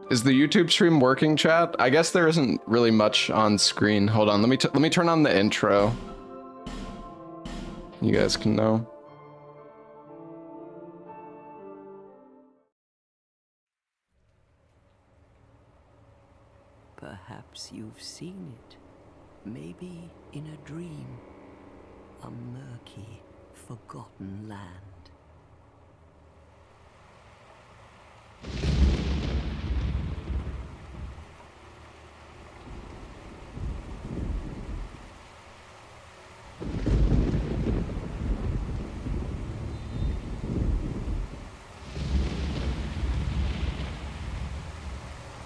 Is the YouTube stream working, chat? I guess there isn't really much on screen. Hold on, let me turn on the intro. You guys can know. Perhaps you've seen it. Maybe in a dream. A murky, forgotten land.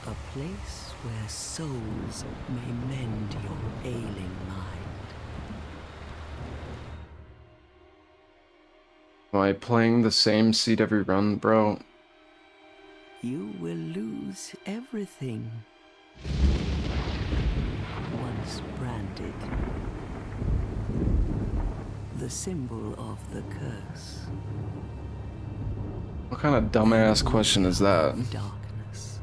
A place where souls may mend your ailing mind. Am I playing the same seed every run, bro? You will lose everything. Once branded. The symbol of the curse. What kind of dumbass question is that? Darkness.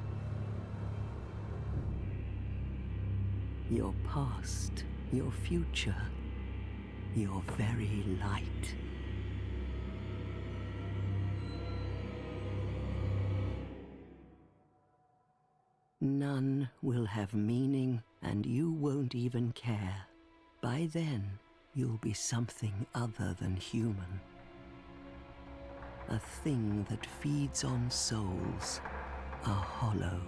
Your past, your future, your very light. None will have meaning, and you won't even care. By then, you'll be something other than human. A thing that feeds on souls, a hollow.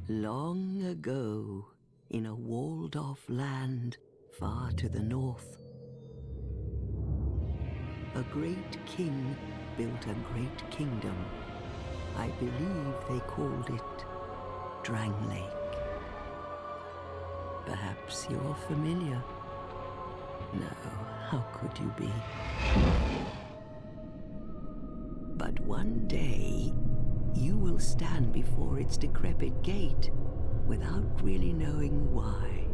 Long ago, in a walled-off land far to the north, a great king built a great kingdom. I believe they called it Drang Lake. Perhaps you're familiar. No, how could you be? But one day, you will stand before its decrepit gate without really knowing why.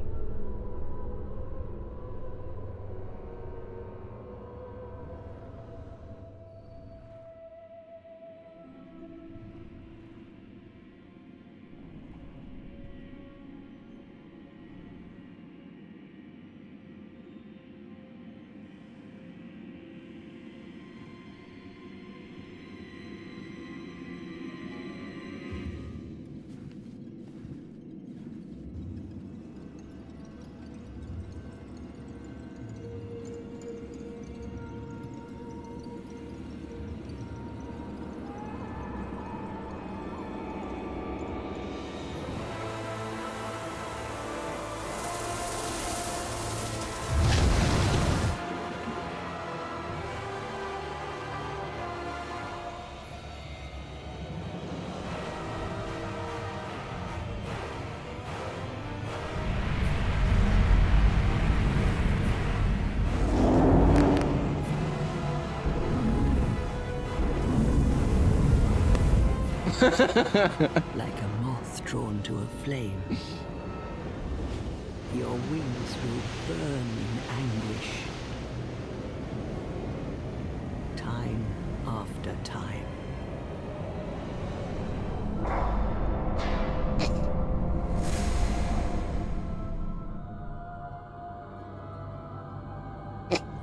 Like a moth drawn to a flame. Your wings will burn in anguish. Time after time.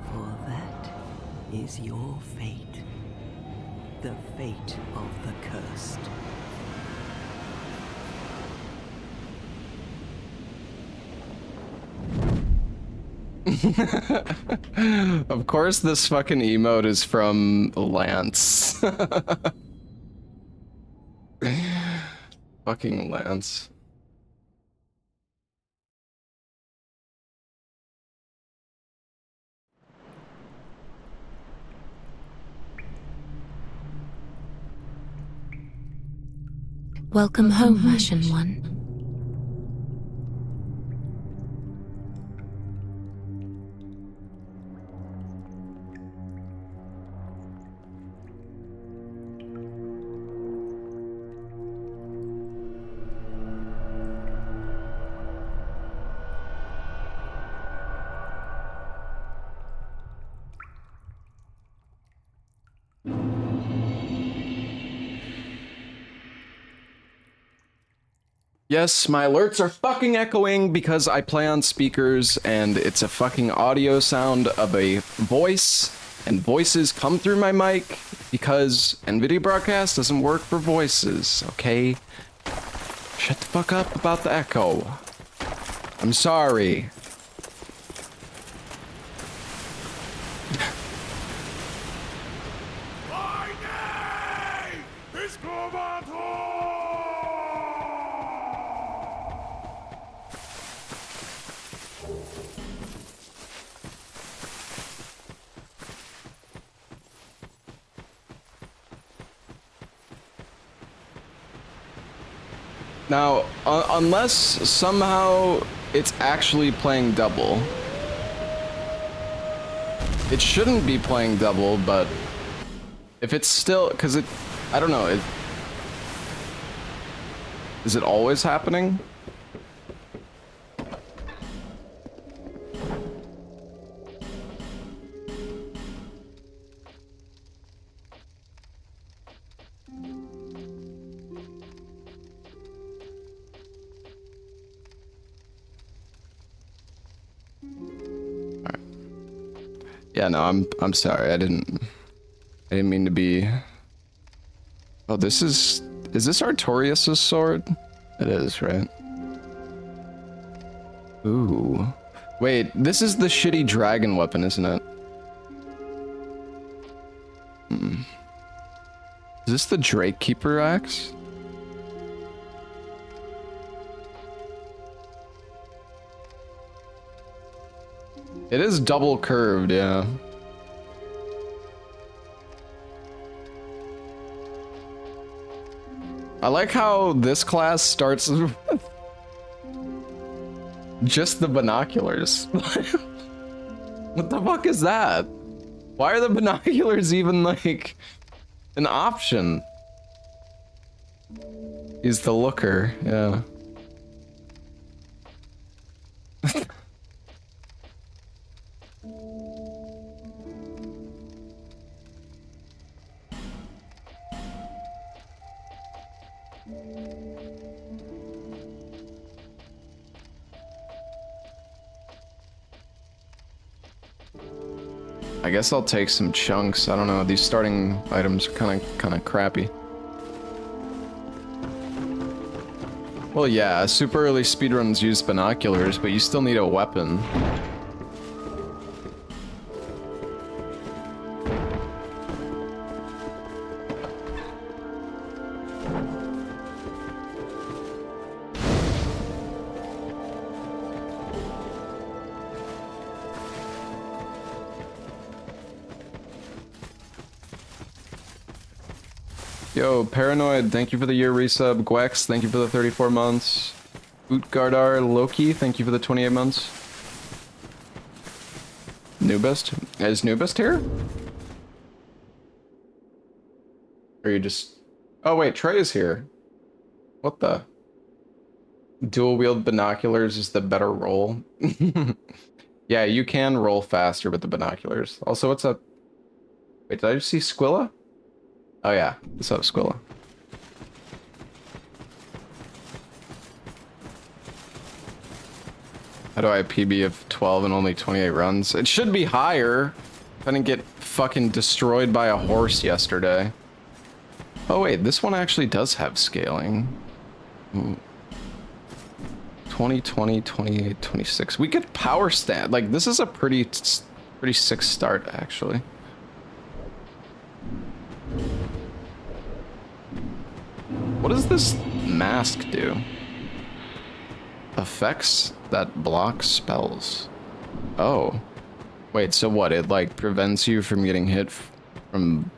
For that is your fate. The fate of the cursed. Of course this fucking emote is from Lance. Fucking Lance. Welcome home, Ashen One. Yes, my alerts are fucking echoing because I play on speakers and it's a fucking audio sound of a voice, and voices come through my mic because NVIDIA Broadcast doesn't work for voices, okay? Shut the fuck up about the echo. I'm sorry. Now, unless somehow it's actually playing double. It shouldn't be playing double, but if it's still, because it, I don't know, is it always happening? Yeah, no, I'm sorry. I didn't mean to be. Oh, is this Artorias' sword? It is, right? Ooh. Wait, this is the shitty dragon weapon, isn't it? Is this the Drake Keeper axe? It is double curved, yeah. I like how this class starts with just the binoculars. What the fuck is that? Why are the binoculars even like an option? He's the looker, yeah. I guess I'll take some chunks. I don't know. These starting items are kind of crappy. Well, yeah, super early speedruns use binoculars, but you still need a weapon. Yo, Paranoid, thank you for the year resub. Gwex, thank you for the 34 months. Utgardar Loki, thank you for the 28 months. Nubist? Is Nubist here? Or you just... Oh wait, Trey is here. What the? Dual wield binoculars is the better roll. Yeah, you can roll faster with the binoculars. Also, what's up? Wait, did I just see Squilla? Oh yeah, what's up, Squilla? How do I PB of 12 and only 28 runs? It should be higher. If I didn't get fucking destroyed by a horse yesterday. Oh wait, this one actually does have scaling. Ooh. 20, 20, 28, 26. We could power stand. Like, this is a pretty sick start, actually. What does this mask do? Effects that block spells. Oh. Wait, so what? It, like, prevents you from getting hit from...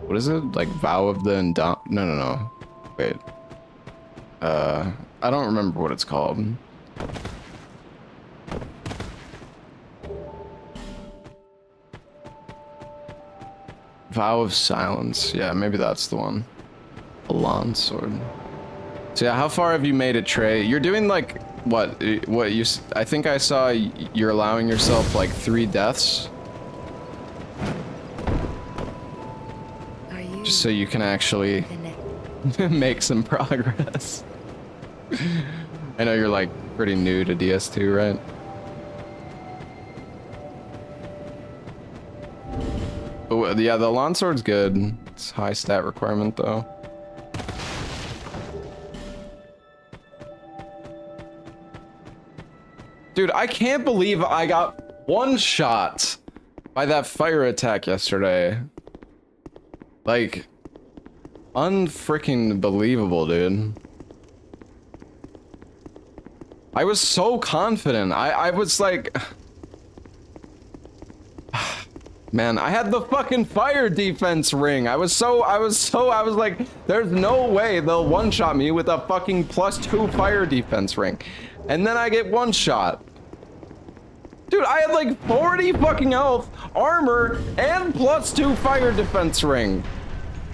What is it? Like, Vow of the No. Wait. I don't remember what it's called. Vow of Silence. Yeah, maybe that's the one. Elan sword. So yeah, how far have you made it, Trey? You're doing like what you? I think I saw you're allowing yourself like 3 deaths. Are you Just so you can actually Make some progress. I know you're like pretty new to DS2, right? But yeah, the lawn sword's good. It's high stat requirement though. Dude, I can't believe I got one shot by that fire attack yesterday. Like, unfreaking believable, dude. I was so confident. I was like, man, I had the fucking fire defense ring. I was like, there's no way they'll one-shot me with a fucking +2 fire defense ring. And then I get one shot. Dude, I had like 40 fucking health, armor, and +2 fire defense ring.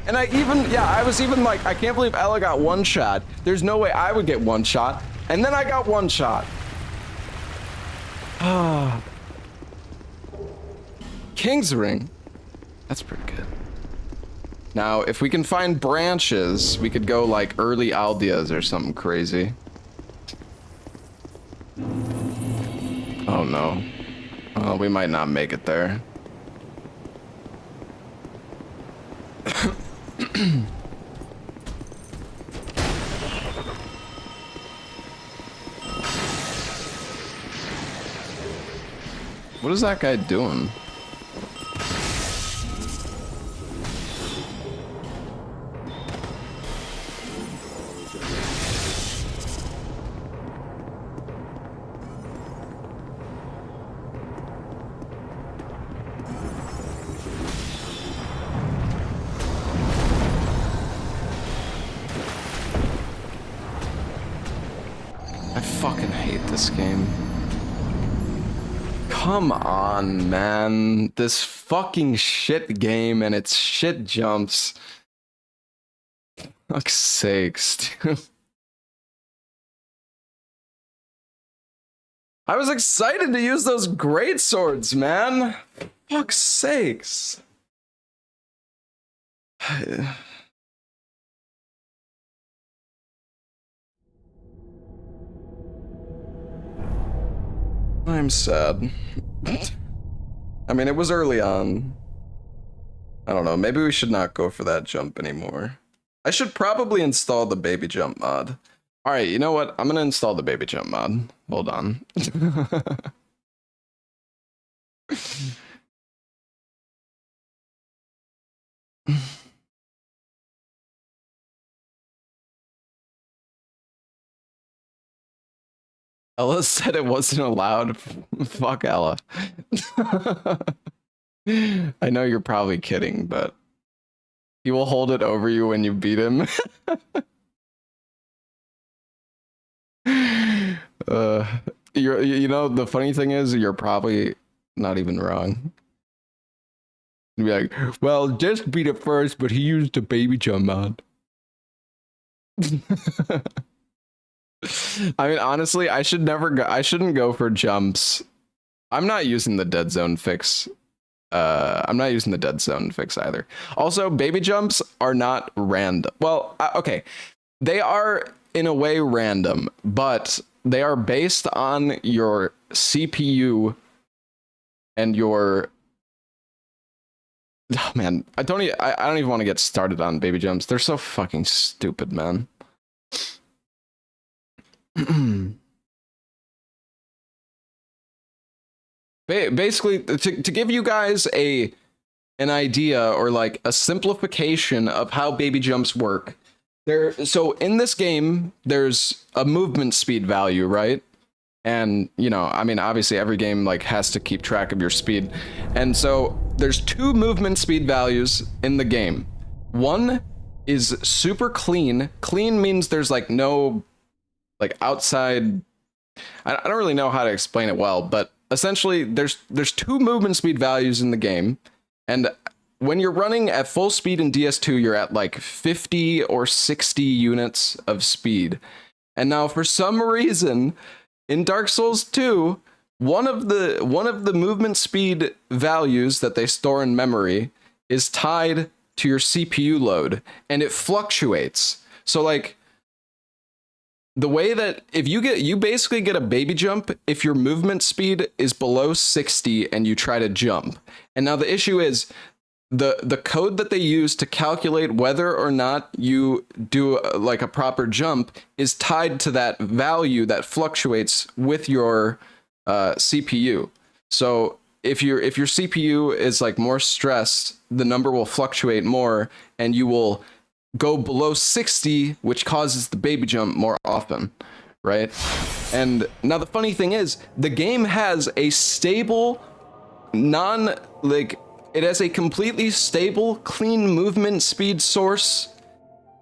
And I was even like, I can't believe Ella got one shot. There's no way I would get one shot. And then I got one shot. Ah. King's ring. That's pretty good. Now, if we can find branches, we could go like early Aldeas or something crazy. Oh no. Oh, we might not make it there. What is that guy doing? I fucking hate this game. Come on, man. This fucking shit game and its shit jumps. Fuck's sakes, dude. I was excited to use those great swords, man. Fuck's sakes. I'm sad. I mean, it was early on. I don't know, maybe we should not go for that jump anymore. I should probably install the baby jump mod. Alright, you know what? I'm gonna install the baby jump mod. Hold on. Ella said it wasn't allowed. Fuck Ella. I know you're probably kidding, but he will hold it over you when you beat him. You know, the funny thing is, you're probably not even wrong. You'd be like, well, just beat it first, but he used a baby jump mod. I mean, honestly, I shouldn't go for jumps. I'm not using the dead zone fix. I'm not using the dead zone fix either. Also, baby jumps are not random. Well, okay. They are in a way random, but they are based on your CPU and your... Oh, man, I don't even want to get started on baby jumps. They're so fucking stupid, man. Basically, to give you guys an idea or like a simplification of how baby jumps work. So in this game, there's a movement speed value, right? And, you know, I mean, obviously every game like has to keep track of your speed. And so there's 2 movement speed values in the game. One is super clean. Clean means there's like no like outside... I don't really know how to explain it well, but essentially there's 2 movement speed values in the game. And when you're running at full speed in DS2, you're at like 50 or 60 units of speed. And now for some reason in Dark Souls 2, one of the movement speed values that they store in memory is tied to your CPU load, and it fluctuates. So like the way that you basically get a baby jump if your movement speed is below 60 and you try to jump. And now the issue is the code that they use to calculate whether or not you do like a proper jump is tied to that value that fluctuates with your CPU. So if your CPU is like more stressed, the number will fluctuate more and you will go below 60, which causes the baby jump more often, right? And now the funny thing is the game has a stable it has a completely stable, clean movement speed source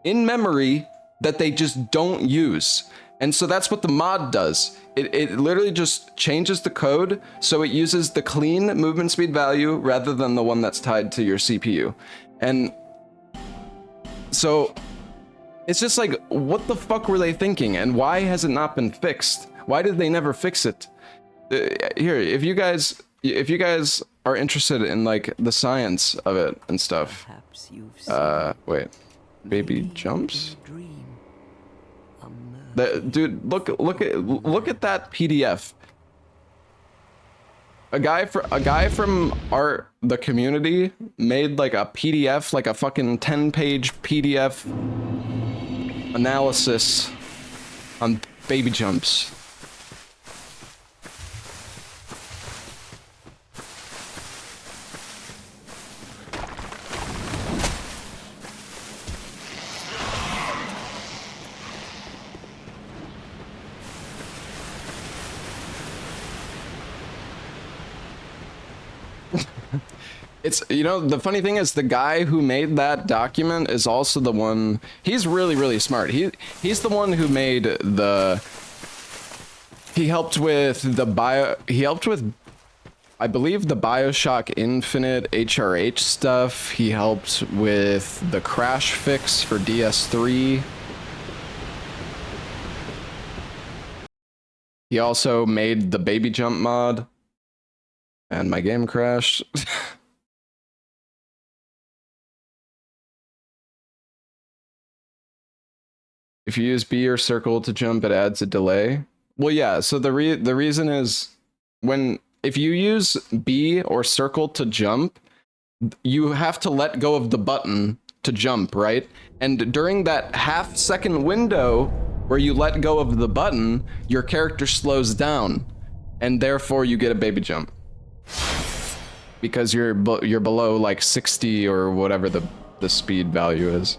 in memory that they just don't use. And so that's what the mod does. It literally just changes the code so it uses the clean movement speed value rather than the one that's tied to your CPU. And so it's just like, what the fuck were they thinking? And why has it not been fixed? Why did they never fix it? Here, if you guys are interested in like the science of it and stuff. Wait, baby jumps? Dude, look at that PDF. A guy from the community made like a PDF, like a fucking 10-page PDF analysis on baby jumps. It's, you know, the funny thing is the guy who made that document is also the one, he's really, really smart. He's the one who made he helped with I believe the BioShock Infinite HRH stuff. He helped with the crash fix for DS3. He also made the baby jump mod. And my game crashed. If you use B or circle to jump, it adds a delay. Well, yeah, so the reason is if you use B or circle to jump, you have to let go of the button to jump, right? And during that half-second window where you let go of the button, your character slows down, and therefore you get a baby jump. Because you're below like 60 or whatever the speed value is.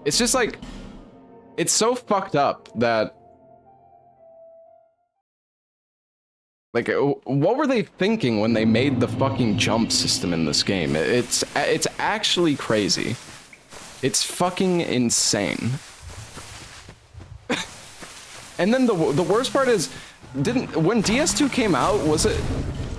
It's just like, it's so fucked up that, like, what were they thinking when they made the fucking jump system in this game? It's actually crazy. It's fucking insane. And then the worst part is, when DS2 came out, was it,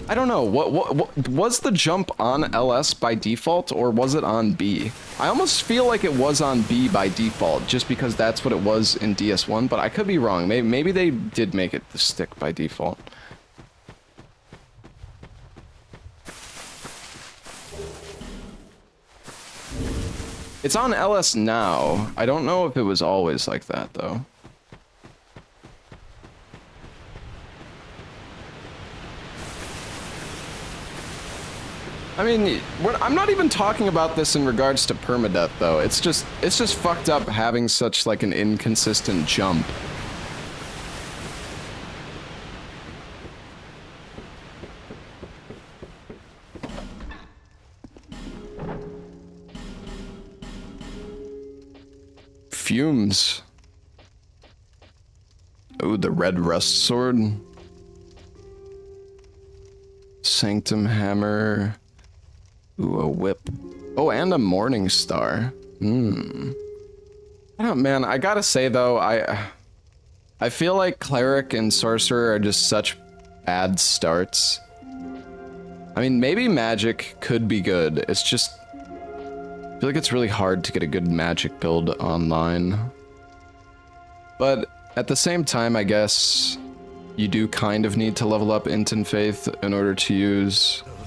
I don't know, what was the jump on LS by default, or was it on B? I almost feel like it was on B by default, just because that's what it was in DS1, but I could be wrong. Maybe they did make it the stick by default. It's on LS now. I don't know if it was always like that, though. I mean, I'm not even talking about this in regards to permadeath, though. It's just fucked up having such like an inconsistent jump. Fumes. Oh, the red rust sword. Sanctum hammer. Ooh, a whip. Oh, and a morning star. I don't, man, I gotta say though, I feel like cleric and sorcerer are just such bad starts. I mean, maybe magic could be good. It's just, I feel like it's really hard to get a good magic build online. But at the same time, I guess you do kind of need to level up Int and Faith in order to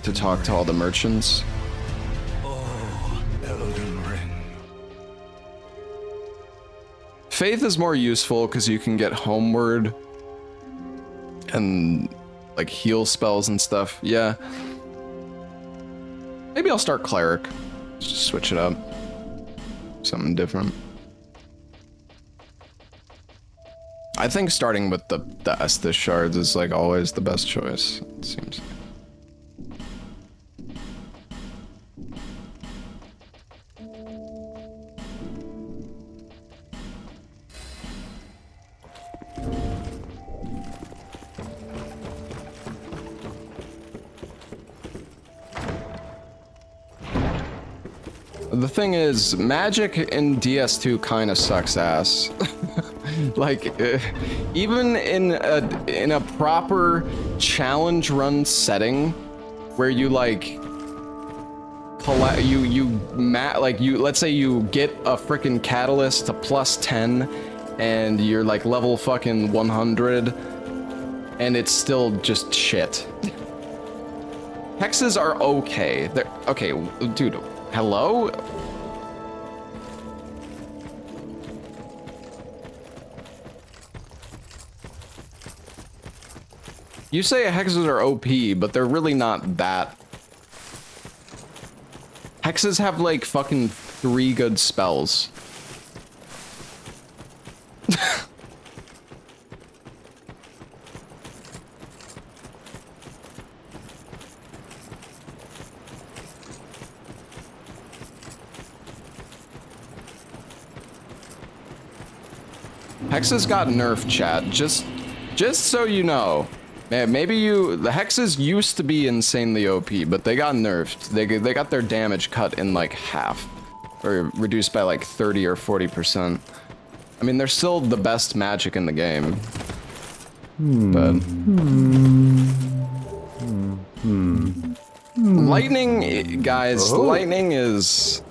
talk to all the merchants. Faith is more useful because you can get homeward and like heal spells and stuff. Yeah. Maybe I'll start cleric. Just switch it up. Something different. I think starting with the Estus shards is like always the best choice, it seems. The thing is, magic in DS2 kind of sucks ass. Like, even in a proper challenge run setting, where you like, let's say you get a freaking catalyst to +10, and you're like level fucking 100, and it's still just shit. Hexes are okay. They're okay, dude. Hello? You say hexes are OP, but they're really not that. Hexes have like fucking 3 good spells. Hexes got nerfed, chat. Just so you know. Maybe the hexes used to be insanely OP, but they got nerfed. They got their damage cut in like half, or reduced by like 30 or 40%. I mean, they're still the best magic in the game. But lightning, guys, lightning is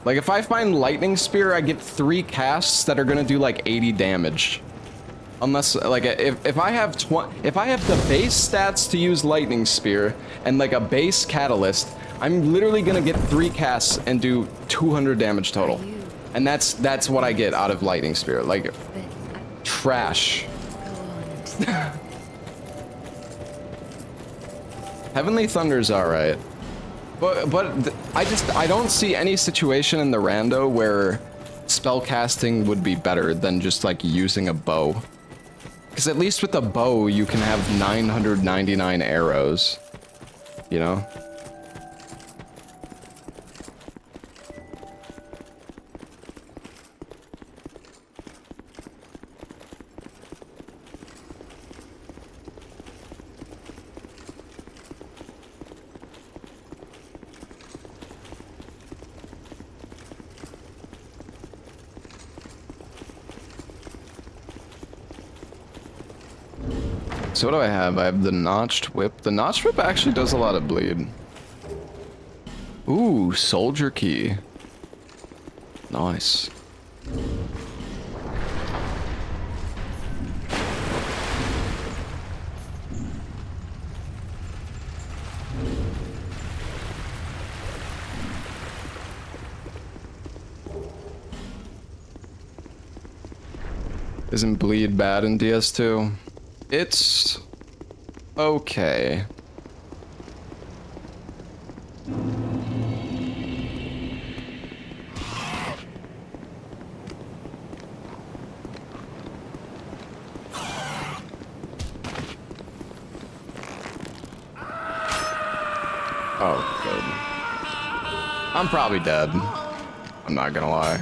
like, if I find lightning spear, I get 3 casts that are gonna do like 80 damage. Unless, like, if I have the base stats to use lightning spear and like a base catalyst, I'm literally gonna get 3 casts and do 200 damage total, and that's what I get out of lightning spear. Like, trash. Heavenly Thunder's alright, but I don't see any situation in the rando where spellcasting would be better than just like using a bow. Because at least with a bow, you can have 999 arrows, you know? So what do I have? I have the Notched Whip. The Notched Whip actually does a lot of bleed. Ooh, Soldier Key. Nice. Isn't bleed bad in DS2? It's okay. Oh, good. I'm probably dead. I'm not gonna lie.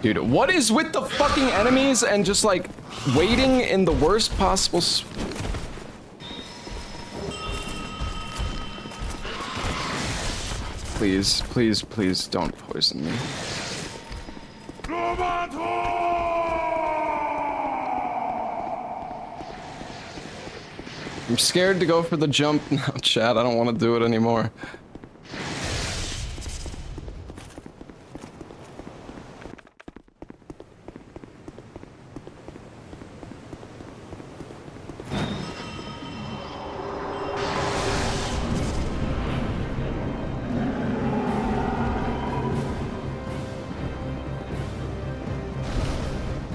Dude, what is with the fucking enemies and just like waiting in the worst possible please, please, please don't poison me. I'm scared to go for the jump now, chat. I don't want to do it anymore.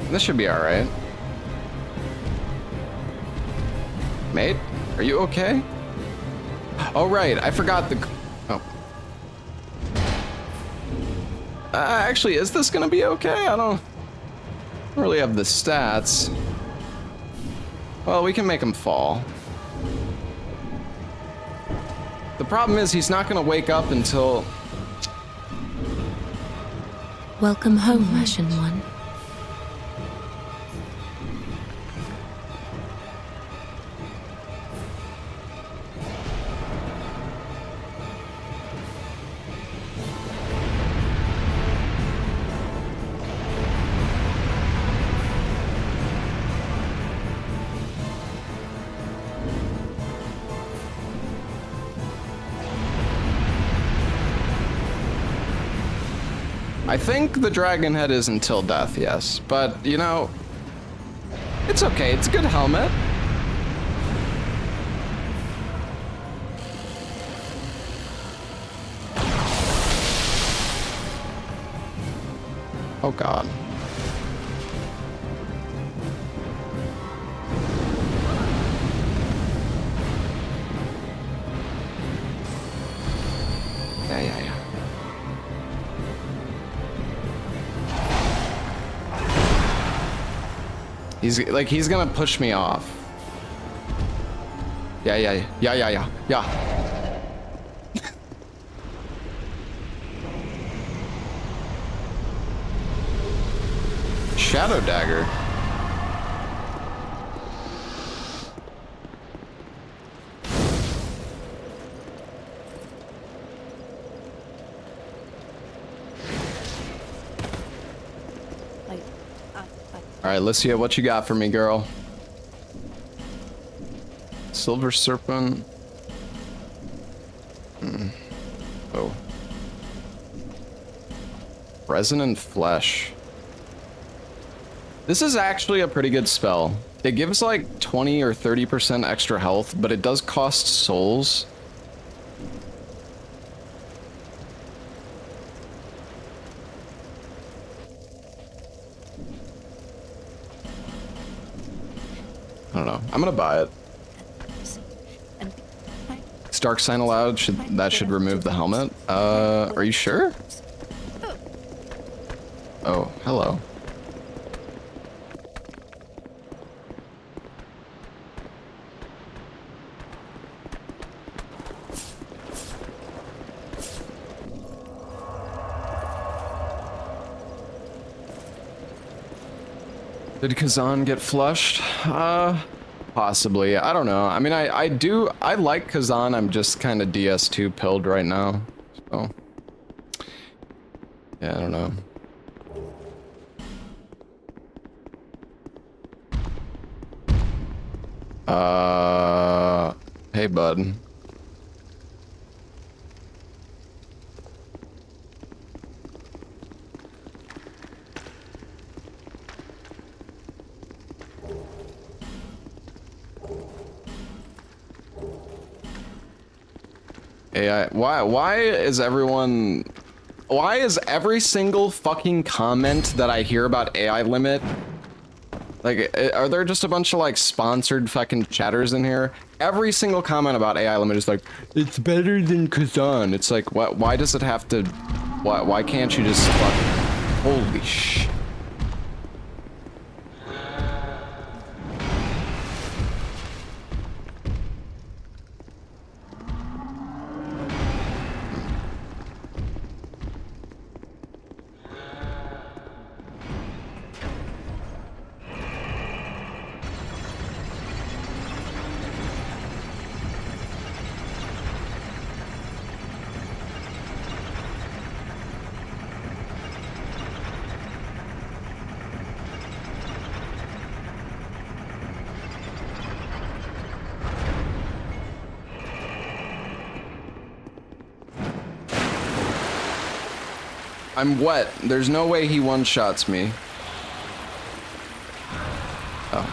This should be alright. Mate, are you okay? Oh, right, I forgot the... Oh. Actually, is this gonna be okay? I don't really have the stats. Well, we can make him fall. The problem is he's not gonna wake up until... Welcome home, Ashen One. I think the dragon head is until death, yes. But, you know, it's okay. It's a good helmet. Oh, God. Yeah. He's gonna push me off. Yeah. Shadow dagger. All right, Licia, what you got for me, girl? Silver serpent. Oh. Resonant flesh. This is actually a pretty good spell. It gives like 20 or 30% extra health, but it does cost souls. I don't know. I'm gonna buy it. Stark sign allowed. That should remove the helmet. Are you sure? Oh, hello. Did Kazan get flushed? Possibly. I don't know. I mean, I like Kazan. I'm just kind of DS2 pilled right now. So, yeah, I don't know. Hey, bud. AI, why is every single fucking comment that I hear about AI limit, like, are there just a bunch of like sponsored fucking chatters in here? Every single comment about AI limit is like, it's better than Kazan. It's like, why does it have to, why can't you just fuck, holy shit. I'm wet. There's no way he one-shots me. Oh.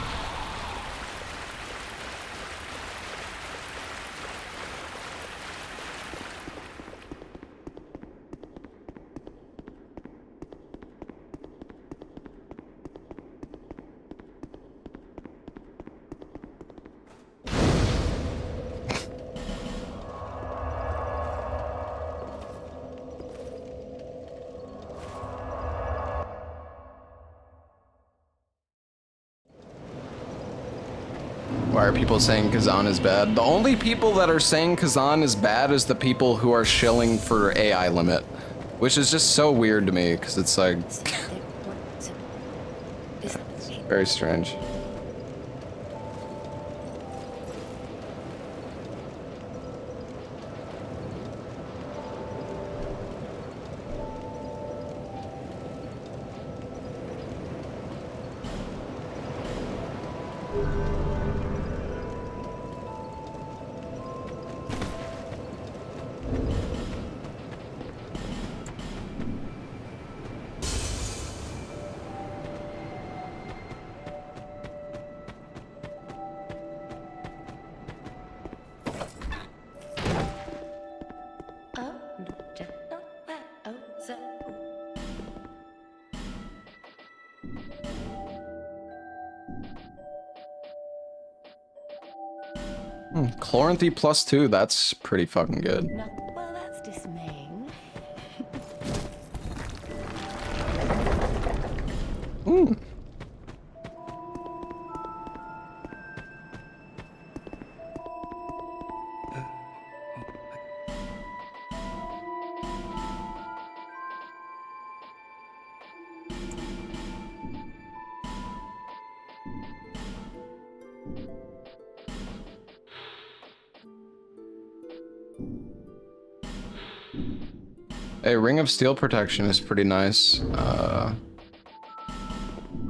Why are people saying Kazan is bad? The only people that are saying Kazan is bad is the people who are shilling for AI limit, which is just so weird to me because it's like very strange. Chloranthy +2, that's pretty fucking good. Well, that's dismaying. Hey, Ring of Steel protection is pretty nice. Can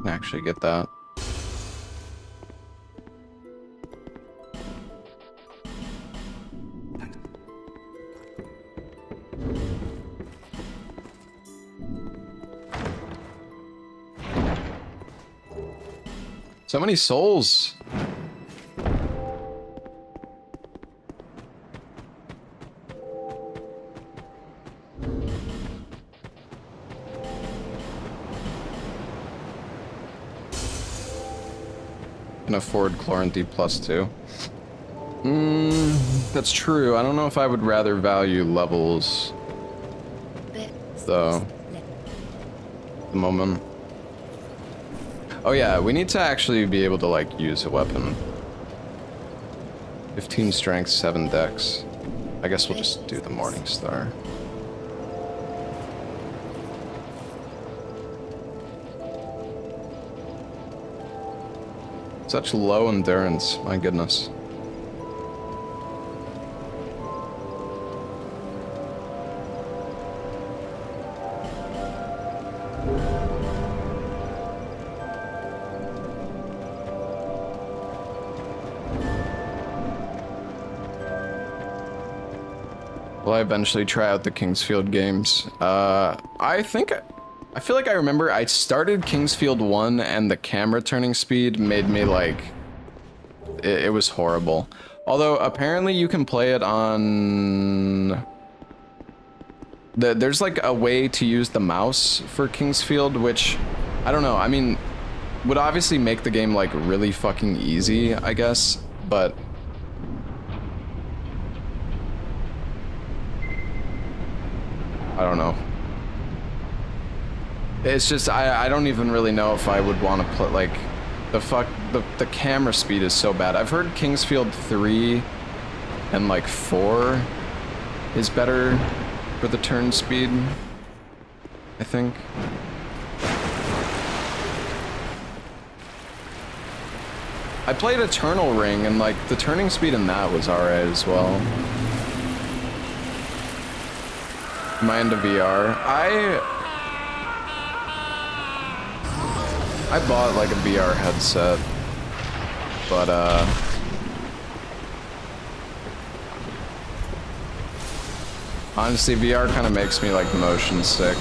actually get that. So many souls. Can afford Chloranthy +2. That's true. I don't know if I would rather value levels though. At the moment. Oh yeah, we need to actually be able to like use a weapon. 15 strength, 7 dex. I guess we'll just do the Morning Star. Such low endurance, my goodness. Will I eventually try out the Kingsfield games? I feel like I remember I started Kingsfield 1 and the camera turning speed made me like, it was horrible. Although apparently you can play it on, there's like a way to use the mouse for Kingsfield, which, I don't know, I mean, would obviously make the game like really fucking easy, I guess, but I don't know. It's just, I don't even really know if I would want to put like, the camera speed is so bad. I've heard Kingsfield 3 and like 4 is better for the turn speed, I think. I played Eternal Ring and like the turning speed in that was alright as well. Am I into VR? I bought like a VR headset, but honestly VR kind of makes me like motion sick.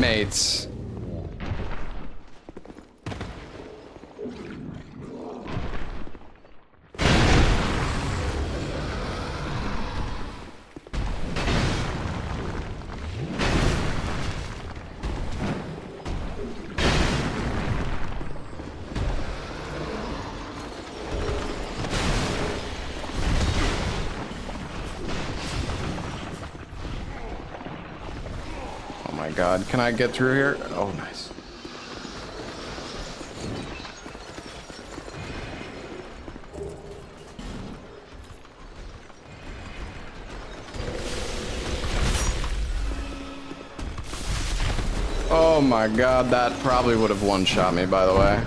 teammates. God, can I get through here? Oh, nice. Oh my God, that probably would have one-shot me, by the way.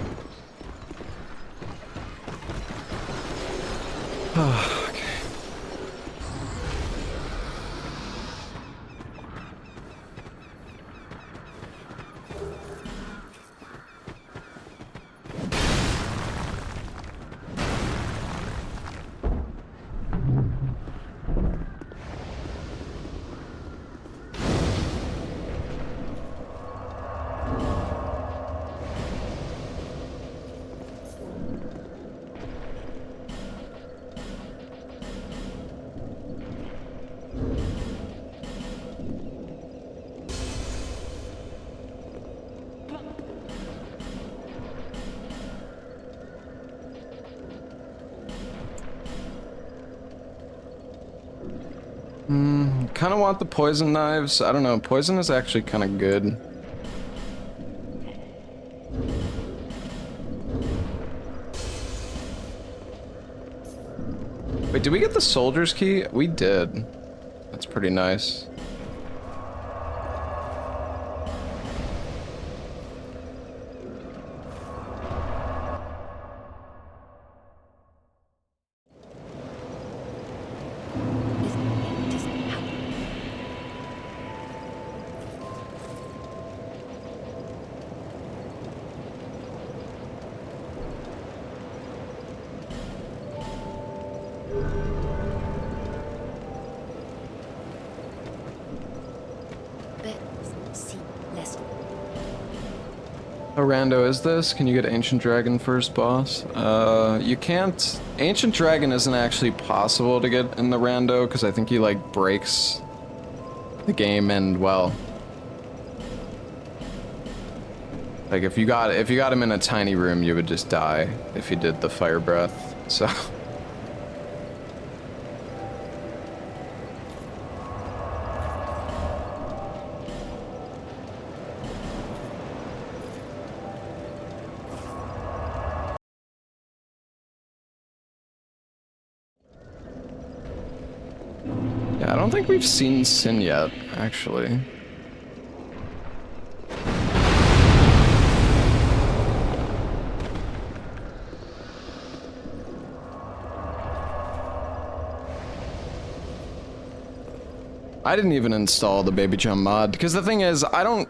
Kind of want the poison knives. I don't know. Poison is actually kind of good. Wait, did we get the soldier's key? We did. That's pretty nice. How rando is this? Can you get Ancient Dragon first boss? You can't. Ancient Dragon isn't actually possible to get in the rando because I think he like breaks the game and well, like if you got him in a tiny room, you would just die if you did the fire breath. So. I don't think we've seen Sin yet, actually. I didn't even install the baby jump mod, because the thing is, I don't...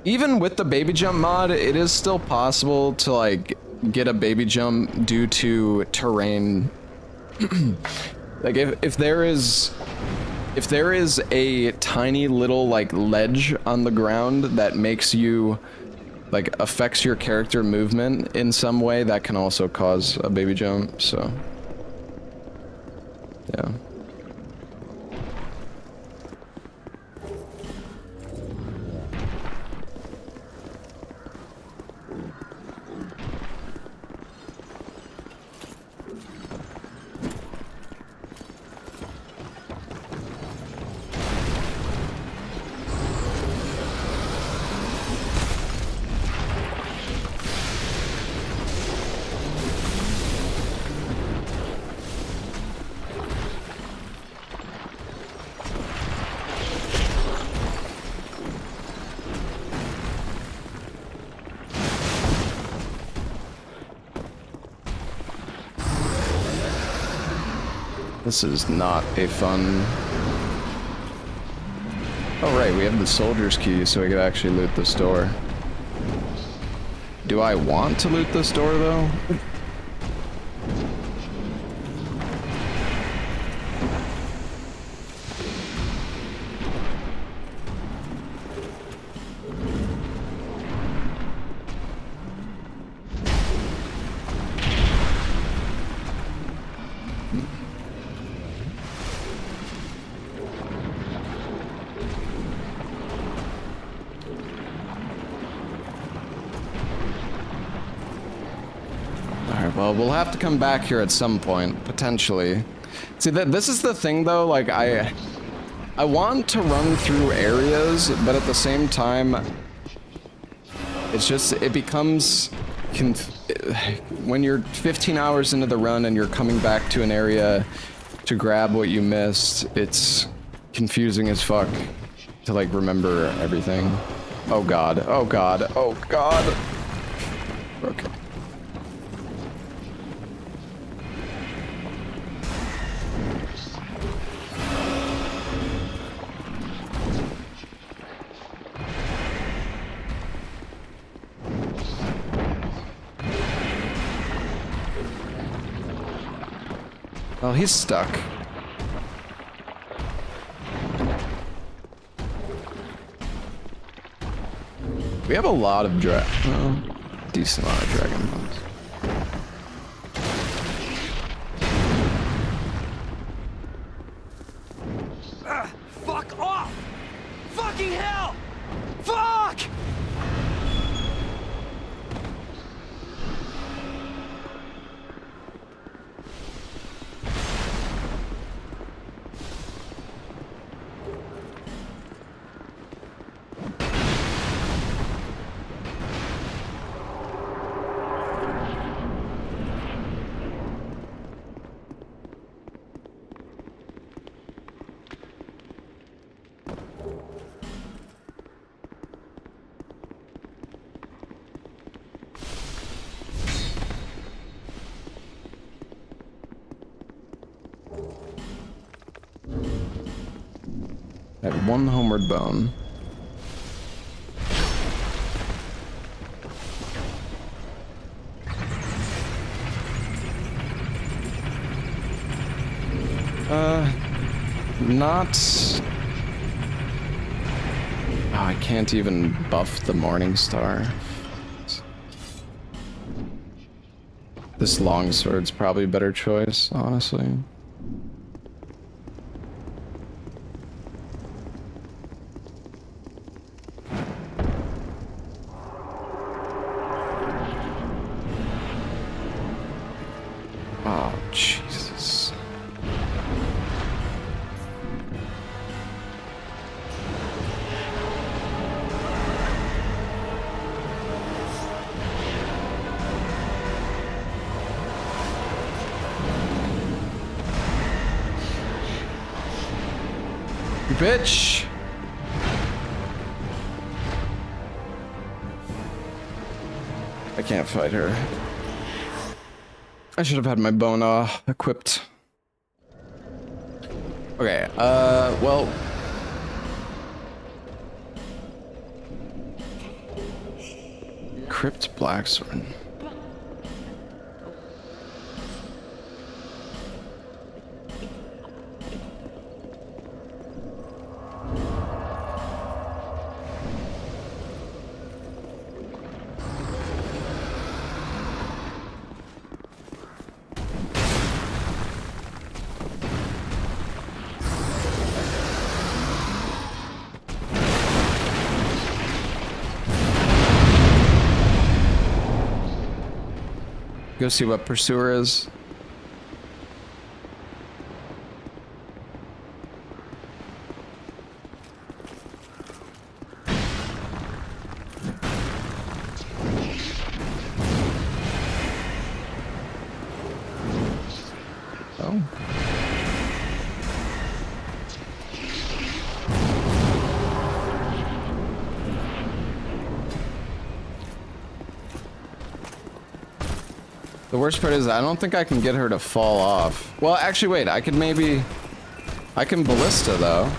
Even with the baby jump mod, it is still possible to, like, get a baby jump due to terrain. Like, if there is a tiny little, like, ledge on the ground that makes you, like, affects your character movement in some way, that can also cause a baby jump, so... Yeah. This is not a fun... Oh right, we have the soldier's key, so we could actually loot this door. Do I want to loot this door, though? Well, we'll have to come back here at some point, potentially. See, this is the thing, though, like, I want to run through areas, but at the same time, it's just, it becomes, when you're 15 hours into the run and you're coming back to an area to grab what you missed, it's confusing as fuck to, like, remember everything. Oh god, oh god, oh god. Okay. Well, he's stuck. We have a lot of decent amount of dragon bones. Fuck off! Fucking hell! Fuck! I have one homeward bone. Not... Oh, I can't even buff the Morning Star. This longsword's probably a better choice, honestly. Oh, Jesus. You bitch! I can't fight her. I should have had my bone equipped. Okay, well... Crypt Blacksword. Go see what Pursuer is. Oh. The worst part is I don't think I can get her to fall off. Well, actually, wait. I could maybe... I can ballista, though.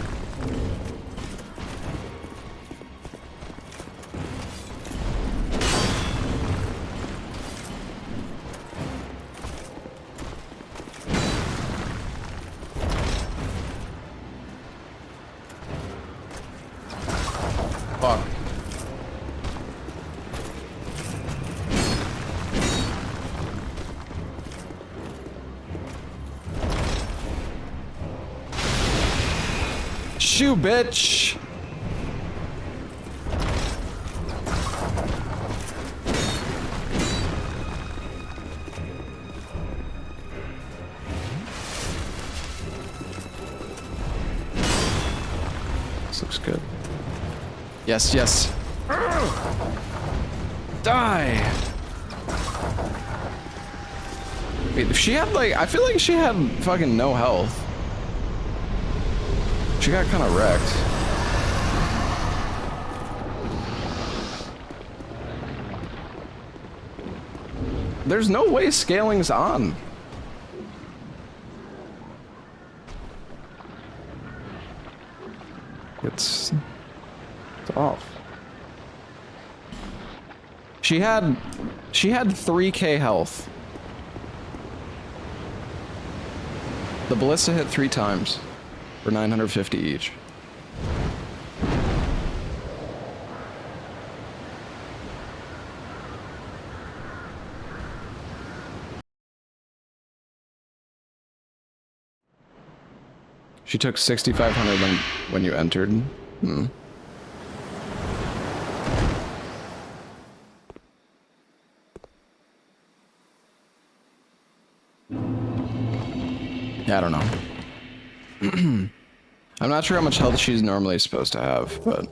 Fuck. Shoo, bitch! looks good. Yes, yes. Die! Wait, if she had like, I feel like she had fucking no health. She got kind of wrecked. There's no way scaling's on. It's off. She had 3k health. The ballista hit 3 times for 950 each. She took 6,500 when you entered. Hmm. Yeah, I don't know. I'm not sure how much health she's normally supposed to have, but...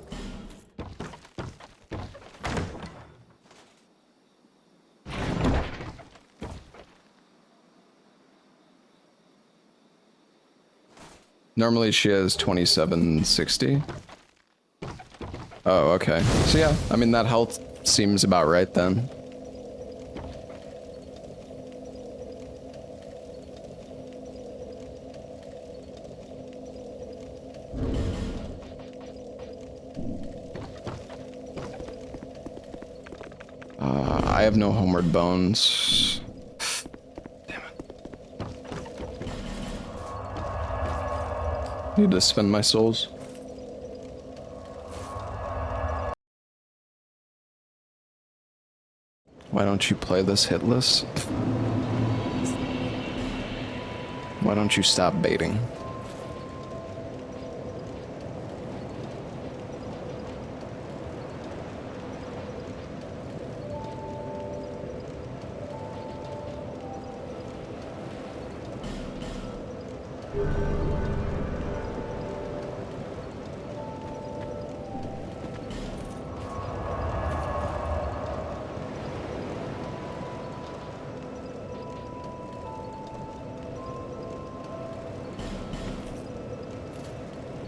Normally she has 2760. Oh, okay. So yeah, I mean that health seems about right then. I have no homeward bones. Damn it. Need to spend my souls. Why don't you play this hitless? Why don't you stop baiting?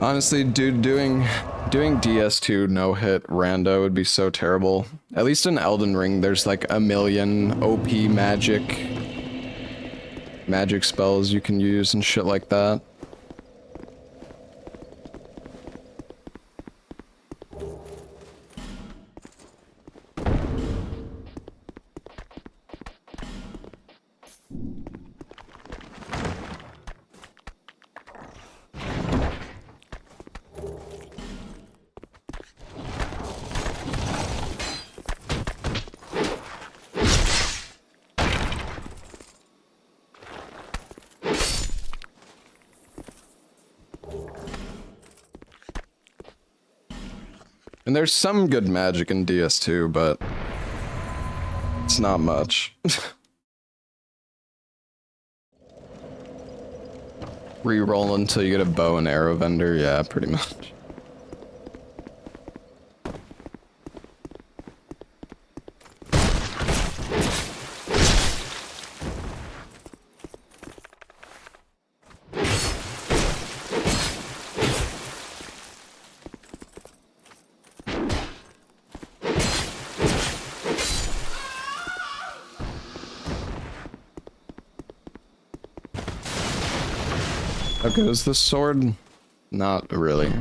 Honestly, dude, doing DS2 no hit rando would be so terrible. At least in Elden Ring, there's like a million OP magic spells you can use and shit like that. And there's some good magic in DS2, but it's not much. Reroll until you get a bow and arrow vendor, yeah, pretty much. How good is this sword? Not really.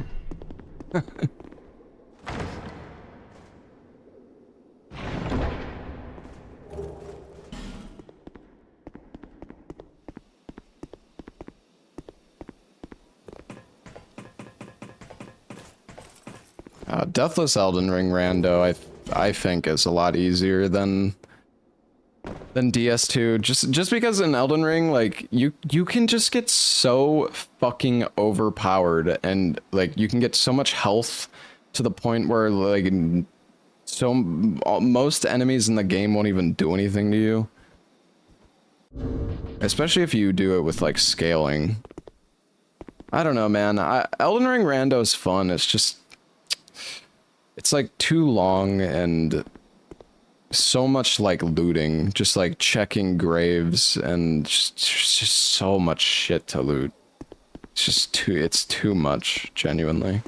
Deathless Elden Ring rando, I think is a lot easier than DS2, just because in Elden Ring, like, you can just get so fucking overpowered, and like you can get so much health to the point where like most enemies in the game won't even do anything to you. Especially if you do it with like scaling. I don't know, man. Elden Ring Rando's fun. It's just, it's like too long and so much like looting, just like checking graves and just so much shit to loot. It's just it's too much, genuinely.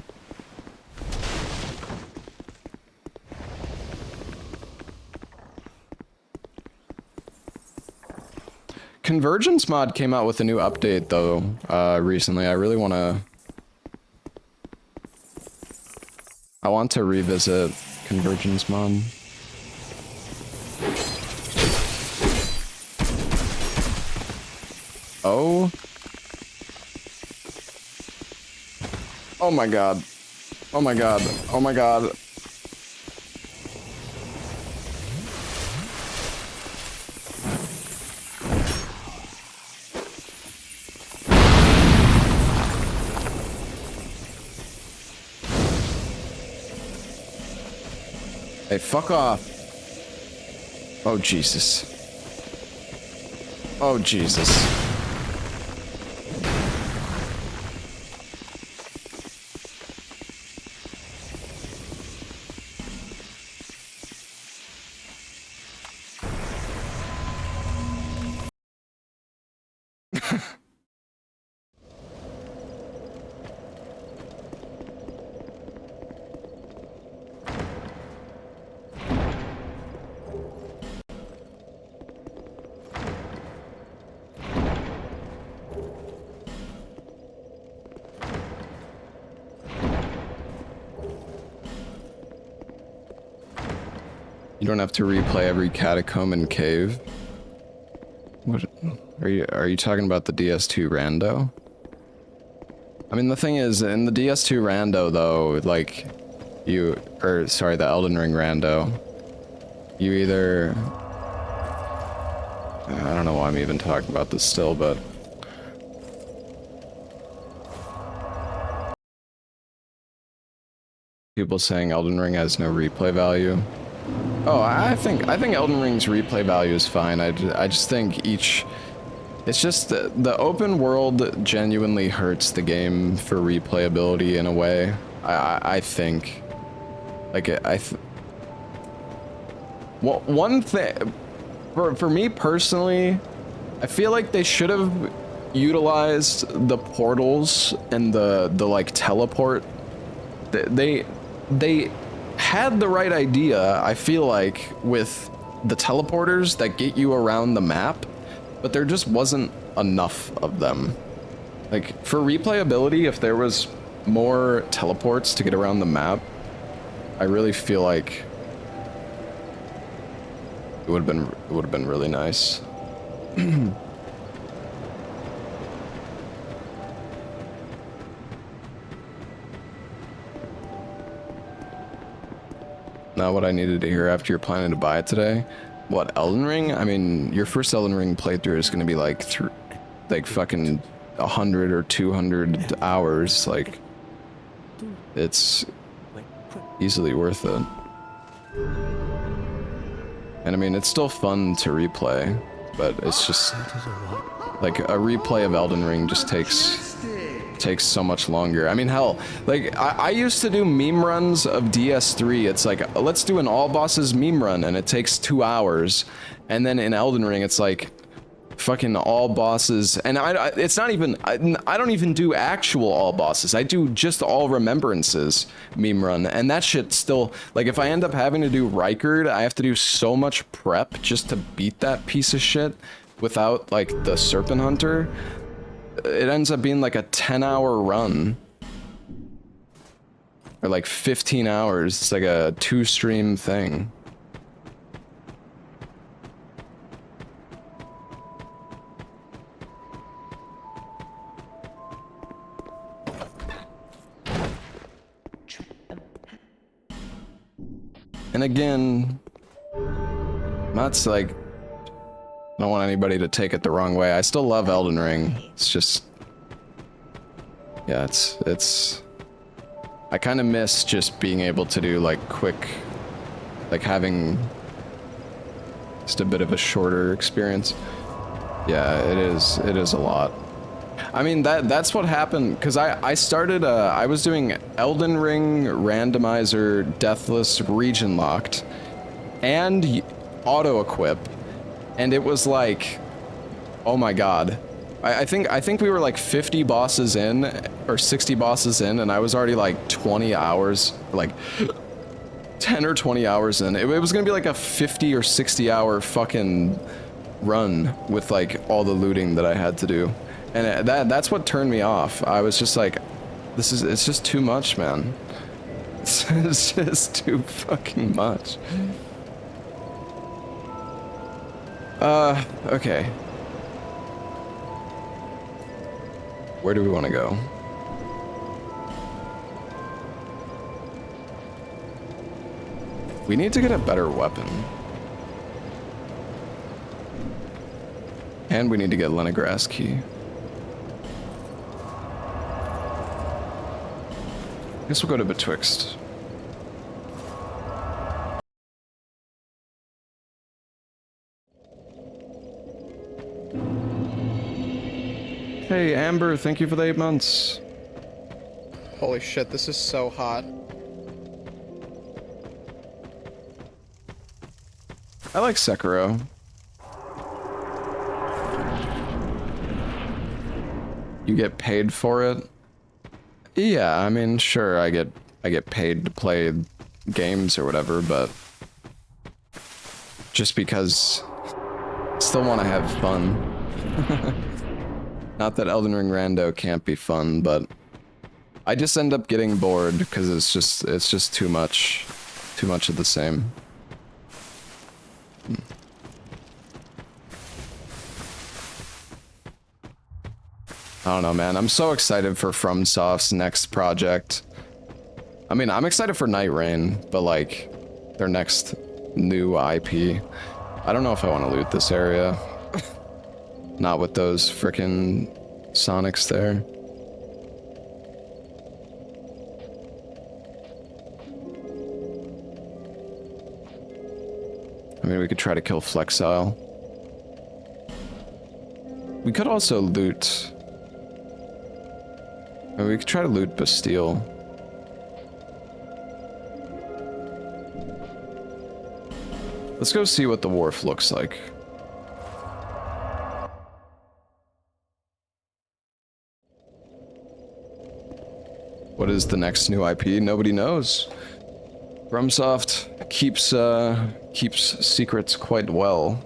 Convergence mod came out with a new update though, recently. I really want to revisit Convergence mod. Oh. Oh my god. Oh my god. Oh my god. Hey, fuck off. Oh, Jesus. Oh, Jesus. You don't have to replay every catacomb and cave. What are you talking about the DS2 Rando? I mean, the thing is, in the DS2 Rando though, like the Elden Ring Rando, you either, I don't know why I'm even talking about this still, but people saying Elden Ring has no replay value. Oh, I think Elden Ring's replay value is fine. I just think it's just the open world genuinely hurts the game for replayability in a way. I think, like one thing for me personally, I feel like they should have utilized the portals and the like teleport. They had the right idea, I feel like, with the teleporters that get you around the map, but there just wasn't enough of them. Like, for replayability, if there was more teleports to get around the map, I really feel like it would have been really nice. Not what I needed to hear after you're planning to buy it today. What, Elden Ring? I mean, your first Elden Ring playthrough is gonna be like fucking 100 or 200 hours. Like, it's easily worth it. And I mean, it's still fun to replay, but it's just like a replay of Elden Ring just takes so much longer. I mean, hell, like I used to do meme runs of DS3. It's like, let's do an all bosses meme run, and it takes 2 hours. And then in Elden Ring, it's like fucking all bosses, and it's not even, I don't even do actual all bosses. I do just all remembrances meme run, and that shit still, like, if I end up having to do Rykard, I have to do so much prep just to beat that piece of shit without like the Serpent Hunter. It ends up being like a 10-hour run. Or like 15 hours. It's like a 2-stream thing. And again, that's like, I don't want anybody to take it the wrong way. I still love Elden Ring. It's just, yeah, it's, I kind of miss just being able to do like quick, like having just a bit of a shorter experience. Yeah, it is a lot. I mean, that's what happened, because I started, I was doing Elden Ring, Randomizer, Deathless, Region Locked, and auto-equip, and it was like, oh my god. I think we were like 50 bosses in, or 60 bosses in, and I was already like 20 hours, like 10 or 20 hours in. It was gonna be like a 50 or 60 hour fucking run with like all the looting that I had to do. And that's what turned me off. I was just like, it's just too much, man. It's just too fucking much. Okay. Where do we want to go? We need to get a better weapon. And we need to get Leningrass key. I guess we'll go to Betwixt. Hey, Amber, thank you for the 8 months. Holy shit, this is so hot. I like Sekiro. You get paid for it? Yeah, I mean, sure, I get paid to play games or whatever, but just because I still want to have fun. Not that Elden Ring Rando can't be fun, but I just end up getting bored because it's just too much of the same. I don't know, man. I'm so excited for FromSoft's next project. I mean, I'm excited for Night Rain, but like their next new IP. I don't know if I want to loot this area. Not with those frickin' Sonics there. I mean, we could try to kill Flexile. We could also loot... I mean, we could try to loot Bastille. Let's go see what the wharf looks like. What is the next new IP? Nobody knows. FromSoft keeps secrets quite well.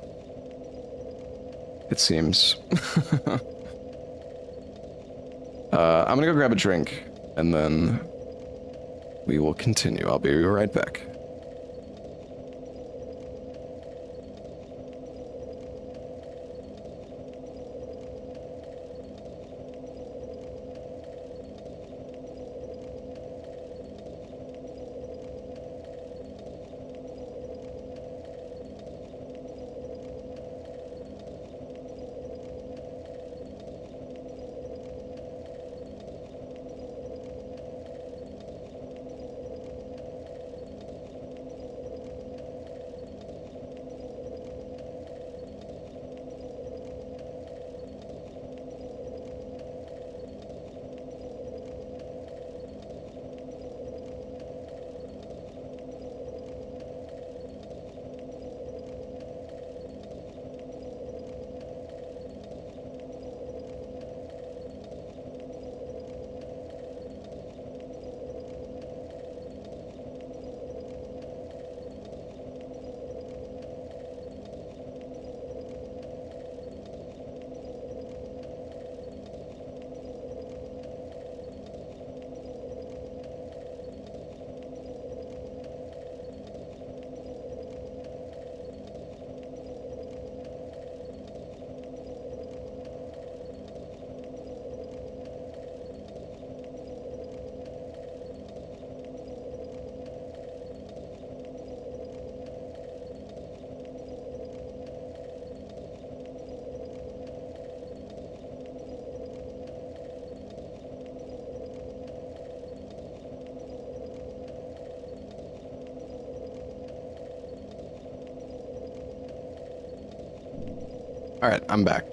It seems. I'm gonna go grab a drink, and then we will continue. I'll be right back. Alright, I'm back.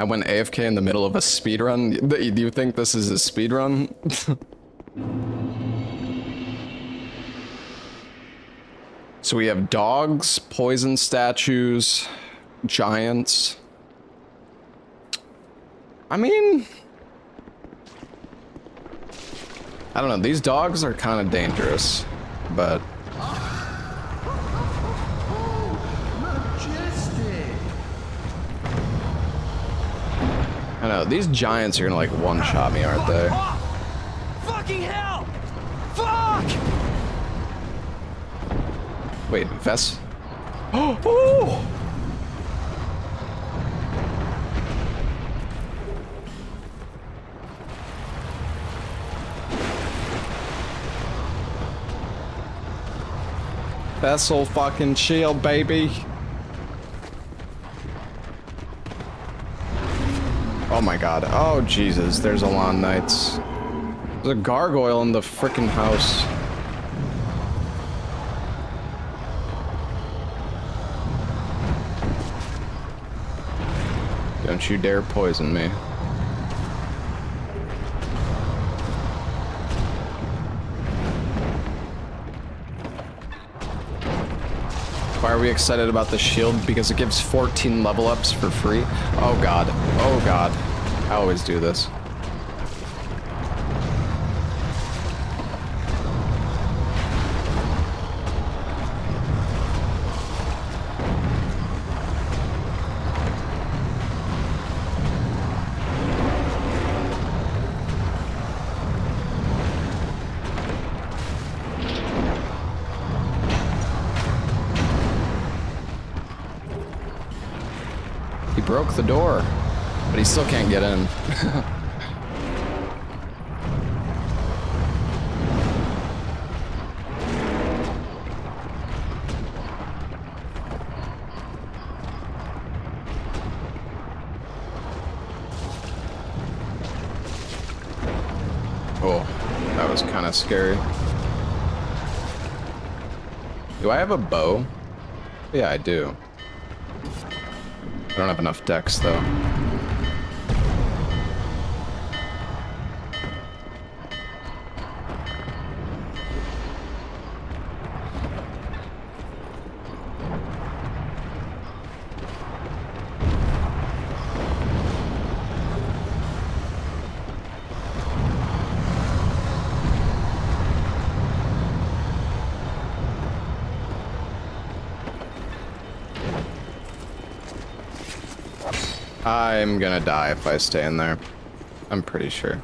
I went AFK in the middle of a speedrun. Do you think this is a speedrun? So we have dogs, poison statues, giants. I mean, I don't know. These dogs are kind of dangerous, but I know these giants are gonna like one-shot me, aren't they? Fucking hell! Fuck! Wait, Vess? Oh! Vessel fucking shield, baby. Oh my god. Oh Jesus, there's a lawn knights. There's a gargoyle in the frickin' house. Don't you dare poison me. Why are we excited about the shield? Because it gives 14 level ups for free. Oh god. Oh god. I always do this. He broke the door, but he still can't get in. Oh, that was kind of scary. Do I have a bow? Yeah, I do. I don't have enough decks, though. I'm gonna die if I stay in there. I'm pretty sure.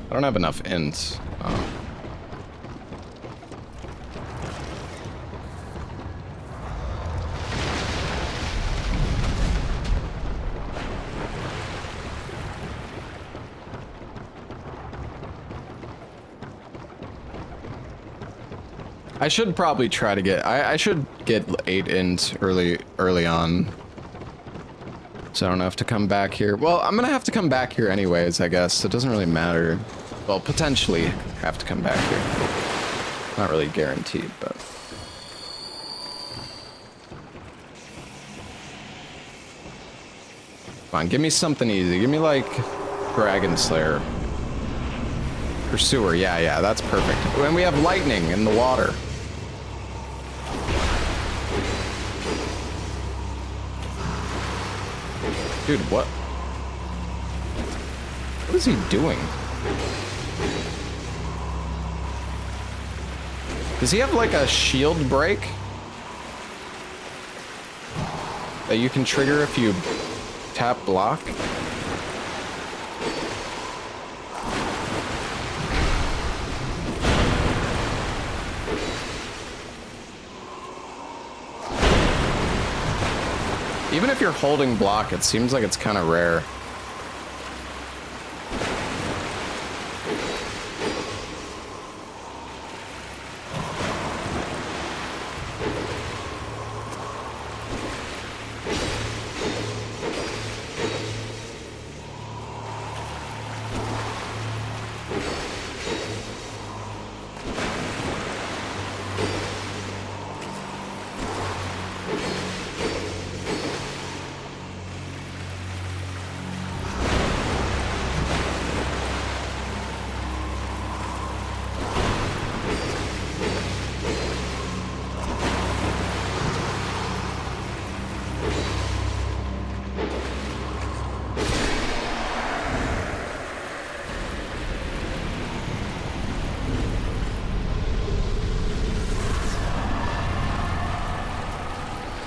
I don't have enough ints. Oh. I should probably try to get, I should get 8 int early on. So I don't have to come back here. Well, I'm gonna have to come back here anyways, I guess. It doesn't really matter. Well, potentially have to come back here. Not really guaranteed, but. Come on, give me something easy. Give me like Dragon Slayer. Pursuer, yeah, that's perfect. And we have lightning in the water. Dude, what? What is he doing? Does he have like a shield break that you can trigger if you tap block? Even if you're holding block, it seems like it's kind of rare.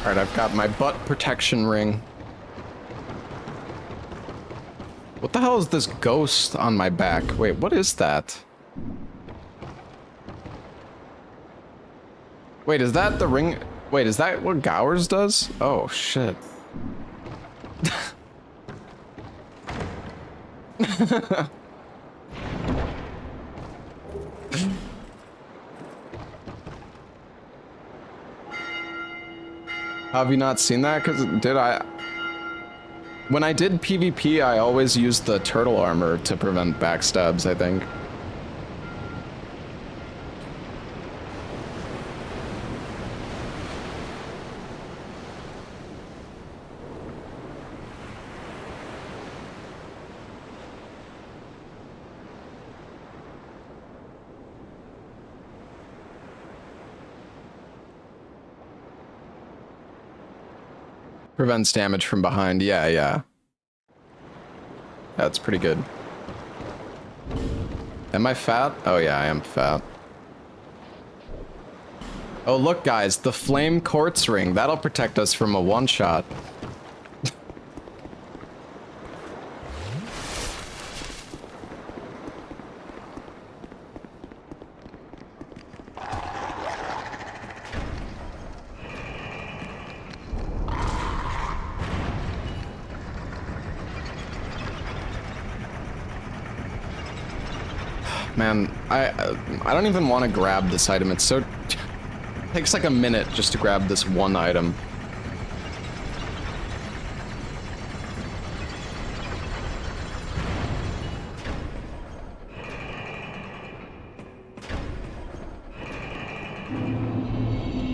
Alright, I've got my butt protection ring. What the hell is this ghost on my back? Wait, what is that? Wait, is that the ring? Wait, is that what Gowers does? Oh, shit. Have you not seen that? Because when I did PvP, I always used the turtle armor to prevent backstabs, I think. Prevents damage from behind. Yeah, yeah. That's pretty good. Am I fat? Oh yeah, I am fat. Oh look guys, the flame quartz ring. That'll protect us from a one-shot. Man, I don't even want to grab this item. It's so... It takes like a minute just to grab this one item.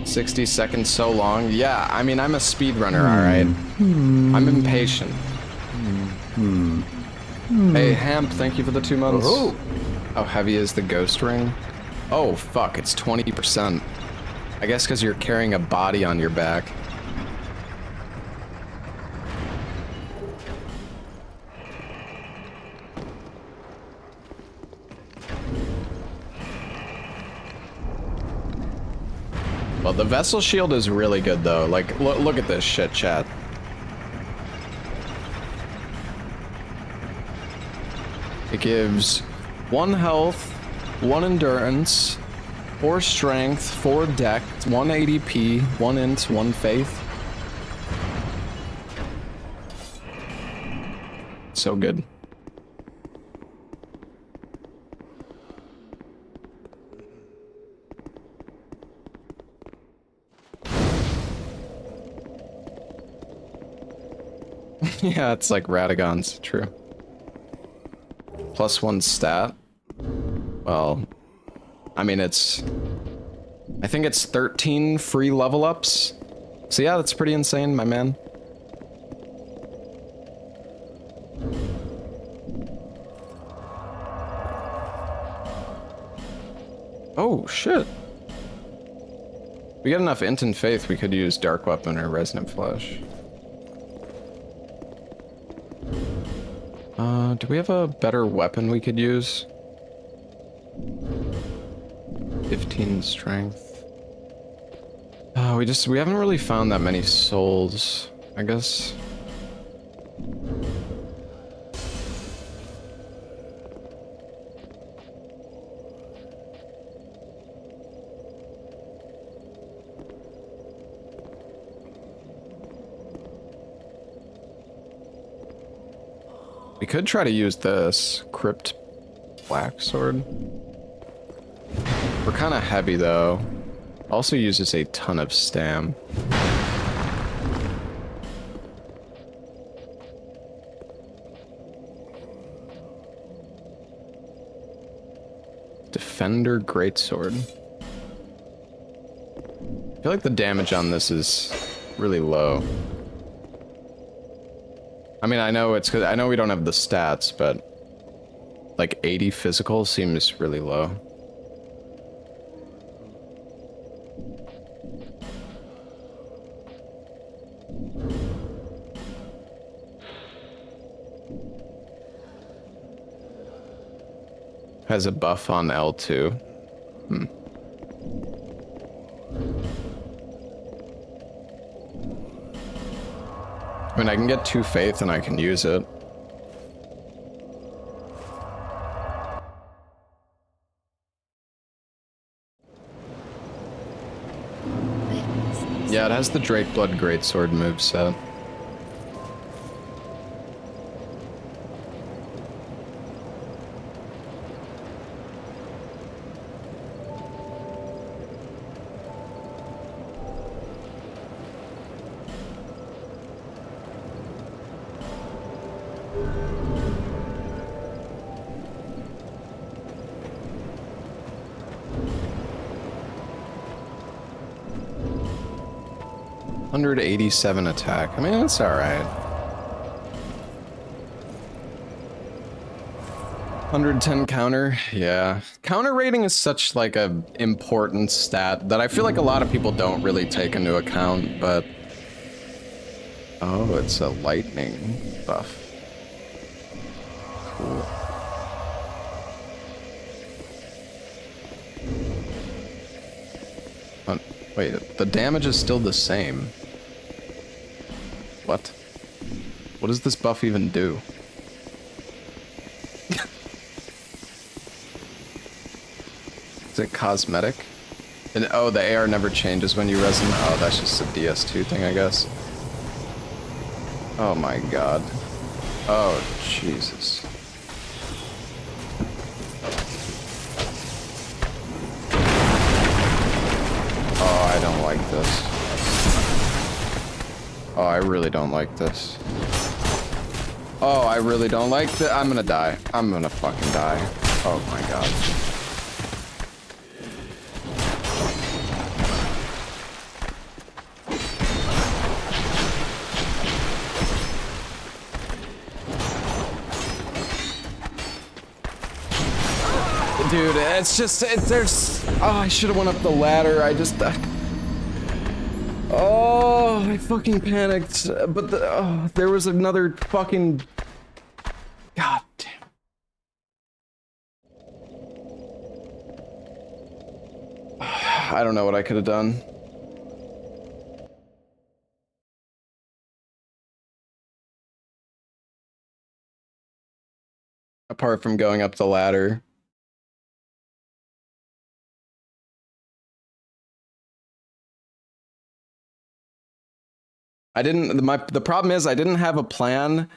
"60 seconds so long?" Yeah, I mean, I'm a speedrunner, alright? I'm impatient. Hey, Hamp, thank you for the 2 months. Oh. How heavy is the ghost ring? Oh, fuck, it's 20%. I guess because you're carrying a body on your back. Well, the vessel shield is really good, though. Like, look at this shit, chat. It gives 1 health, 1 endurance, 4 strength, 4 dex, 1 ADP, 1 int, 1 faith. So good. Yeah, it's like Radagon's, true. +1 stat. Well, I mean, I think it's 13 free level ups. So yeah, that's pretty insane, my man. Oh, shit. We get enough int and faith, we could use Dark Weapon or Resonant Flesh. Do we have a better weapon we could use? 15 strength. We haven't really found that many souls, I guess. We could try to use this Crypt Black Sword. We're kind of heavy though. Also uses a ton of stam. Defender Greatsword. I feel like the damage on this is really low. I mean, I know it's because I know we don't have the stats, but like 80 physical seems really low. Has a buff on L2. I mean, I can get 2 faith and I can use it. Yeah, it has the Drakeblood Greatsword moveset. $187 attack. I mean, it's alright. 110 counter, yeah. Counter rating is such like a important stat that I feel like a lot of people don't really take into account, but... Oh, it's a lightning buff. Cool. Oh, wait, the damage is still the same. What? What does this buff even do? Is it cosmetic? And oh, the AR never changes when you resin. Oh, that's just a DS2 thing, I guess. Oh my god. Oh, Jesus. Oh, I don't like this. Oh, I really don't like this. Oh, I really don't like this. I'm gonna die. I'm gonna fucking die. Oh my god. Dude, it's just, there's, oh, I should have went up the ladder. I just, oh, I fucking panicked. But there was another fucking, god damn. I don't know what I could have done. Apart from going up the ladder. The problem is I didn't have a plan.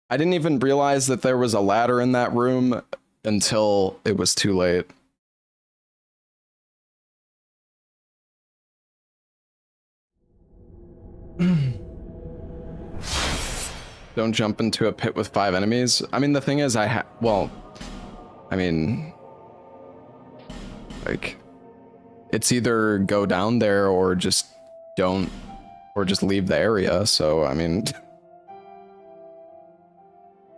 I didn't even realize that there was a ladder in that room until it was too late. Don't jump into a pit with 5 enemies. I mean, the thing is well, I mean, like, it's either go down there or just don't, or just leave the area. So, I mean,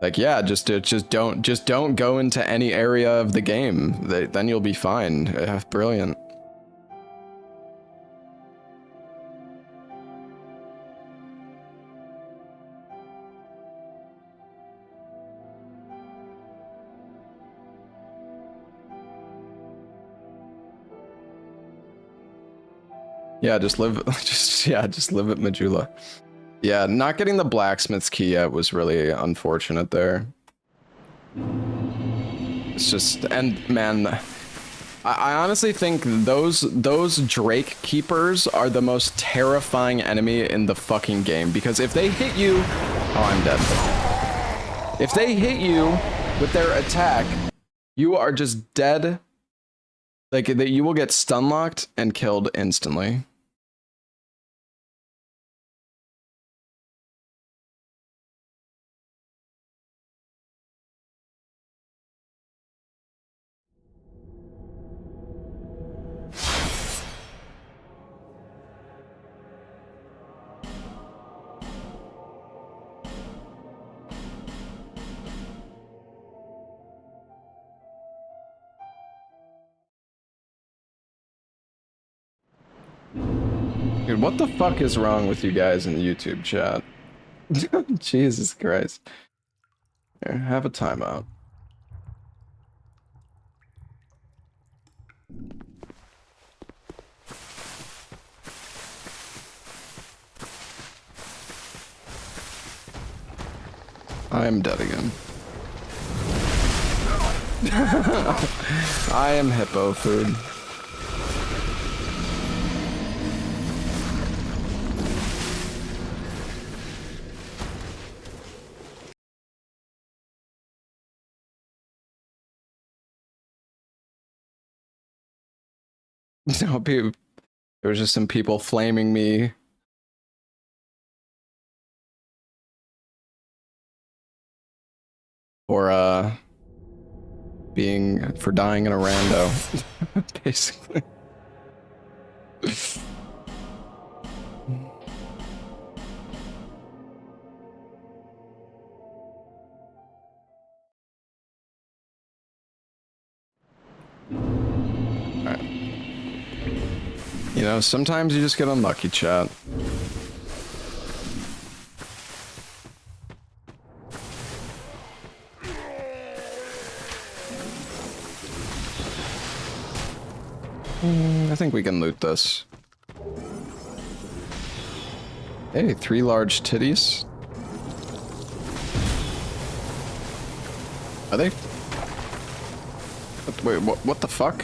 like, yeah, just don't go into any area of the game. Then you'll be fine. Brilliant. Yeah, just live at Majula. Yeah, not getting the blacksmith's key yet was really unfortunate there. It's just, and man, I honestly think those Drake Keepers are the most terrifying enemy in the fucking game, because if they hit you, oh, I'm dead. If they hit you with their attack, you are just dead. Like, that you will get stun locked and killed instantly. Dude, what the fuck is wrong with you guys in the YouTube chat? Jesus Christ. Here, have a timeout. I am dead again. I am hippo food. No, there was just some people flaming me. For for dying in a rando. Basically. Alright. You know, sometimes you just get unlucky, chat. I think we can loot this. Hey, 3 large titties. Are they? Wait, what the fuck?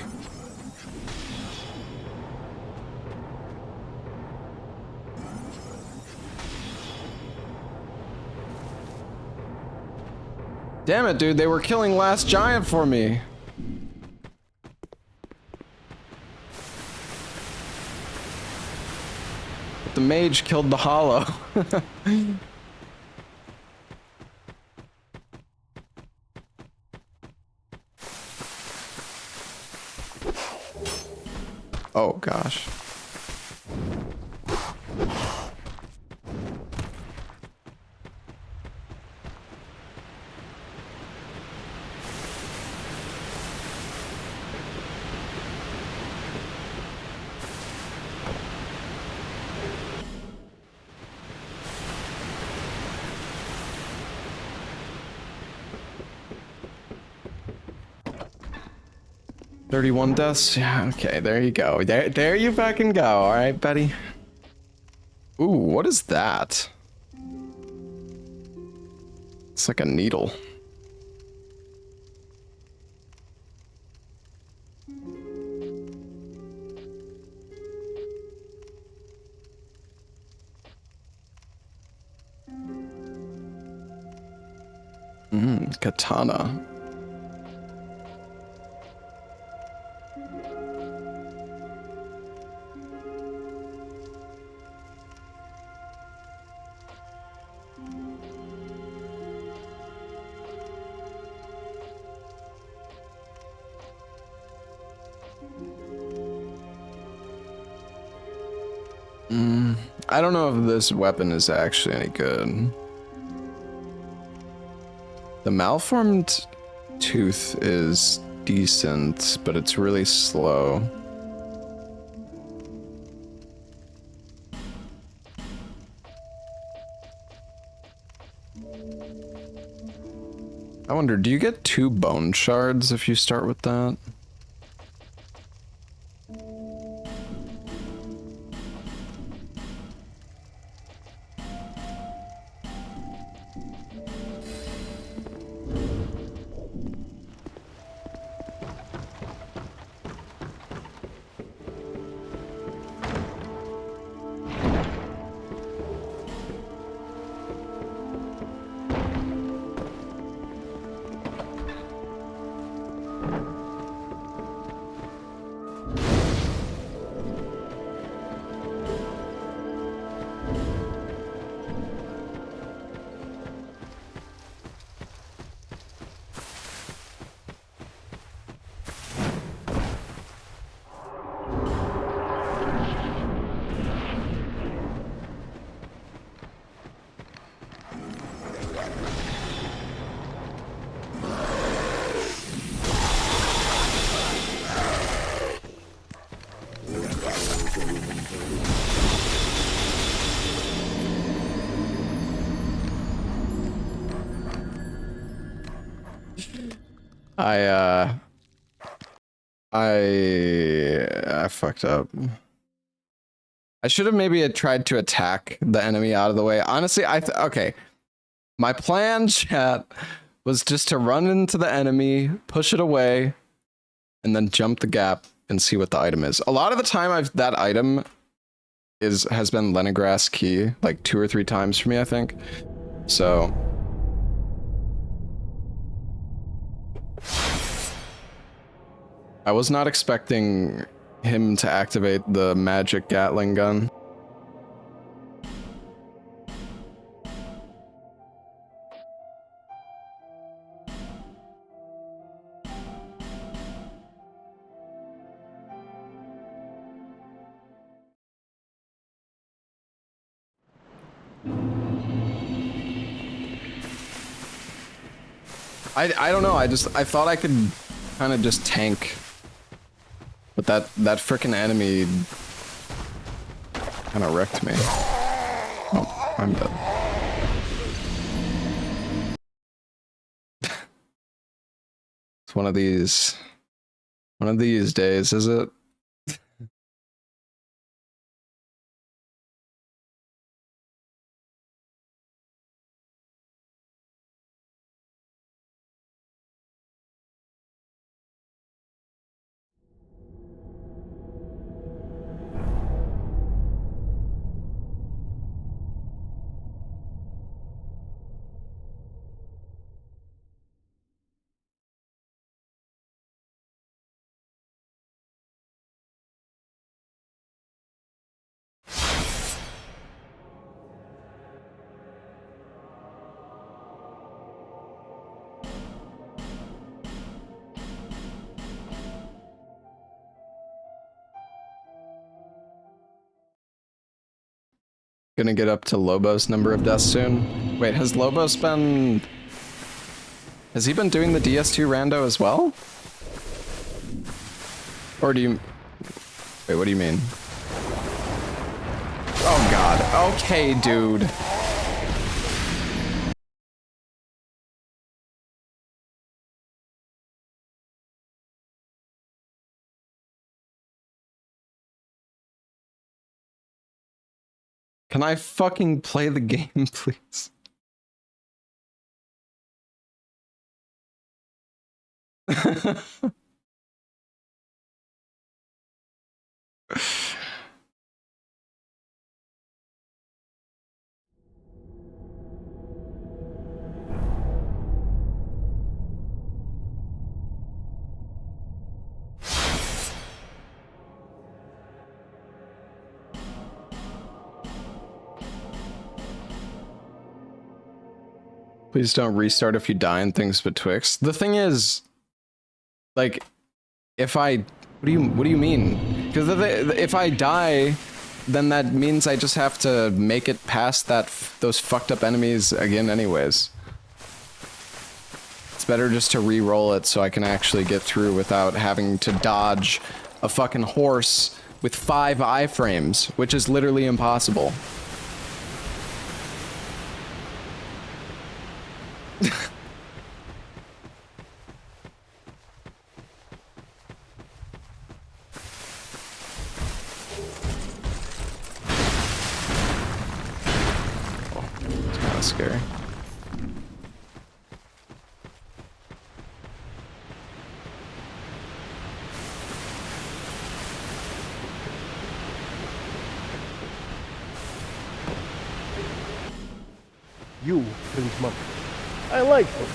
Damn it, dude, they were killing Last Giant for me. The mage killed the hollow. Oh gosh. "31 deaths? Yeah, okay, there you go. There you fucking go, alright, buddy? Ooh, what is that? It's like a needle. Katana. I don't know if this weapon is actually any good. The malformed tooth is decent, but it's really slow. I wonder, do you get 2 bone shards if you start with that? I fucked up. I should have maybe tried to attack the enemy out of the way. Honestly, okay. My plan, chat, was just to run into the enemy, push it away, and then jump the gap and see what the item is. A lot of the time, that item has been Leningrass key like 2 or 3 times for me, I think. So I was not expecting him to activate the magic Gatling gun. I don't know, I thought I could kind of just tank. But that frickin' enemy kind of wrecked me. Oh, I'm dead. It's one of these days, is it? Gonna get up to Lobo's number of deaths soon. Wait, has Lobos been... Has he been doing the DS2 rando as well? Or do you... Wait, what do you mean? Oh god, okay, dude. Can I fucking play the game, please? Please don't restart if you die in things betwixt. The thing is, like, if I... What do you mean? Because if I die, then that means I just have to make it past those fucked up enemies again anyways. It's better just to re-roll it so I can actually get through without having to dodge a fucking horse with 5 iframes, which is literally impossible. It's kind of scary. You, Prince Monk. I like them.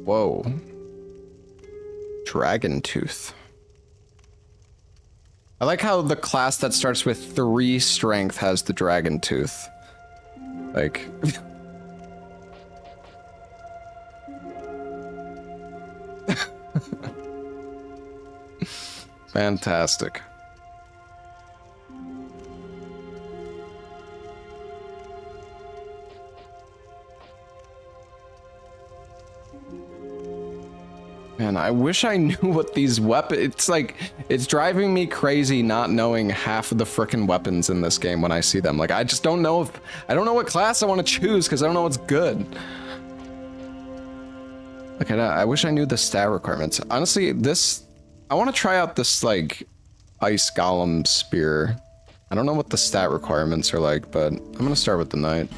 Whoa. Dragon Tooth. I like how the class that starts with 3 strength has the Dragon Tooth. Like... Fantastic. Man, I wish I knew what these weapons... It's like, it's driving me crazy not knowing half of the frickin' weapons in this game when I see them. Like, I just don't know if... I don't know what class I want to choose because I don't know what's good. Like, I wish I knew the stat requirements. Honestly, this... I want to try out this, like, ice golem spear. I don't know what the stat requirements are like, but I'm gonna start with the knight.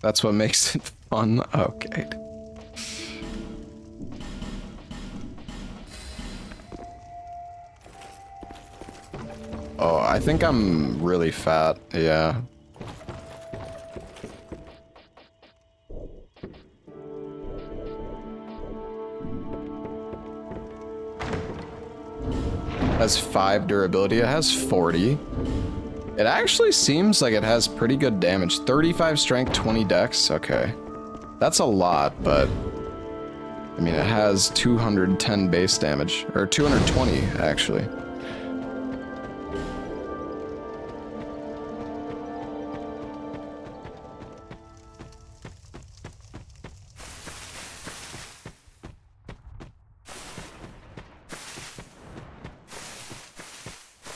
That's what makes it fun. Okay. Oh, I think I'm really fat. Yeah. Has 5 durability. It has 40. It actually seems like it has pretty good damage. 35 strength, 20 dex. Okay. That's a lot, but I mean, it has 210 base damage, or 220 actually.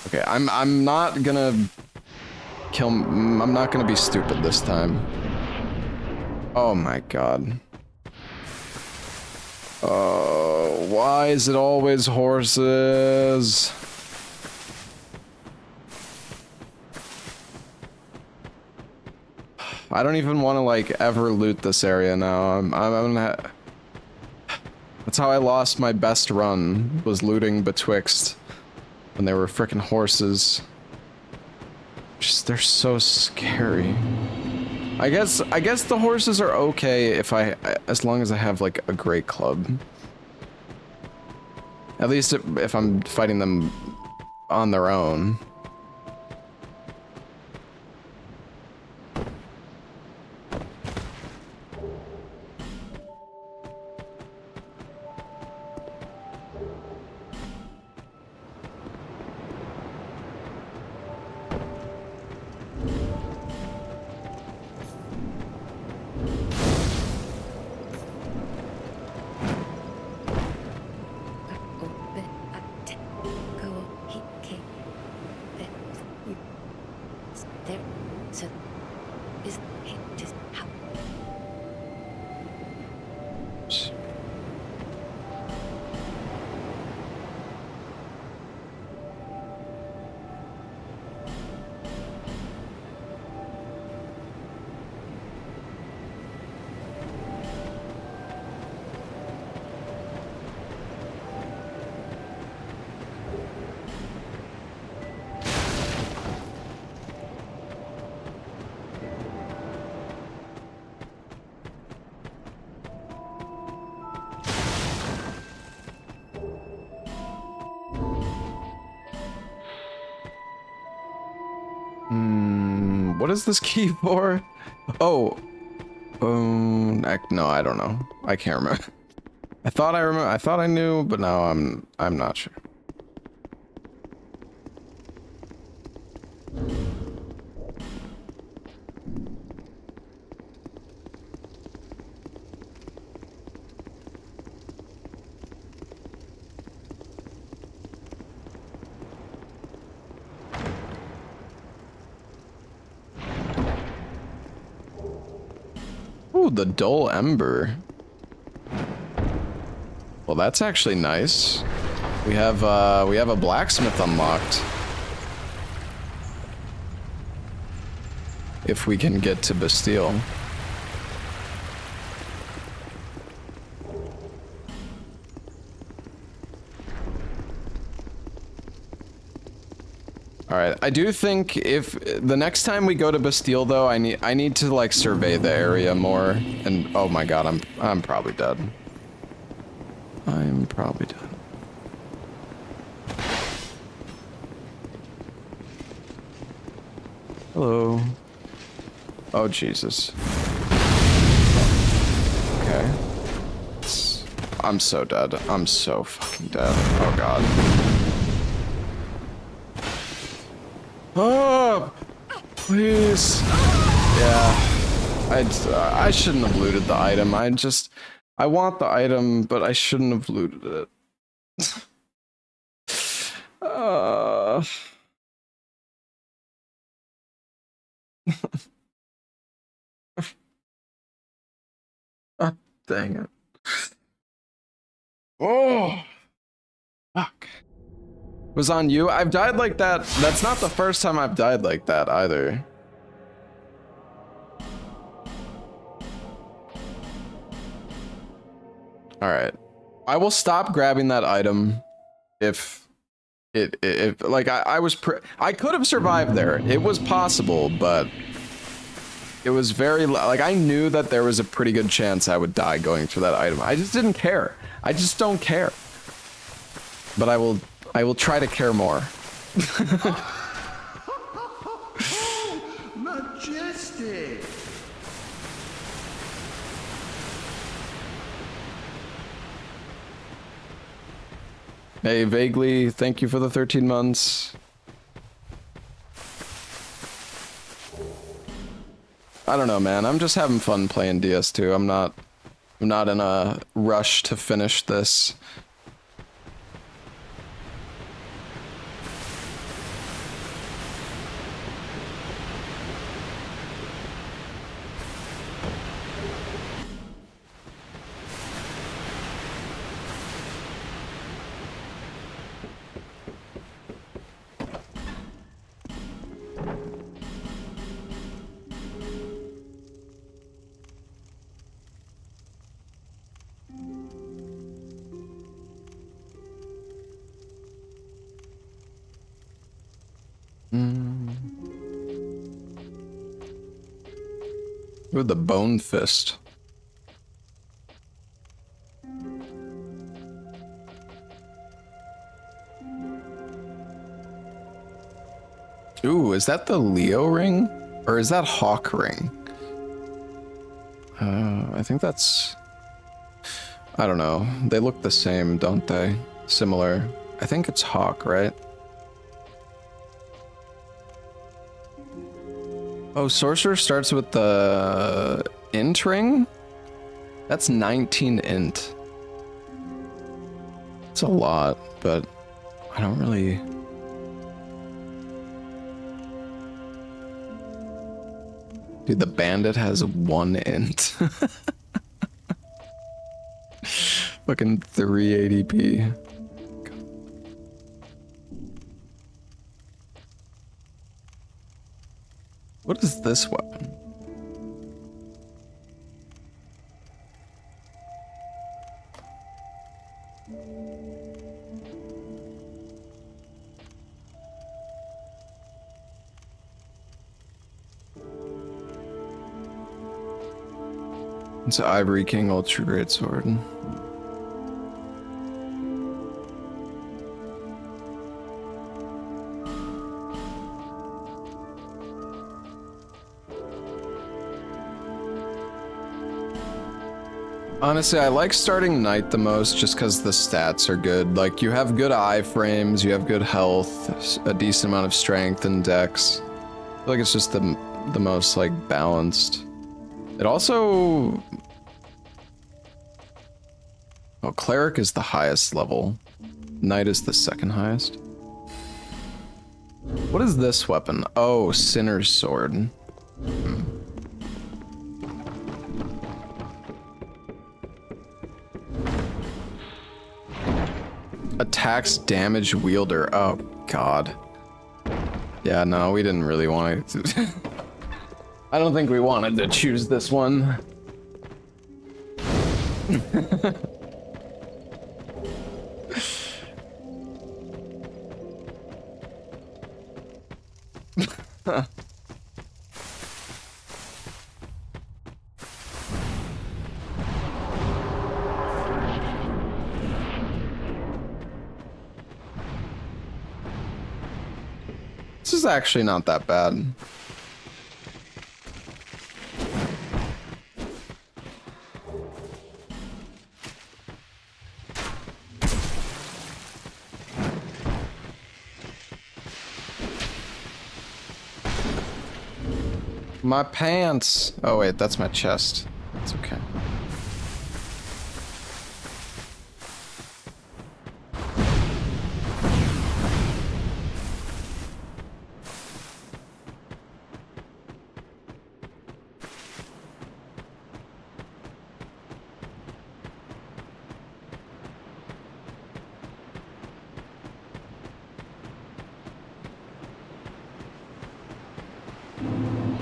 Okay, I'm not gonna kill. I'm not gonna be stupid this time. Oh my god. Oh, why is it always horses? I don't even want to like ever loot this area now. I'm gonna. That's how I lost my best run, was looting betwixt when they were frickin' horses. Just, they're so scary. I guess the horses are okay if as long as I have like a great club. At least if I'm fighting them on their own. What is this key for? Oh. No, I don't know. I can't remember. I thought I knew, but now I'm not sure. Ooh, the dull Ember. Well, that's actually nice. We have a blacksmith unlocked. If we can get to Bastille. Alright, I do think if the next time we go to Bastille though, I need to like survey the area more, and oh my god, I'm probably dead. I'm probably dead. Hello. Oh Jesus. Okay. I'm so dead. I'm so fucking dead. Oh god. Oh, please. Yeah, I shouldn't have looted the item. I want the item, but I shouldn't have looted it. uh... Dang it. Oh, fuck. Was on you? I've died like that. That's not the first time I've died like that either. All right. I will stop grabbing that item if like I could have survived there. It was possible, but it was very like I knew that there was a pretty good chance I would die going through that item. I just didn't care. I just don't care. But I will try to care more. Majestic. Hey, vaguely, thank you for the 13 months. I don't know, man. I'm just having fun playing DS2. I'm not in a rush to finish this. Ooh, the bone fist. Ooh, is that the Leo ring? Or is that Hawk ring? I think that's... I don't know. They look the same, don't they? Similar. I think it's Hawk, right? Oh, Sorcerer starts with the int ring? That's 19 int. It's a lot, but I don't really... Dude, the bandit has 1 int. Fucking 380p. What is this weapon? It's an Ivory King Ultra Great Sword. Honestly, I like starting Knight the most just because the stats are good. Like, you have good iframes, you have good health, a decent amount of strength and dex. I feel like it's just the most, like, balanced. It also... Oh, Cleric is the highest level. Knight is the second highest. What is this weapon? Oh, Sinner's Sword. Attacks damage wielder. Oh, God. Yeah, no, we didn't really want to... I don't think we wanted to choose this one. This is actually not that bad. My pants. Oh wait, that's my chest. It's okay.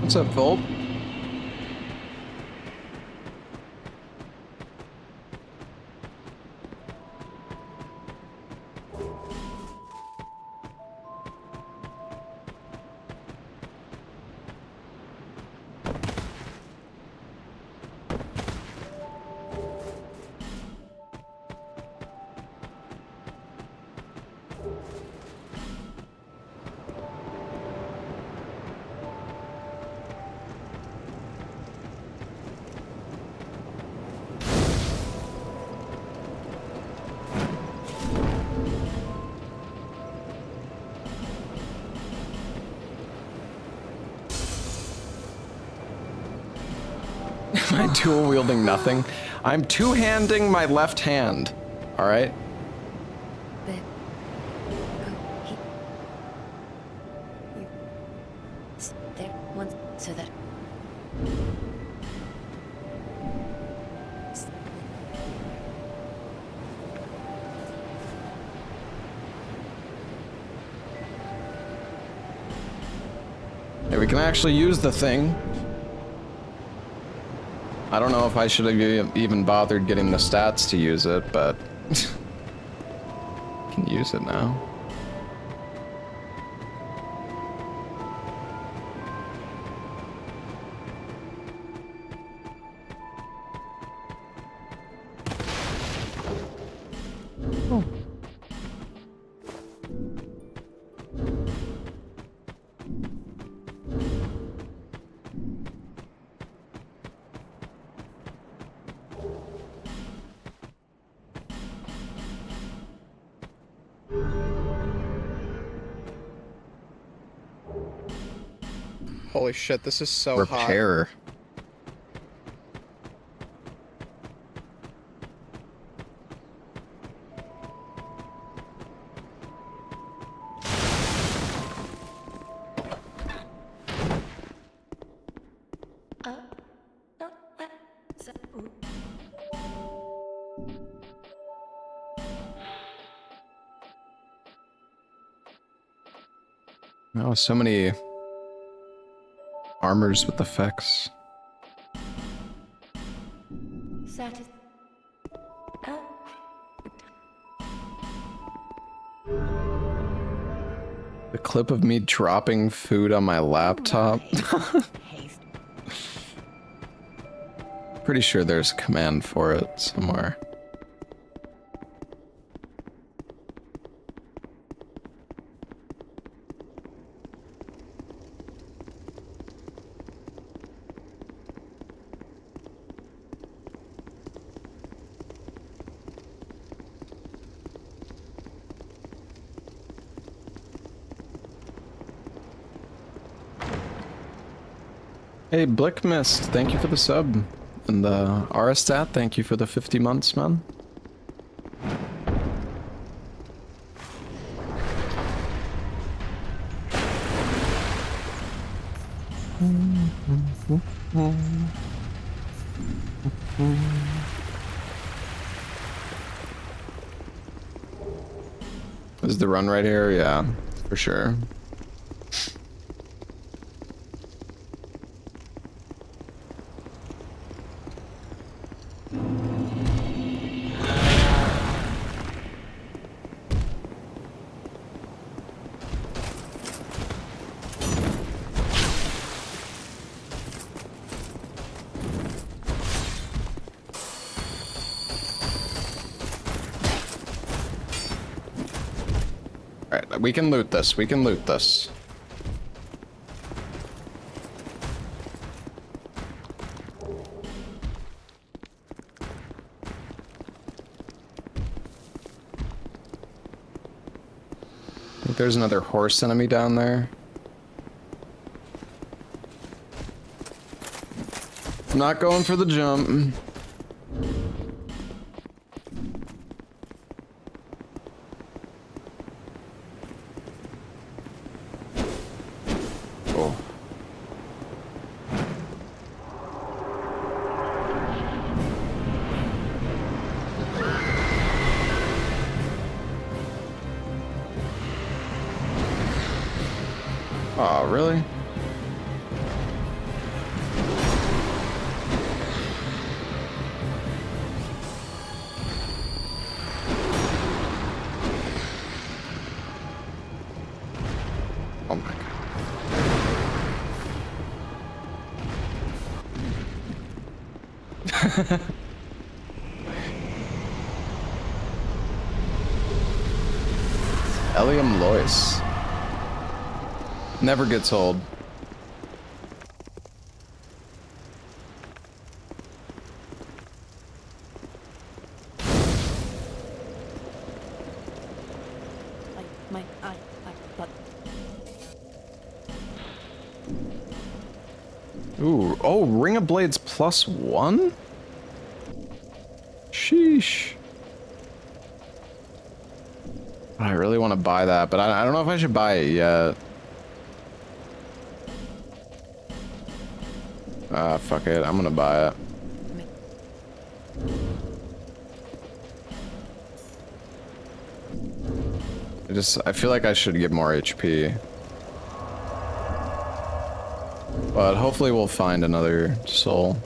What's up, Volp? Am I dual wielding nothing? I'm two-handing my left hand. All right. There. You. There once so that. Hey, we can actually use the thing. I don't know if I should have even bothered getting the stats to use it, but can use it now. Oh. Holy shit, this is so hot. Repair. No. So, Oh, so many armors with effects. satis. The clip of me dropping food on my laptop. Haste. Pretty sure there's a command for it somewhere. Hey, Blickmist, thank you for the sub. And the Aristat, thank you for the 50 months, man. Is the run right here? Yeah, for sure. Alright, we can loot this. We can loot this. I think there's another horse enemy down there. I'm not going for the jump. Oh. Oh, really? Elium Lois. Never gets old. But Ooh, oh, Ring of Blades +1? Sheesh. I really want to buy that, but I don't know if I should buy it yet. Fuck it, I'm gonna buy it. I feel like I should get more HP. But hopefully we'll find another soul.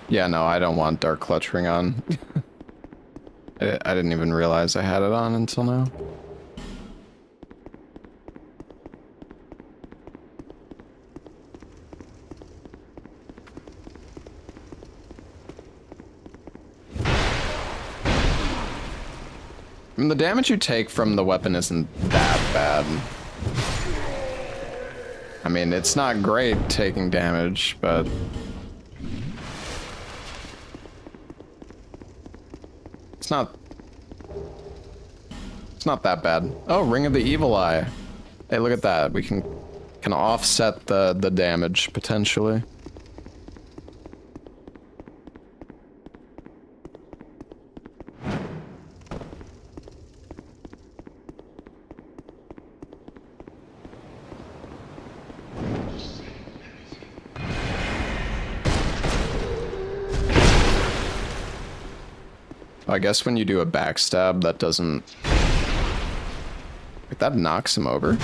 Yeah, no, I don't want Dark Clutch Ring on. I didn't even realize I had it on until now. I mean, the damage you take from the weapon isn't that bad. I mean, it's not great taking damage, but... It's not that bad. Oh, Ring of the Evil Eye. Hey, look at that. We can offset the damage, potentially. I guess when you do a backstab, that doesn't... Like, that knocks him over.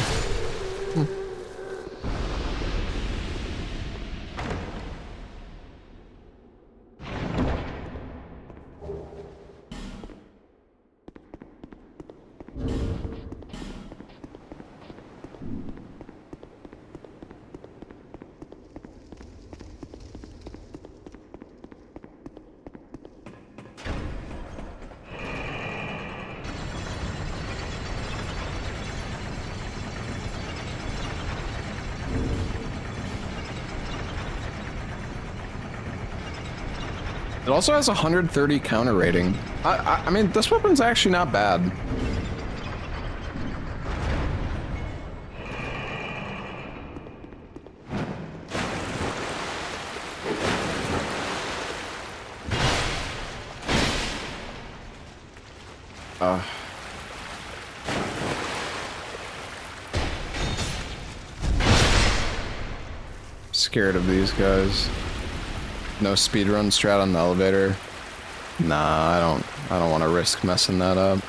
It also has 130 counter rating. I mean, this weapon's actually not bad. Scared of these guys. No speedrun strat on the elevator. Nah, I don't want to risk messing that up.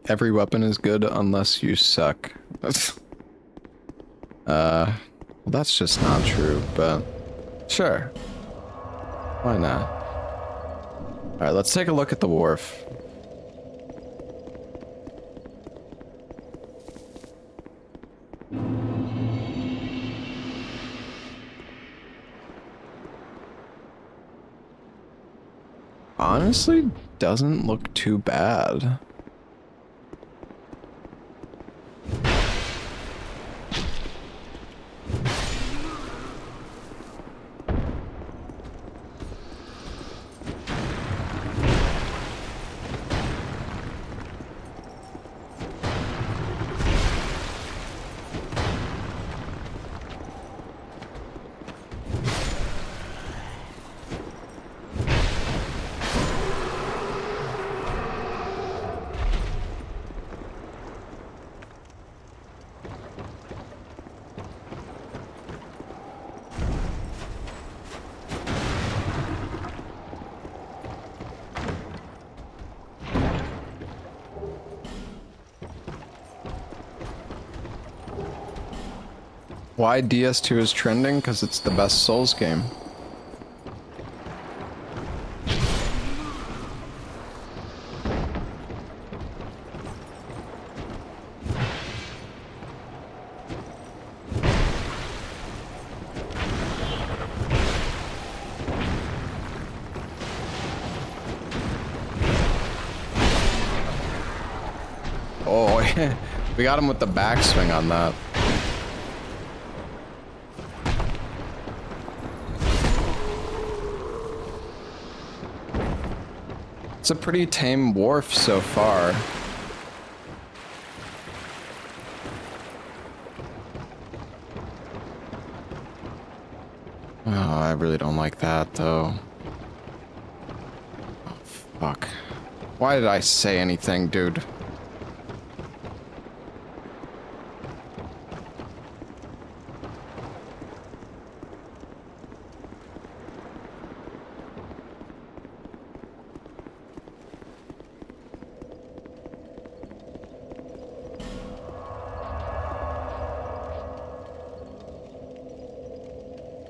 Every weapon is good unless you suck. Well, that's just not true, but sure. Why not? Alright, let's take a look at the wharf. Honestly, doesn't look too bad. Why DS2 is trending? Because it's the best Souls game. Oh, we got him with the backswing on that. It's a pretty tame wharf so far. Oh, I really don't like that though. Oh, fuck. Why did I say anything, dude?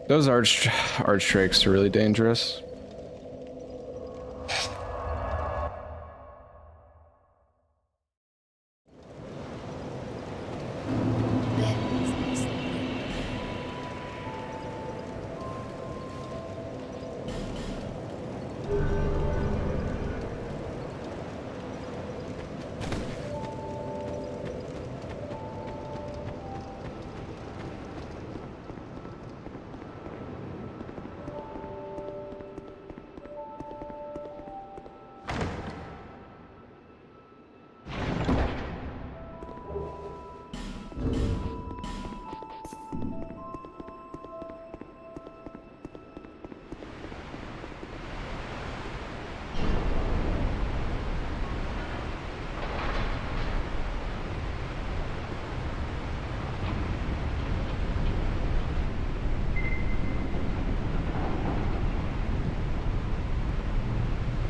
Those arch drakes are really dangerous.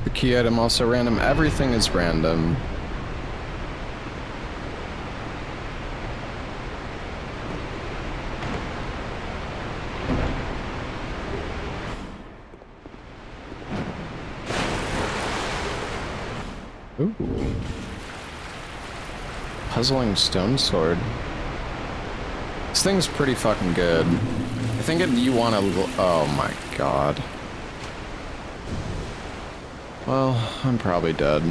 The key item also random. Everything is random. Ooh. Puzzling stone sword. This thing's pretty fucking good. I think you want to... Oh my god. Well, I'm probably dead.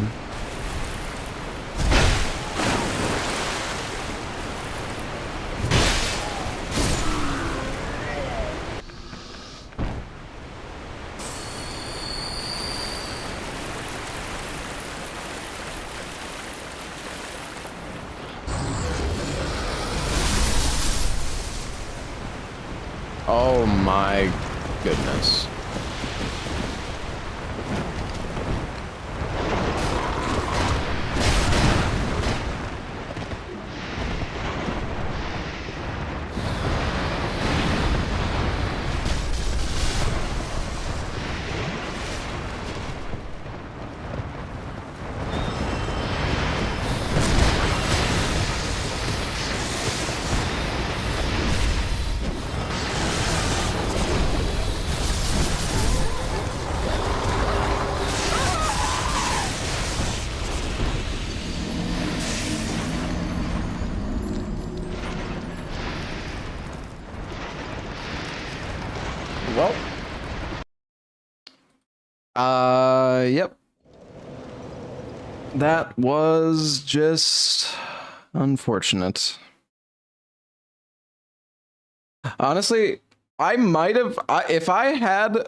Oh my goodness. Well. Yep. That was just unfortunate. Honestly, I might have if I had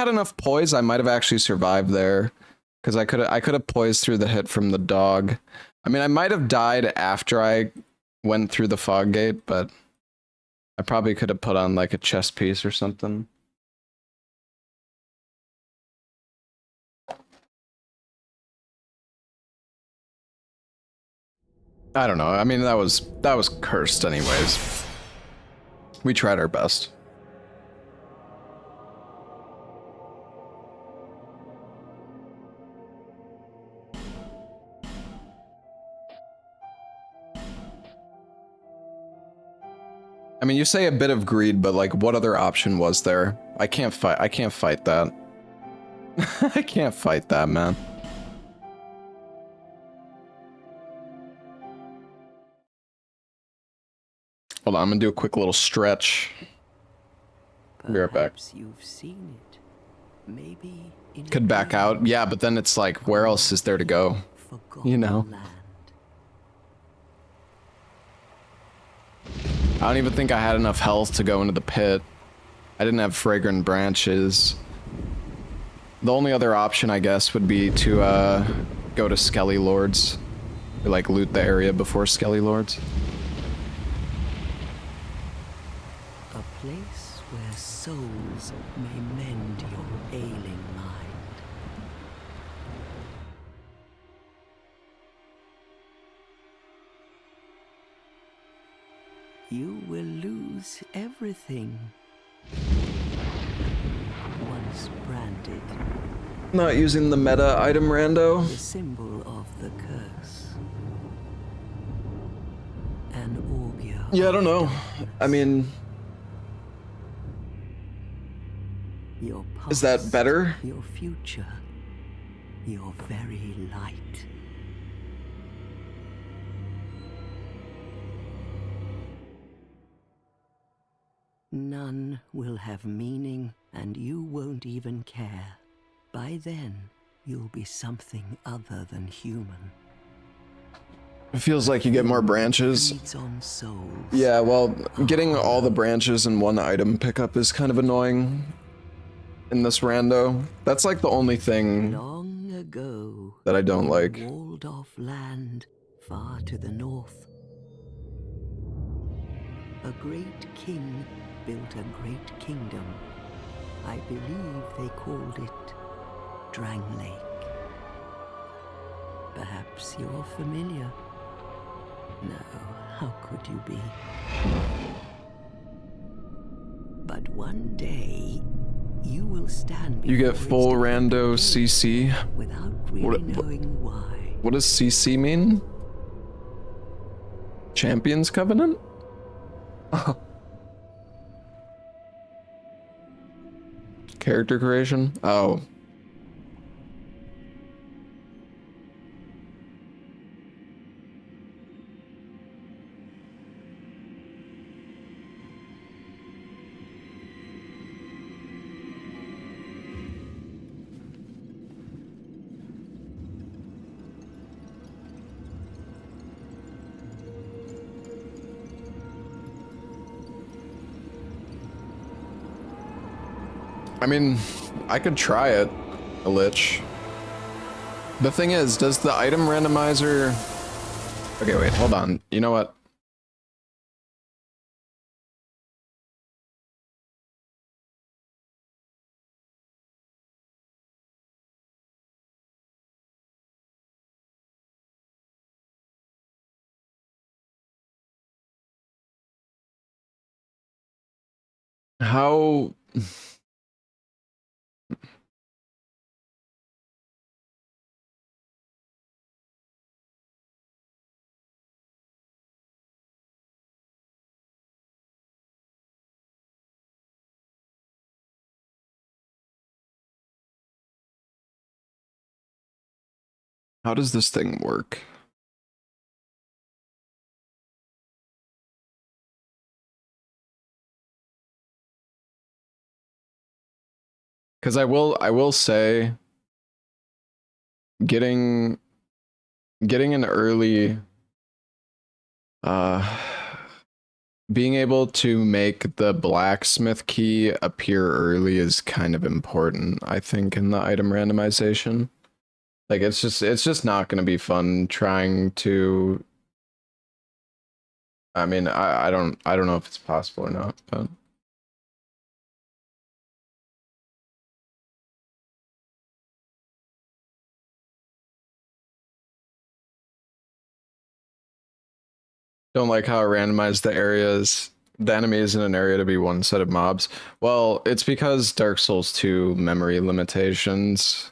enough poise, I might have actually survived there because I could have poised through the hit from the dog. I mean, I might have died after I went through the fog gate, but I probably could have put on like a chest piece or something. I don't know. I mean, that was cursed anyways. We tried our best. I mean, you say a bit of greed, but like, what other option was there? I can't fight that. I can't fight that, man. Hold on, I'm gonna do a quick little stretch. Be right back. Perhaps you've seen it. Maybe in Could back out, yeah, but then it's like, where else is there to go? You know? land. I don't even think I had enough health to go into the pit. I didn't have fragrant branches. The only other option, I guess, would be to go to Skelly Lords. Or, like, loot the area before Skelly Lords. A place where souls may mend your ailing mind. You will lose everything. Once branded, Not using the meta item rando. the symbol of the curse. An augur. Yeah, I of don't know. darkness. I mean, Your is that past, better? Your future, your very light. None will have meaning, and you won't even care. By then, you'll be something other than human. It feels like you get more branches. Feeds on souls. Yeah, well, getting all the branches in one item pickup is kind of annoying in this rando. That's like the only thing Long ago, that I don't in a like. walled-off land far to the north, a great king built a great kingdom. I believe they called it Drang Lake. Perhaps you're familiar. No, how could you be? But one day, you will stand You get before full its rando gates CC. without really What- knowing why. What does CC mean? Champions Covenant? Character creation? Oh. I mean, I could try it, a lich. The thing is, does the item randomizer... Okay, wait, hold on. You know what? How... How does this thing work? Because I will say, getting an early, being able to make the blacksmith key appear early is kind of important, I think, in the item randomization. Like, it's just not going to be fun trying to. I mean, I don't know if it's possible or not, but. Don't like how it randomized the areas, the enemies in an area to be one set of mobs. Well, it's because Dark Souls 2 memory limitations.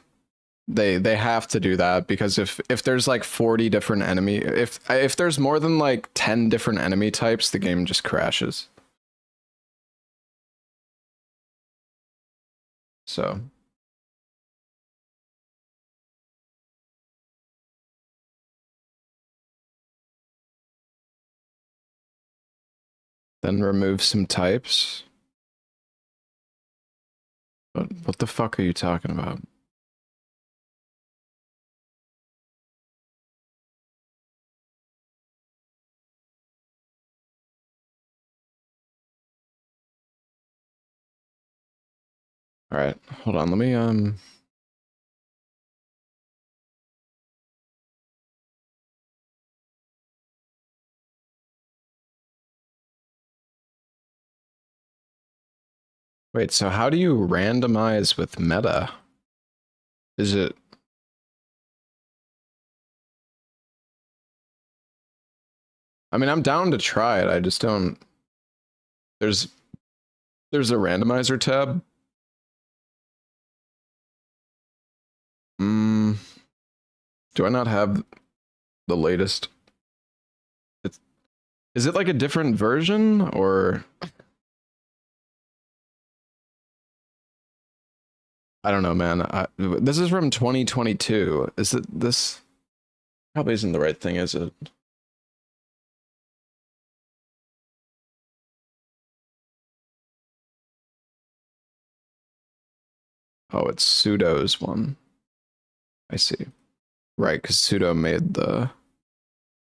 They have to do that because if there's like 40 different enemy, if there's more than like 10 different enemy types, the game just crashes. So then remove some types. What the fuck are you talking about? All right, hold on. Let me wait, so how do you randomize with meta? Is it I mean, I'm down to try it. I just don't there's a randomizer tab. Do I not have the latest? Is it like a different version or I don't know, man. This is from 2022. Is it this? Probably isn't the right thing, is it? Oh, it's Sudo's one. I see. Right, because Sudo made the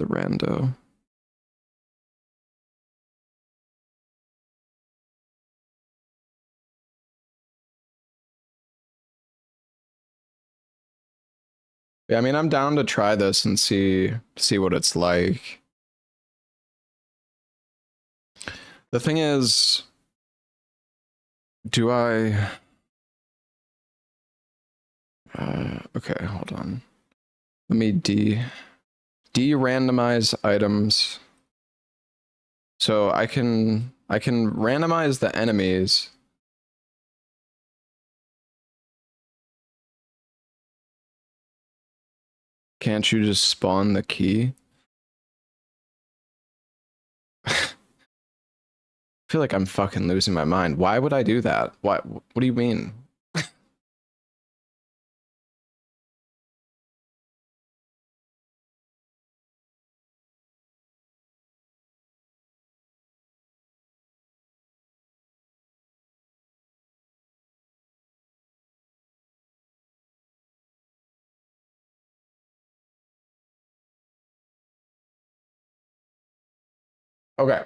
Rando. Yeah, I mean, I'm down to try this and see what it's like. The thing is, do I? Okay, hold on. Let me de-randomize items. So I can randomize the enemies. Can't you just spawn the key? I feel like I'm fucking losing my mind. Why would I do that? What do you mean? Okay.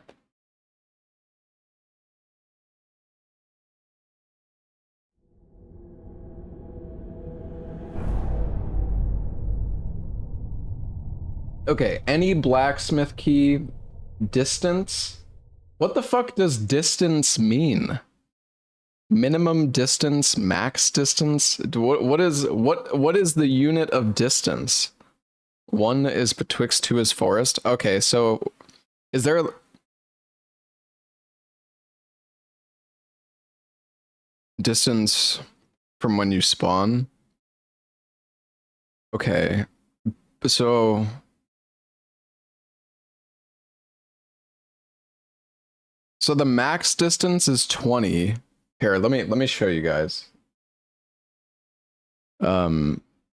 Okay, any blacksmith key distance? What the fuck does distance mean? Minimum distance, max distance? What is the unit of distance? One is betwixt two is forest. Okay, so is there distance from when you spawn? Okay. So the max distance is 20. Here, let me show you guys.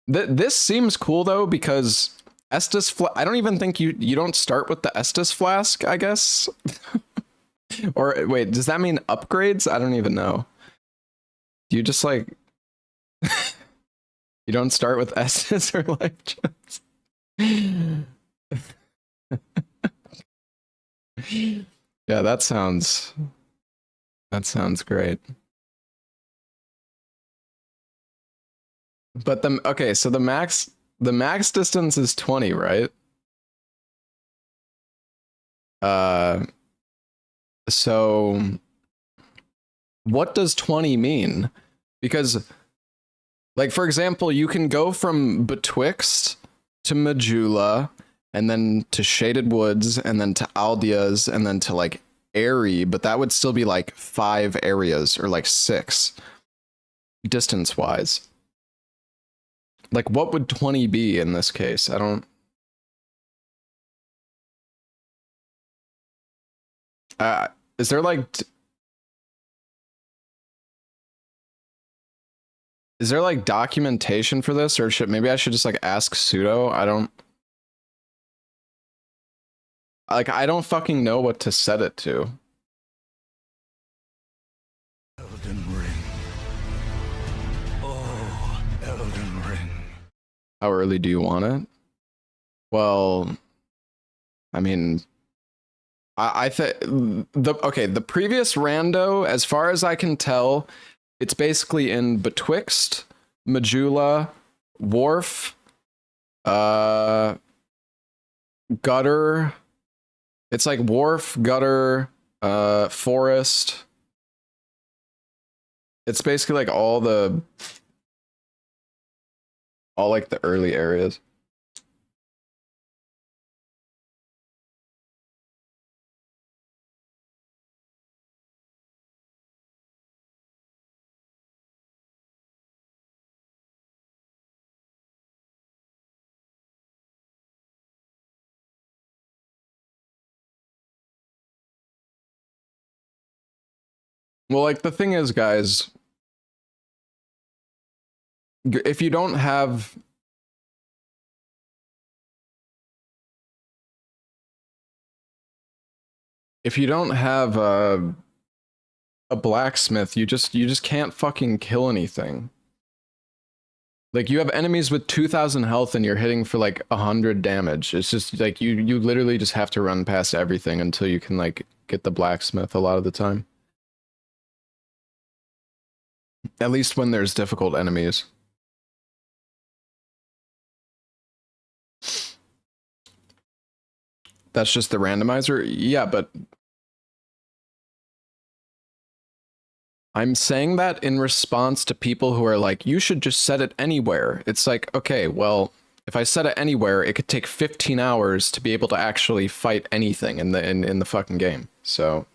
This seems cool though because I don't even think you don't start with the Estus flask, I guess. Or wait, does that mean upgrades? I don't even know. You just like you don't start with Estus or life gems. Yeah, that sounds great. But okay, so the max distance is 20, right? So what does 20 mean? Because like for example, you can go from betwixt to Majula and then to Shaded Woods and then to Aldea's and then to like Airy, but that would still be like 5 areas or like 6 distance wise. Like what would 20 be in this case? I don't is there like Is there like documentation for this, or should maybe I should just like ask Pseudo? I don't fucking know what to set it to. Elden Ring. Oh, Elden Ring. How early do you want it? Well, I mean, I think the previous Rando, as far as I can tell, it's basically in betwixt Majula, Wharf, Gutter. It's like Wharf, Gutter, Forest. It's basically like all like the early areas. Well, like the thing is, guys, if you don't have a blacksmith, you just can't fucking kill anything. Like you have enemies with 2,000 health and you're hitting for like 100 damage. It's just like you literally just have to run past everything until you can like get the blacksmith a lot of the time. At least when there's difficult enemies. That's just the randomizer? Yeah, but I'm saying that in response to people who are like, you should just set it anywhere. It's like, okay, well, if I set it anywhere, it could take 15 hours to be able to actually fight anything in the fucking game. So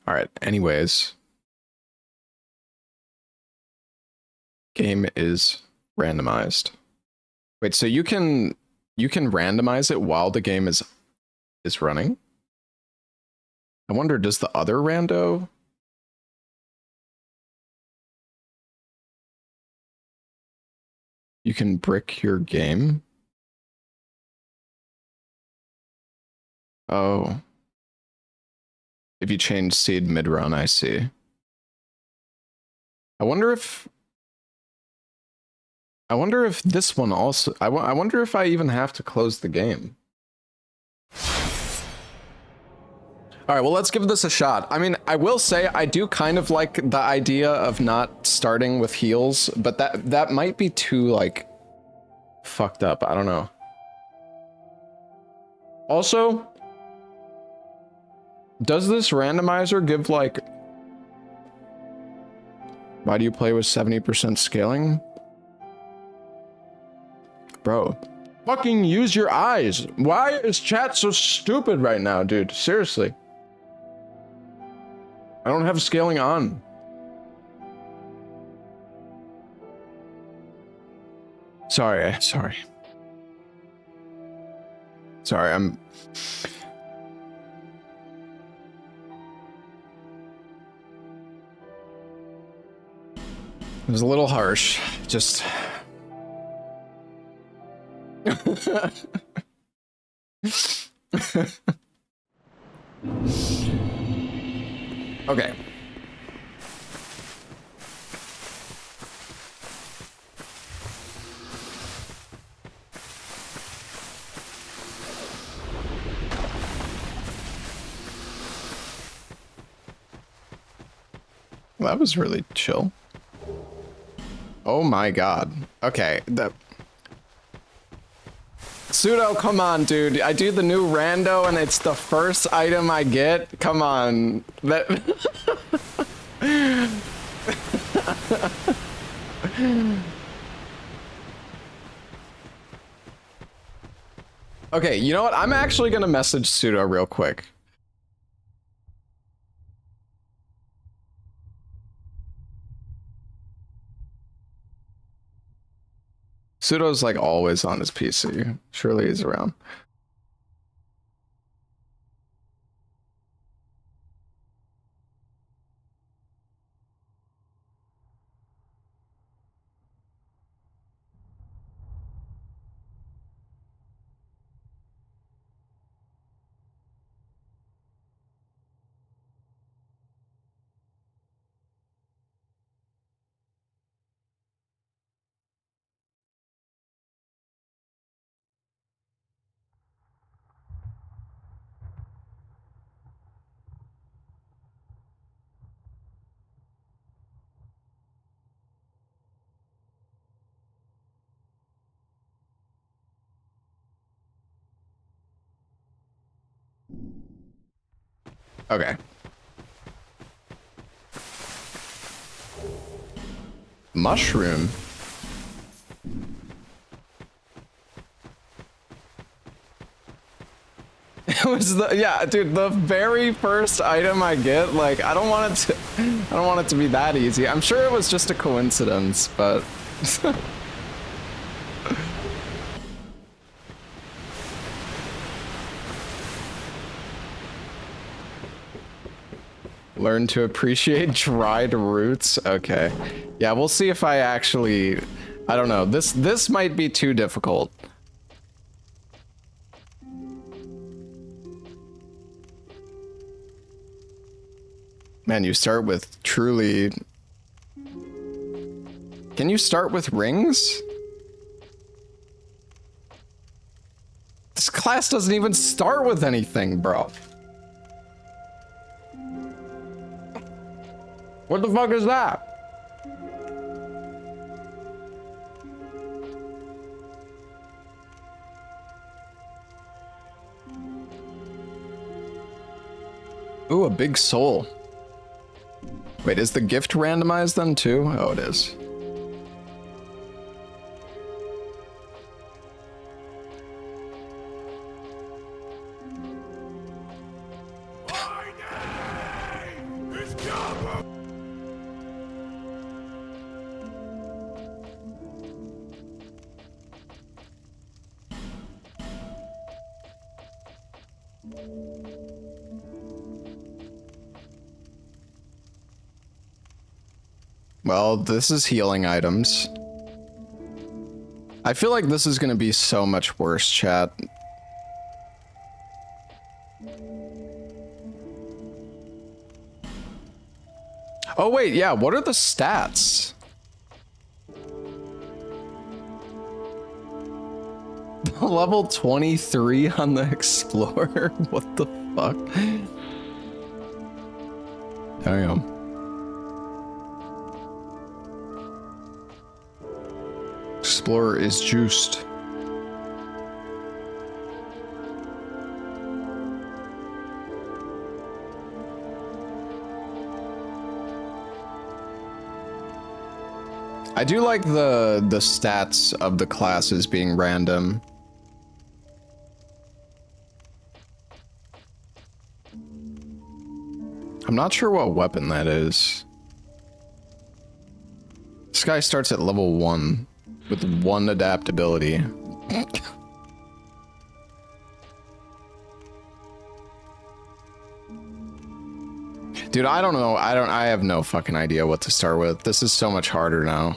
all right, anyways. Game is randomized. Wait, so you can randomize it while the game is running? I wonder, does the other rando? You can brick your game? Oh. If you change seed mid-run, I see. I wonder if this one also... I wonder if I even have to close the game. Alright, well, let's give this a shot. I mean, I will say I do kind of like the idea of not starting with heals, but that might be too, like, fucked up. I don't know. Also, does this randomizer give, like... Why do you play with 70% scaling? Bro, fucking use your eyes. Why is chat so stupid right now, dude? Seriously. I don't have scaling on. Sorry. I'm... It was a little harsh. Just... Okay. Well, that was really chill. Oh my god. Okay, Pseudo, come on, dude. I do the new rando and it's the first item I get. Come on. Okay, you know what? I'm actually gonna message Pseudo real quick. Pseudo's like always on his PC. Surely he's around. Okay. Mushroom. It was the, yeah, dude, the very first item I get, like, I don't want it to be that easy. I'm sure it was just a coincidence, but learn to appreciate dried roots. Okay. Yeah, we'll see if I actually, I don't know. This might be too difficult. Man, you start with truly... Can you start with rings? This class doesn't even start with anything, bro. What the fuck is that? Ooh, a big soul. Wait, is the gift randomized then too? Oh, it is. Well, this is healing items. I feel like this is gonna be so much worse, chat. Oh wait, yeah, what are the stats? Level 23 on the Explorer? What the fuck? Damn. Explorer is juiced. I do like the stats of the classes being random. I'm not sure what weapon that is. This guy starts at level 1 with 1 adaptability. Dude, I don't know. I have no fucking idea what to start with. This is so much harder now.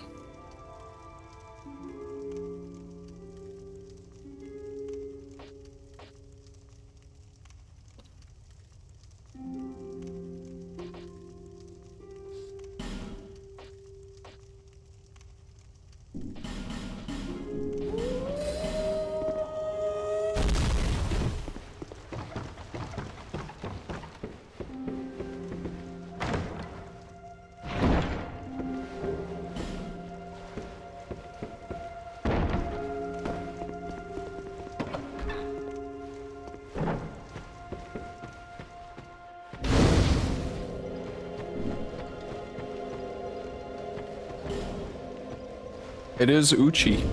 It is Uchi.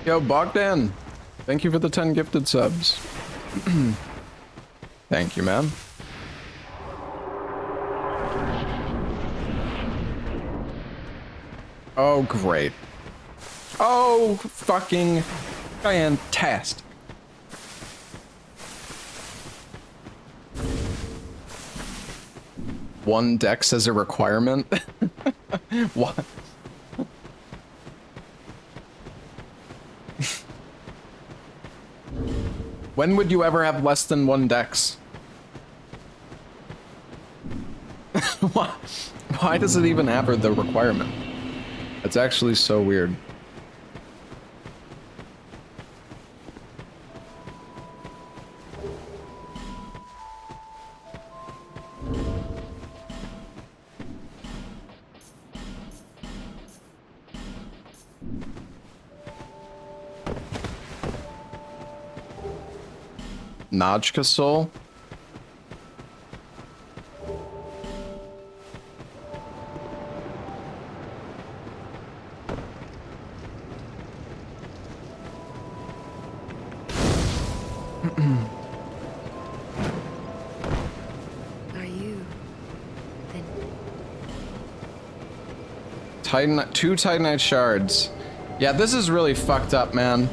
Yo, Bogdan. Thank you for the 10 gifted subs. Thank you, man. Oh, great. Oh, fucking fantastic. One dex as a requirement? What? When would you ever have less than 1 dex? Why does it even have the requirement? It's actually so weird. Najka soul. Are you then? Two Titanite shards. Yeah, this is really fucked up, man.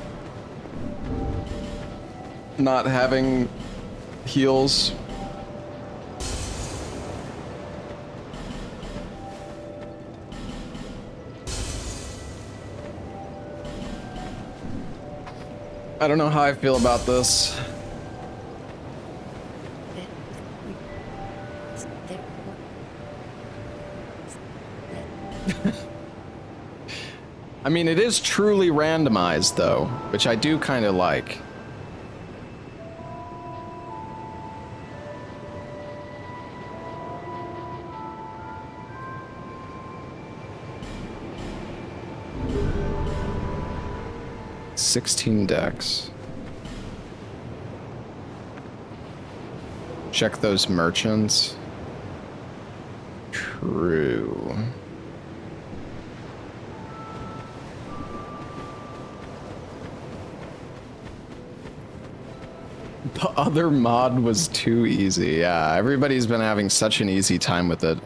Not having heals. I don't know how I feel about this. I mean, it is truly randomized, though, which I do kind of like. $16 decks. Check those merchants. True. The other mod was too easy. Yeah, everybody's been having such an easy time with it.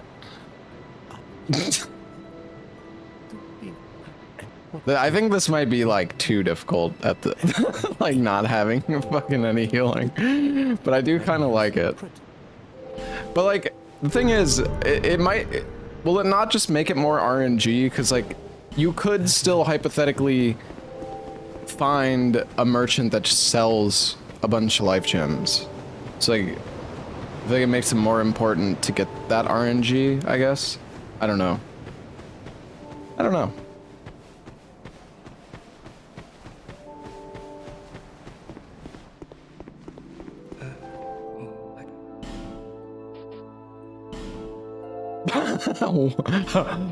I think this might be like too difficult at the like not having fucking any healing, but I do kind of like it. But like the thing is, it might, will it not just make it more RNG? Because like you could still hypothetically find a merchant that just sells a bunch of life gems. So like, I think it makes it more important to get that RNG, I guess. I don't know. I don't know.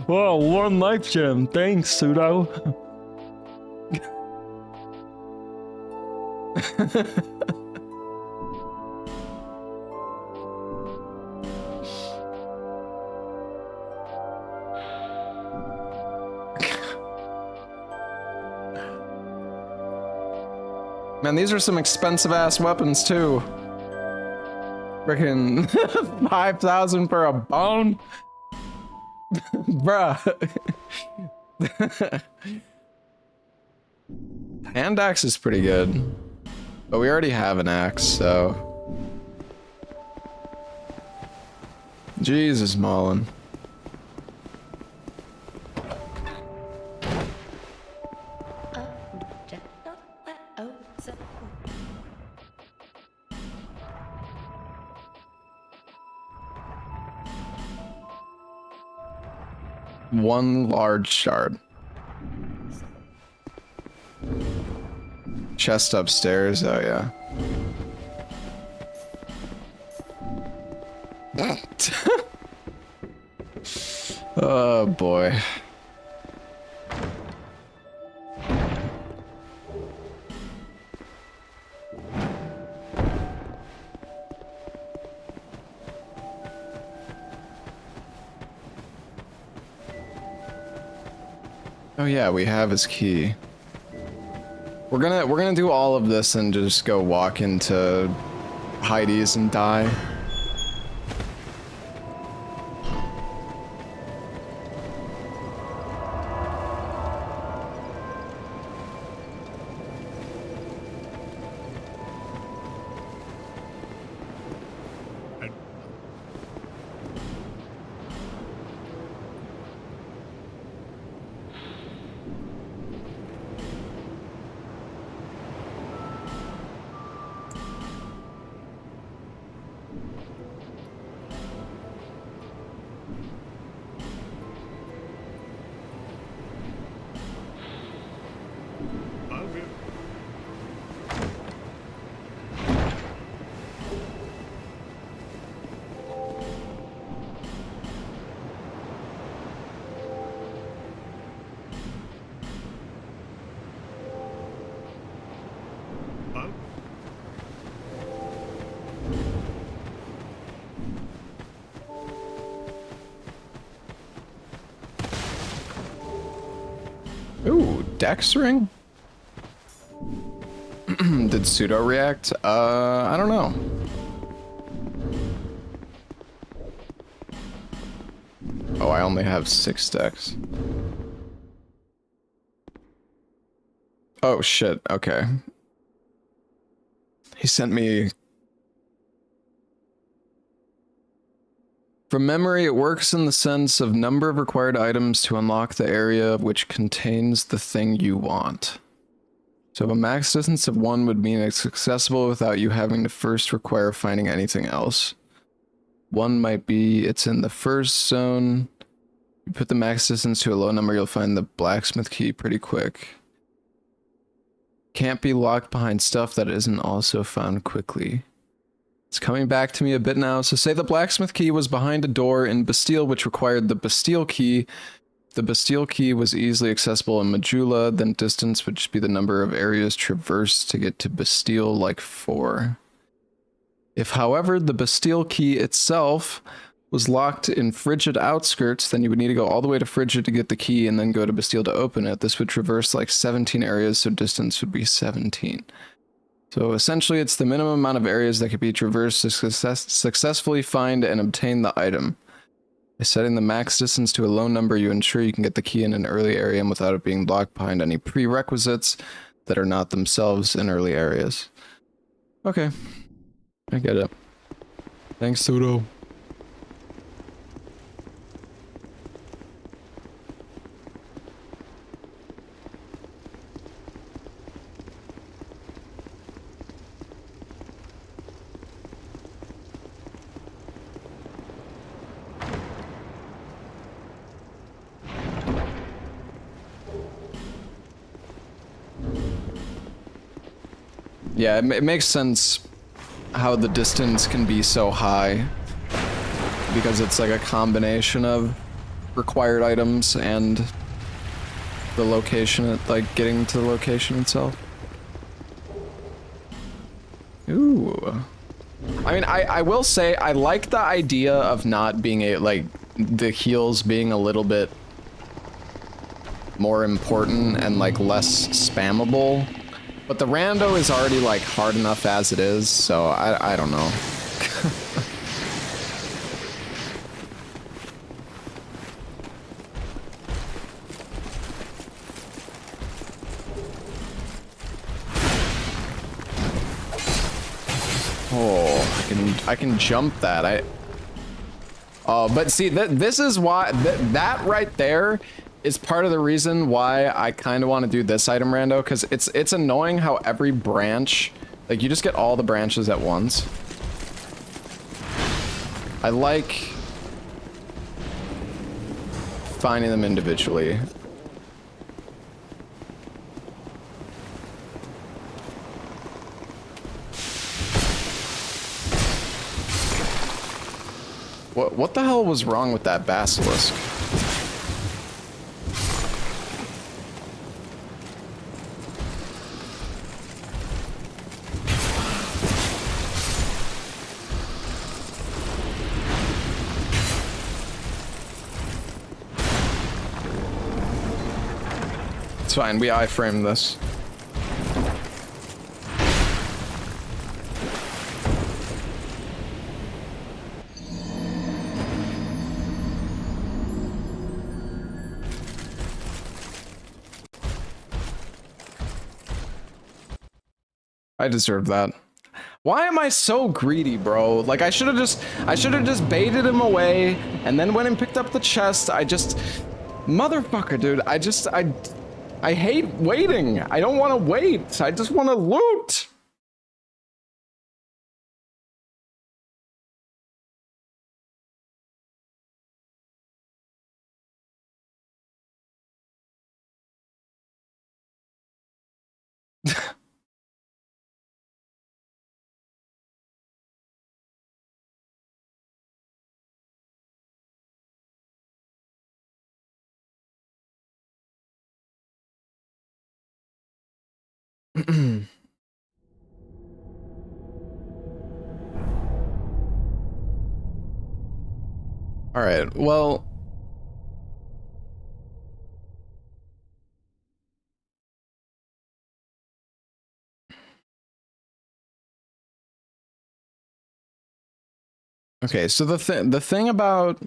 Wow, one life gem. Thanks, Pseudo. Man, these are some expensive ass weapons too. Freaking 5,000 for a bone? Bruh. Hand axe is pretty good. But we already have an axe, so. Jesus, Mullen. One large shard. Chest upstairs, oh yeah. Oh boy. Oh yeah, we have his key. We're gonna do all of this and just go walk into Heidi's and die. Dex ring? Did pseudo react? I don't know. Oh, I only have 6 decks. Oh shit, okay. He sent me... From memory, it works in the sense of number of required items to unlock the area which contains the thing you want. So a max distance of 1 would mean it's accessible without you having to first require finding anything else. 1 might be it's in the first zone. You put the max distance to a low number, you'll find the blacksmith key pretty quick. Can't be locked behind stuff that isn't also found quickly. It's coming back to me a bit now. So say the blacksmith key was behind a door in Bastille, which required the Bastille key. The Bastille key was easily accessible in Majula, then distance would just be the number of areas traversed to get to Bastille, like 4. If, however, the Bastille key itself was locked in Frigid outskirts, then you would need to go all the way to Frigid to get the key and then go to Bastille to open it. This would traverse like 17 areas, so distance would be 17. So essentially it's the minimum amount of areas that could be traversed to successfully find and obtain the item. By setting the max distance to a low number, you ensure you can get the key in an early area and without it being blocked behind any prerequisites that are not themselves in early areas. Okay. I get it. Thanks, Pseudo. Yeah, it makes sense how the distance can be so high, because it's like a combination of required items and the location, like getting to the location itself. Ooh. I mean, I will say I like the idea of not being like the heals being a little bit more important and like less spammable. But the rando is already like hard enough as it is, so I don't know. Oh, I can jump that. But see this is why that right there is part of the reason why I kind of want to do this item rando, because it's annoying how every branch, like you just get all the branches at once. I like finding them individually. What the hell was wrong with that basilisk? It's fine, we iframe this. I deserve that. Why am I so greedy, bro? Like I should have just baited him away and then went and picked up the chest. Motherfucker, dude. I hate waiting. I don't want to wait. I just want to loot. All right, well, Okay, so the thing about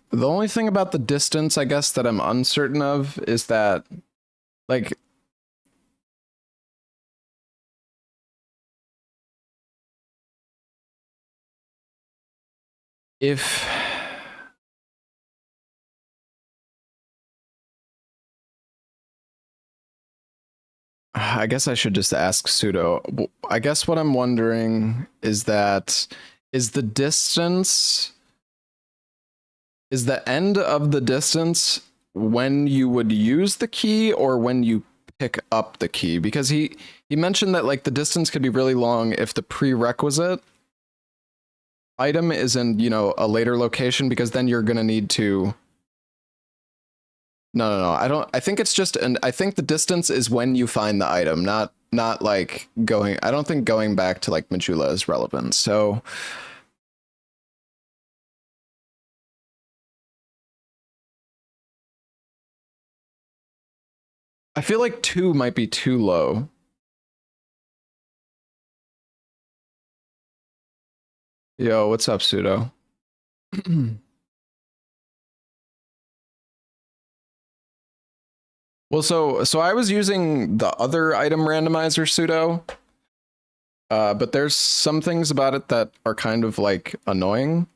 the only thing about the distance, I guess, that I'm uncertain of is that, like, if I guess I should just ask Pseudo. I guess what I'm wondering is that is the distance is the end of the distance when you would use the key or when you pick up the key? Because he mentioned that like the distance could be really long if the prerequisite item is in, you know, a later location, because then you're gonna need to no, I think it's just, and I think the distance is when you find the item, not like going, I don't think going back to like Majula is relevant. So I feel like 2 might be too low. Yo, what's up, Pseudo? Well, so I was using the other item randomizer, Pseudo, but there's some things about it that are kind of like annoying,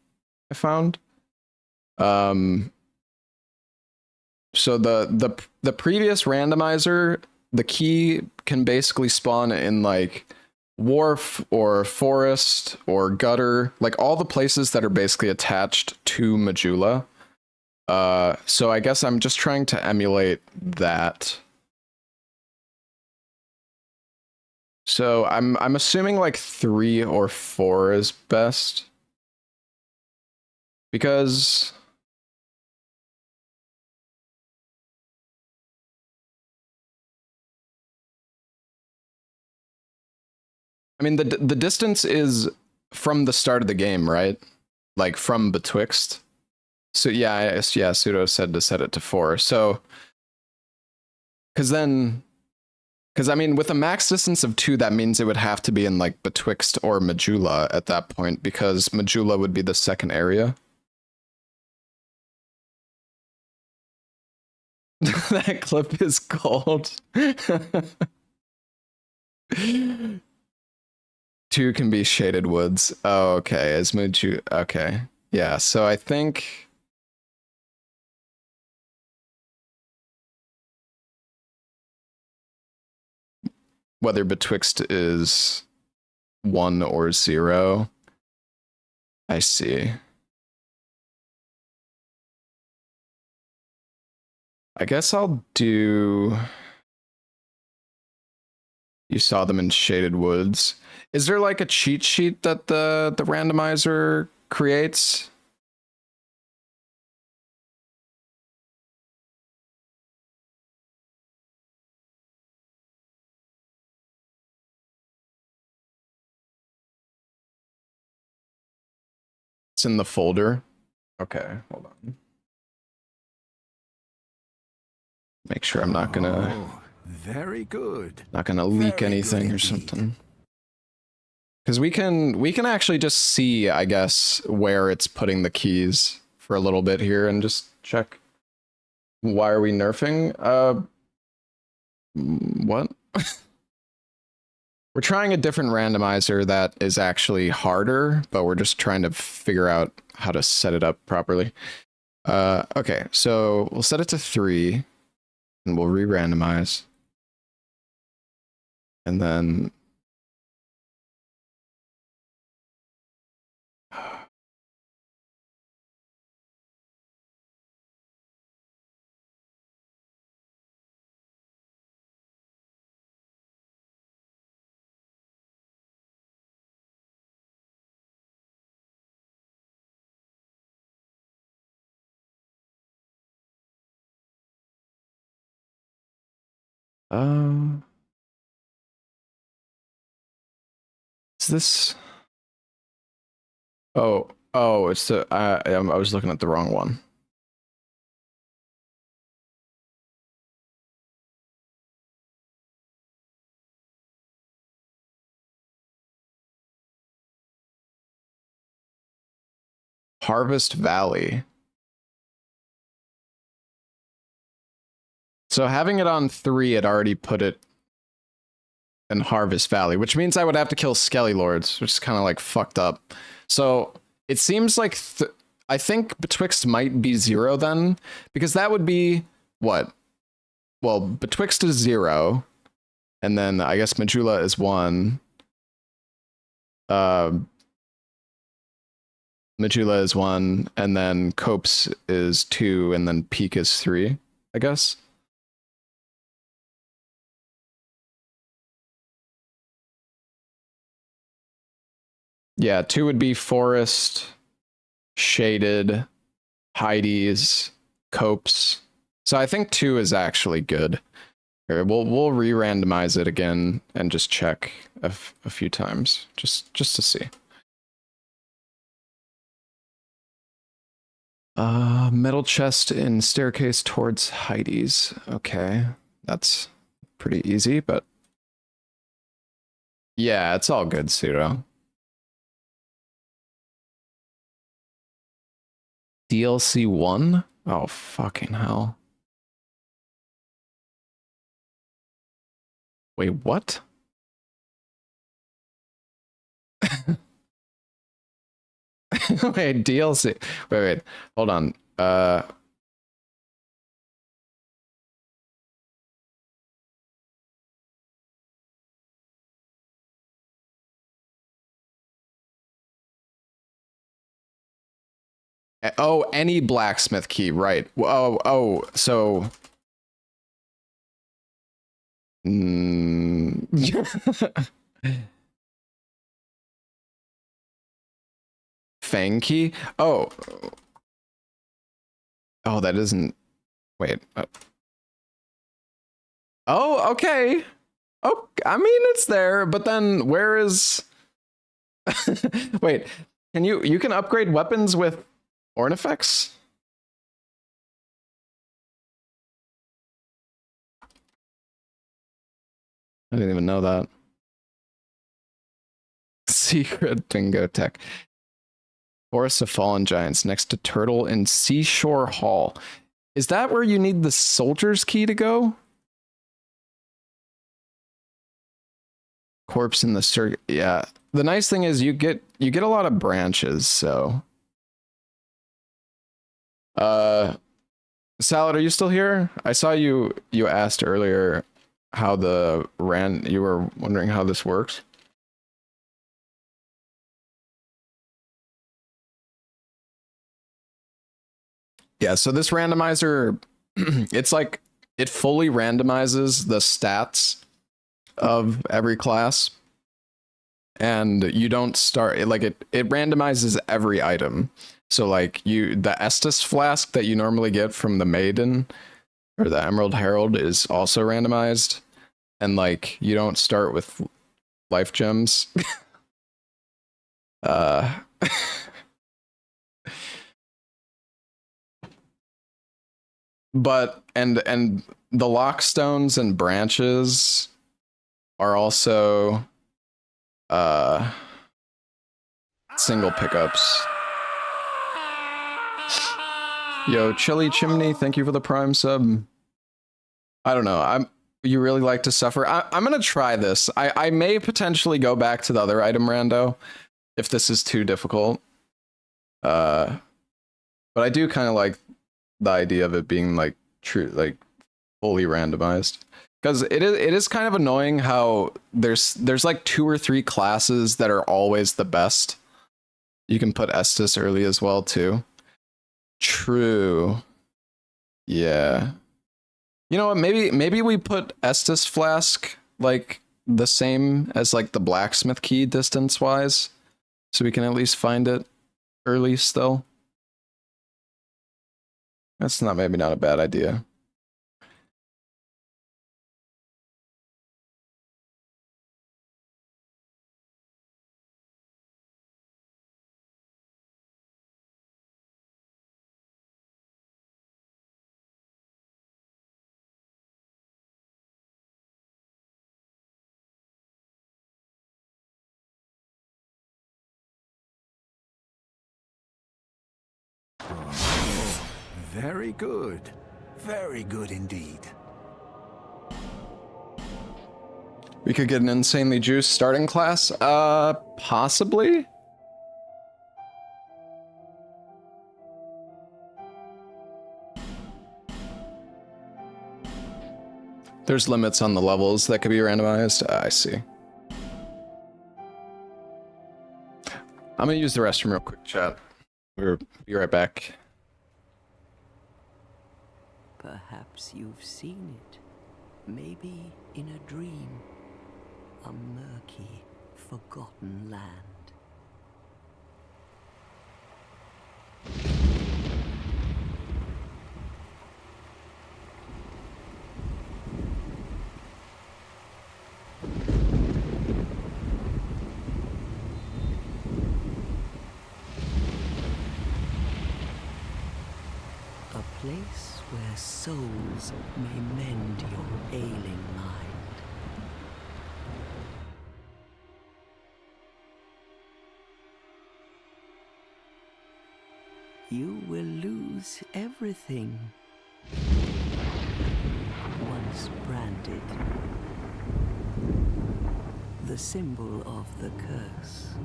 I found. So the previous randomizer, the key can basically spawn in like wharf or forest or gutter, like all the places that are basically attached to Majula. So I guess I'm just trying to emulate that. So I'm assuming like 3 or 4 is best. Because I mean the distance is from the start of the game, right? Like from betwixt. So yeah, Pseudo said to set it to 4. So because I mean with a max distance of 2, that means it would have to be in like betwixt or Majula at that point, because Majula would be the second area. That clip is called 2 can be shaded woods. Oh, okay. As Majula, okay. Yeah, so I think whether betwixt is 1 or 0. I see. I guess I'll do... You saw them in shaded woods. Is there like a cheat sheet that the randomizer creates? It's in the folder. Okay, hold on. Make sure I'm not gonna... Very good. Not gonna leak Very anything good or something. Because we can actually just see, I guess, where it's putting the keys for a little bit here and just check. Why are we nerfing? What? We're trying a different randomizer that is actually harder, but we're just trying to figure out how to set it up properly. Okay, so we'll set it to 3 and we'll re-randomize. And then is this? Oh, it's the I was looking at the wrong one. Harvest Valley. So having it on 3, it already put it in Harvest Valley, which means I would have to kill Skelly Lords, which is kind of like fucked up. So it seems like I think Betwixt might be 0 then, because that would be what? Well, Betwixt is 0, and then I guess Majula is 1. Majula is 1, and then Copes is 2, and then Peak is 3, I guess. Yeah, 2 would be Forest, Shaded, Heidi's, Copes. So I think 2 is actually good. Here, we'll re-randomize it again and just check a few times, just to see. Metal chest in staircase towards Heidi's. Okay, that's pretty easy, but yeah, it's all good, Pseudo. DLC 1? Oh, fucking hell. Wait, what? Wait, DLC. Wait, hold on. Oh, any blacksmith key, right. Oh, so... Fang key? Oh. Oh, that isn't... Wait. Oh, okay. Oh, I mean, it's there, but then where is... Wait, you can upgrade weapons with Ornifex? I didn't even know that. Secret bingo tech. Forest of Fallen Giants next to Turtle in Seashore Hall. Is that where you need the soldier's key to go? Corpse in the circuit. Yeah. The nice thing is you get a lot of branches, so. Salad, are you still here? I saw you asked earlier how you were wondering how this works. Yeah, so this randomizer, it's like it fully randomizes the stats of every class, and you don't start it like it randomizes every item. So like the Estus flask that you normally get from the Maiden or the Emerald Herald is also randomized, and like you don't start with life gems. But and the lockstones and branches are also single pickups. Yo, Chili Chimney, thank you for the Prime sub. I don't know. You really like to suffer. I'm gonna try this. I may potentially go back to the other item rando if this is too difficult. But I do kind of like the idea of it being like true, like fully randomized, because it is kind of annoying how there's like 2 or 3 classes that are always the best. You can put Estus early as well too. True. Yeah. You know what? Maybe we put Estus Flask like the same as like the blacksmith key distance wise, so we can at least find it early still. That's maybe not a bad idea. Very good. Very good indeed. We could get an insanely juiced starting class? Possibly? There's limits on the levels that could be randomized. I see. I'm gonna use the restroom real quick, chat. We'll be right back. Perhaps you've seen it. Maybe in a dream. A murky, forgotten land. A place where souls may mend your ailing mind. You will lose everything. Once branded. The symbol of the curse.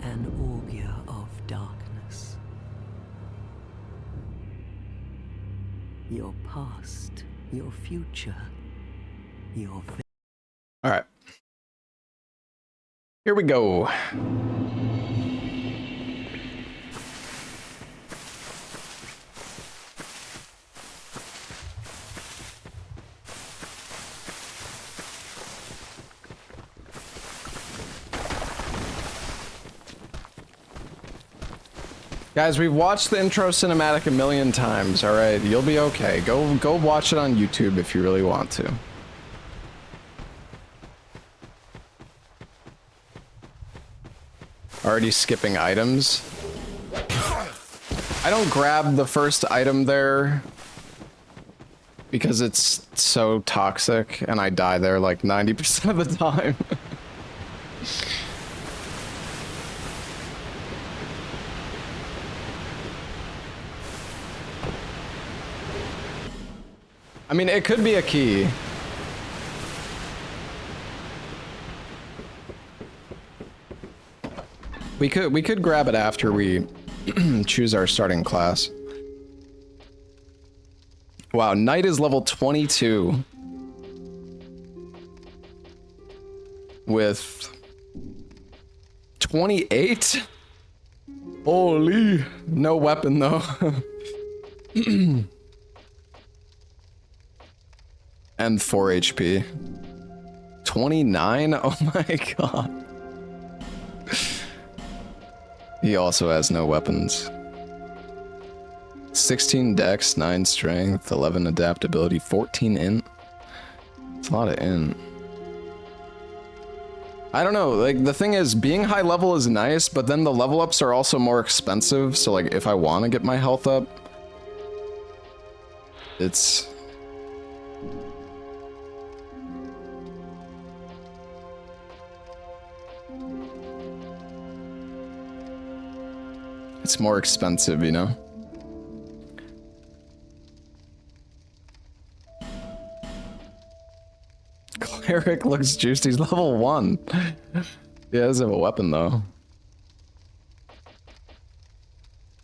An augur of darkness. Your past, your future, your... All right. Here we go. Guys, we've watched the intro cinematic a million times, alright? You'll be okay. Go watch it on YouTube if you really want to. Already skipping items. I don't grab the first item there because it's so toxic and I die there like 90% of the time. I mean, it could be a key. We could grab it after we choose our starting class. Wow, Knight is level 22. With 28? Holy, no weapon though. And 4 HP. 29? Oh my god. He also has no weapons. 16 dex, 9 strength, 11 adaptability, 14 int. It's a lot of int. I don't know, like the thing is, being high level is nice, but then the level ups are also more expensive, so like if I want to get my health up, it's... it's more expensive, you know? Cleric looks juiced, he's level 1. He does have a weapon though.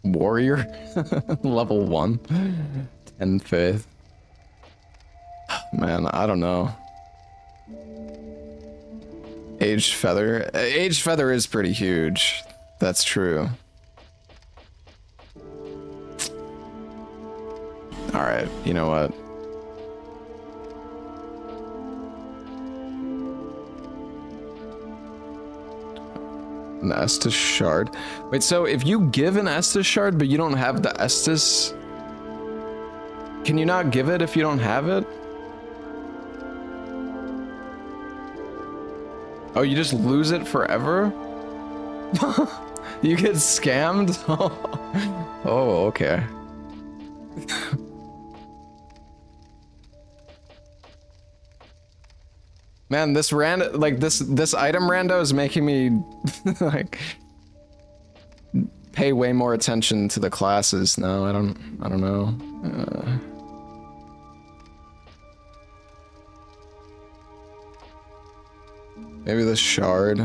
Warrior? Level 1. 10 faith. Man, I don't know. Aged Feather. Aged Feather is pretty huge. That's true. Alright, you know what? An Estus Shard. Wait, so if you give an Estus Shard but you don't have the Estus, can you not give it if you don't have it? Oh, you just lose it forever? You get scammed? Oh, okay. Man, this this item rando is making me like pay way more attention to the classes now. I don't know. Maybe the shard.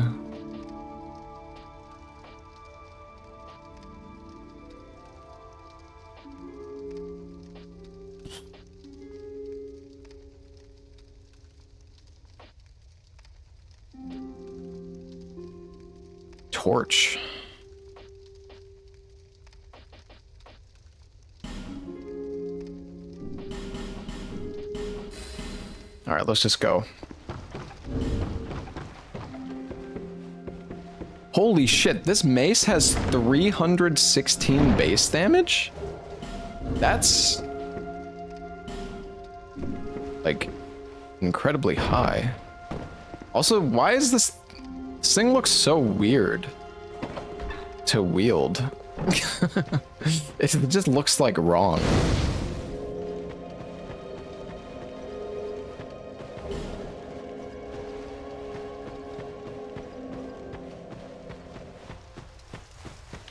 Torch. All right, let's just go. Holy shit, this mace has 316 base damage? That's like incredibly high. Also, why is this thing looks so weird to wield? It just looks like wrong.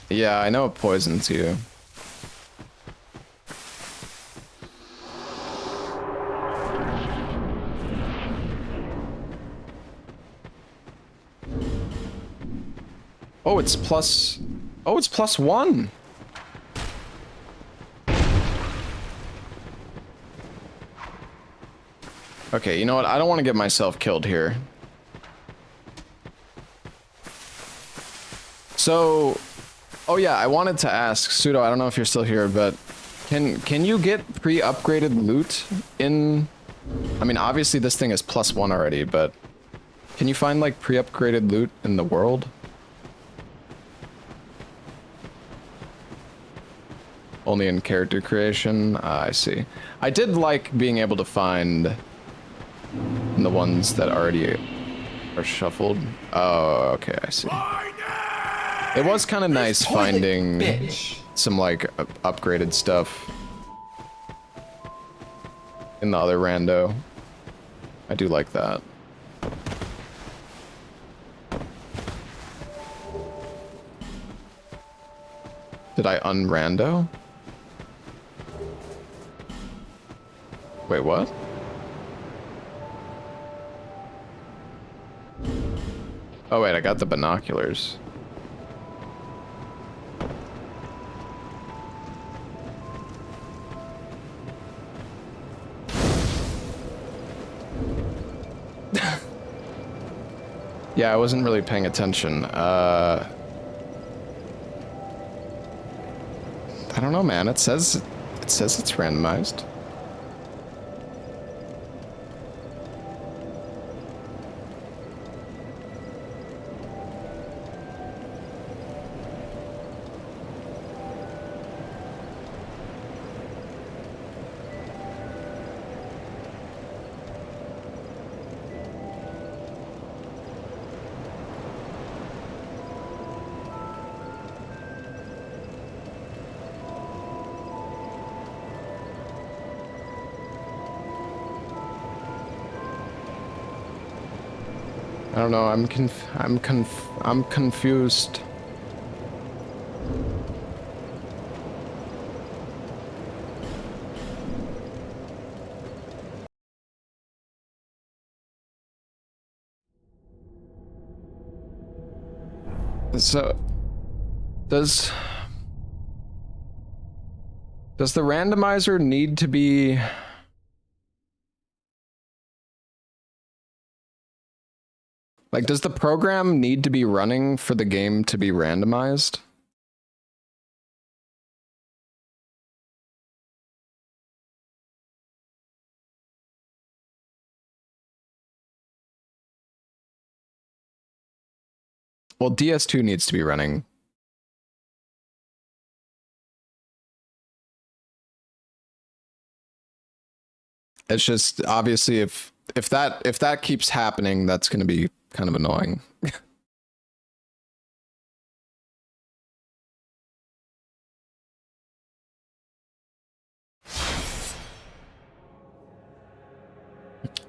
Yeah, I know it poisons you. Oh, it's plus... Oh, it's +1! Okay, you know what? I don't want to get myself killed here. So... Oh yeah, I wanted to ask, Pseudo, I don't know if you're still here, but... Can you get pre-upgraded loot in... I mean, obviously this thing is +1 already, but... Can you find, like, pre-upgraded loot in the world? Only in character creation? I see. I did like being able to find the ones that already are shuffled. Oh, okay, I see. It was kind of nice finding some, like, upgraded stuff in the other rando. I do like that. Did I unrando? Wait, what? Oh wait, I got the binoculars. Yeah, I wasn't really paying attention. I don't know, man. It says it's randomized. I don't know, I'm confused. So, does the randomizer need to be... Like, does the program need to be running for the game to be randomized? Well, DS2 needs to be running. It's just obviously if that keeps happening, that's going to be kind of annoying.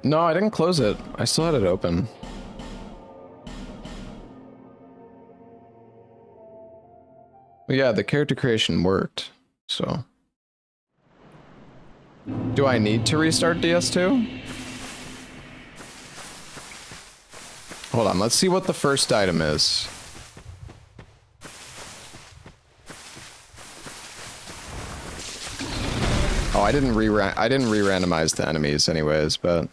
No, I didn't close it. I still had it open. Yeah, the character creation worked, so. Do I need to restart DS2? Hold on, let's see what the first item is. Oh, I didn't re-randomize the enemies anyways, but...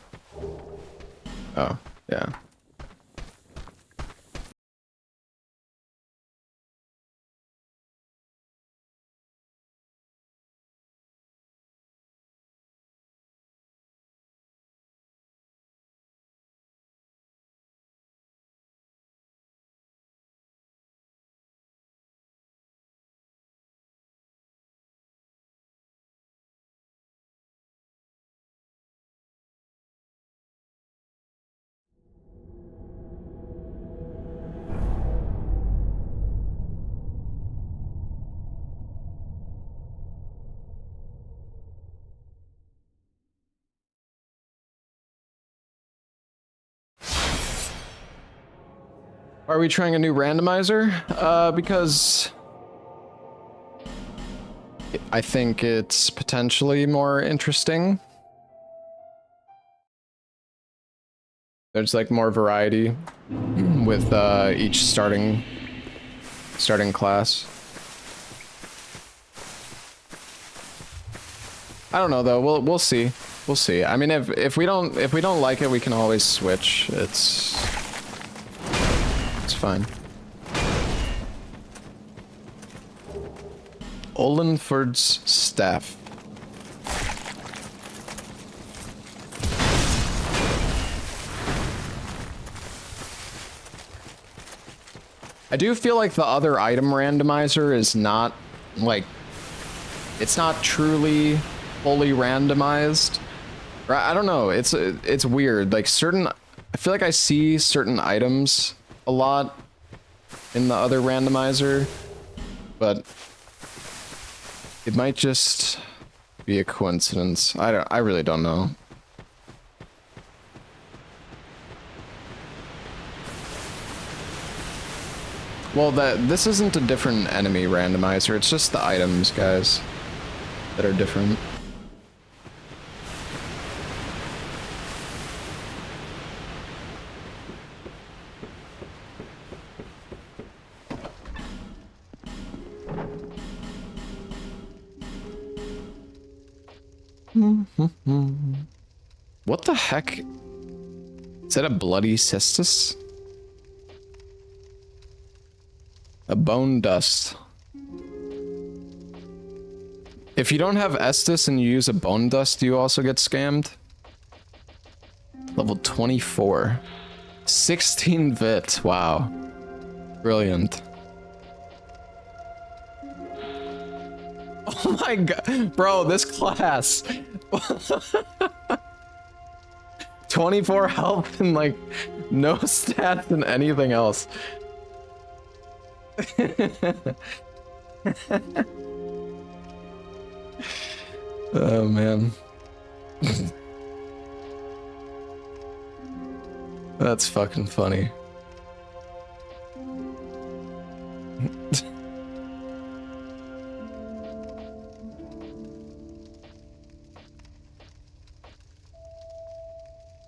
Oh, yeah. Are we trying a new randomizer? Because I think it's potentially more interesting. There's like more variety with each starting class. I don't know though. We'll see. We'll see. I mean, if we don't like it, we can always switch. It's fine. Olenford's staff. I do feel like the other item randomizer is not like, it's not truly fully randomized. I don't know. It's weird. Like I feel like I see certain items a lot in the other randomizer, but it might just be a coincidence. I really don't know. Well, this isn't a different enemy randomizer. It's just the items, guys, that are different. What the heck? Is that a bloody cystis? A bone dust. If you don't have Estus and you use a bone dust, do you also get scammed? Level 24. 16 bit. Wow. Brilliant. Oh my god. Bro, this class. 24 health and like no stats and anything else. Oh man. That's fucking funny.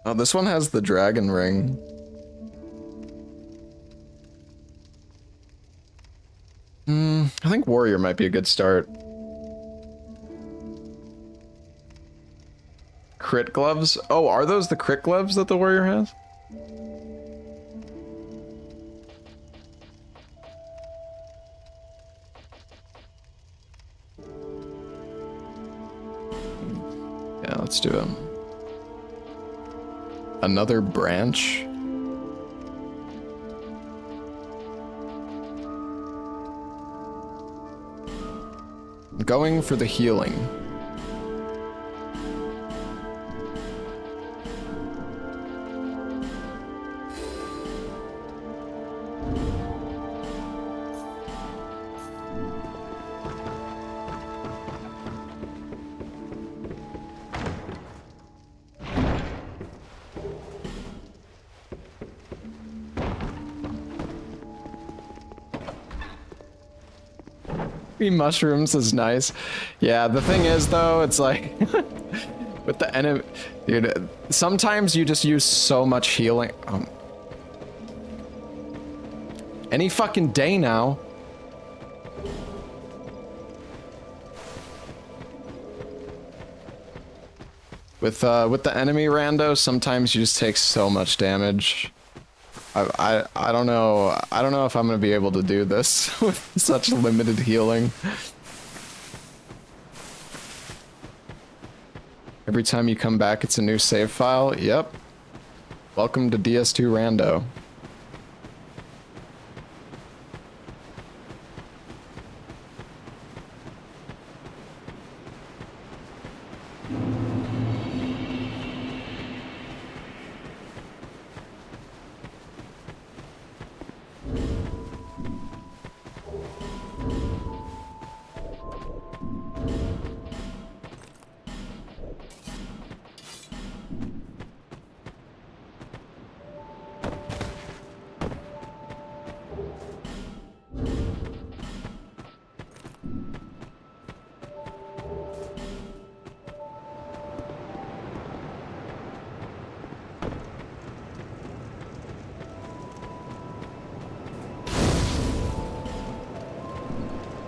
Oh, this one has the dragon ring. I think warrior might be a good start. Crit gloves? Oh, are those the crit gloves that the warrior has? Yeah, let's do it. Another branch? Going for the healing. Creepy mushrooms is nice. Yeah, the thing is though, it's like with the enemy, dude. Sometimes you just use so much healing. Any fucking day now. With the enemy rando, sometimes you just take so much damage. I don't know. I don't know if I'm gonna be able to do this with such limited healing. Every time you come back, it's a new save file. Yep. Welcome to DS2 Rando.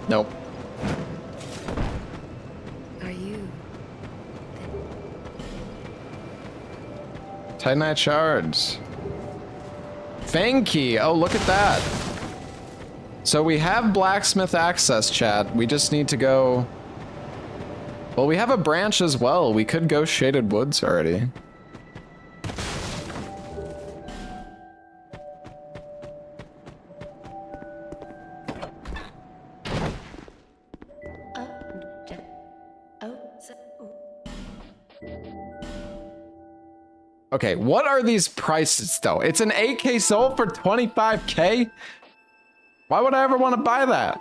Nope. Are you? Titanite shards. Fang key. Oh, look at that. So we have blacksmith access, chat. We just need to go. Well, we have a branch as well. We could go Shaded Woods already. Okay, what are these prices though? It's an 8K sold for 25K? Why would I ever want to buy that?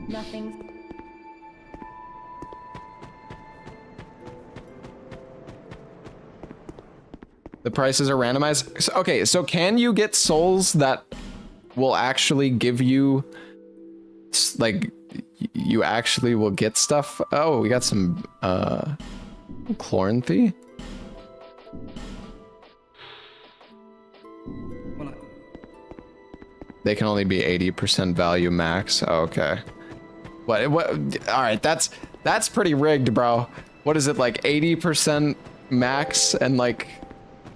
Nothing. The prices are randomized. Okay, so can you get souls that will actually give you, like, you actually will get stuff? Oh, we got some Chloranthy. They can only be 80% value max. Oh, okay. What? All right, that's pretty rigged, bro. What is it, like 80% max and like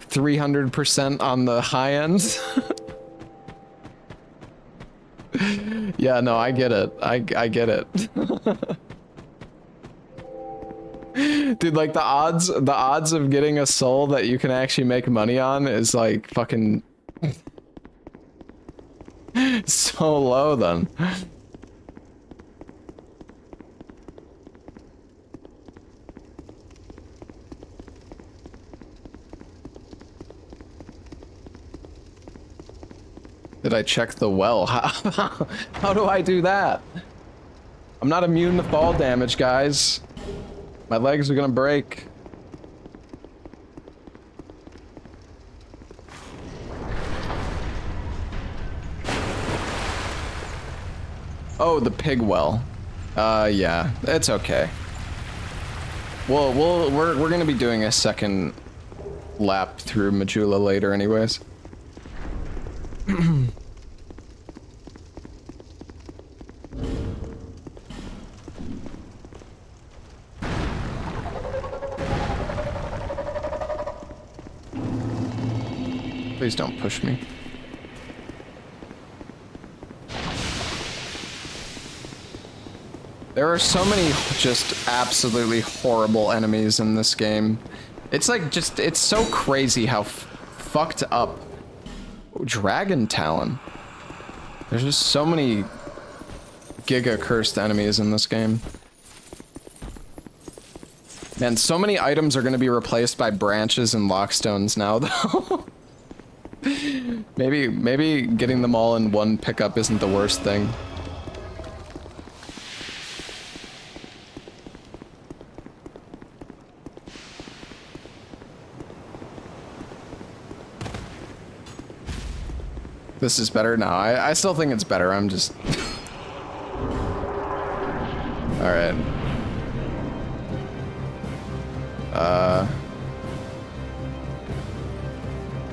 300% on the high end? Yeah, no, I get it. I get it. Dude, like the odds of getting a soul that you can actually make money on is like fucking so low then. Did I check the well? How do I do that? I'm not immune to fall damage, guys. My legs are gonna break. Oh, the pig well. Yeah, it's okay. We're gonna be doing a second lap through Majula later anyways. Please don't push me. There are so many just absolutely horrible enemies in this game. It's like it's so crazy how fucked up. Dragon Talon. There's just so many giga cursed enemies in this game. Man, so many items are going to be replaced by branches and lockstones now, though. Maybe getting them all in one pickup isn't the worst thing. This is better? No, I still think it's better. I'm just... Alright.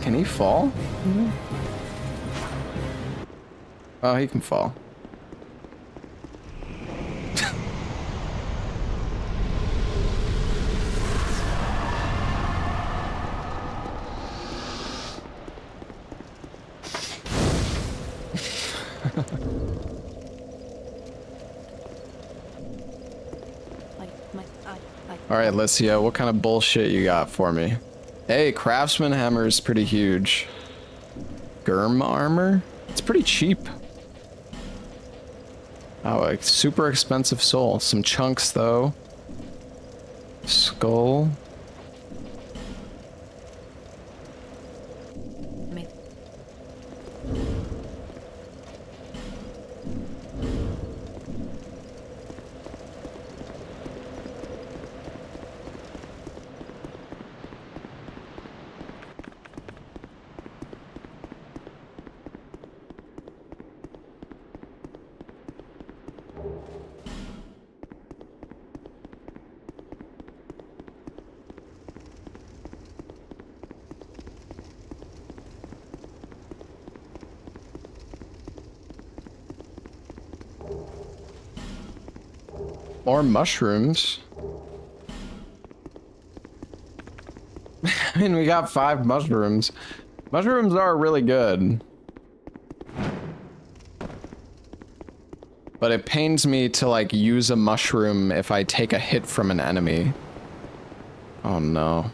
Can he fall? Oh, he can fall. Alright, Licia, what kind of bullshit you got for me? Hey, Craftsman Hammer is pretty huge. Germ armor? It's pretty cheap. Oh, a super expensive soul. Some chunks, though. Skull. More mushrooms. I mean, we got 5 mushrooms. Mushrooms are really good. But it pains me to, like, use a mushroom if I take a hit from an enemy. Oh, no.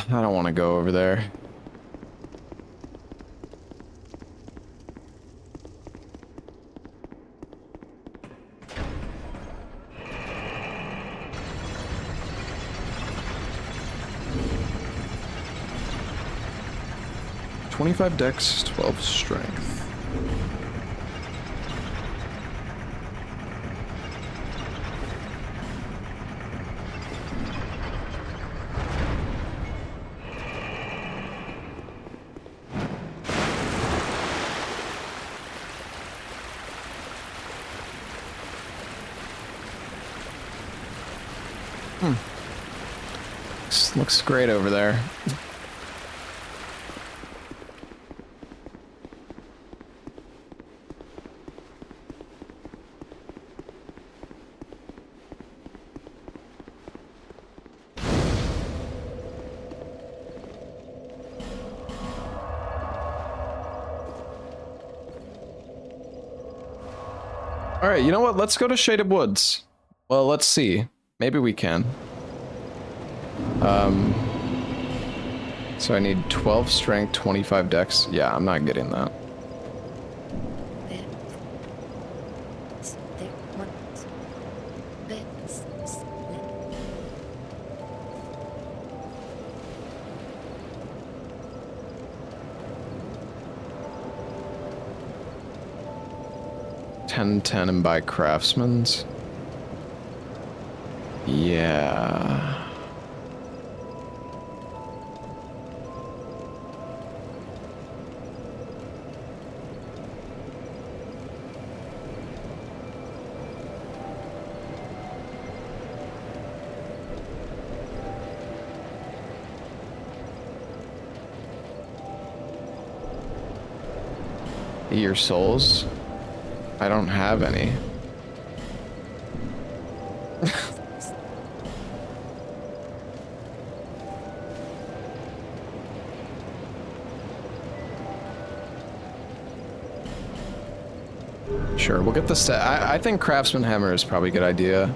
I don't want to go over there. "25 dex, 12 strength." Looks great over there. All right, you know what? Let's go to Shaded Woods. Well, let's see. Maybe we can. So I need 12 strength, 25 dex. Yeah, I'm not getting that. $10 and buy craftsman's. Yeah. Your souls? I don't have any. Sure, we'll get the set. I think Craftsman Hammer is probably a good idea.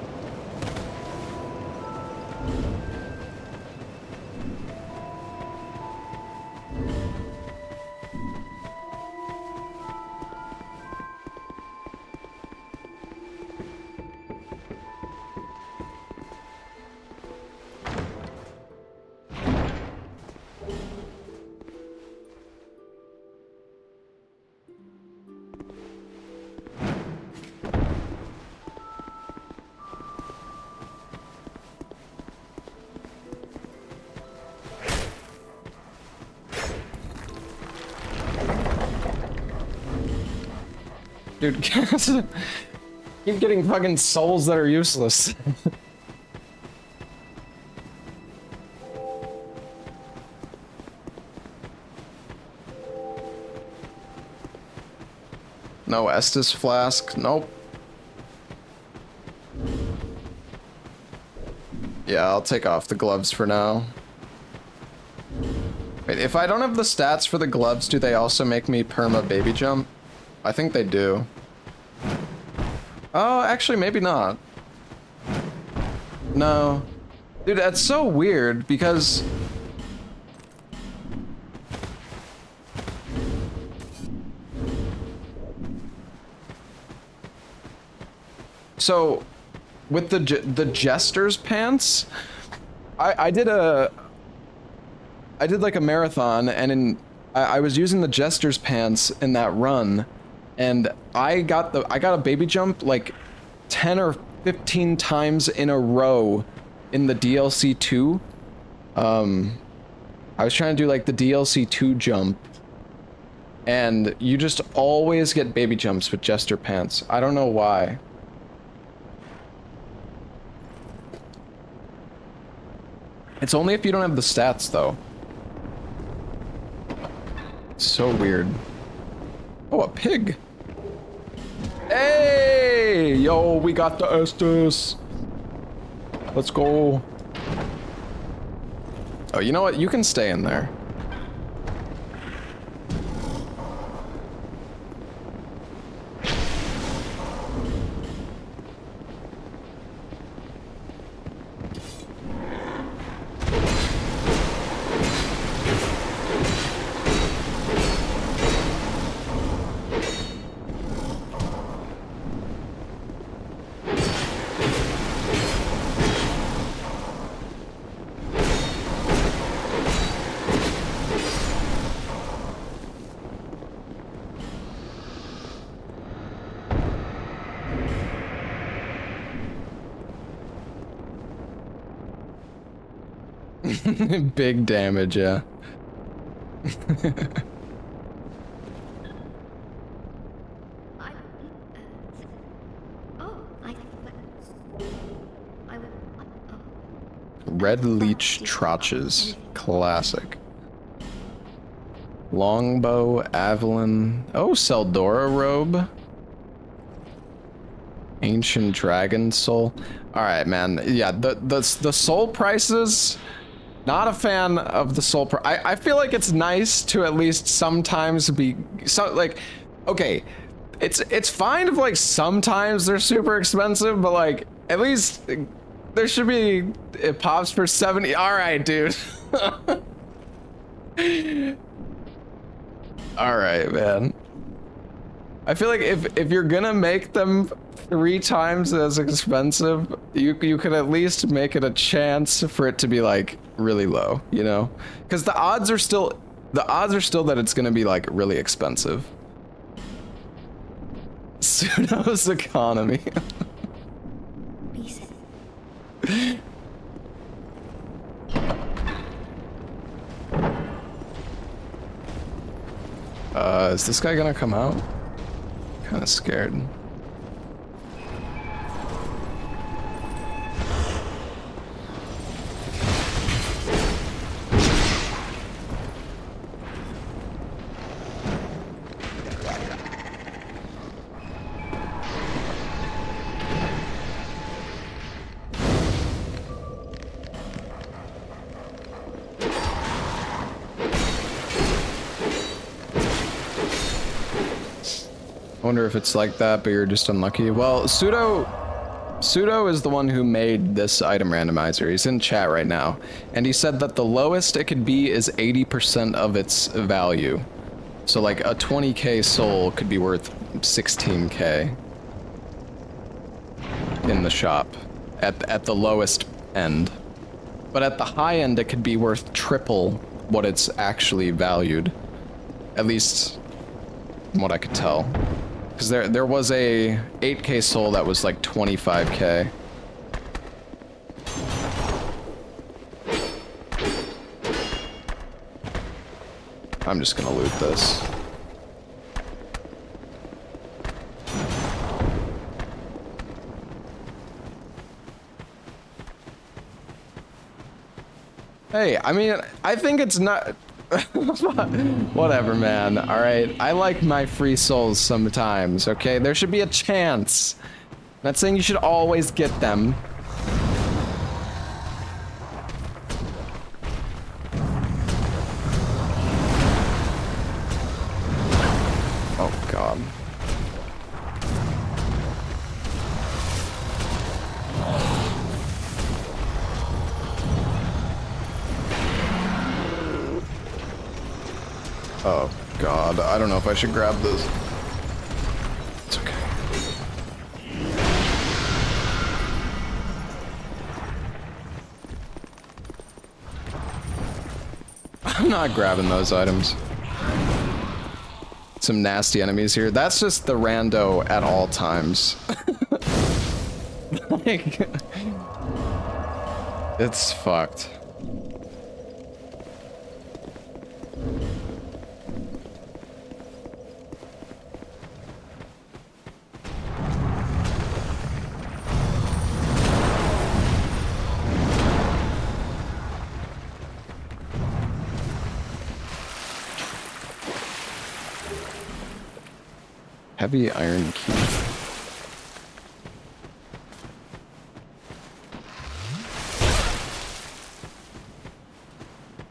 Dude, keep getting fucking souls that are useless. No Estus flask. Nope. Yeah, I'll take off the gloves for now. Wait, if I don't have the stats for the gloves, do they also make me perma baby jump? I think they do. Oh, actually, maybe not. No. Dude, that's so weird because... So, with the Jester's pants, I did like a marathon, and I was using the Jester's pants in that run, and I got a baby jump like 10 or 15 times in a row in the DLC 2. I was trying to do like the DLC 2 jump, and you just always get baby jumps with Jester pants. I don't know why. It's only if you don't have the stats, though. It's so weird. Oh, a pig. Hey! Yo, we got the Estus. Let's go. Oh, you know what? You can stay in there. Big damage, yeah. Red Leech Trotches. Classic. Longbow, Avalon. Oh, Seldora Robe. Ancient Dragon Soul. Alright, man. Yeah, the soul prices... Not a fan of the soul I feel like it's nice to at least sometimes be... like, okay, it's fine if, like, sometimes they're super expensive, but, like, at least there should be... It pops for 70... Alright, dude. Alright, man. I feel like if you're gonna make them 3 times as expensive, you could at least make it a chance for it to be like really low, you know? Because the odds are still that it's gonna be like really expensive. Pseudo's economy. Is this guy gonna come out? Kinda scared. I wonder if it's like that, but you're just unlucky. Well, Pseudo is the one who made this item randomizer. He's in chat right now. And he said that the lowest it could be is 80% of its value. So like a 20k soul could be worth 16k in the shop at the lowest end. But at the high end, it could be worth triple what it's actually valued. At least from what I could tell. Because there was a 8k soul that was like 25k. I'm just gonna loot this. Hey, I mean, I think it's not... Whatever, man. Alright, I like my free souls sometimes, okay? There should be a chance. Not saying you should always get them. Oh, God. Oh, God. I don't know if I should grab this. It's okay. I'm not grabbing those items. Some nasty enemies here. That's just the rando at all times. Like, it's fucked. Heavy iron key.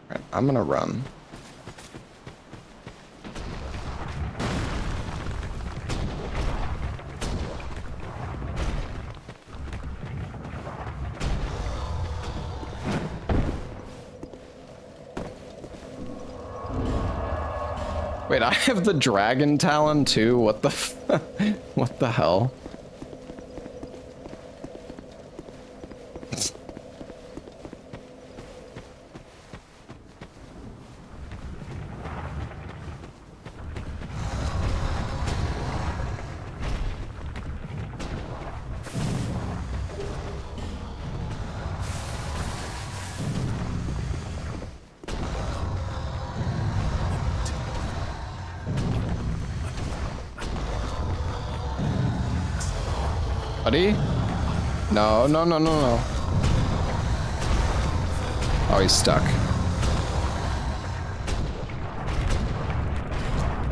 Alright, I'm gonna run. Wait, I have the dragon talon too? What the what the hell? Buddy? No, no, no, no, no. Oh, he's stuck.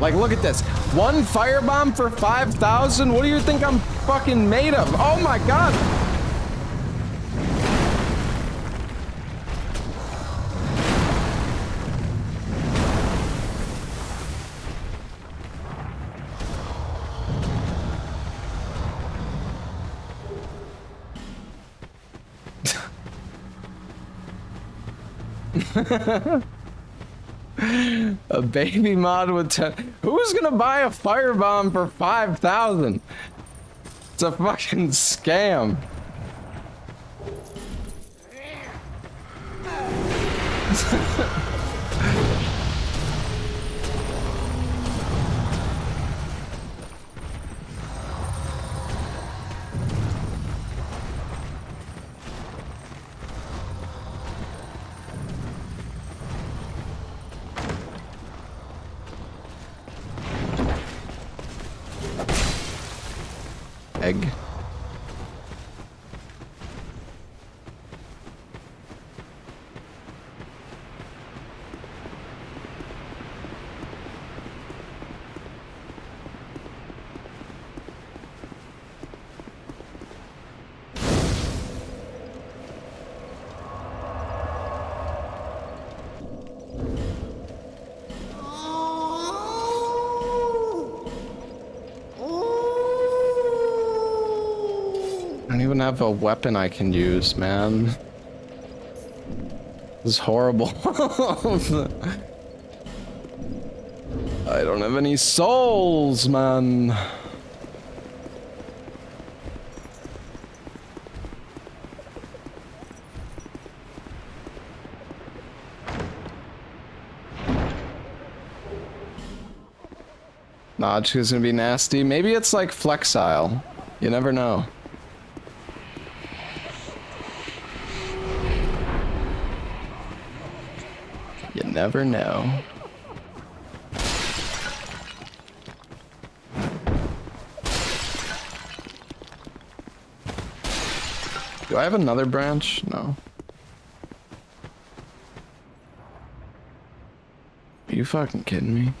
Like, look at this. One firebomb for 5,000? What do you think I'm fucking made of? Oh my God! A baby mod with 10. Who's gonna buy a firebomb for 5,000? It's a fucking scam. Egg. I don't even have a weapon I can use, man. This is horrible. I don't have any souls, man. Nah, she's gonna be nasty. Maybe it's like Flexile. You never know. You never know. Do I have another branch? No. you fucking kidding me?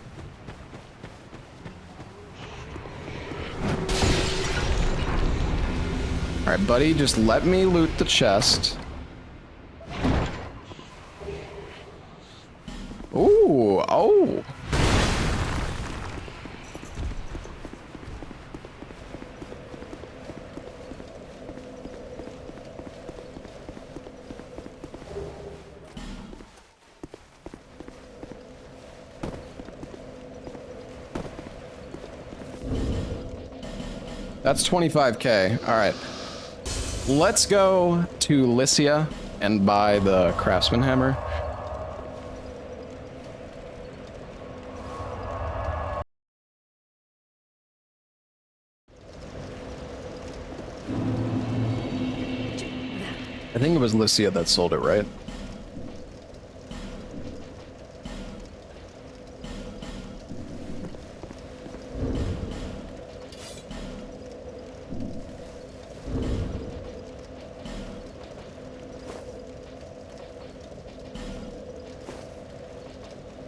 Alright, buddy, just let me loot the chest. Ooh, oh. That's 25k. All right. Let's go to Lycia and buy the craftsman hammer. I think it was Lycia that sold it, right?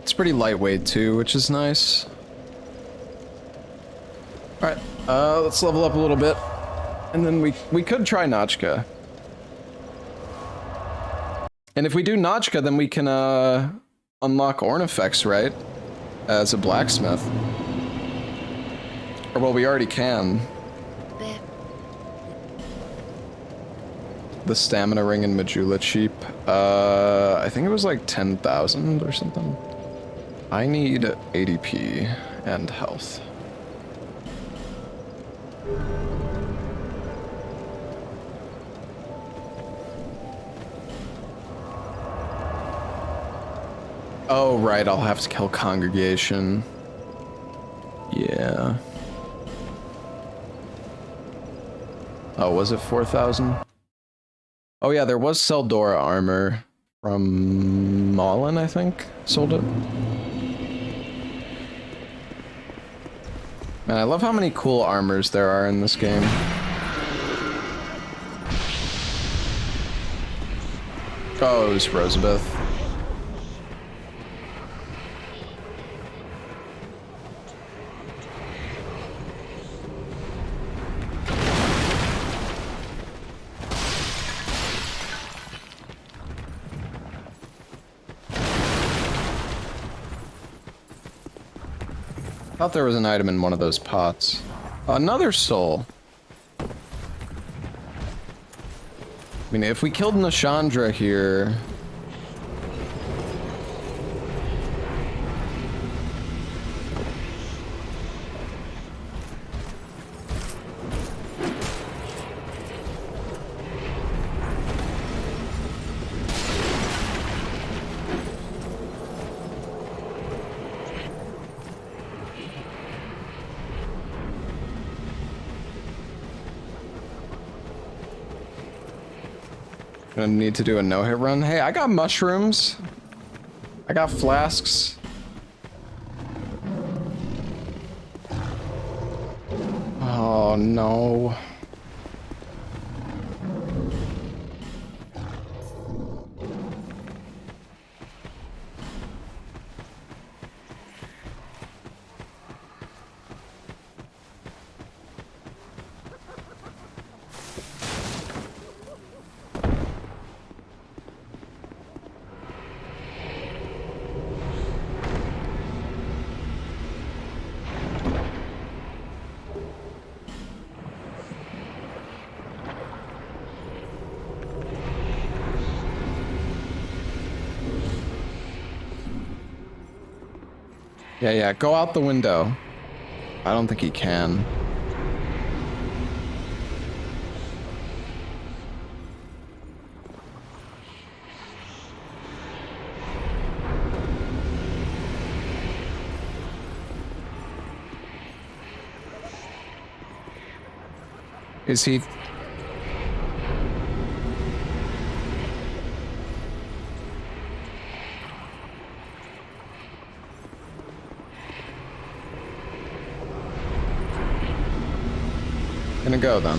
It's pretty lightweight too, which is nice. Alright, let's level up a little bit. And then we could try Notchka. And if we do Notchka, then we can unlock Ornifex, right? As a blacksmith. Or well, we already can. The stamina ring in Majula cheap. I think it was like 10,000 or something. I need ADP and health. Oh, right, I'll have to kill Congregation. Yeah. Oh, was it 4,000? Oh yeah, there was Seldora armor from Malin, I think, sold it. Man, I love how many cool armors there are in this game. Oh, it was Rosabeth. Thought there was an item in one of those pots. Another soul. I mean, if we killed Nashandra here... Gonna need to do a no-hit run. Hey, I got mushrooms. I got flasks. Oh no. Yeah, go out the window. I don't think he can. Is he... gonna go then?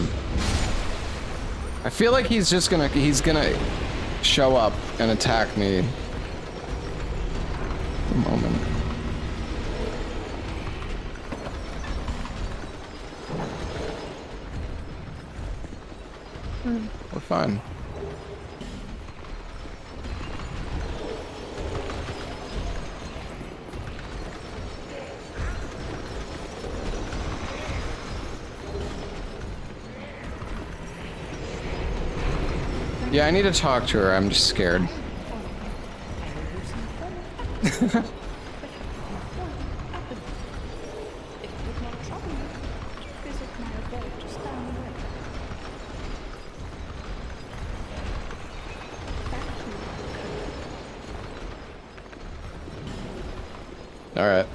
I feel like he's gonna show up and attack me. A moment. We're fine. Yeah, I need to talk to her. I'm just scared. All right.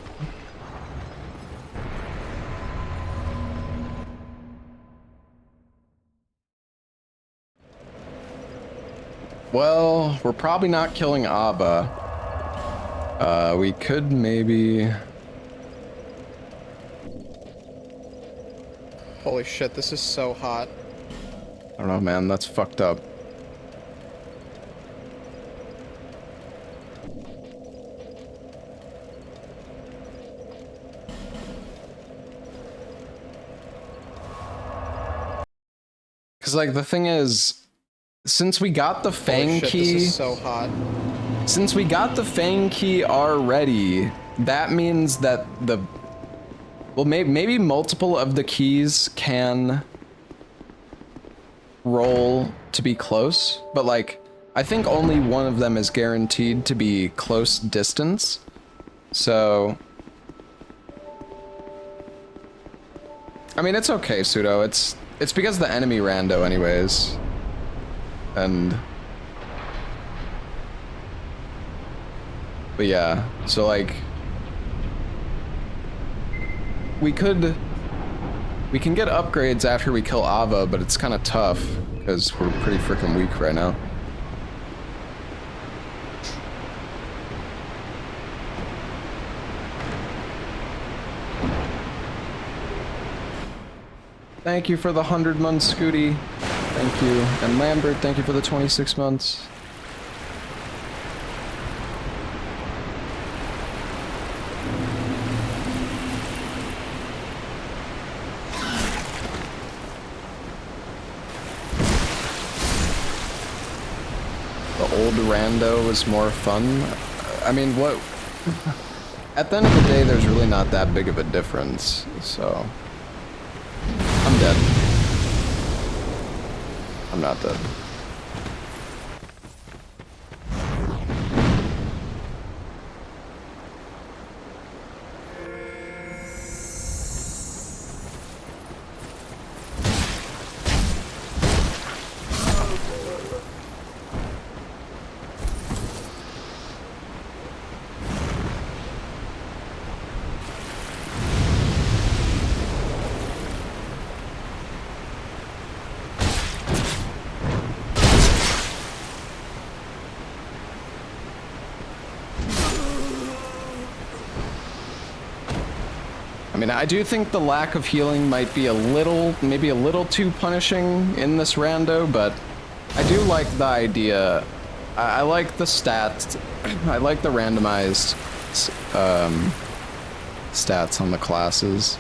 Well, we're probably not killing Abba. We could maybe... Holy shit, this is so hot. I don't know, man. That's fucked up. Because, like, the thing is, since we got the Fang Holy shit, key... this is so hot. Since we got the Fang key already, that means that the... Well, maybe multiple of the keys can roll to be close, but, like, I think only one of them is guaranteed to be close distance. So... I mean, it's okay, Pseudo. It's because of the enemy rando anyways. And... But yeah, so like... We can get upgrades after we kill Ava, but it's kind of tough, because we're pretty freaking weak right now. Thank you for the 100 months, Scooty. Thank you. And Lambert, thank you for the 26 months. The old Rando was more fun. I mean, what... At the end of the day, there's really not that big of a difference, so... I'm dead. I'm not dead. I mean, I do think the lack of healing might be maybe a little too punishing in this rando, but I do like the idea. I like the stats. I like the randomized stats on the classes.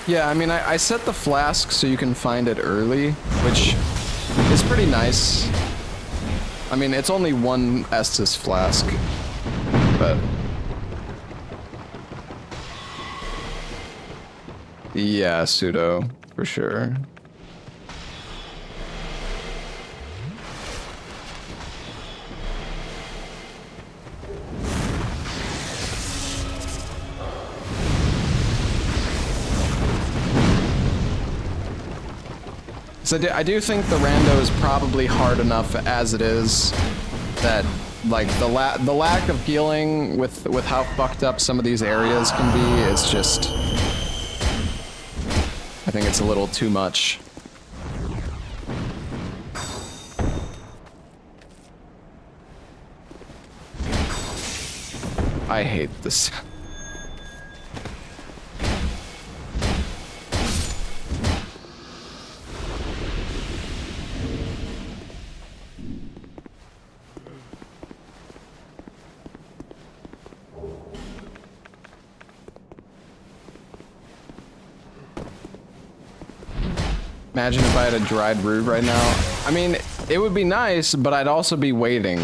Yeah, I mean, I set the flask so you can find it early, which is pretty nice. I mean, it's only one Estus flask, but... Yeah, Pseudo, for sure. So I do think the rando is probably hard enough as it is, that like the lack of healing with how fucked up some of these areas can be is just, I think it's a little too much. I hate this. Imagine if I had a dried root right now. I mean, it would be nice, but I'd also be waiting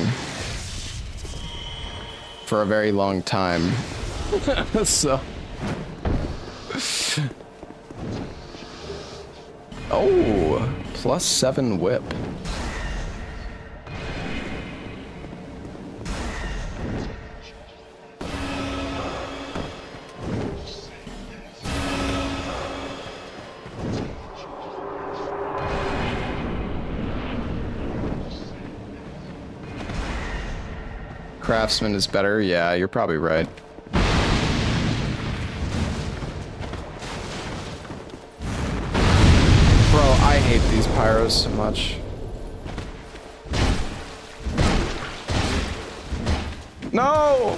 for a very long time. So. Oh, +7 whip. Craftsman is better. Yeah, you're probably right. Bro, I hate these pyros so much. No!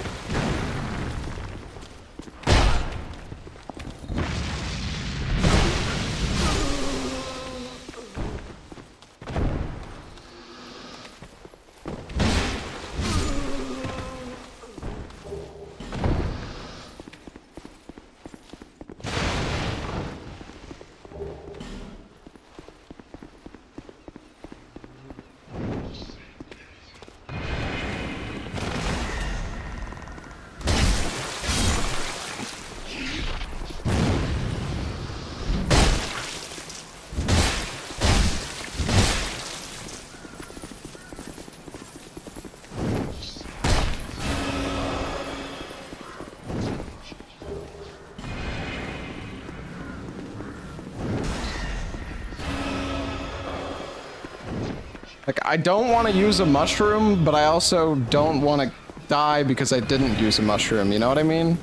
Like, I don't want to use a mushroom, but I also don't want to die because I didn't use a mushroom, you know what I mean?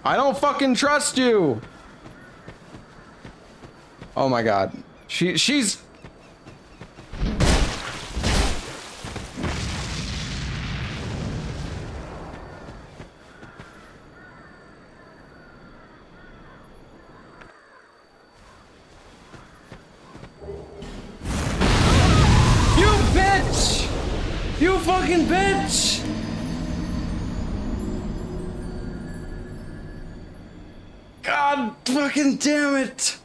I don't fucking trust you! Oh my god. She's... You fucking bitch! God fucking damn it!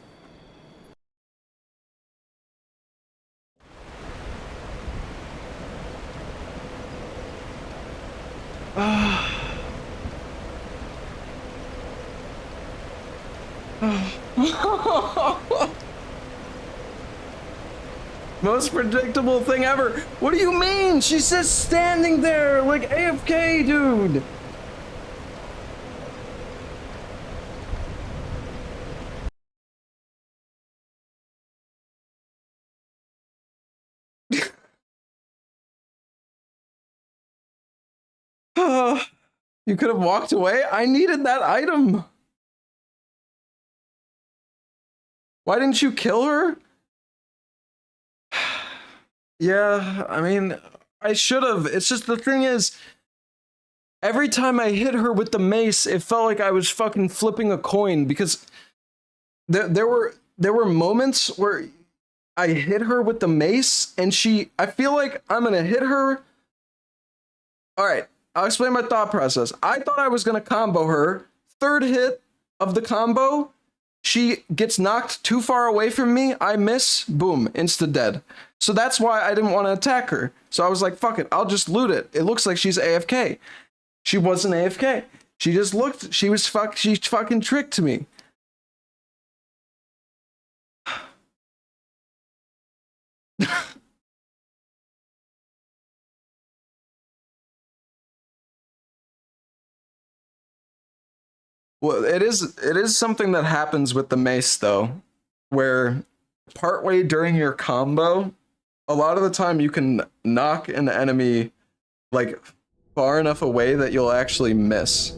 Most predictable thing ever. What do you mean? She's just standing there like AFK, dude. You could have walked away. I needed that item. Why didn't you kill her? Yeah, I mean, I should have. It's just the thing is, every time I hit her with the mace, it felt like I was fucking flipping a coin because there were moments where I hit her with the mace and I feel like I'm gonna hit her. All right, I'll explain my thought process. I thought I was gonna combo her. Third hit of the combo, she gets knocked too far away from me. I miss, boom, insta dead. So that's why I didn't want to attack her. So I was like, fuck it, I'll just loot it. It looks like she's AFK. She wasn't AFK. She just looked, she fucking tricked me. Well, it is something that happens with the mace though, where partway during your combo, a lot of the time you can knock an enemy like far enough away that you'll actually miss.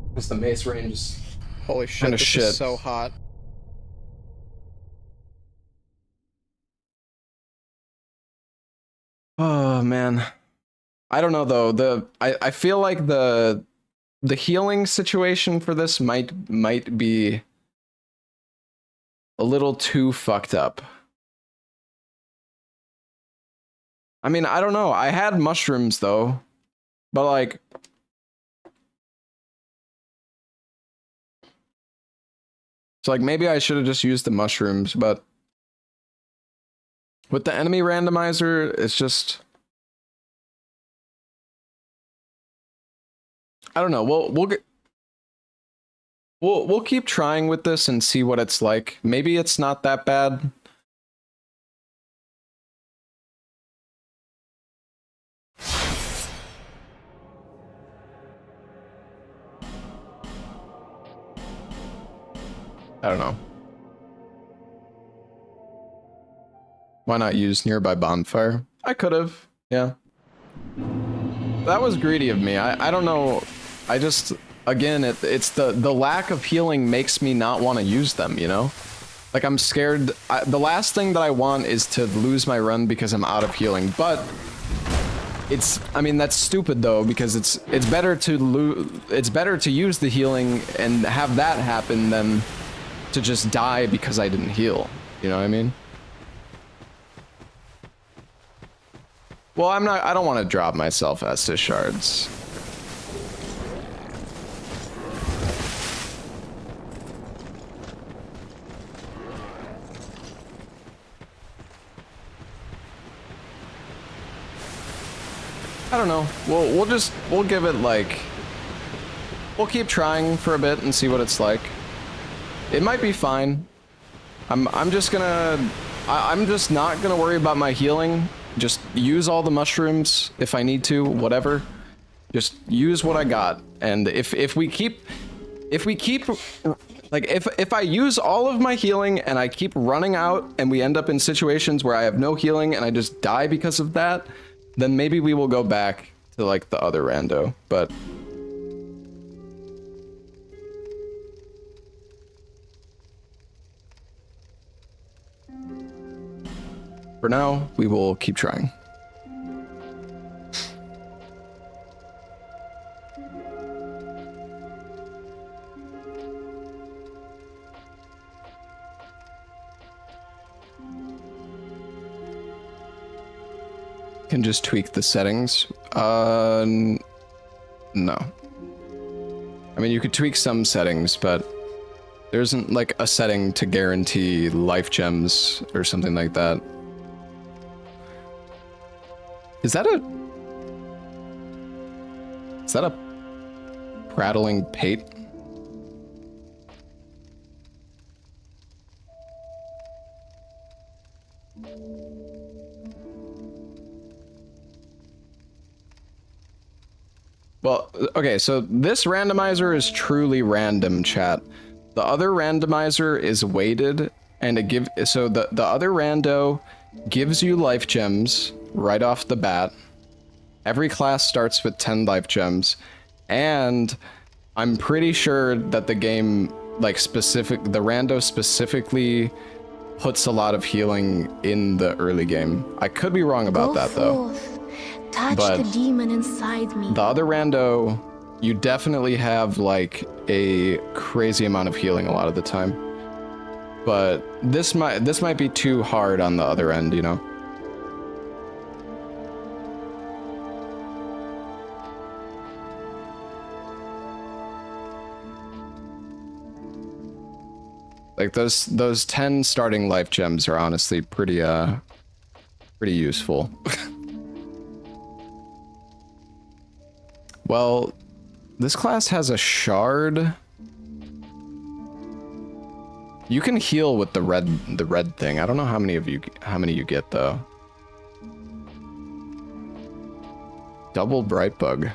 Because the mace range is holy shit, this shit. is so hot. Oh man. I don't know though. I feel like the healing situation for this might be a little too fucked up. I mean, I don't know. I had mushrooms though, but like, so like maybe I should have just used the mushrooms, but with the enemy randomizer, it's just, I don't know. We'll keep trying with this and see what it's like. Maybe it's not that bad. I don't know. Why not use nearby bonfire? I could have, yeah. That was greedy of me. I don't know. I just, again, it's the lack of healing makes me not want to use them, you know? Like, I'm scared. The last thing that I want is to lose my run because I'm out of healing, but I mean, that's stupid though, because it's better to use the healing and have that happen than to just die because I didn't heal. You know what I mean? Well, I don't want to drop myself Estus shards. I don't know. We'll give it like, we'll keep trying for a bit and see what it's like. It might be fine. I'm just not gonna worry about my healing. Just use all the mushrooms if I need to, whatever. Just use what I got. And if we keep like if I use all of my healing and I keep running out and we end up in situations where I have no healing and I just die because of that, then maybe we will go back to like the other rando, but for now, we will keep trying. Can just tweak the settings. No. I mean, you could tweak some settings, but there isn't like a setting to guarantee life gems or something like that. Is that a prattling pate? Well, okay, so this randomizer is truly random, chat. The other randomizer is weighted, and so the other rando gives you life gems right off the bat. Every class starts with 10 life gems, and I'm pretty sure that the game, like the rando specifically puts a lot of healing in the early game. I could be wrong about that though. Touch but the demon inside me. The other rando, you definitely have like a crazy amount of healing a lot of the time. But this might be too hard on the other end, you know? Like those 10 starting life gems are honestly pretty useful. Well, this class has a shard. You can heal with the red thing. I don't know how many you get though. Double bright bug.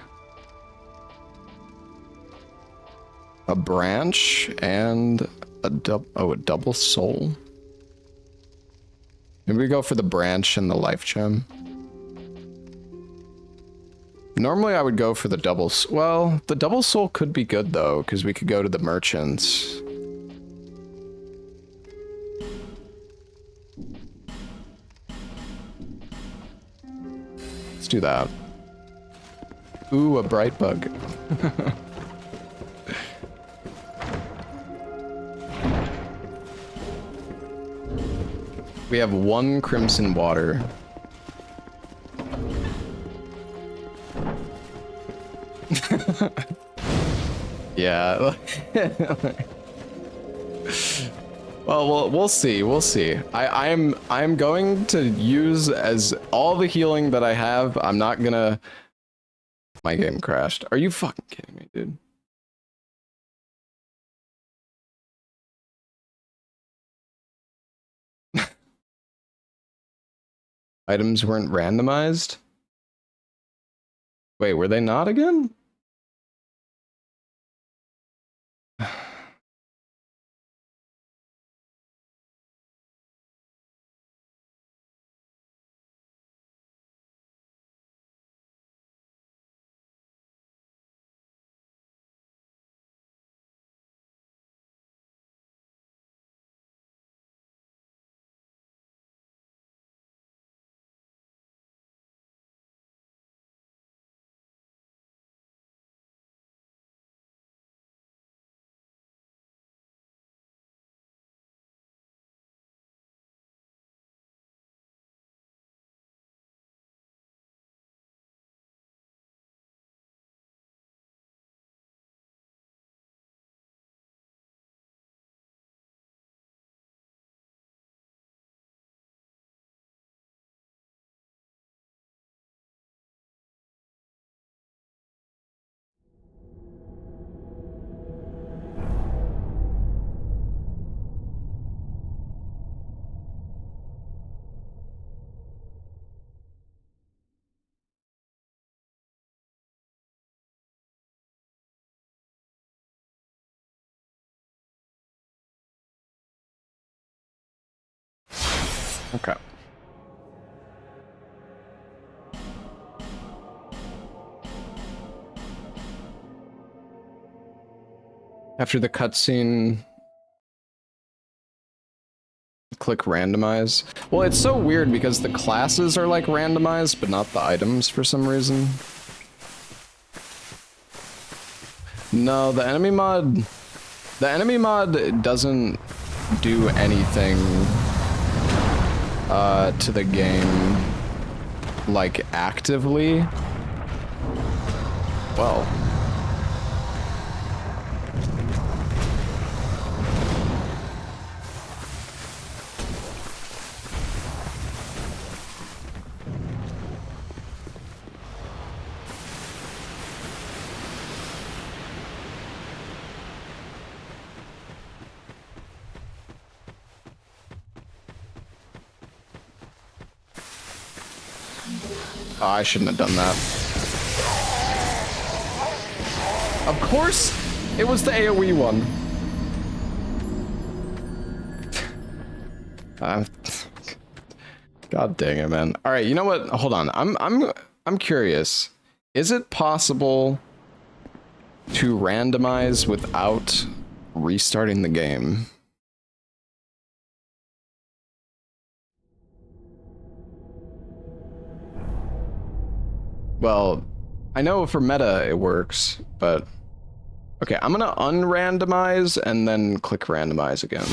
A branch and a double soul. Maybe we go for the branch and the life gem. Normally I would go for the double, well, the double soul could be good though, because we could go to the merchants. Let's do that. Ooh, a bright bug. We have 1 crimson water. Yeah. Well, we'll see. We'll see. I'm going to use as all the healing that I have. I'm not gonna. My game crashed. Are you fucking kidding me, dude? Items weren't randomized? Wait, were they not again? Okay. After the cutscene, click randomize. Well, it's so weird because the classes are like randomized, but not the items for some reason. No, the enemy mod doesn't do anything to the game like actively. Well, oh, I shouldn't have done that. Of course, it was the AoE one. God dang it, man. All right, you know what? Hold on. I'm curious. Is it possible to randomize without restarting the game? Well, I know for meta it works, but okay, I'm gonna unrandomize and then click randomize again.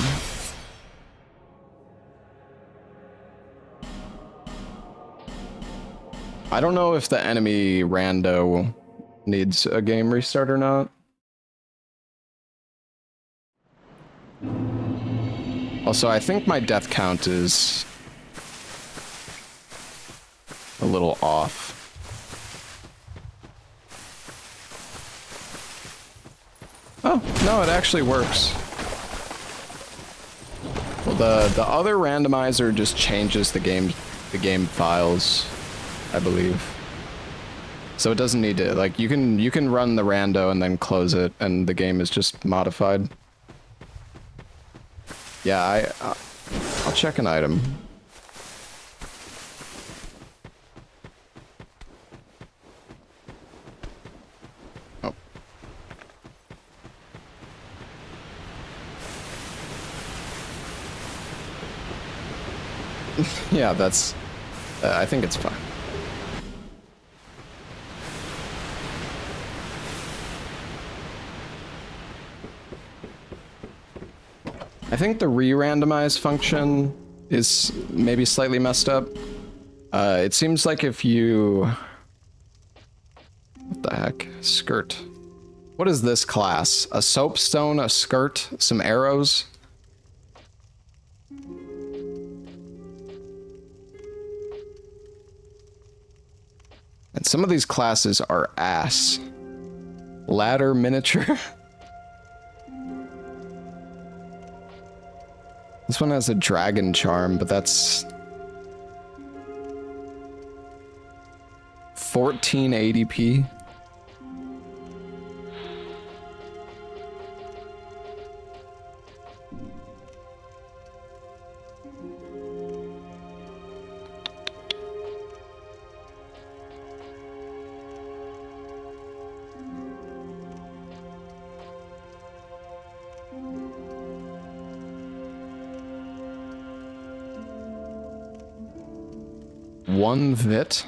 I don't know if the enemy rando needs a game restart or not. Also, I think my death count is a little off. Oh, no, it actually works. Well, the other randomizer just changes the game files, I believe. So it doesn't need to, like, you can run the rando and then close it and the game is just modified. Yeah, I'll check an item. Oh. Yeah, that's... I think it's fine. I think the re-randomize function is maybe slightly messed up. It seems like if you... What the heck? Skirt. What is this class? A soapstone, a skirt, some arrows? And some of these classes are ass. Ladder miniature. This one has a dragon charm, but that's 1480p. One vit.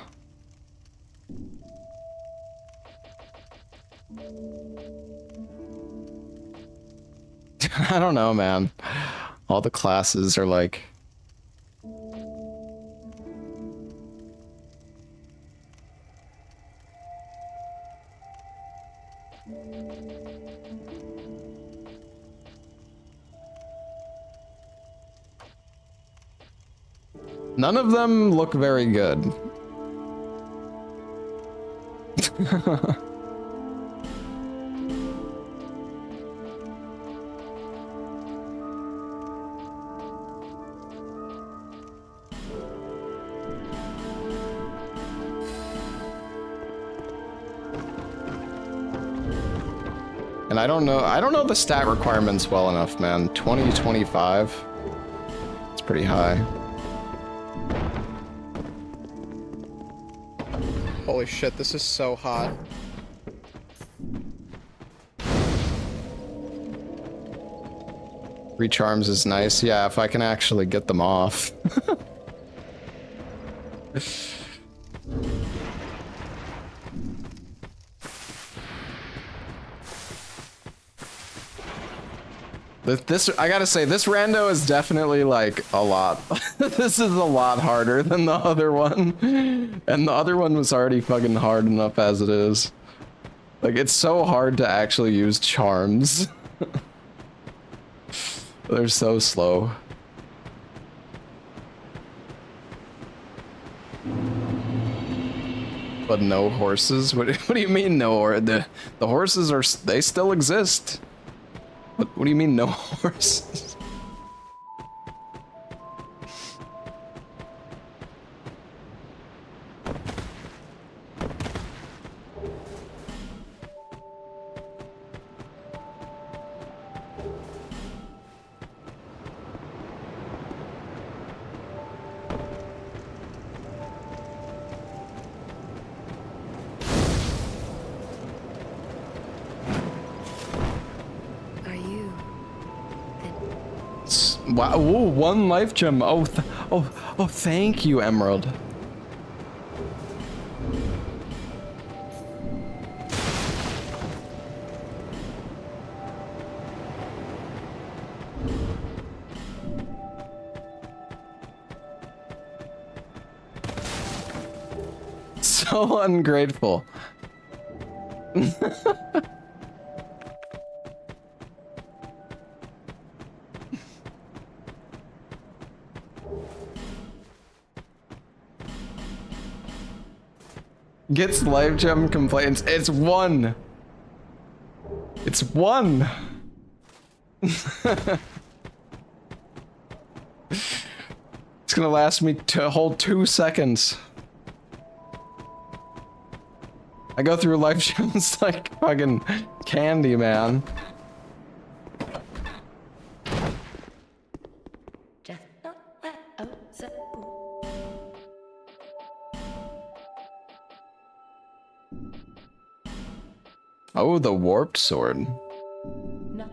I don't know, man. All the classes are like... None of them look very good. And I don't know the stat requirements well enough, man. 20, 25. It's pretty high. Holy shit, this is so hot. Recharms is nice. Yeah, if I can actually get them off. This, I gotta say, this rando is definitely like a lot. This is a lot harder than the other one. And the other one was already fucking hard enough as it is. Like, it's so hard to actually use charms. They're so slow. But no horses? What do you mean no? The horses are, they still exist. What do you mean no horses? Wow, ooh, one life gem. Oh, thank you, Emerald. So ungrateful. Gets life gem complaints. It's one. It's one. It's gonna last me to hold 2 seconds. I go through life gems like fucking candy, man. Oh, the warped sword. No.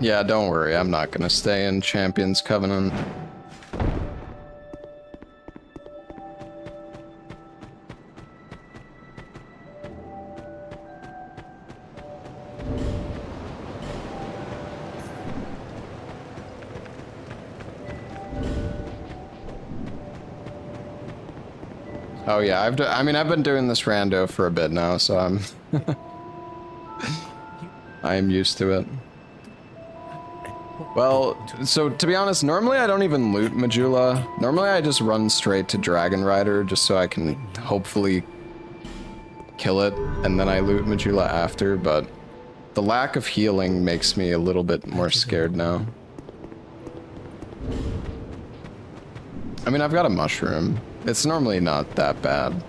Yeah, don't worry. I'm not gonna stay in Champion's Covenant. Oh yeah, I mean, I've been doing this rando for a bit now, so I'm I am used to it. Well, so to be honest, normally I don't even loot Majula. Normally I just run straight to Dragon Rider just so I can hopefully kill it, and then I loot Majula after, but the lack of healing makes me a little bit more scared now. I mean, I've got a mushroom. It's normally not that bad.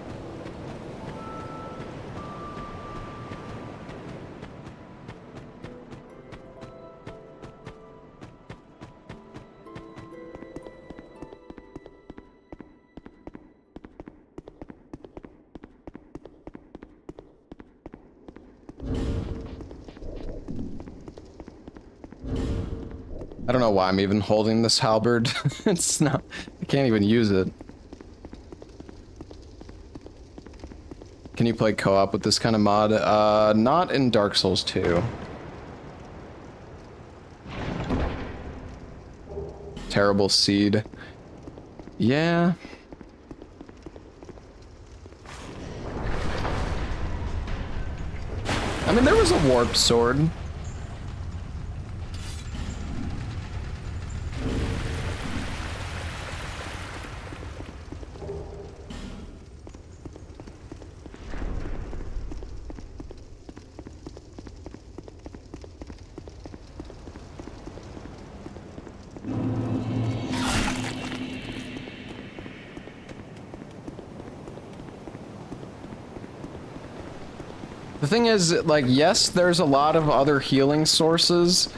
I don't know why I'm even holding this halberd. It's not, I can't even use it. Can you play co-op with this kind of mod? Not in Dark Souls 2. Terrible seed. Yeah. I mean, there was a warp sword. The thing is, like, yes, there's a lot of other healing sources,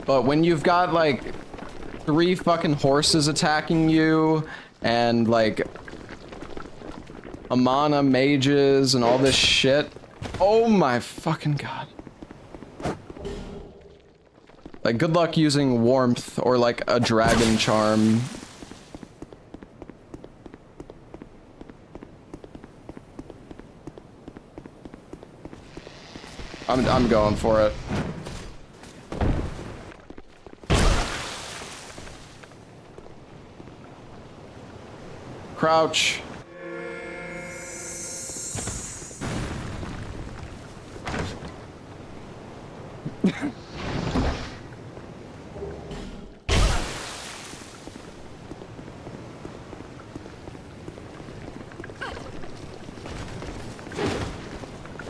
but when you've got, like, 3 fucking horses attacking you, and, like, Amana mages and all this shit, oh my fucking god. Like, good luck using warmth or, like, a dragon charm. I'm going for it. Crouch.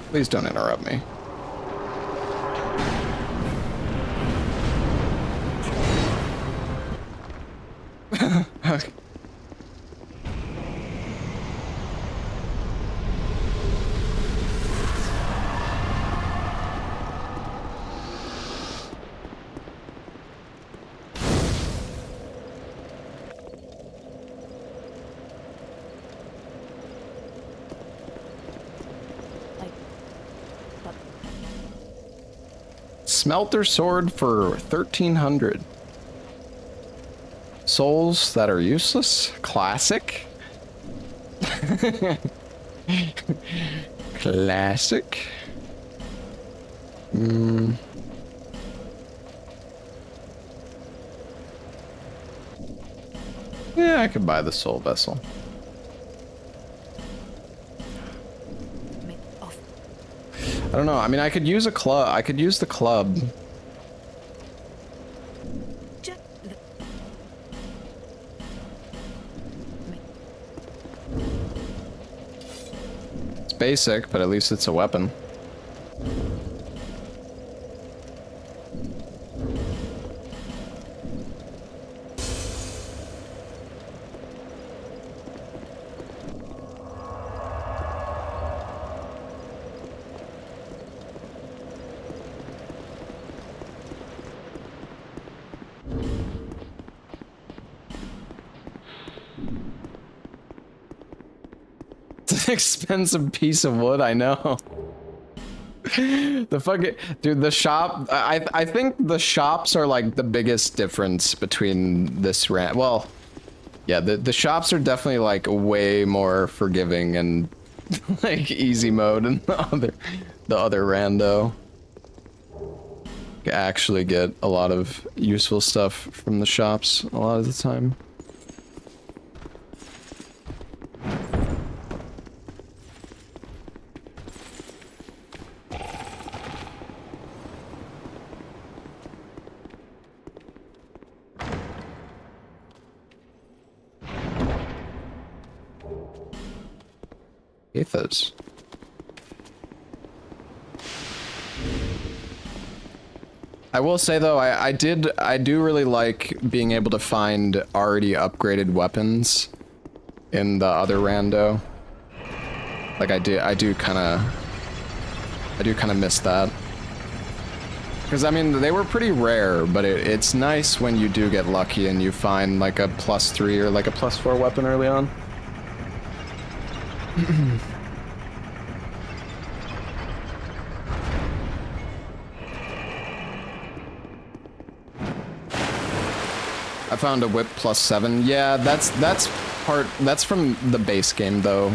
Please don't interrupt me. Okay. Smelter sword for 1300. Souls that are useless? Classic? Classic? Hmm. Yeah, I could buy the soul vessel. I don't know. I mean, I could use a club. I could use the club. It's basic, but at least it's a weapon. Expensive piece of wood, I know. The fucking dude, the shop. I think the shops are like the biggest difference between this rant. Well, yeah, the shops are definitely like way more forgiving and like easy mode, and the other rando. You actually get a lot of useful stuff from the shops a lot of the time. Athos. I will say though, I do really like being able to find already upgraded weapons in the other rando. Like I do kind of miss that. Because I mean, they were pretty rare, but it's nice when you do get lucky and you find like a +3 or like a +4 weapon early on. I found a whip +7. Yeah, that's from the base game though,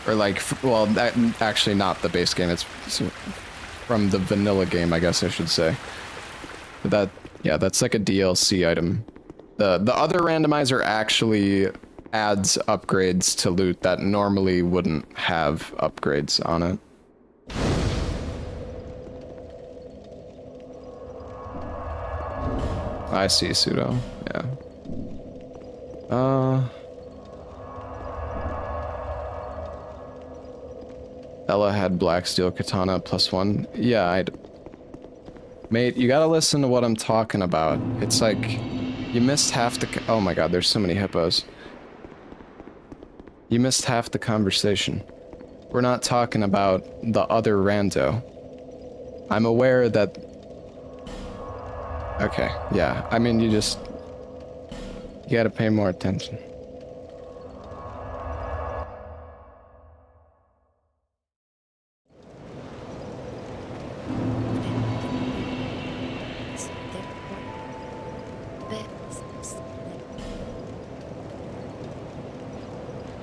or like, well, actually not the base game. It's from the vanilla game, I guess I should say. But yeah, that's like a DLC item. The other randomizer actually adds upgrades to loot that normally wouldn't have upgrades on it. I see, pseudo. Yeah. Ella had black steel katana +1. Yeah, Mate, you gotta listen to what I'm talking about. It's like, you missed half the oh my god, there's so many hippos. You missed half the conversation. We're not talking about the other rando. I'm aware that... Okay, yeah, I mean, you gotta pay more attention.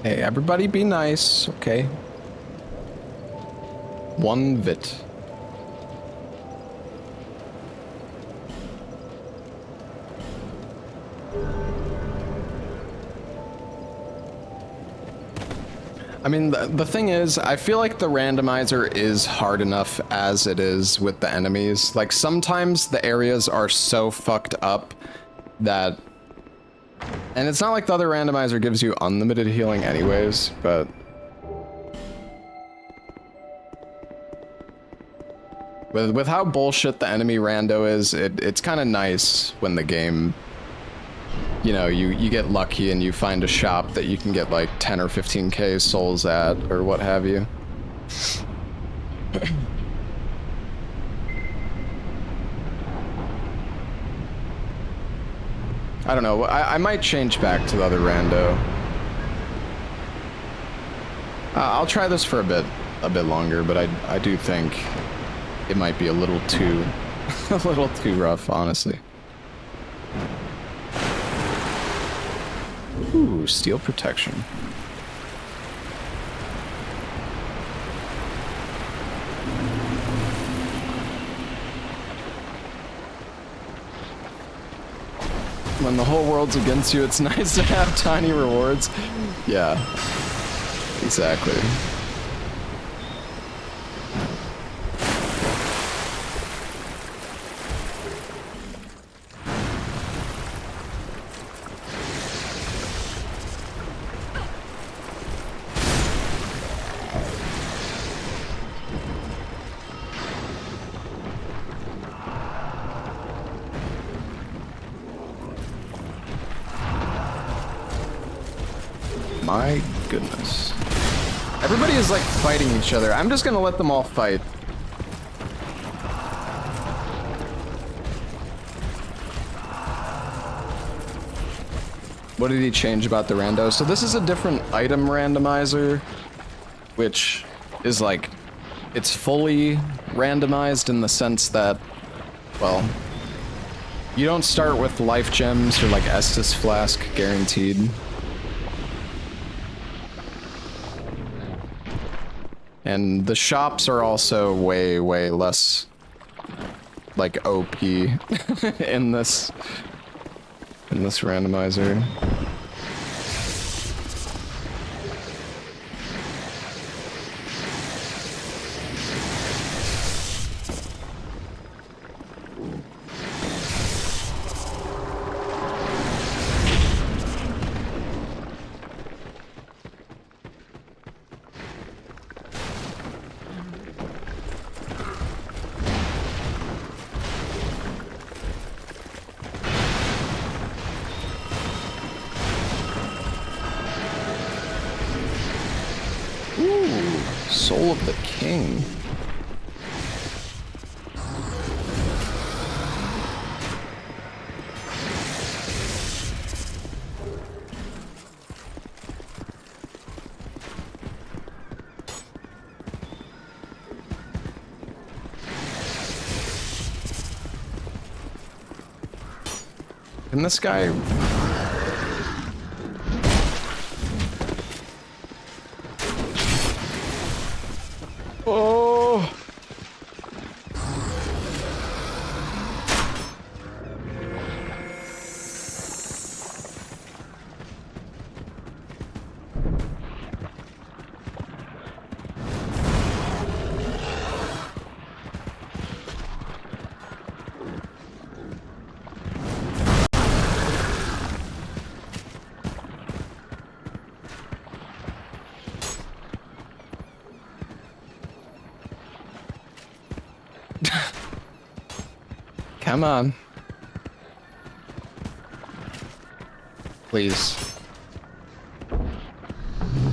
Hey, everybody be nice, okay? One vit. I mean, the thing is, I feel like the randomizer is hard enough as it is with the enemies. Like, sometimes the areas are so fucked up that... And it's not like the other randomizer gives you unlimited healing anyways, but... With how bullshit the enemy rando is, it's kind of nice when the game... You know, you get lucky and you find a shop that you can get like 10 or 15k souls at, or what have you. I don't know, I might change back to the other rando. I'll try this for a bit longer, but I do think it might be a little too rough, honestly. Ooh, steel protection. When the whole world's against you, it's nice to have tiny rewards. Yeah, exactly. My goodness. Everybody is like fighting each other. I'm just gonna let them all fight. What did he change about the rando? So this is a different item randomizer, which is like it's fully randomized in the sense that, well, you don't start with life gems or like Estus Flask guaranteed. And the shops are also way, way less like OP in this randomizer. Soul of the King. Can this guy... Oh! Come on. Please.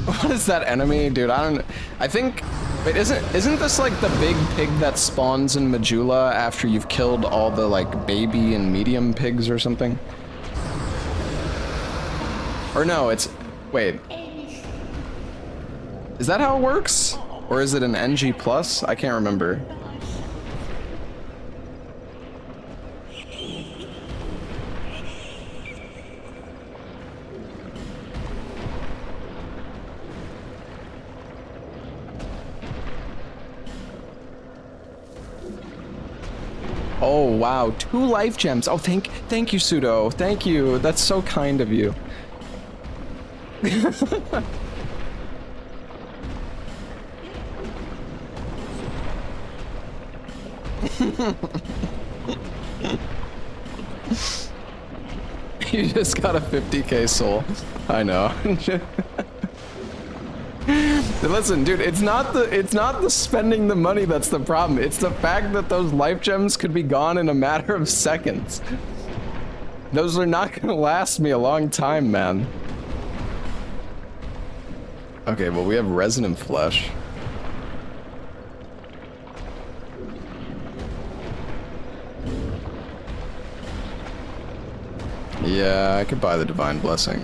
What is that enemy? Dude, I think... Wait, isn't this like the big pig that spawns in Majula after you've killed all the like baby and medium pigs or something? Or no, it's... Wait. Is that how it works? Or is it an NG+? I can't remember. Oh wow, 2 life gems. Oh, thank you, Pseudo. Thank you. That's so kind of you. You just got a 50k soul. I know. Listen, dude, it's not the spending the money that's the problem. It's the fact that those life gems could be gone in a matter of seconds. Those are not gonna last me a long time, man. Okay, well, we have resonant flesh. Yeah, I could buy the divine blessing.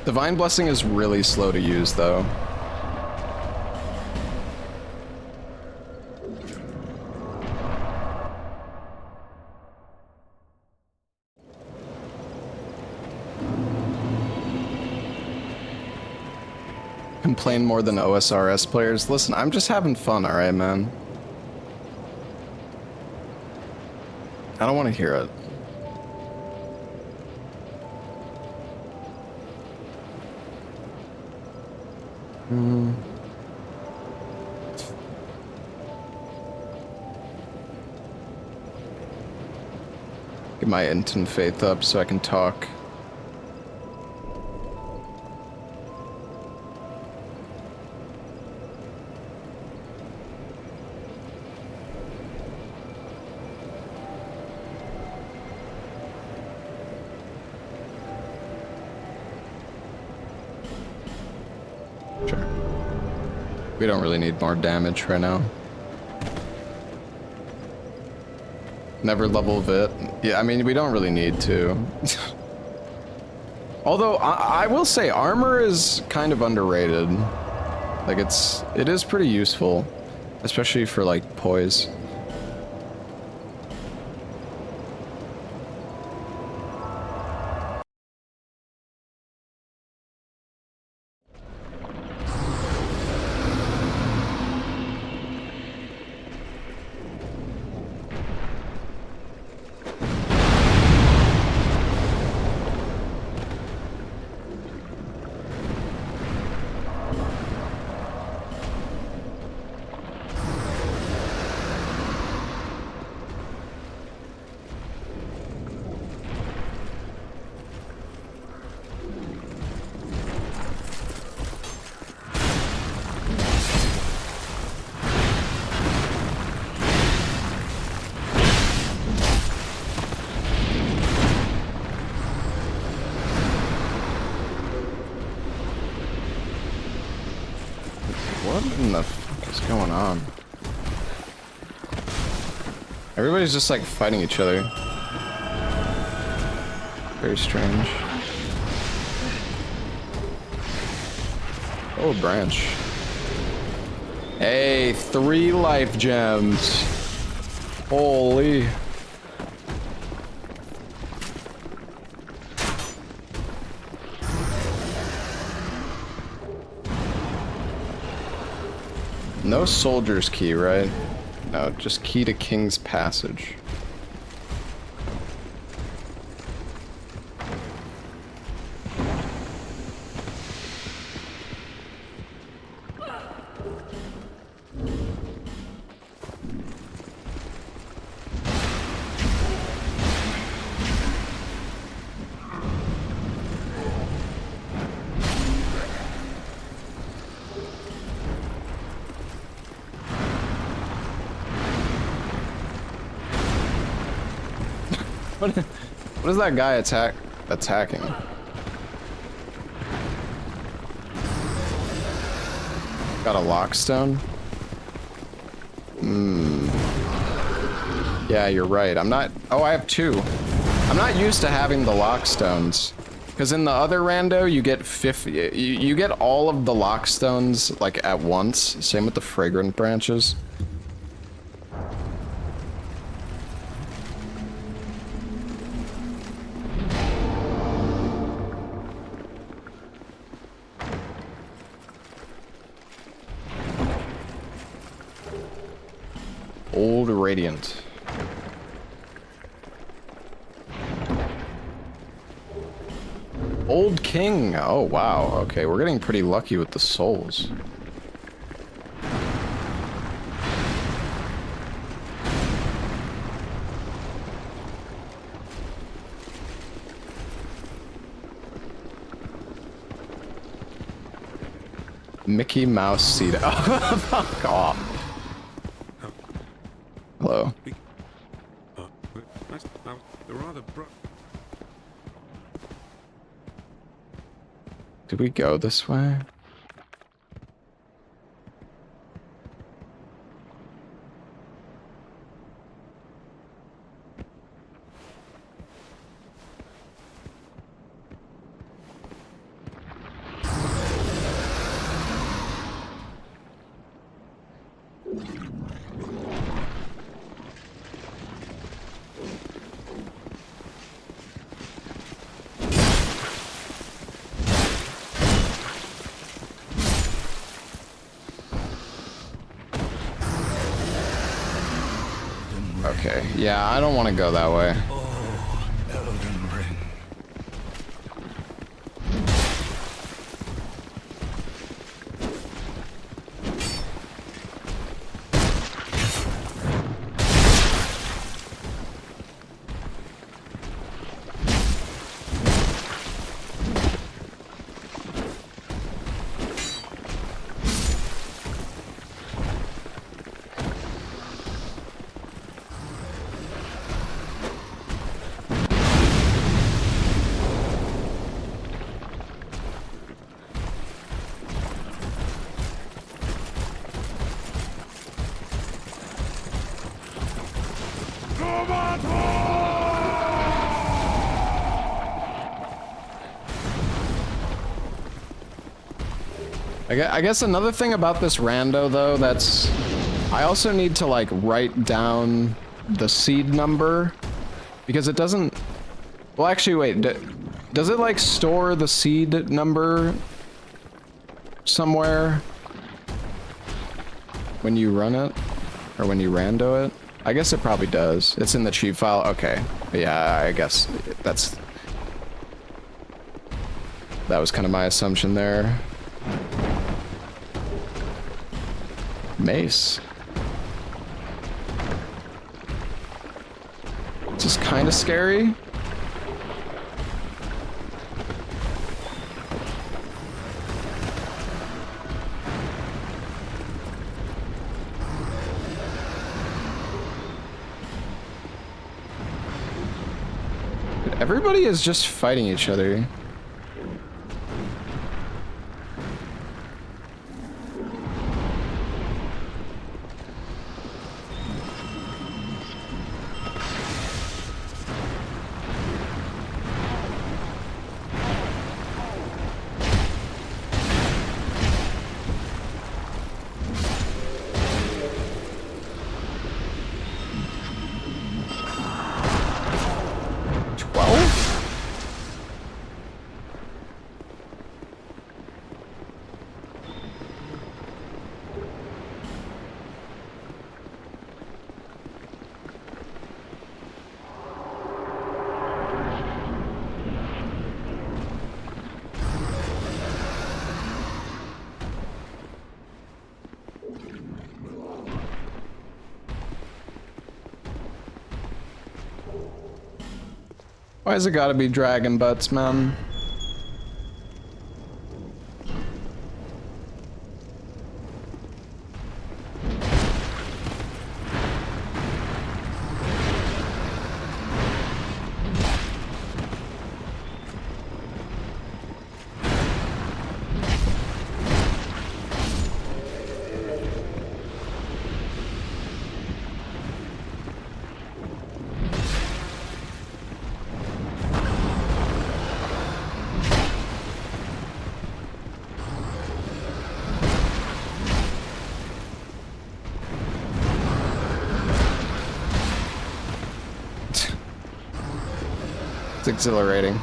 Divine Blessing is really slow to use, though. Complain more than OSRS players. Listen, I'm just having fun, alright, man? I don't want to hear it. Get my instant faith up so I can talk. Sure. We don't really need more damage right now. Never level Vit. Yeah, I mean, we don't really need to. Although I will say armor is kind of underrated. Like it is pretty useful, especially for like poise. What in the fuck is going on? Everybody's just like fighting each other. Very strange. Oh, a branch. Hey, 3 life gems. Holy. No soldier's key, right? No, just key to King's Passage. What is that guy attacking? Got a lockstone? Yeah, you're right. I'm not... Oh, I have 2. I'm not used to having the lockstones. Because in the other rando, you get 50... You get all of the lockstones, like, at once. Same with the fragrant branches. Old Radiant. Old King. Oh, wow. Okay, we're getting pretty lucky with the souls. Mickey Mouse seed. Oh, fuck off. Hello. Did we go this way? Okay, yeah, I don't want to go that way. I guess another thing about this rando though, that's I also need to like write down the seed number because it doesn't. Well, actually, wait. Does it like store the seed number somewhere when you run it or when you rando it? I guess it probably does. It's in the cheat file. Okay. Yeah, I guess that was kind of my assumption there. Mace. This is kind of scary. Everybody is just fighting each other. Why's it gotta be dragon butts, man? It's exhilarating.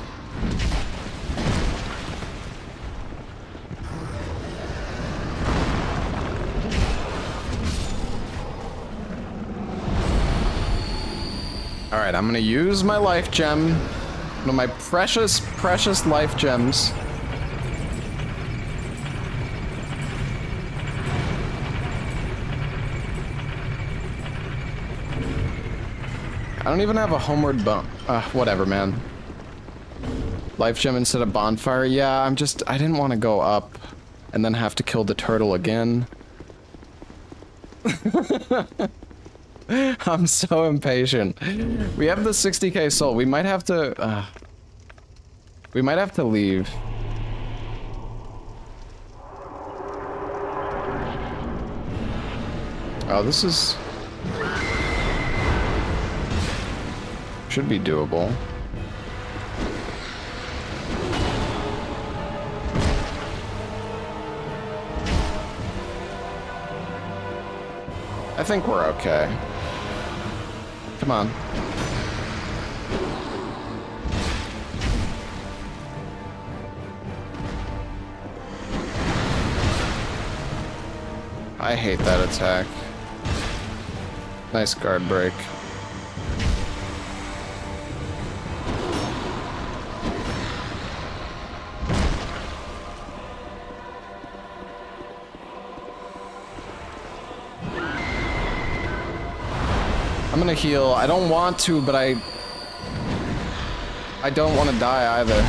Alright, I'm gonna use my life gem. One of my precious, precious life gems. I don't even have a homeward bump. Whatever, man. Life gem instead of bonfire. Yeah, I didn't want to go up and then have to kill the turtle again. I'm so impatient. We have the 60k soul. We might have to leave. Oh, this is... should be doable. I think we're okay. Come on. I hate that attack. Nice guard break. I'm gonna heal. I don't want to, but I don't want to die either.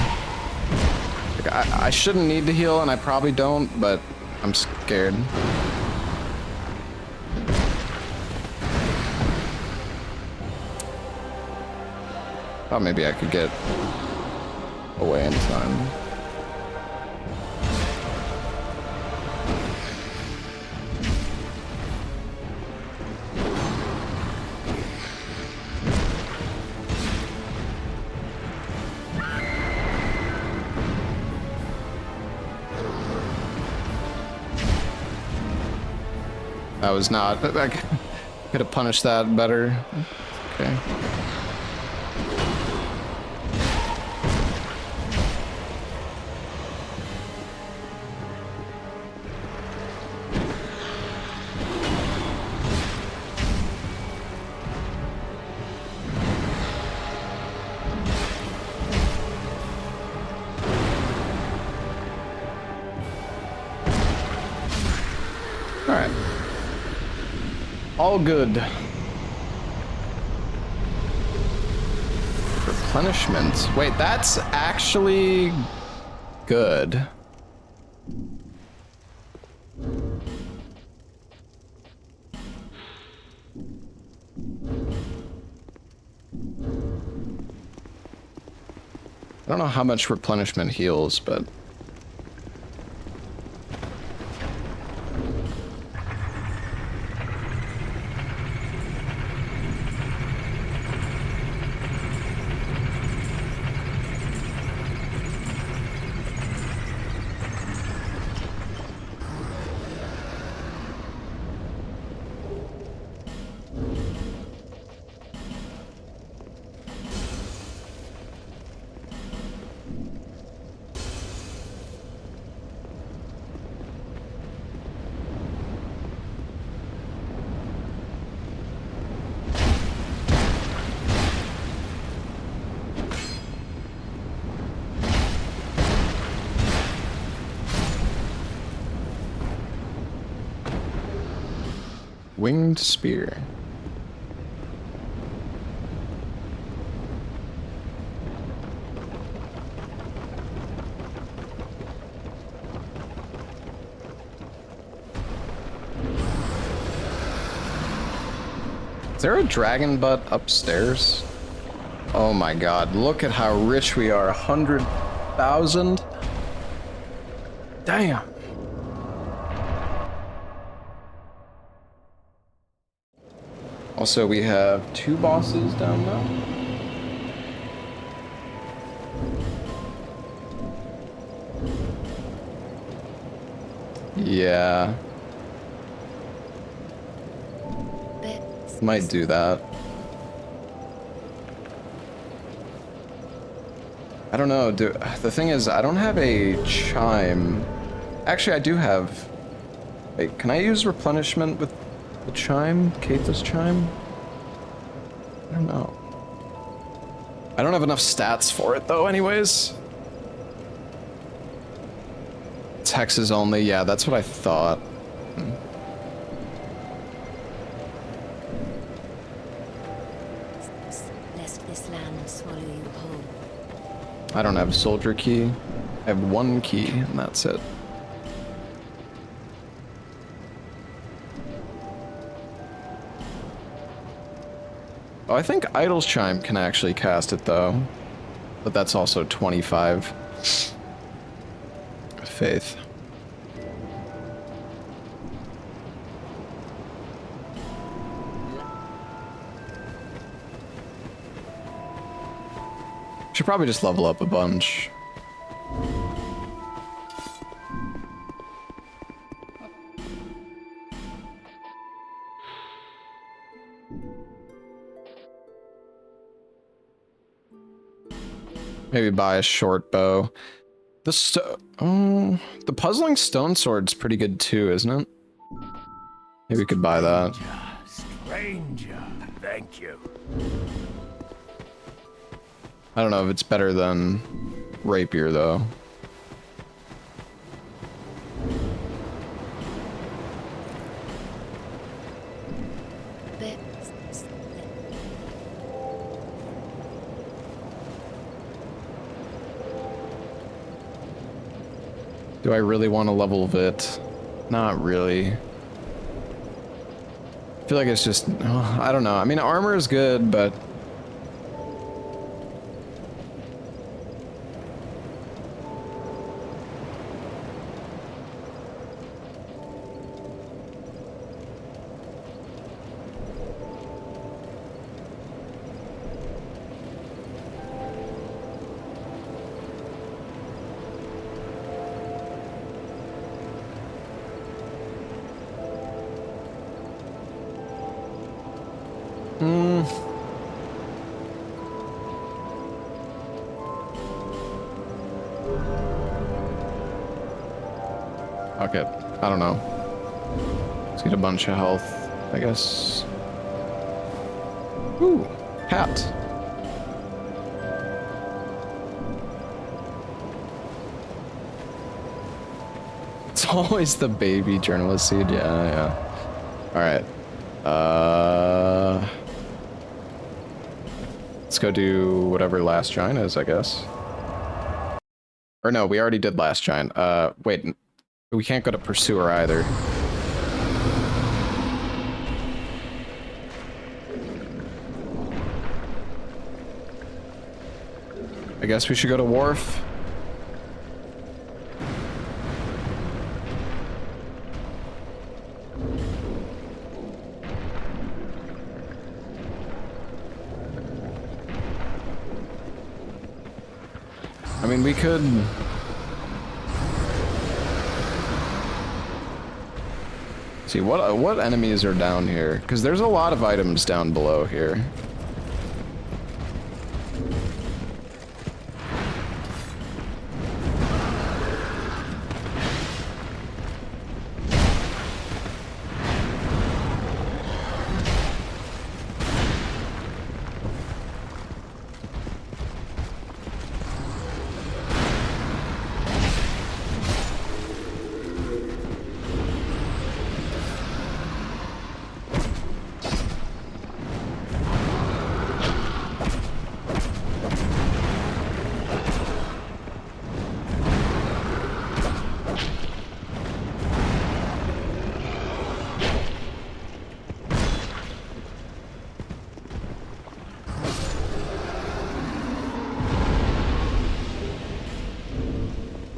Like, I shouldn't need to heal, and I probably don't, but I'm scared. Thought maybe I could get away in time. That was not. I could have punished that better. Okay. Alright. All good. Replenishment. Wait, that's actually good. I don't know how much replenishment heals, but... Winged spear. Is there a dragon butt upstairs? Oh my god, look at how rich we are. 100,000? Damn. Also, we have 2 bosses down now. Yeah. Might do that. I don't know, the thing is, I don't have a chime. Actually, I do have... Wait, can I use replenishment with the chime? Keita's chime? I don't know. I don't have enough stats for it, though, anyways. It's hexes only, yeah, that's what I thought. Lest this land swallow you whole. I don't have soldier key. I have 1 key, and that's it. Oh, I think Idle's Chime can actually cast it, though. But that's also 25 faith. Should probably just level up a bunch. Maybe buy a short bow. The puzzling stone sword's pretty good too, isn't it? Maybe we could buy that. Stranger, thank you. I don't know if it's better than rapier though. Do I really want to level it? Not really. I feel like it's just, I don't know. I mean, armor is good, but... Fuck it. I don't know. Let's get a bunch of health, I guess. Ooh, hat. It's always the baby journalist seed. Yeah. All right. Let's go do whatever last giant is, I guess. Or no, we already did last giant. Wait, we can't go to pursuer either. I guess we should go to wharf. I mean, we could... See, what enemies are down here? Because there's a lot of items down below here.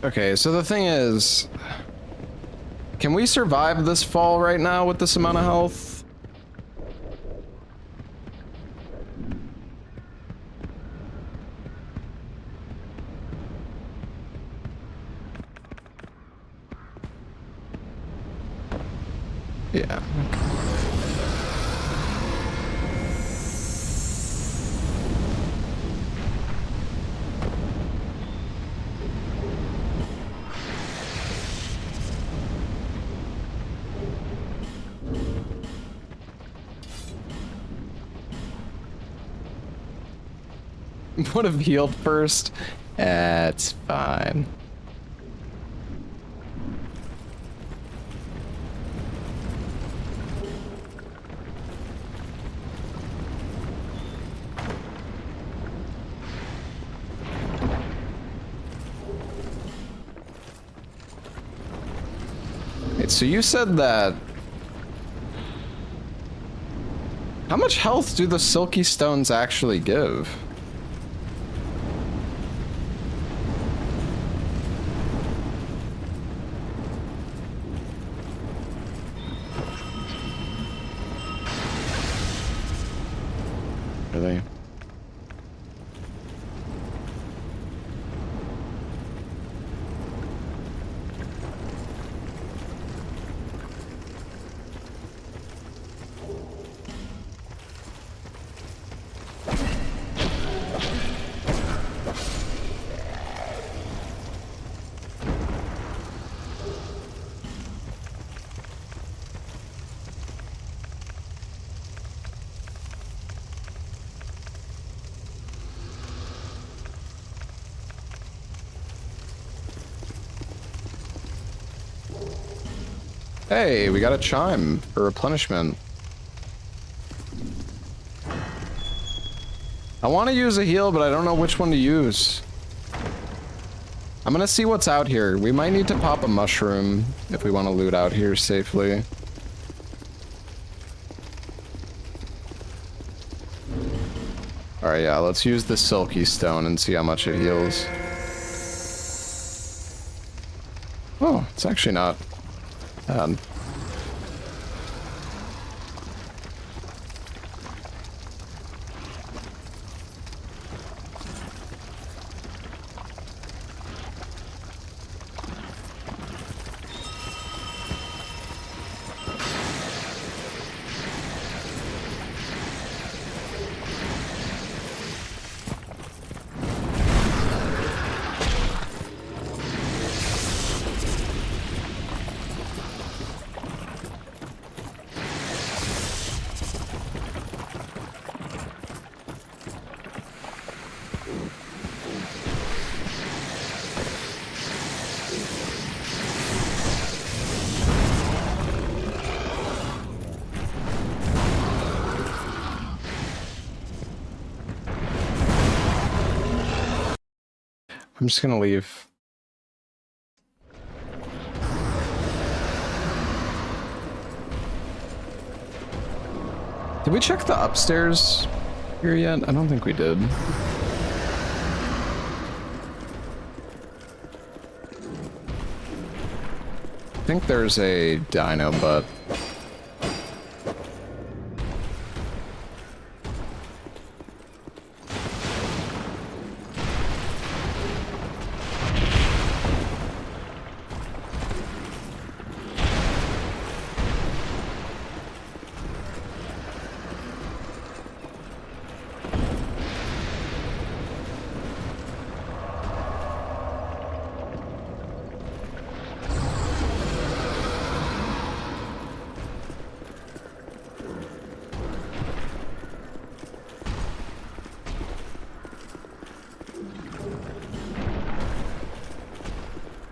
Okay, so the thing is, can we survive this fall right now with this amount of health? Yeah. Would have healed first. It's fine. Wait, so you said that... How much health do the silky stones actually give? Really? Hey, we got a chime for replenishment. I want to use a heal, but I don't know which one to use. I'm gonna see what's out here. We might need to pop a mushroom if we want to loot out here safely. Alright, yeah, let's use the silky stone and see how much it heals. Oh, it's actually not bad. I'm just gonna leave. Did we check the upstairs here yet? I don't think we did. I think there's a dino butt.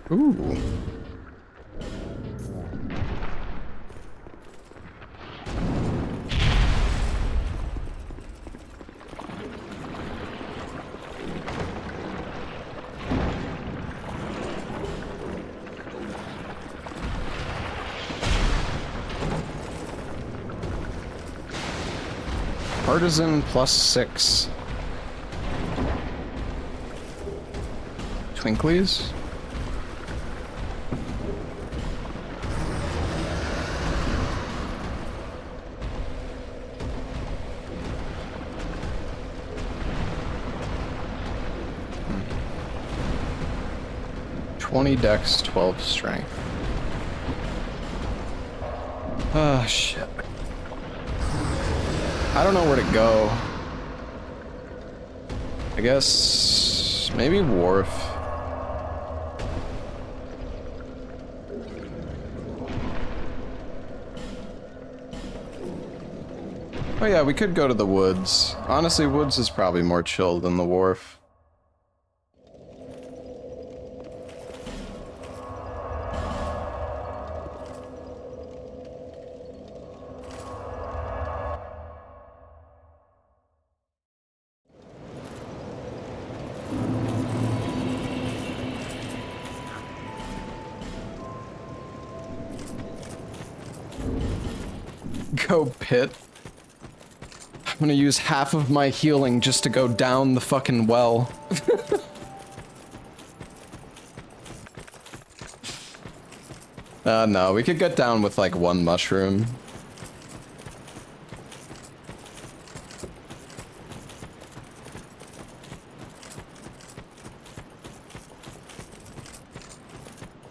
Ooh. Partisan +6. Twinklies? Hmm. 20 dex, 12 strength. Ah, shit. I don't know where to go. I guess maybe Wharf. Oh yeah, we could go to the woods. Honestly, woods is probably more chill than the Wharf. Go pit. I'm gonna use half of my healing just to go down the fucking well. No, we could get down with like one mushroom.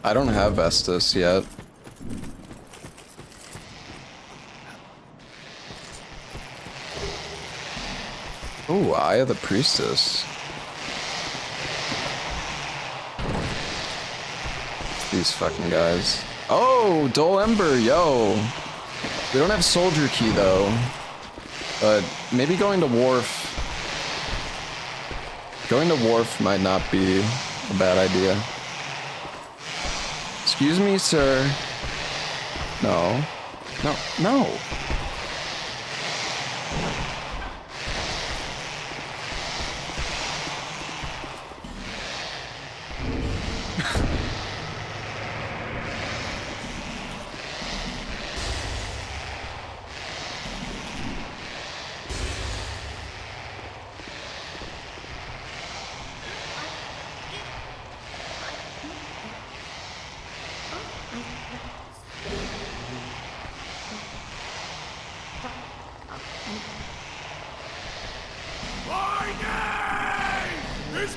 I don't have Estus yet. Ooh, Eye of the Priestess. These fucking guys. Oh, Dull Ember, yo! We don't have Soldier Key though. But maybe going to Wharf. Going to Wharf might not be a bad idea. Excuse me, sir. No. No, no!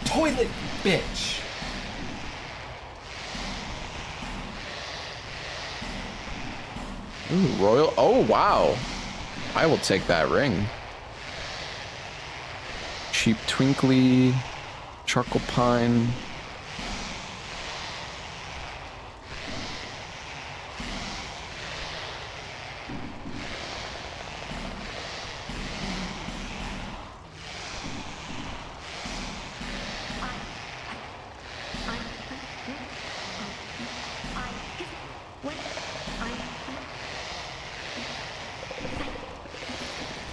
Toilet, bitch! Ooh, Royal. Oh, wow. I will take that ring. Cheap Twinkly. Charcoal Pine.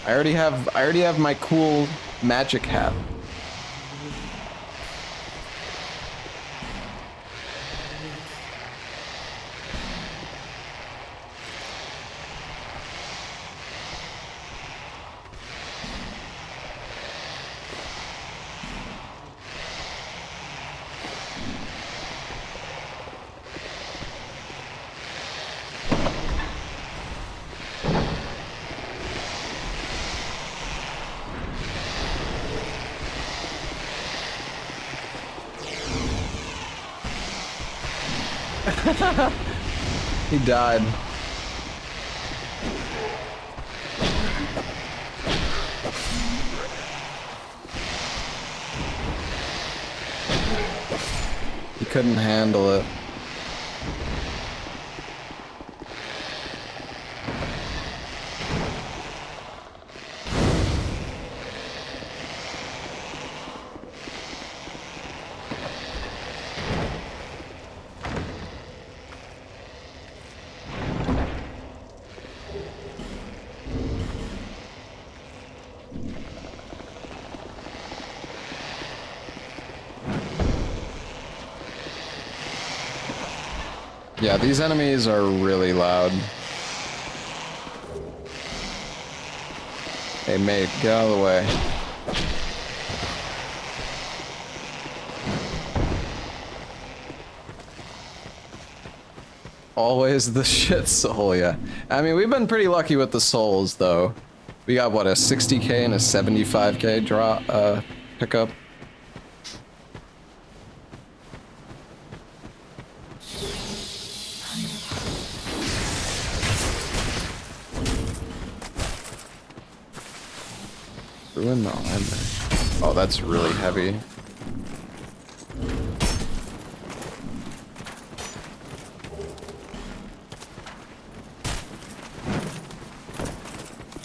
I already have my cool magic hat. He died. He couldn't handle it. Yeah, these enemies are really loud. Hey mate, get out of the way. Always the shit soul, yeah. I mean, we've been pretty lucky with the souls, though. We got, what, a 60k and a 75k drop, pickup? Ruin the Ember. Oh, that's really heavy.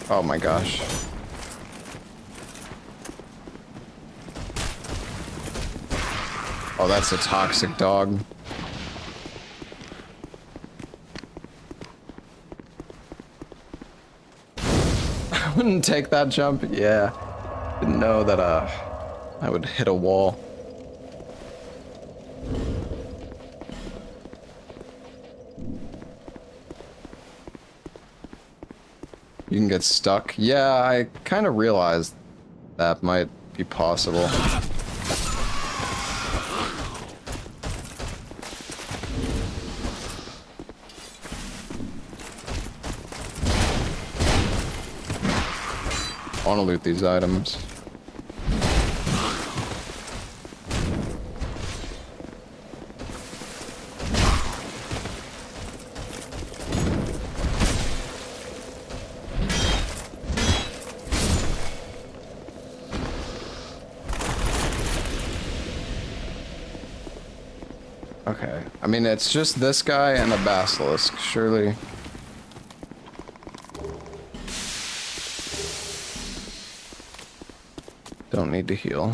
Oh my gosh. Oh, that's a toxic dog. I wouldn't take that jump. Yeah. Didn't know that I would hit a wall. You can get stuck. Yeah, I kind of realized that might be possible. I want to loot these items. Okay, I mean, it's just this guy and a basilisk, surely. Don't need to heal.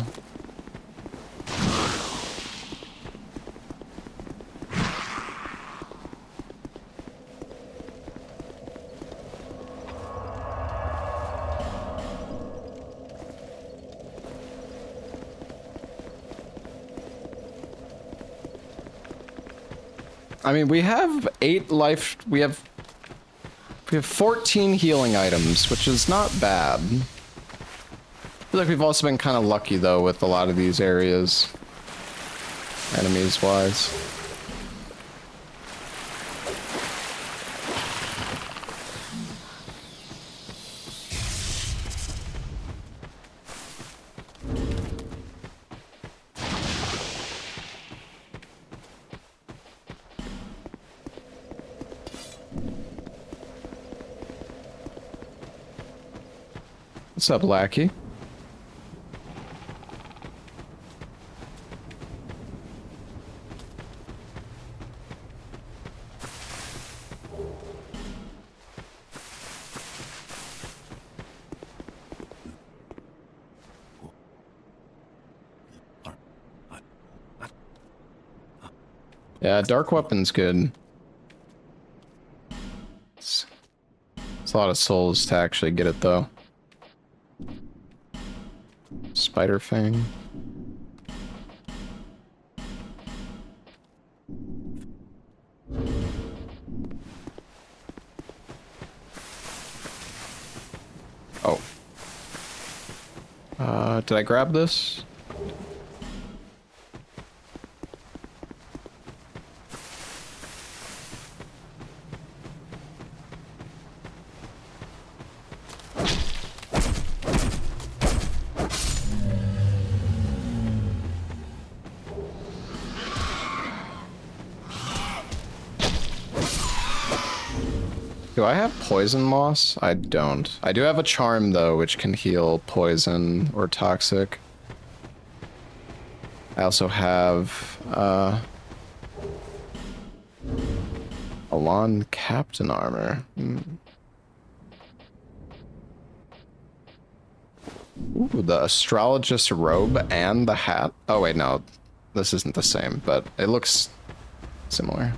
I mean, we have 8 life, we have 14 healing items, which is not bad. I feel like we've also been kind of lucky, though, with a lot of these areas, enemies-wise. What's up, Lackey? Yeah, dark weapon's good. It's a lot of souls to actually get it, though. Spider Fang. Oh. Did I grab this? Do I have poison moss? I don't. I do have a charm though, which can heal poison or toxic. I also have Alon Captain armor. Ooh, the astrologist robe and the hat. Oh wait, no, this isn't the same, but it looks similar.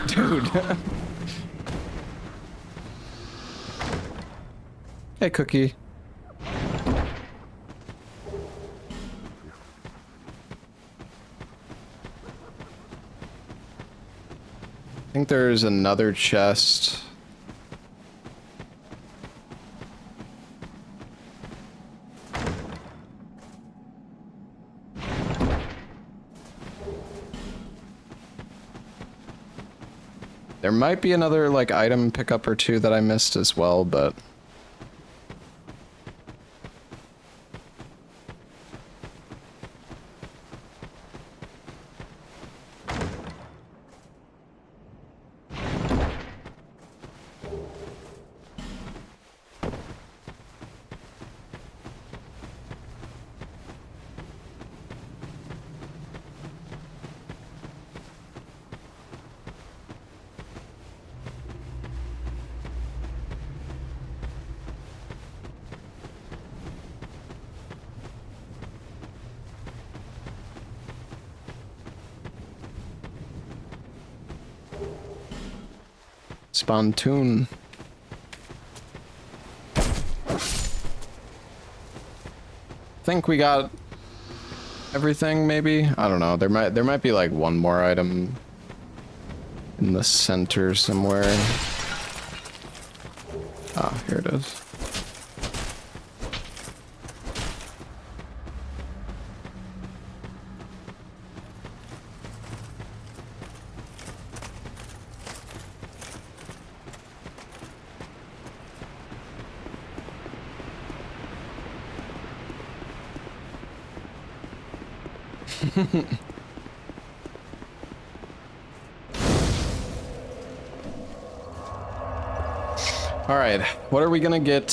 Dude. Hey, Cookie. I think there's another chest. There might be another, like, item pickup or two that I missed as well, but... Spontoon. Think we got everything, maybe? I don't know. There might be like one more item in the center somewhere. Ah, here it is. All right, what are we gonna get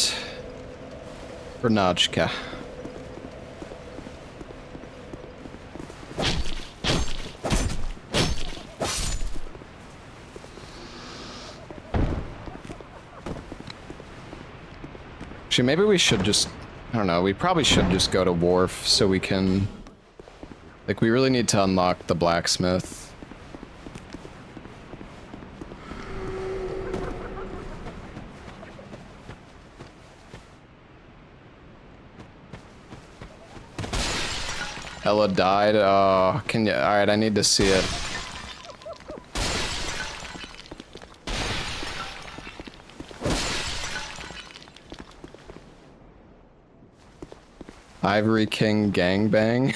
for Najka? Actually, maybe we should just, I don't know, we probably should just go to Wharf so we can, like, we really need to unlock the blacksmith. Ella died. Oh, can you? All right, I need to see it. Ivory King gangbang.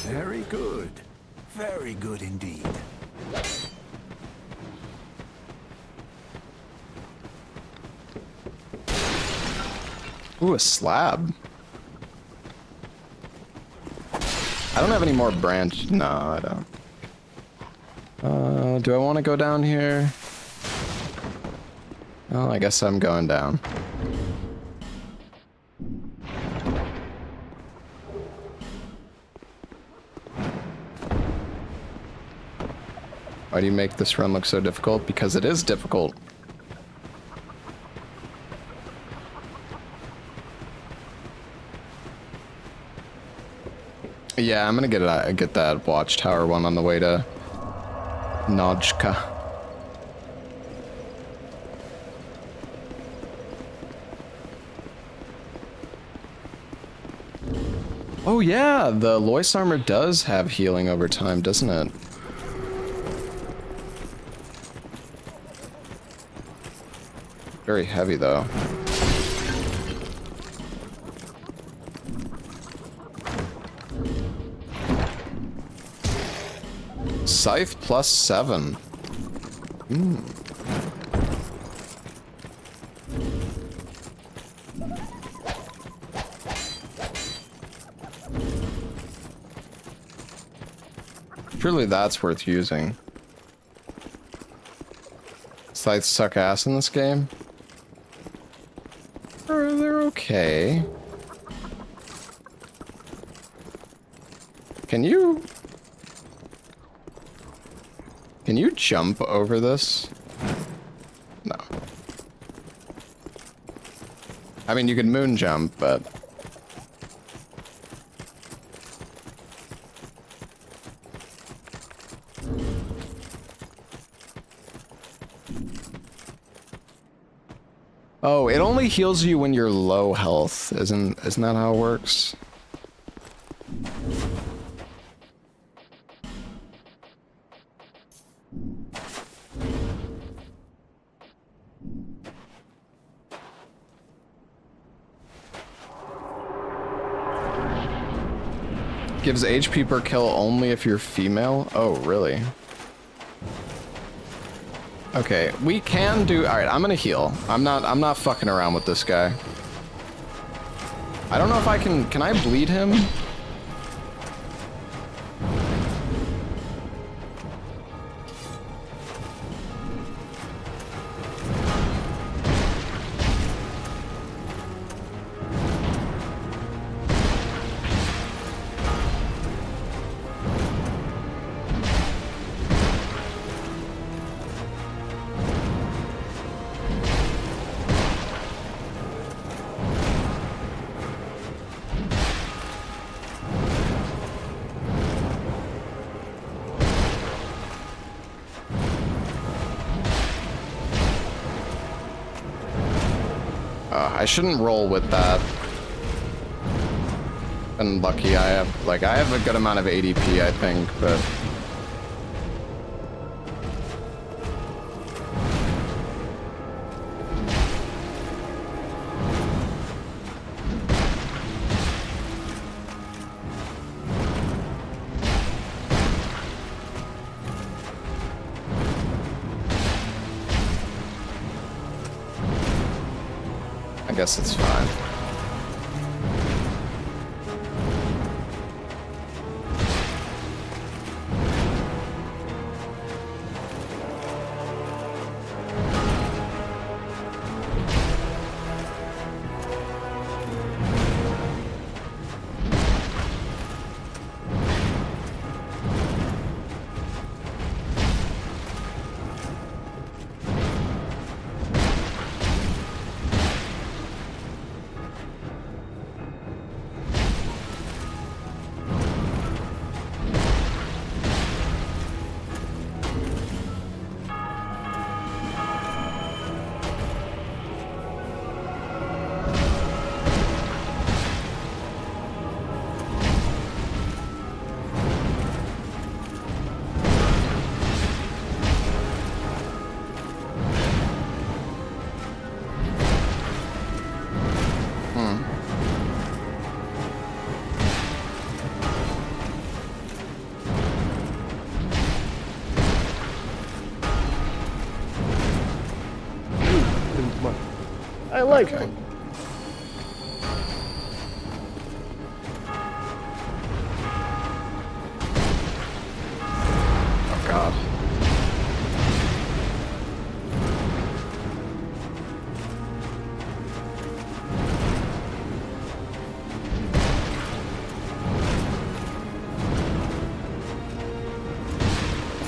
Very good. Very good indeed. Ooh, a slab. I don't have any more branch. No, I don't. Do I want to go down here? Well, I guess I'm going down. Why do you make this run look so difficult? Because it is difficult. Yeah, I'm gonna get that watchtower one on the way to Nojka. Oh yeah, the Lois armor does have healing over time, doesn't it? Very heavy though. Scythe +7. Surely that's worth using. Scythes suck ass in this game. They're okay. Can you jump over this? No. I mean, you could moon jump, but... Oh, it only heals you when you're low health. Isn't that how it works? Gives HP per kill only if you're female? Oh, really? Okay, we can do... Alright, I'm gonna heal. I'm not fucking around with this guy. I don't know if I can... Can I bleed him? I shouldn't roll with that. And lucky I have, like, I have a good amount of ADP, I think, but... I guess it's fine. I like it. Oh god.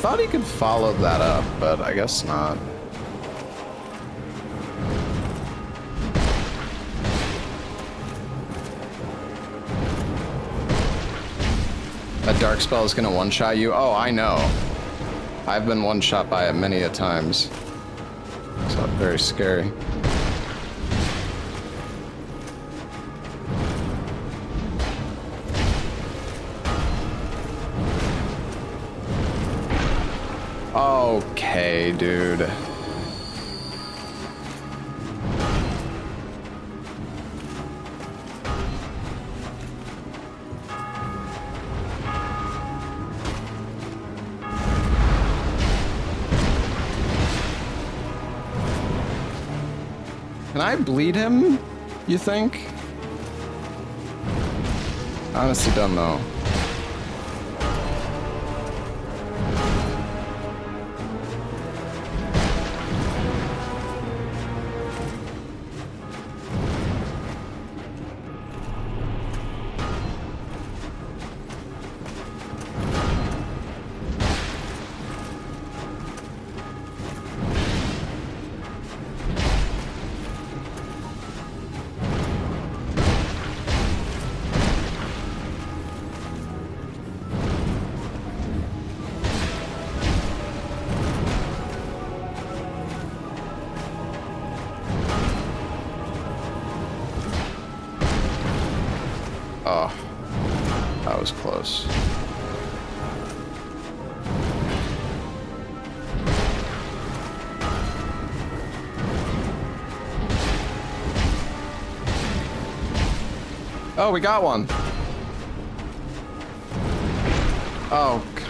thought he could follow that up, but I guess not. That dark spell is gonna one-shot you? Oh, I know. I've been one-shot by it many a times. So very scary. Okay, dude. Can I bleed him, you think? Honestly, don't know. Oh, that was close. Oh, we got one. Oh, God.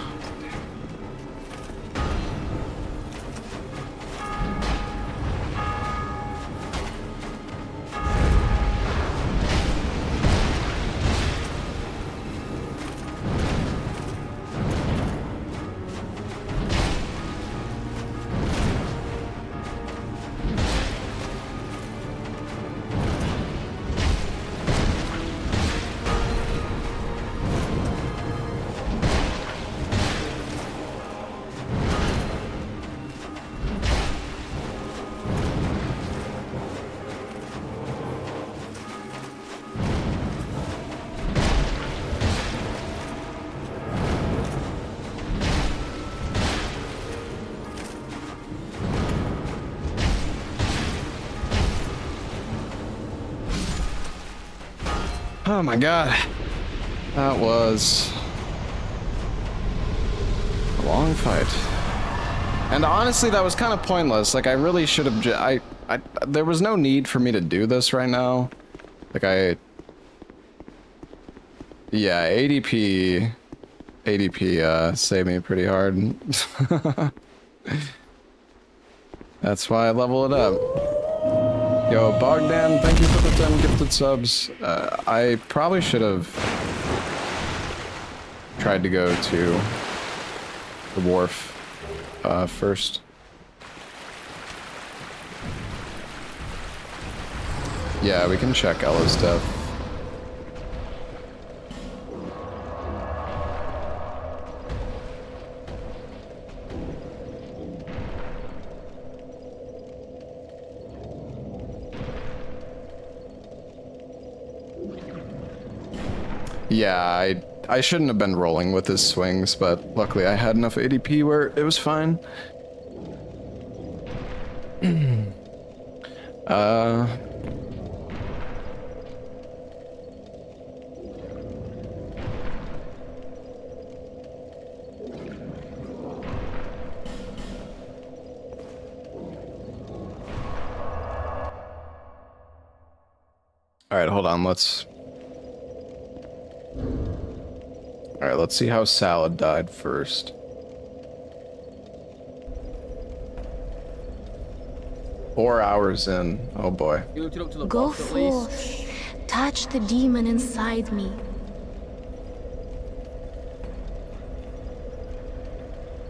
Oh my God, that was a long fight, and honestly, that was kind of pointless. Like, I really should have. There was no need for me to do this right now. Like, yeah, ADP saved me pretty hard. That's why I level it up. Yo, Bogdan, thank you for the 10 gifted subs. I probably should have tried to go to the wharf first. Yeah, we can check Ella's death. Yeah, I shouldn't have been rolling with his swings, but luckily I had enough ADP where it was fine. All right, hold on, Alright, let's see how Salad died first. 4 hours in. Oh boy. Go forth. Touch the demon inside me.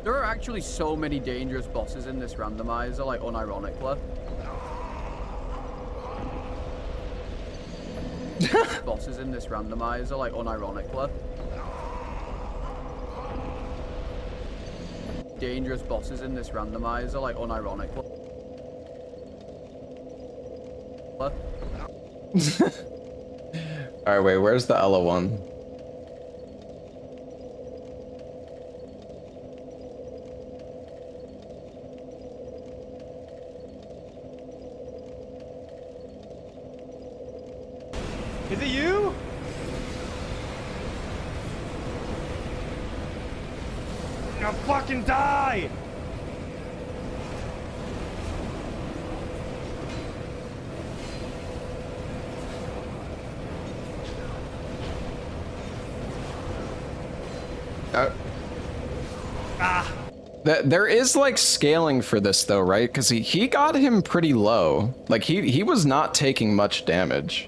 There are actually so many dangerous bosses in this randomizer, like unironically. Bosses in this randomizer, like unironically. dangerous bosses in this randomizer, like unironically. Alright, wait, where's the Ella one? Is it you? Now fucking die! There is like scaling for this though, right? Because he got him pretty low. Like he was not taking much damage.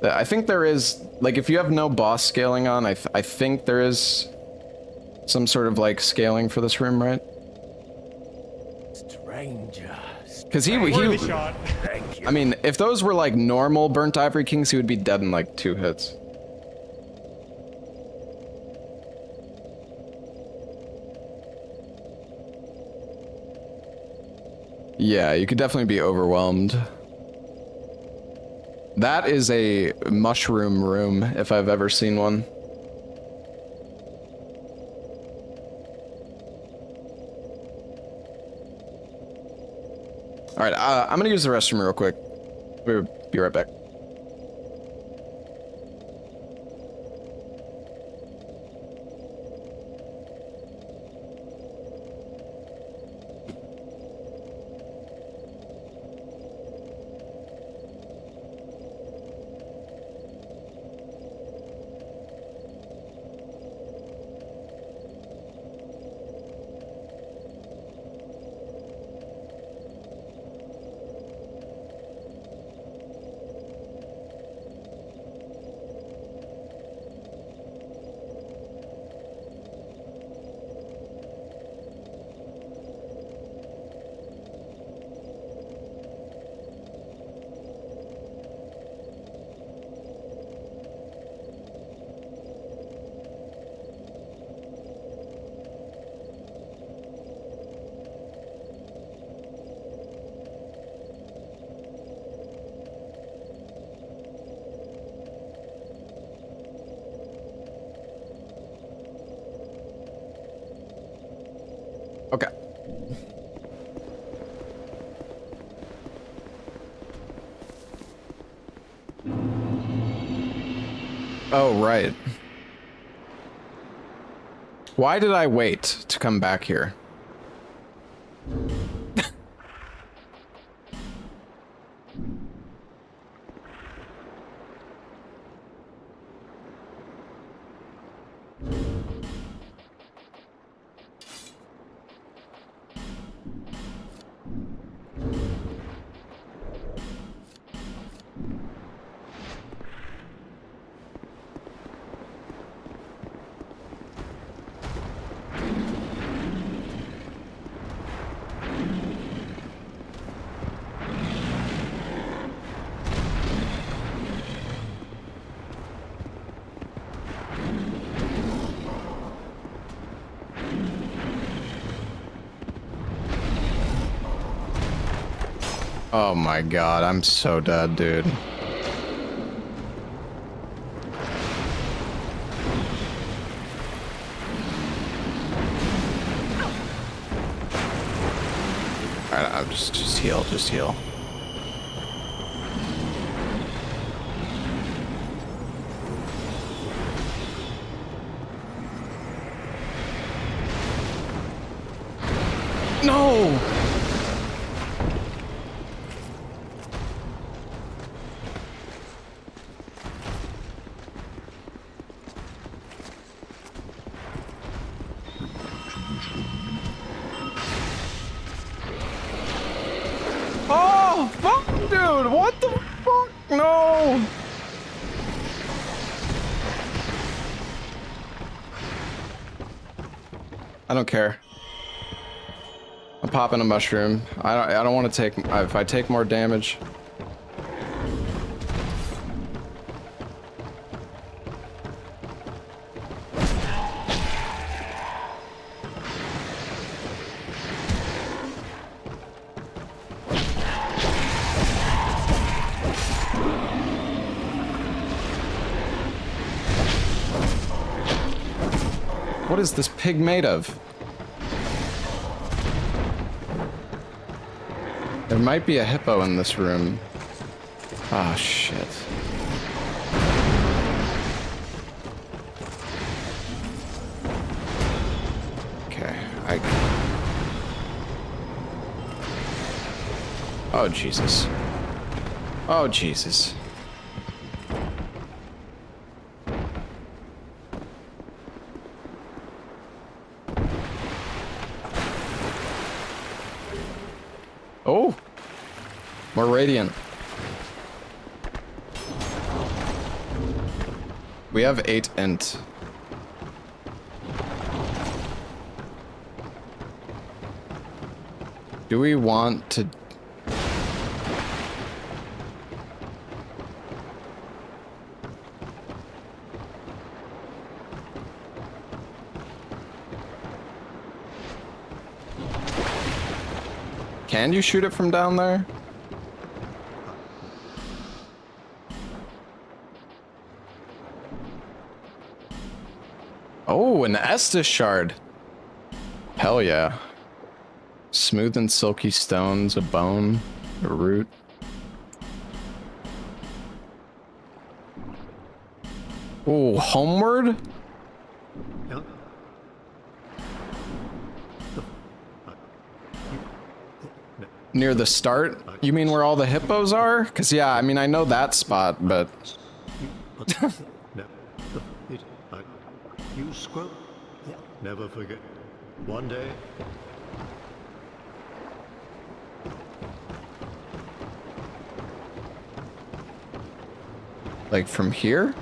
I think there is, like, if you have no boss scaling on, I think there is some sort of like scaling for this room, right? Stranger. Because he Shot. Thank you. I mean, if those were like normal Burnt Ivory Kings, he would be dead in like 2 hits. Yeah, you could definitely be overwhelmed. That is a mushroom room, if I've ever seen one. Alright, I'm gonna use the restroom real quick. We'll be right back. Okay. Oh, right. Why did I wait to come back here? Oh my god, I'm so dead, dude. Alright, I'll just heal, just heal. No! Oh, fuck, dude, what the fuck? No! I don't care. I'm popping a mushroom. I don't want to take, if I take more damage. What is this pig made of? There might be a hippo in this room. Ah, shit. Okay, Oh, Jesus. Oh, Jesus. Oh! More radiant. We have 8 int. Do we want to... Can you shoot it from down there? Oh, an Estus shard. Hell yeah. Smooth and silky stones, a bone, a root. Oh, homeward? Near the start? You mean where all the hippos are? Cause yeah, I mean I know that spot, but You scrub. Never forget. One day. like from here?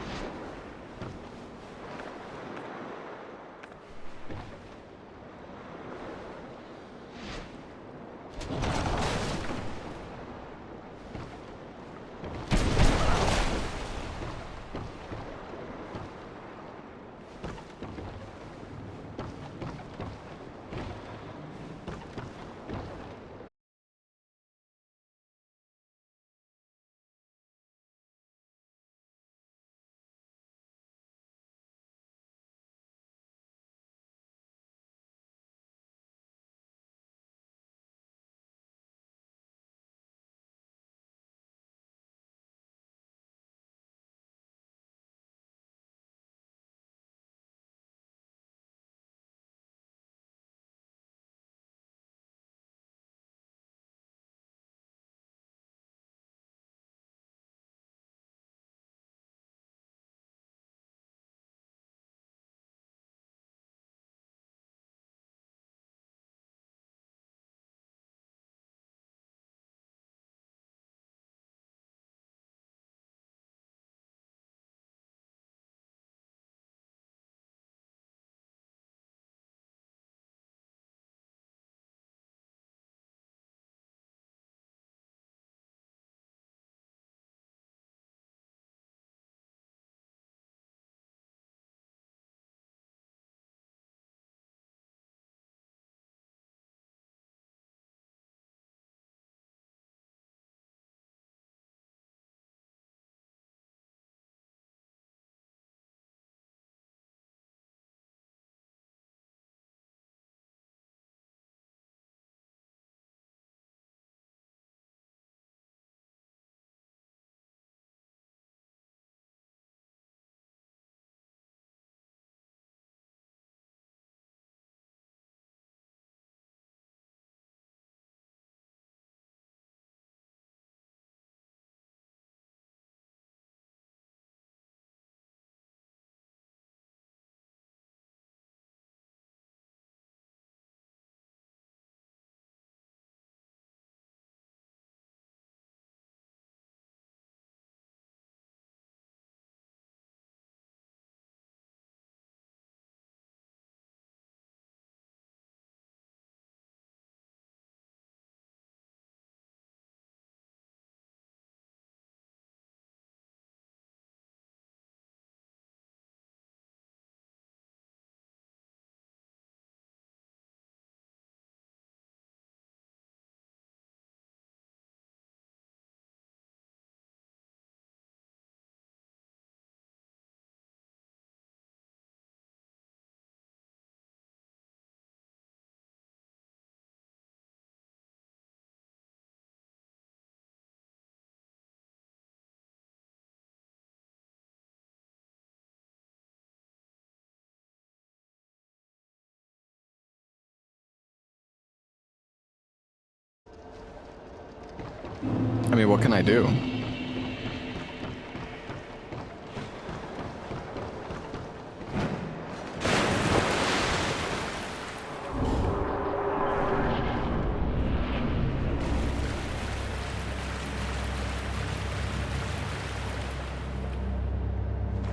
me, what can I do?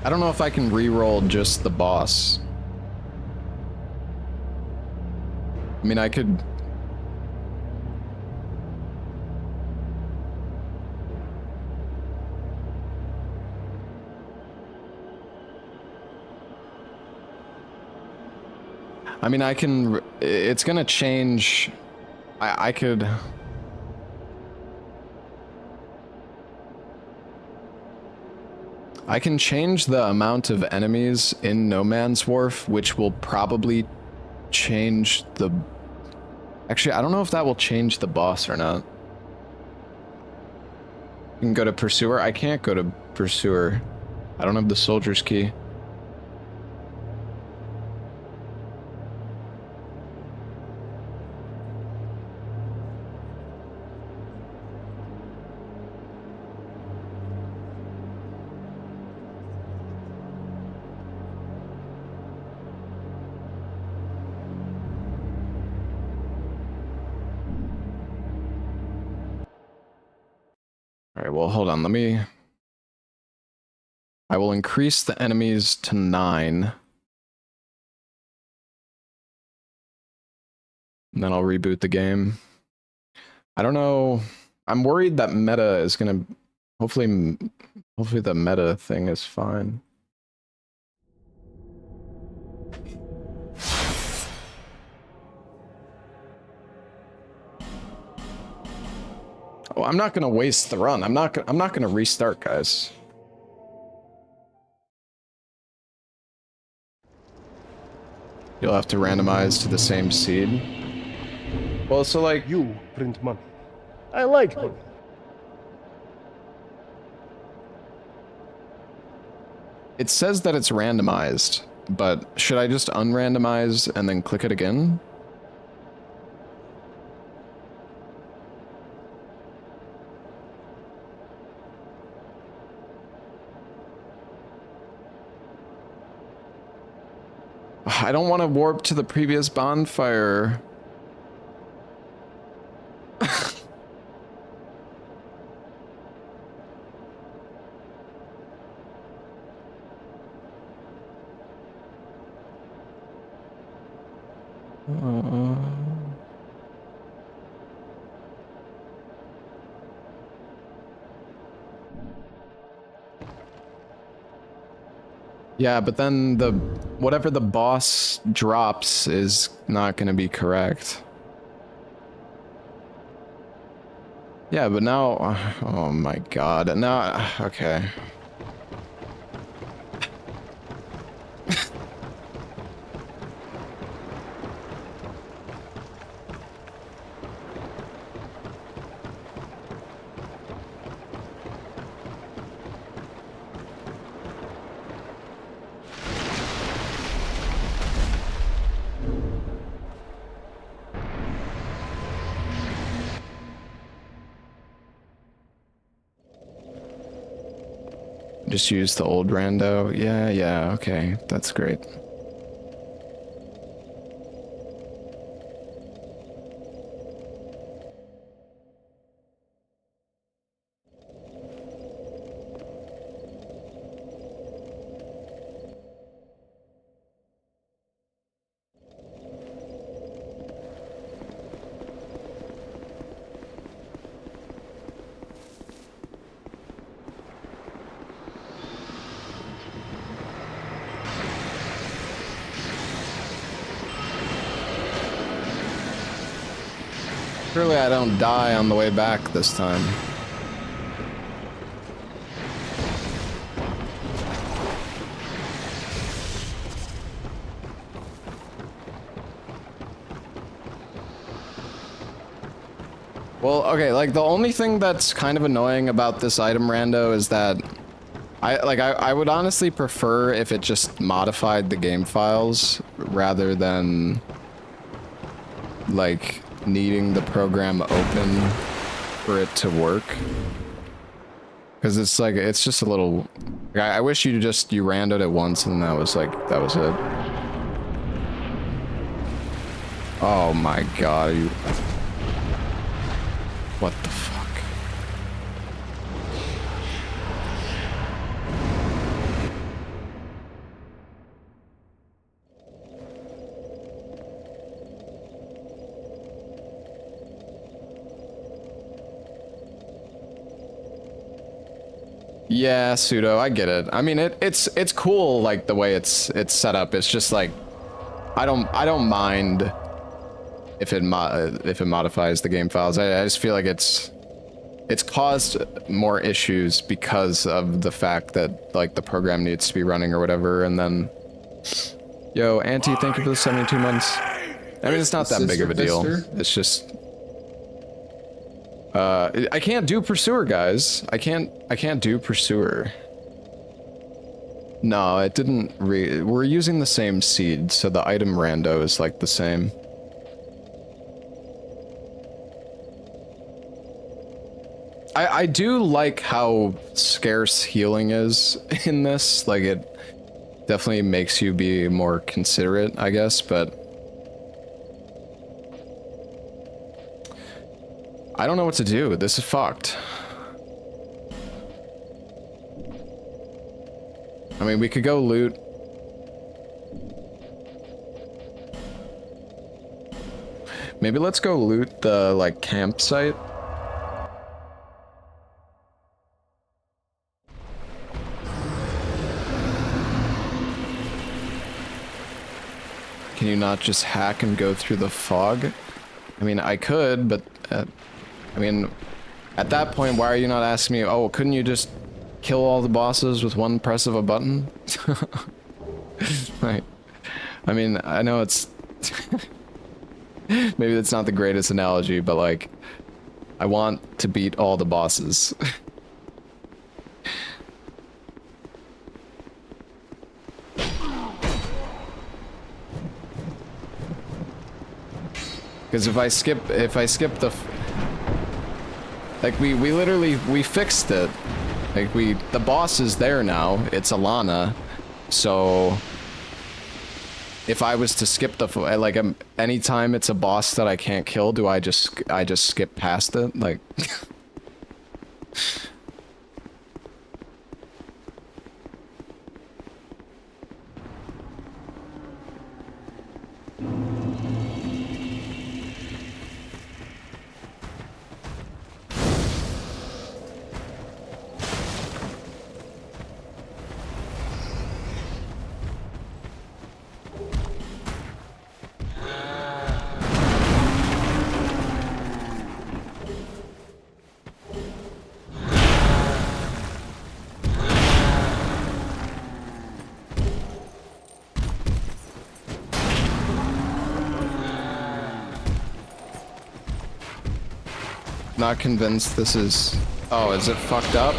I don't know if I can re-roll just the boss. I mean, I could... I mean, I can... It's gonna change... I could... I can change the amount of enemies in No Man's Wharf, which will probably change the... Actually, I don't know if that will change the boss or not. You can go to Pursuer. I can't go to Pursuer. I don't have the Soldier's Key. Alright, well, hold on, let me... I will increase the enemies to 9. And then I'll reboot the game. I don't know... I'm worried that meta is gonna... Hopefully the meta thing is fine. Oh, I'm not gonna waste the run. I'm not gonna restart, guys. You'll have to randomize to the same seed. Well, so like You print money. I like money. it says that it's randomized, but should I just unrandomize and then click it again? I don't want to warp to the previous bonfire. Yeah, but then the whatever the boss drops is not going to be correct. Yeah, but now, oh my god, now, okay. Just use the old rando. Yeah, okay, that's great. Surely I don't die on the way back this time. Well, okay, like the only thing that's kind of annoying about this item rando is that I would honestly prefer if it just modified the game files rather than like needing the program open for it to work. Because it's like, it's just a little... I wish you randoed it once and that was like, that was it. Oh my god, are you... What the fuck? Yeah, pseudo, I get it. I mean, it's cool, like the way it's set up. It's just like, I don't mind if it modifies the game files. I just feel like it's caused more issues because of the fact that like the program needs to be running or whatever. And then, yo, Auntie, thank you for the 72 months. I mean, it's not that big of a deal. It's just. I can't do Pursuer, guys. I can't do Pursuer. No, it didn't we're using the same seed, so the item rando is like the same. I do like how scarce healing is in this. Like, it definitely makes you be more considerate, I guess, but I don't know what to do. This is fucked. I mean, we could go loot. Maybe let's go loot the, like, campsite. Can you not just hack and go through the fog? I mean, I could, but... I mean, at that point, why are you not asking me, oh, couldn't you just kill all the bosses with one press of a button? Right. I mean, I know it's... Maybe that's not the greatest analogy, but like, I want to beat all the bosses. Because if I skip the... Like, we literally, we fixed it. Like, the boss is there now. It's Alana. So, if I was to skip the, like, anytime it's a boss that I can't kill, do I just skip past it? Like... Not convinced this is... Oh, is it fucked up?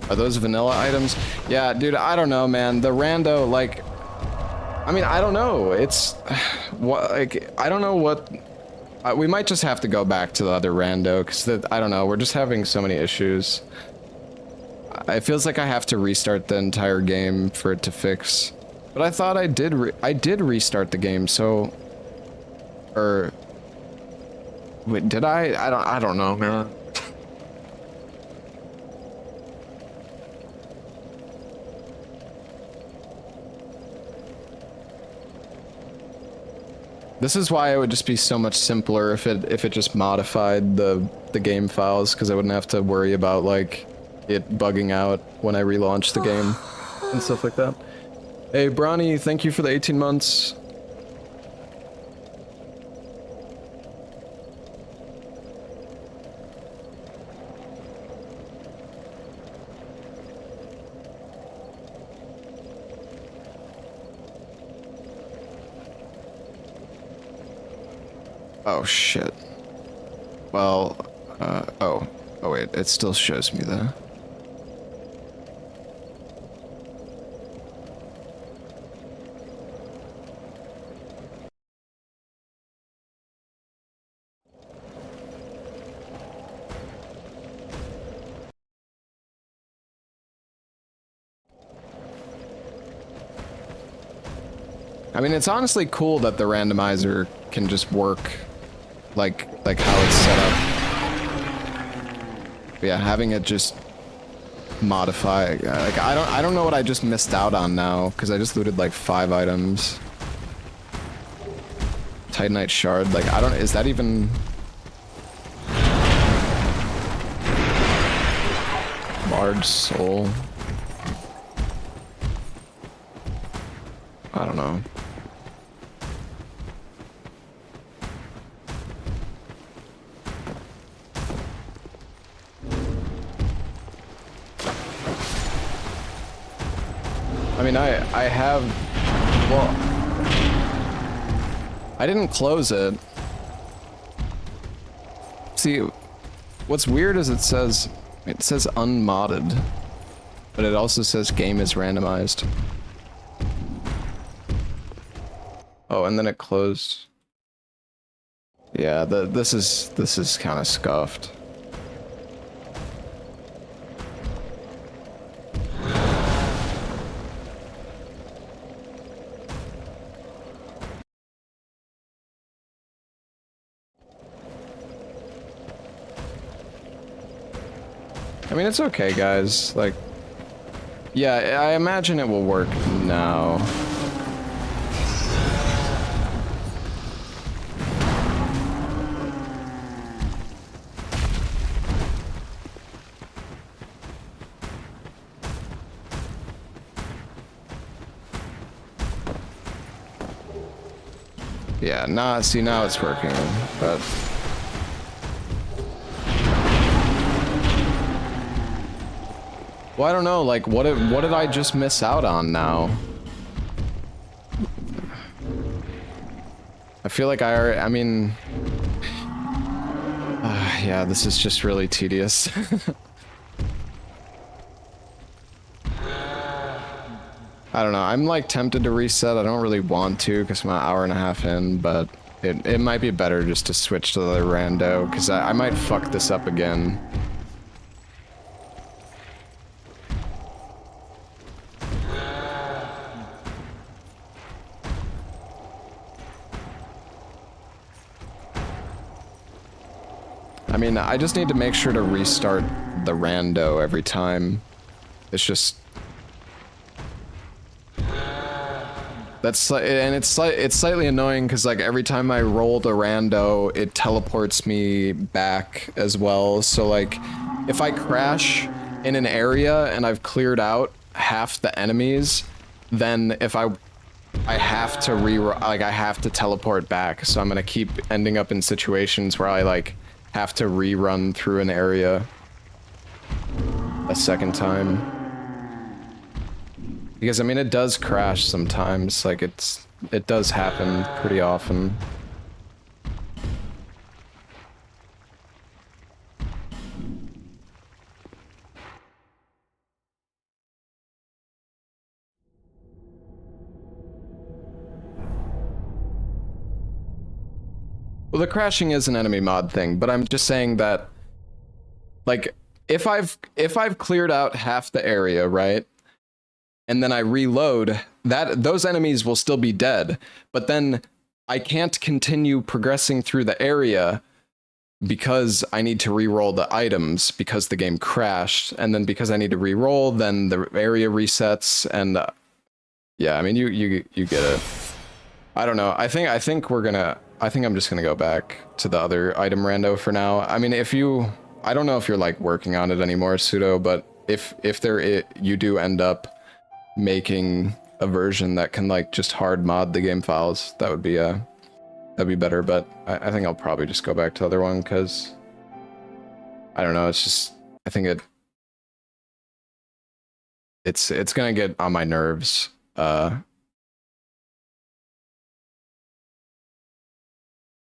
Are those vanilla items? Yeah, dude, I don't know, man. The rando, like... I mean, I don't know. It's... What, like, I don't know what... we might just have to go back to the other rando, because I don't know, we're just having so many issues. It feels like I have to restart the entire game for it to fix. But I thought I did restart the game, so... Or... Wait, did I? I don't know, man. This is why it would just be so much simpler if it just modified the game files, because I wouldn't have to worry about like it bugging out when I relaunch the game and stuff like that. Hey, Bronny, thank you for the 18 months. Oh shit. Well, oh wait, it still shows me that. I mean, it's honestly cool that the randomizer can just work like how it's set up. But yeah, having it just modify, like I don't know what I just missed out on now because I just looted like 5 items. Titanite shard, like I don't, is that even large soul? I don't know. I mean, I have, well, I didn't close it. See, what's weird is it says unmodded, but it also says game is randomized. Oh, and then it closed. Yeah, this is kind of scuffed. I mean, it's okay, guys. Like, yeah, I imagine it will work now. Yeah, nah, see, now it's working, but... Well, I don't know, like, what did I just miss out on now? I feel like I mean... yeah, this is just really tedious. I don't know, I'm like tempted to reset. I don't really want to because I'm an hour and a half in, but it might be better just to switch to the rando because I might fuck this up again. I mean, I just need to make sure to restart the rando every time. It's just... it's slightly annoying because like every time I roll the rando, it teleports me back as well. So like, if I crash in an area and I've cleared out half the enemies, then if I have to I have to teleport back. So I'm gonna keep ending up in situations where I like have to rerun through an area a second time. Because I mean, it does crash sometimes, like it does happen pretty often. Well, the crashing is an enemy mod thing, but I'm just saying that, like, if I've cleared out half the area, right? And then I reload, those enemies will still be dead, but then I can't continue progressing through the area because I need to re-roll the items because the game crashed, and then because I need to re-roll, then the area resets, and yeah, I mean you get it. I don't know. I think I'm just gonna go back to the other item rando for now. I mean, I don't know if you're like working on it anymore, Pseudo, but if you do end up making a version that can like just hard mod the game files, that'd be better. But I think I'll probably just go back to the other one because I don't know, it's just, I think it's gonna get on my nerves.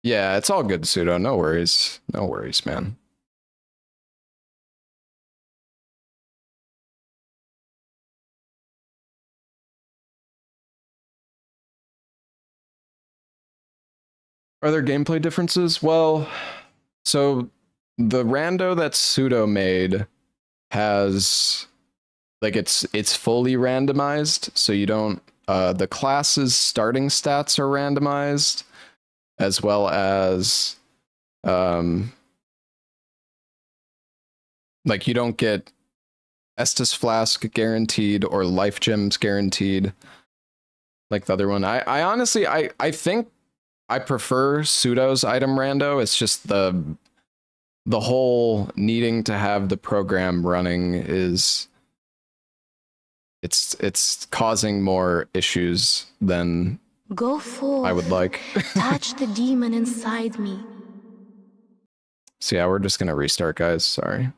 Yeah, it's all good, Pseudo, no worries, man. Are there gameplay differences? Well, so the rando that Pseudo made has, like, it's fully randomized, so you don't the class's starting stats are randomized, as well as like you don't get Estus Flask guaranteed or Life Gems guaranteed like the other one. I honestly, I think I prefer Pseudo's item rando. It's just the whole needing to have the program running is it's causing more issues than Go forth. I would like. Touch the demon inside me. So yeah, we're just gonna restart, guys. Sorry.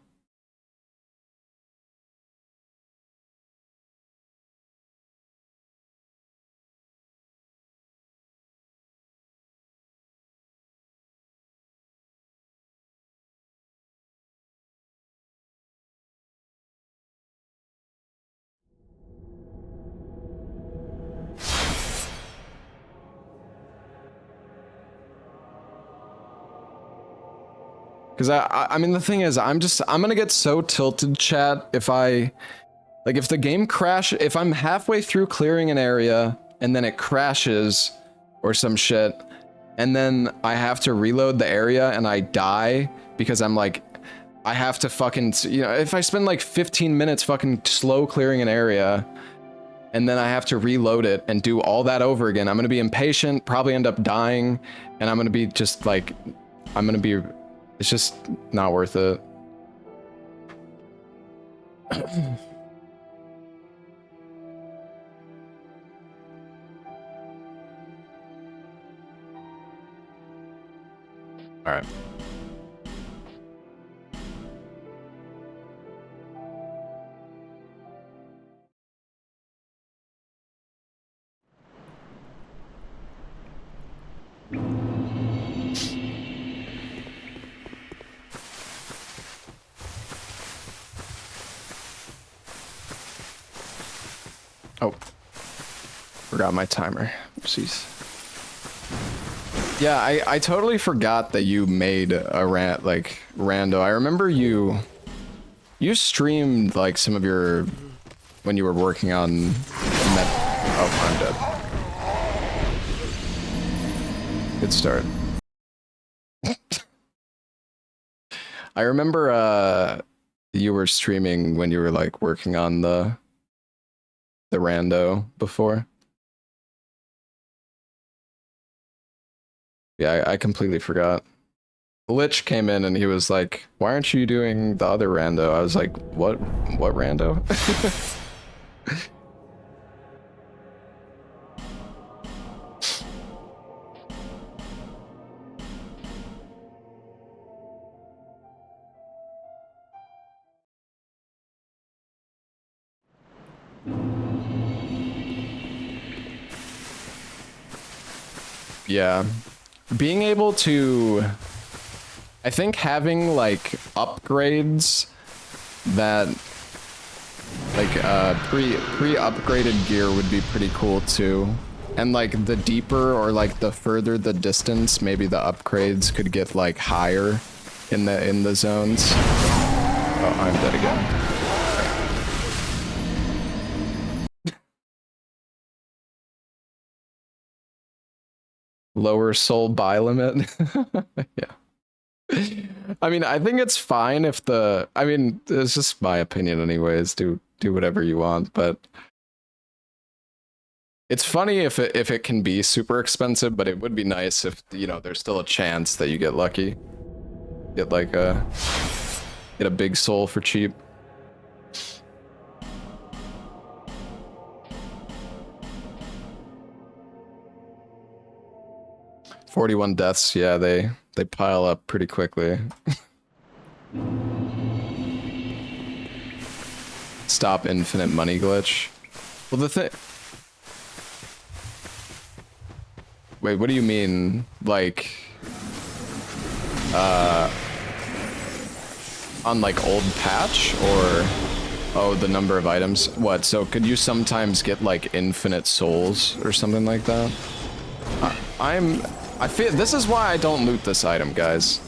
Because I mean, the thing is, I'm gonna get so tilted, chat, if if the game if I'm halfway through clearing an area and then it crashes or some shit, and then I have to reload the area and I die because I'm like, I have to fucking, if I spend like 15 minutes fucking slow clearing an area and then I have to reload it and do all that over again, I'm gonna be impatient, probably end up dying, and I'm gonna be just like, it's just not worth it. All right. Oh, forgot my timer. Oopsies. Yeah, I totally forgot that you made a rando. I remember you streamed like some of your when you were working on oh, I'm dead. Good start. I remember you were streaming when you were like working on the rando before. Yeah, I completely forgot. Lich came in and he was like, "Why aren't you doing the other rando?" I was like, "What rando?" Yeah. Being able to, I think having like upgrades that like pre-upgraded gear would be pretty cool too. And like the deeper or like the further the distance, maybe the upgrades could get like higher in the zones. Oh, I'm dead again. Lower soul buy limit. Yeah. I mean, I think it's fine if it's just my opinion anyways. Do whatever you want, but it's funny if it can be super expensive, but it would be nice if, there's still a chance that you get lucky. Get like get a big soul for cheap. 41 deaths, yeah, they pile up pretty quickly. Stop infinite money glitch. Well, the thing... Wait, what do you mean? Like... on like old patch, or... Oh, the number of items? What, so could you sometimes get like infinite souls or something like that? I feel this is why I don't loot this item, guys.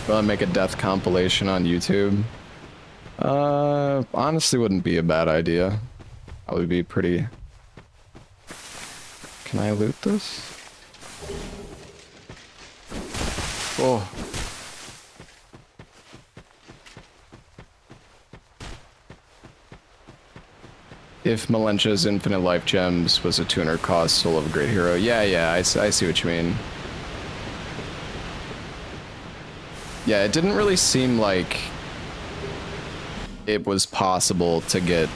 Will I make a death compilation on YouTube? Honestly wouldn't be a bad idea. That would be pretty... Can I loot this? Oh. If Malentia's Infinite Life Gems was a tuner cost Soul of a Great Hero. Yeah, I see what you mean. Yeah, it didn't really seem like it was possible to get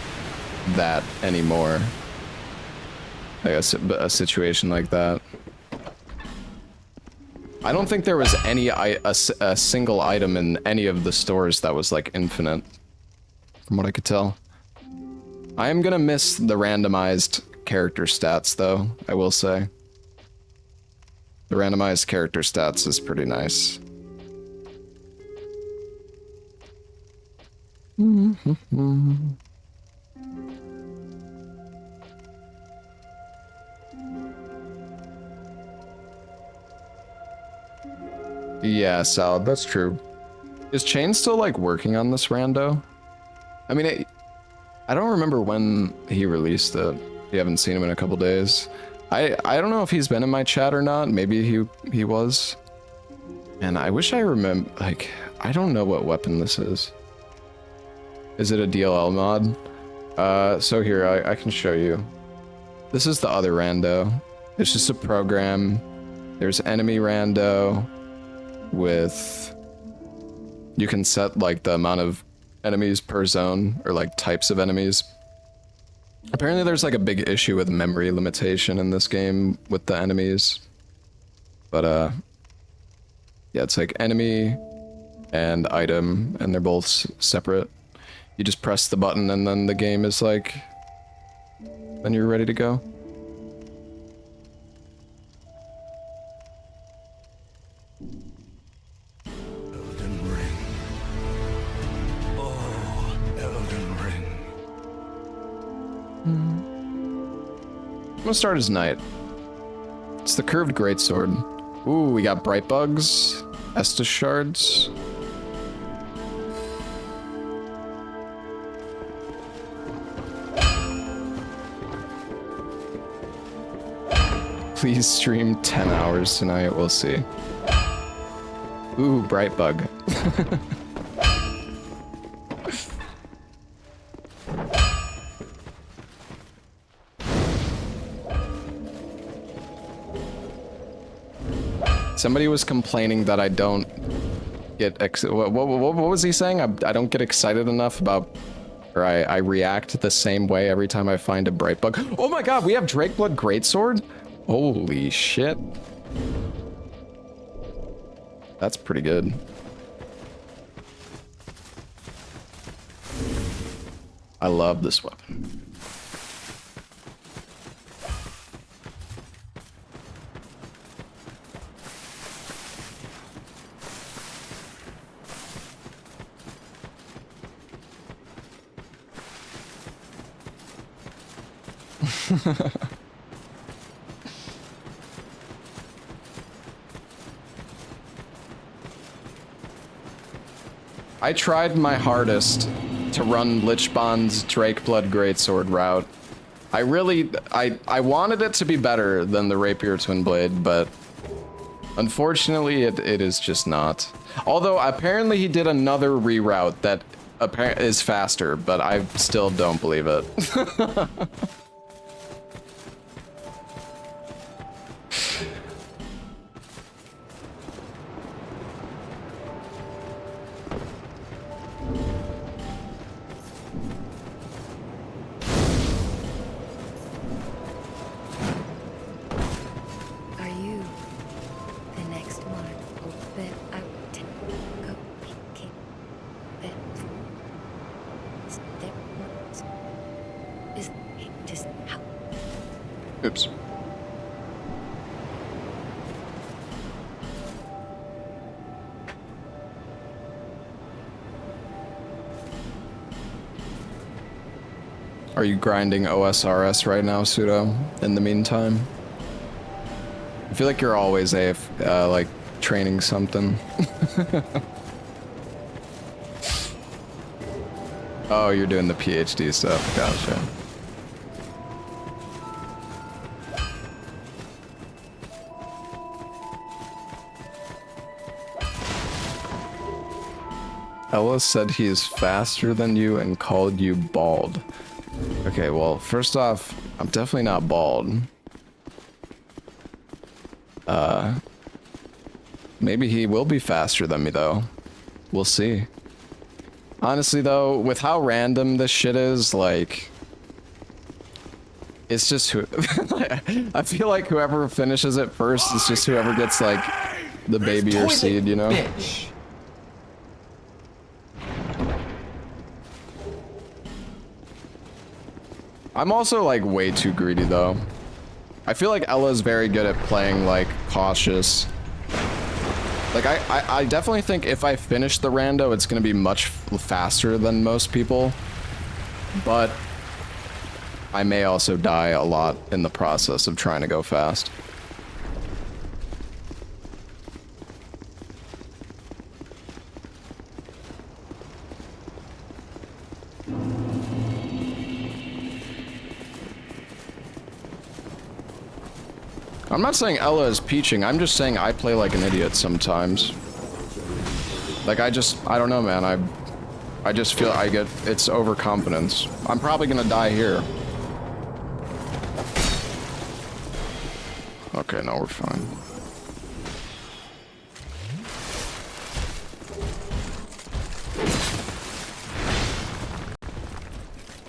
that anymore. I guess a situation like that. I don't think there was a single item in any of the stores that was like infinite, from what I could tell. I am gonna miss the randomized character stats though, I will say. The randomized character stats is pretty nice. Yeah, Salad, that's true. Is Chain still like working on this rando? I mean, I don't remember when he released it. You haven't seen him in a couple days. I don't know if he's been in my chat or not. Maybe he was. And I wish I remember, like, I don't know what weapon this is. Is it a DLL mod? So here, I can show you. This is the other rando. It's just a program. There's enemy rando with... You can set, like, the amount of enemies per zone, or, like, types of enemies. Apparently there's, like, a big issue with memory limitation in this game with the enemies. But, yeah, it's, like, enemy and item, and they're both separate. You just press the button, and then the game is, like... Then you're ready to go. I'm gonna start as knight. It's the curved greatsword. Ooh, we got bright bugs, Estus shards. Please stream 10 hours tonight. We'll see. Ooh, bright bug. Somebody was complaining that I don't get what was he saying? I don't get excited enough about, or I react the same way every time I find a bright bug. Oh my god, we have Drakeblood Greatsword? Holy shit. That's pretty good. I love this weapon. I tried my hardest to run Lichbond's Drakeblood Greatsword route. I wanted it to be better than the Rapier Twin Blade, but unfortunately it is just not. Although apparently he did another reroute that is faster, but I still don't believe it. Oops. Are you grinding OSRS right now, Pseudo, in the meantime? I feel like you're always like training something. Oh, you're doing the PhD stuff. Gotcha. Ella said he is faster than you and called you bald. Okay, well, first off, I'm definitely not bald. Maybe he will be faster than me, though. We'll see. Honestly, though, with how random this shit is, like... It's just who... I feel like whoever finishes it first is just whoever gets, like, the baby or seed, you know? Bitch. I'm also, like, way too greedy, though. I feel like Ella's very good at playing, like, cautious. Like, I definitely think if I finish the rando, it's gonna be much faster than most people. But I may also die a lot in the process of trying to go fast. I'm not saying Ella is peaching, I'm just saying I play like an idiot sometimes. Like I don't know, man, I just feel it's overconfidence. I'm probably gonna die here. Okay, no, we're fine.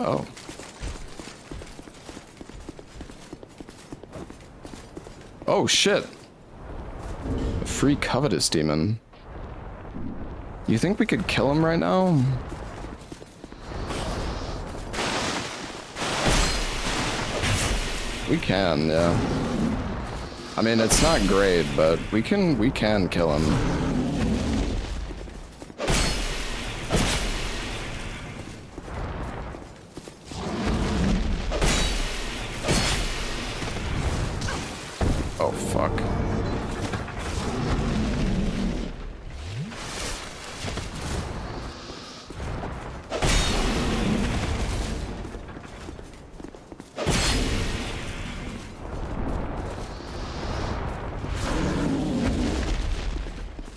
Oh. Oh shit. A free covetous demon. You think we could kill him right now? We can, yeah. I mean, it's not great, but we can kill him. Oh, fuck.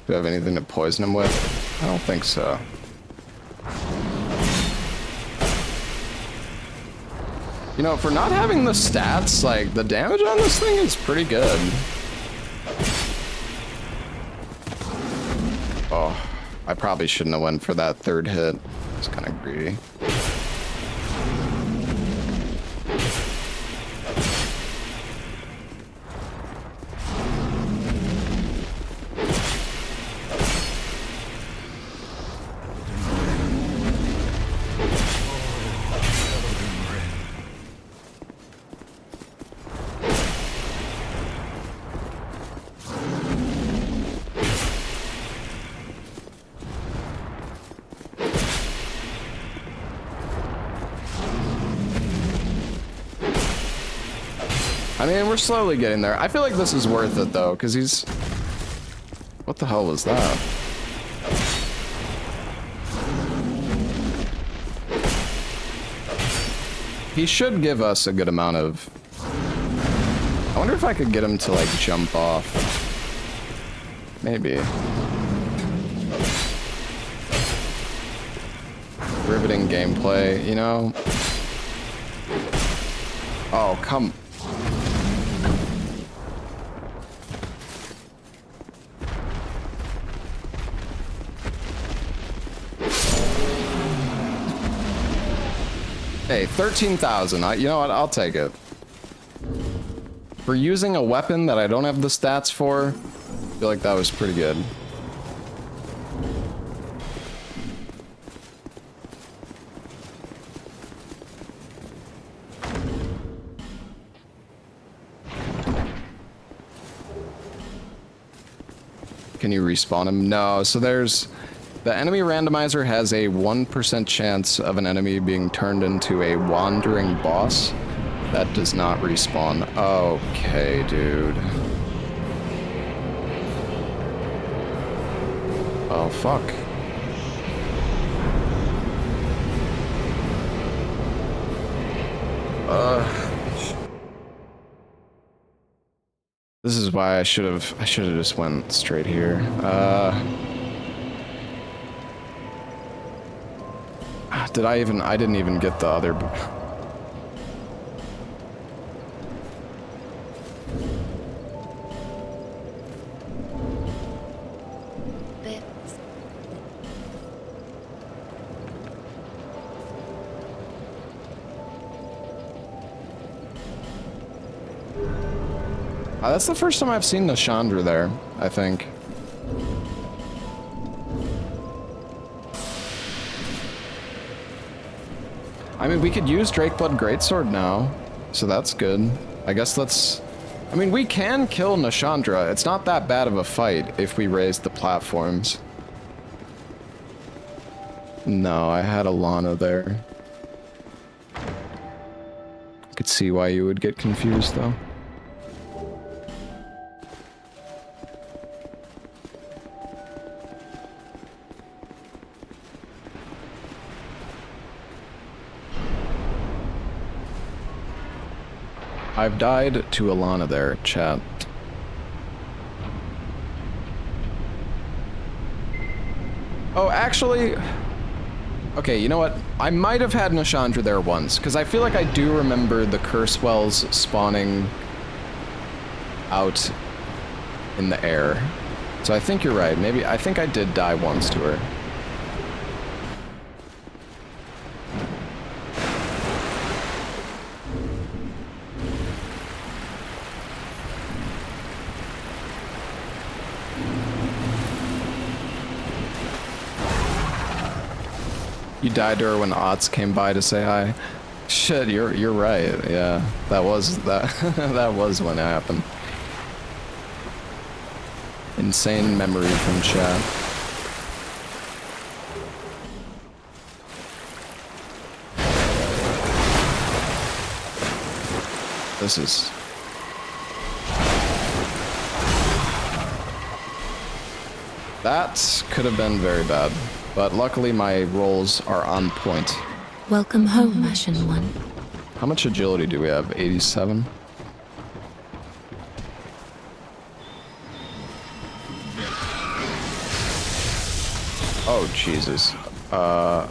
Do I have anything to poison him with? I don't think so. You know, for not having the stats, like, the damage on this thing is pretty good. Oh, I probably shouldn't have went for that third hit. It's kind of greedy. I mean, we're slowly getting there. I feel like this is worth it, though, because he's... What the hell was that? He should give us a good amount of... I wonder if I could get him to, like, jump off. Maybe. Riveting gameplay, you know? Oh, come... Hey, 13,000. You know what? I'll take it. For using a weapon that I don't have the stats for, I feel like that was pretty good. Can you respawn him? No, so there's... The enemy randomizer has a 1% chance of an enemy being turned into a wandering boss. That does not respawn. Okay, dude. Oh, fuck. This is why I should have just went straight here. I didn't even get the other. That's the first time I've seen the Chandra there, I think. I mean, we could use Drakeblood Greatsword now, so that's good. I guess let's... I mean, we can kill Nashandra. It's not that bad of a fight if we raise the platforms. No, I had Alana there. I could see why you would get confused, though. I've died to Alana there, chat. Oh, actually... Okay, you know what? I might have had Nashandra there once, because I feel like I do remember the curse wells spawning out in the air. So I think you're right. Maybe, I think I did die once to her. You died to her when Otz came by to say hi. Shit, you're right. Yeah, that was that was when it happened. Insane memory from chat. This is... That could have been very bad. But luckily my rolls are on point. Welcome home, Ashen One. How much agility do we have? 87? Oh, Jesus. I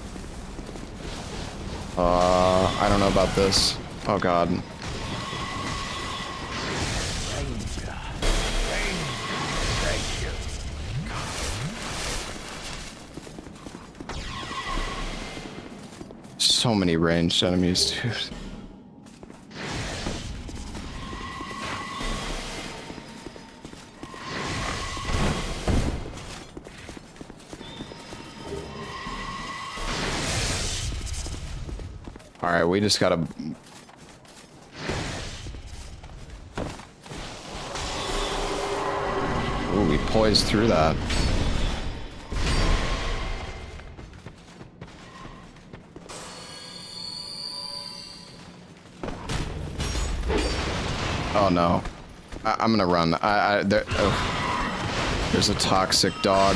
don't know about this. Oh, God. So many ranged enemies, dude. Alright, we just gotta... Ooh, we poised through that. Oh no. I'm gonna run. There's a toxic dog.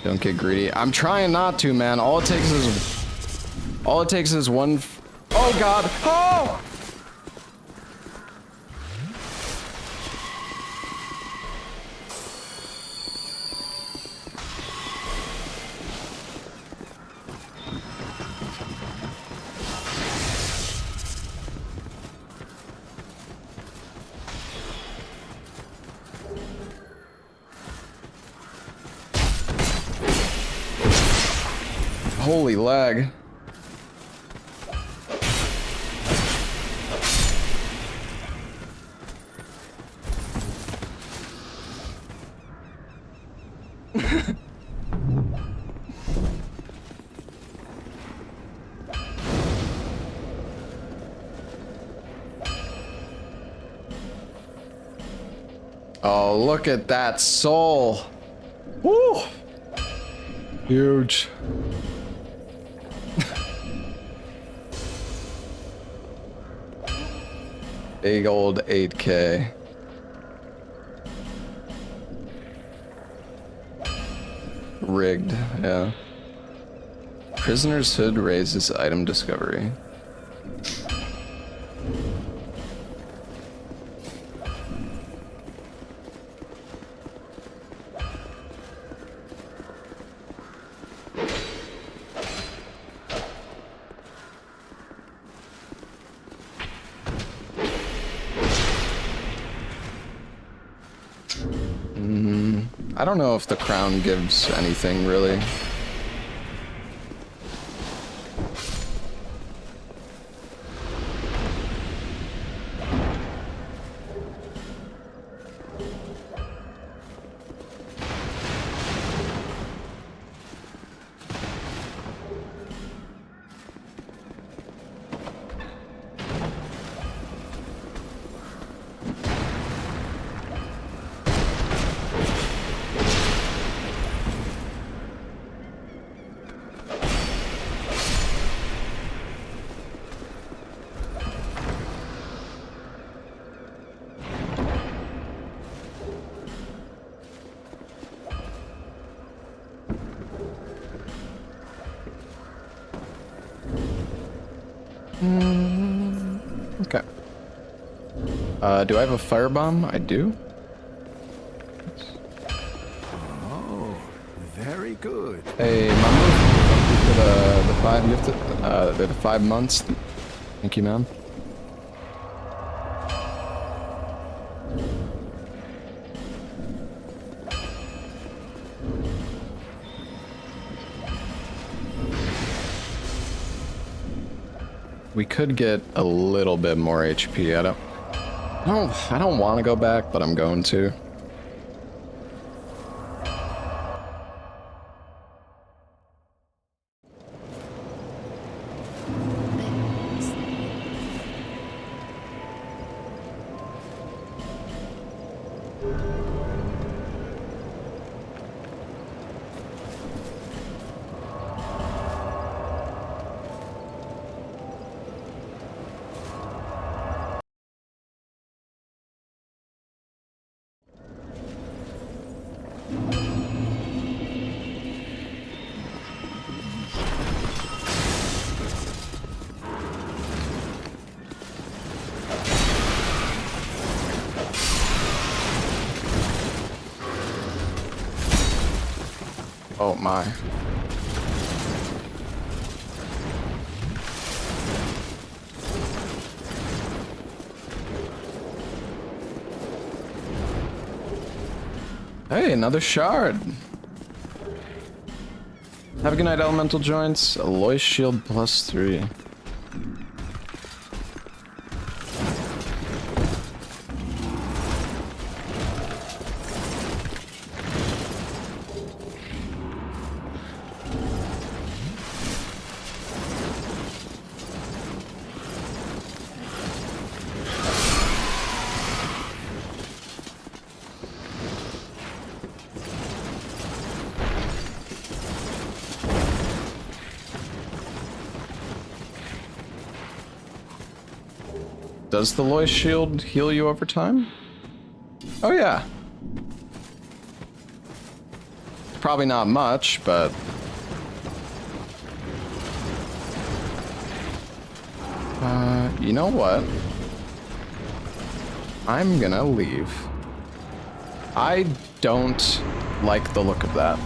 Don't get greedy. I'm trying not to, man. All it takes is one... Oh, God. Oh! Holy lag. Oh, look at that soul. Woo! Huge. Big old 8K. Rigged, yeah. Prisoner's hood raises item discovery. I don't know if the crown gives anything, really. Okay. Do I have a firebomb? I do. Oh, very good. Hey, Mama, for the 5, you have to, the 5 months. Thank you, man. We could get a little bit more HP. I don't want to go back, but I'm going to. Oh my. Hey, another shard. Have a good night, elemental joints. Alloy shield +3. Does the Loy shield heal you over time? Oh yeah. Probably not much, but... you know what? I'm gonna leave. I don't like the look of that.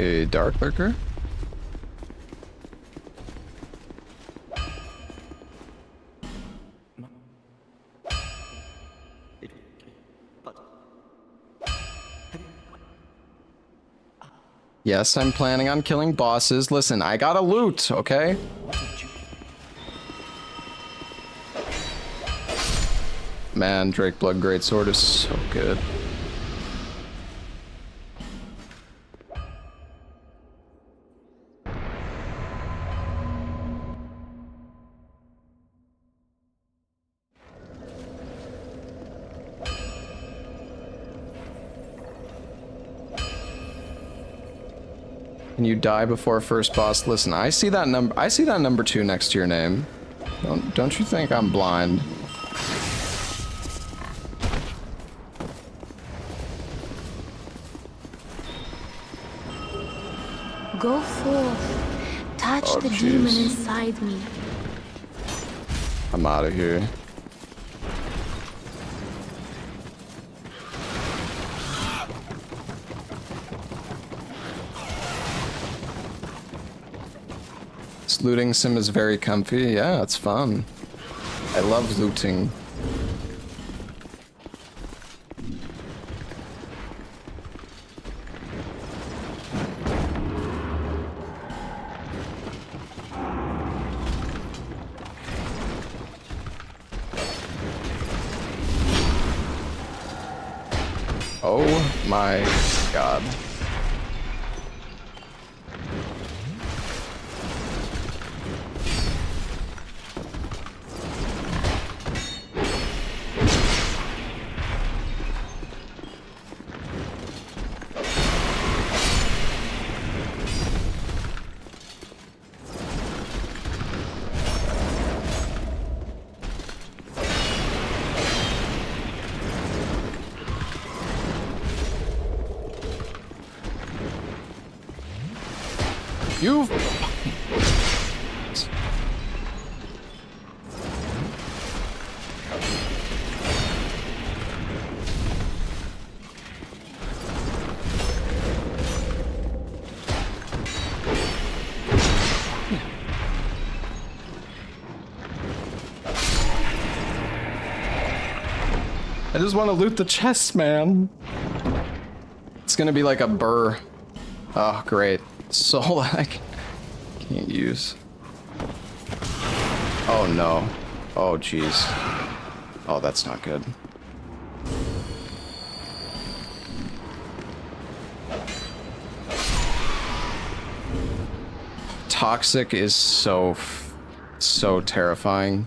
Hey, Dark Lurker. Yes, I'm planning on killing bosses. Listen, I gotta loot, okay? Man, Drake Blood Greatsword is so good. Can you die before first boss? Listen, I see that number 2 next to your name. Don't you think I'm blind? Go forth. Touch the demon inside me. I'm out of here. This looting sim is very comfy. Yeah, it's fun. I love looting. Oh my god. You I just want to loot the chest, man. It's gonna be like a burr. Oh, great. Soul I can't use. Oh no. Oh jeez. Oh, that's not good. Toxic is so terrifying.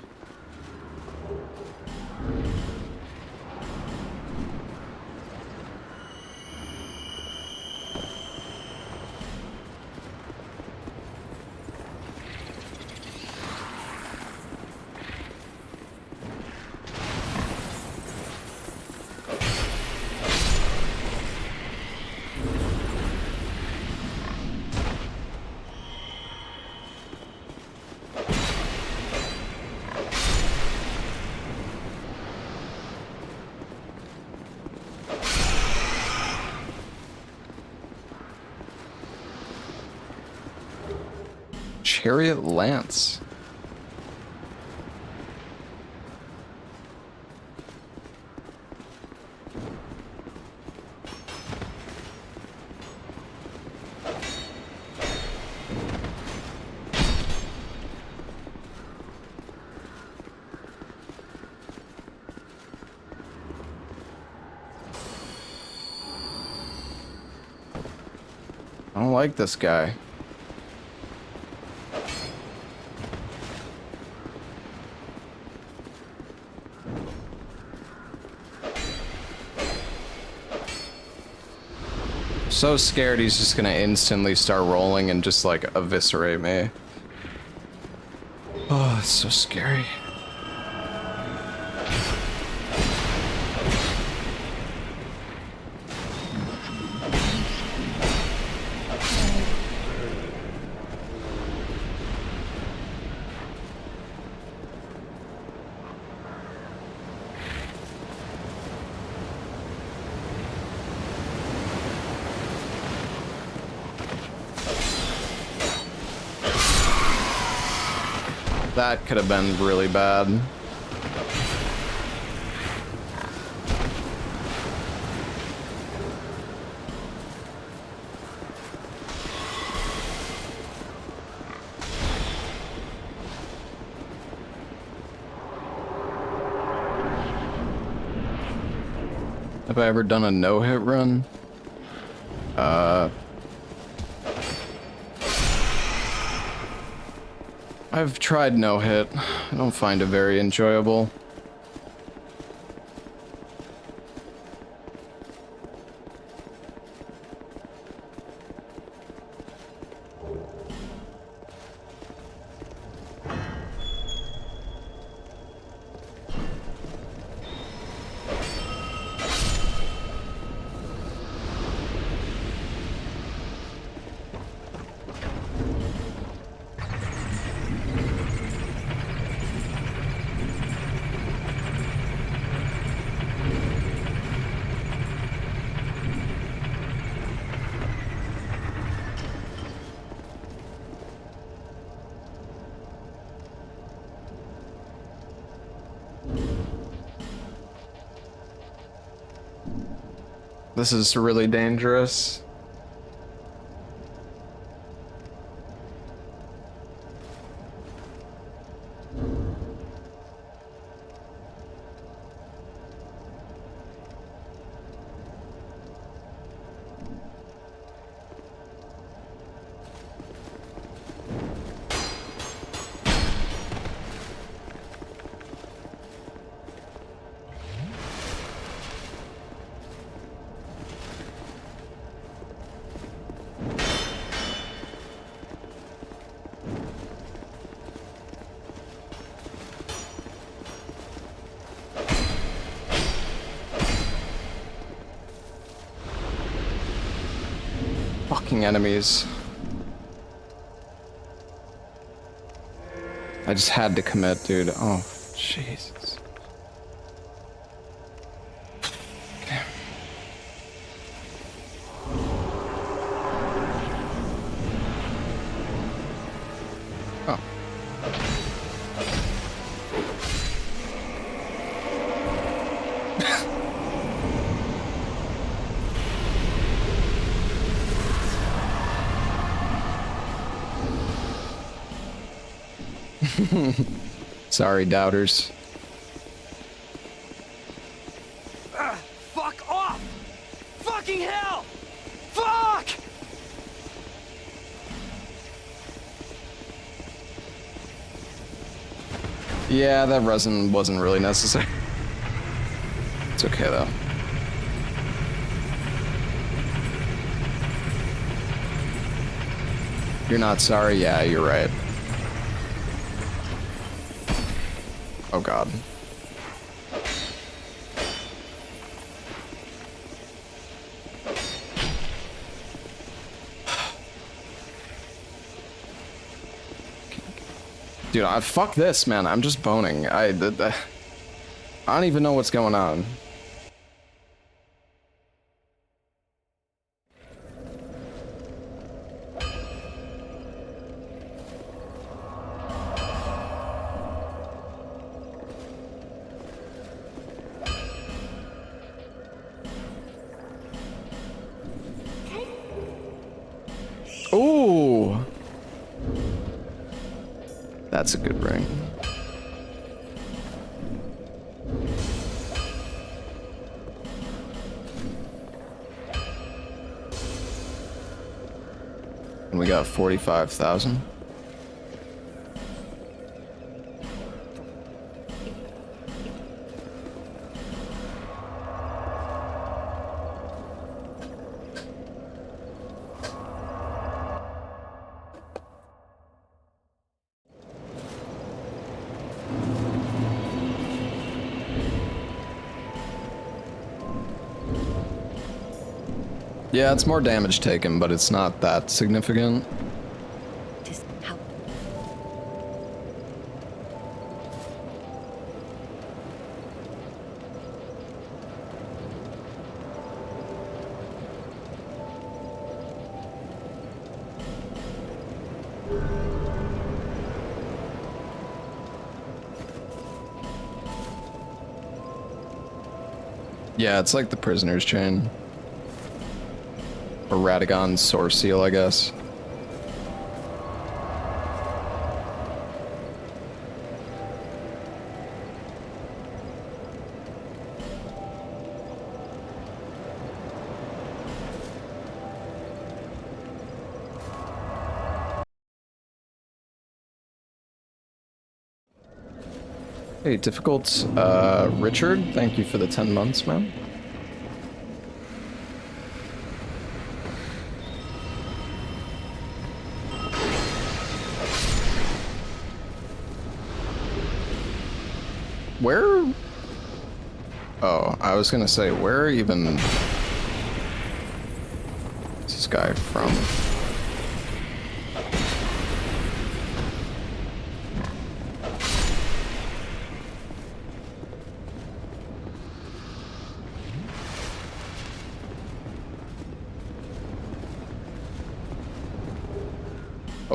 Chariot Lance. I don't like this guy. So scared he's just gonna instantly start rolling and just like eviscerate me. Oh, it's so scary. That could have been really bad. Have I ever done a no-hit run? I've tried no-hit. I don't find it very enjoyable. This is really dangerous. Fucking enemies. I just had to commit, dude. Oh, Jesus. Okay. Oh. Sorry, doubters. Fuck off! Fucking hell! Fuck! Yeah, that resin wasn't really necessary. It's okay, though. You're not sorry? Yeah, you're right. Oh god. Dude, fuck this, man. I'm just boning. I don't even know what's going on. Ooh. That's a good ring. And we got 45,000. Yeah, it's more damage taken, but it's not that significant. Yeah, it's like the prisoner's chain. Or Radagon's source seal, I guess. Hey, difficult, Richard, thank you for the 10 months, man. Where? Oh, I was gonna say, where even is this guy from?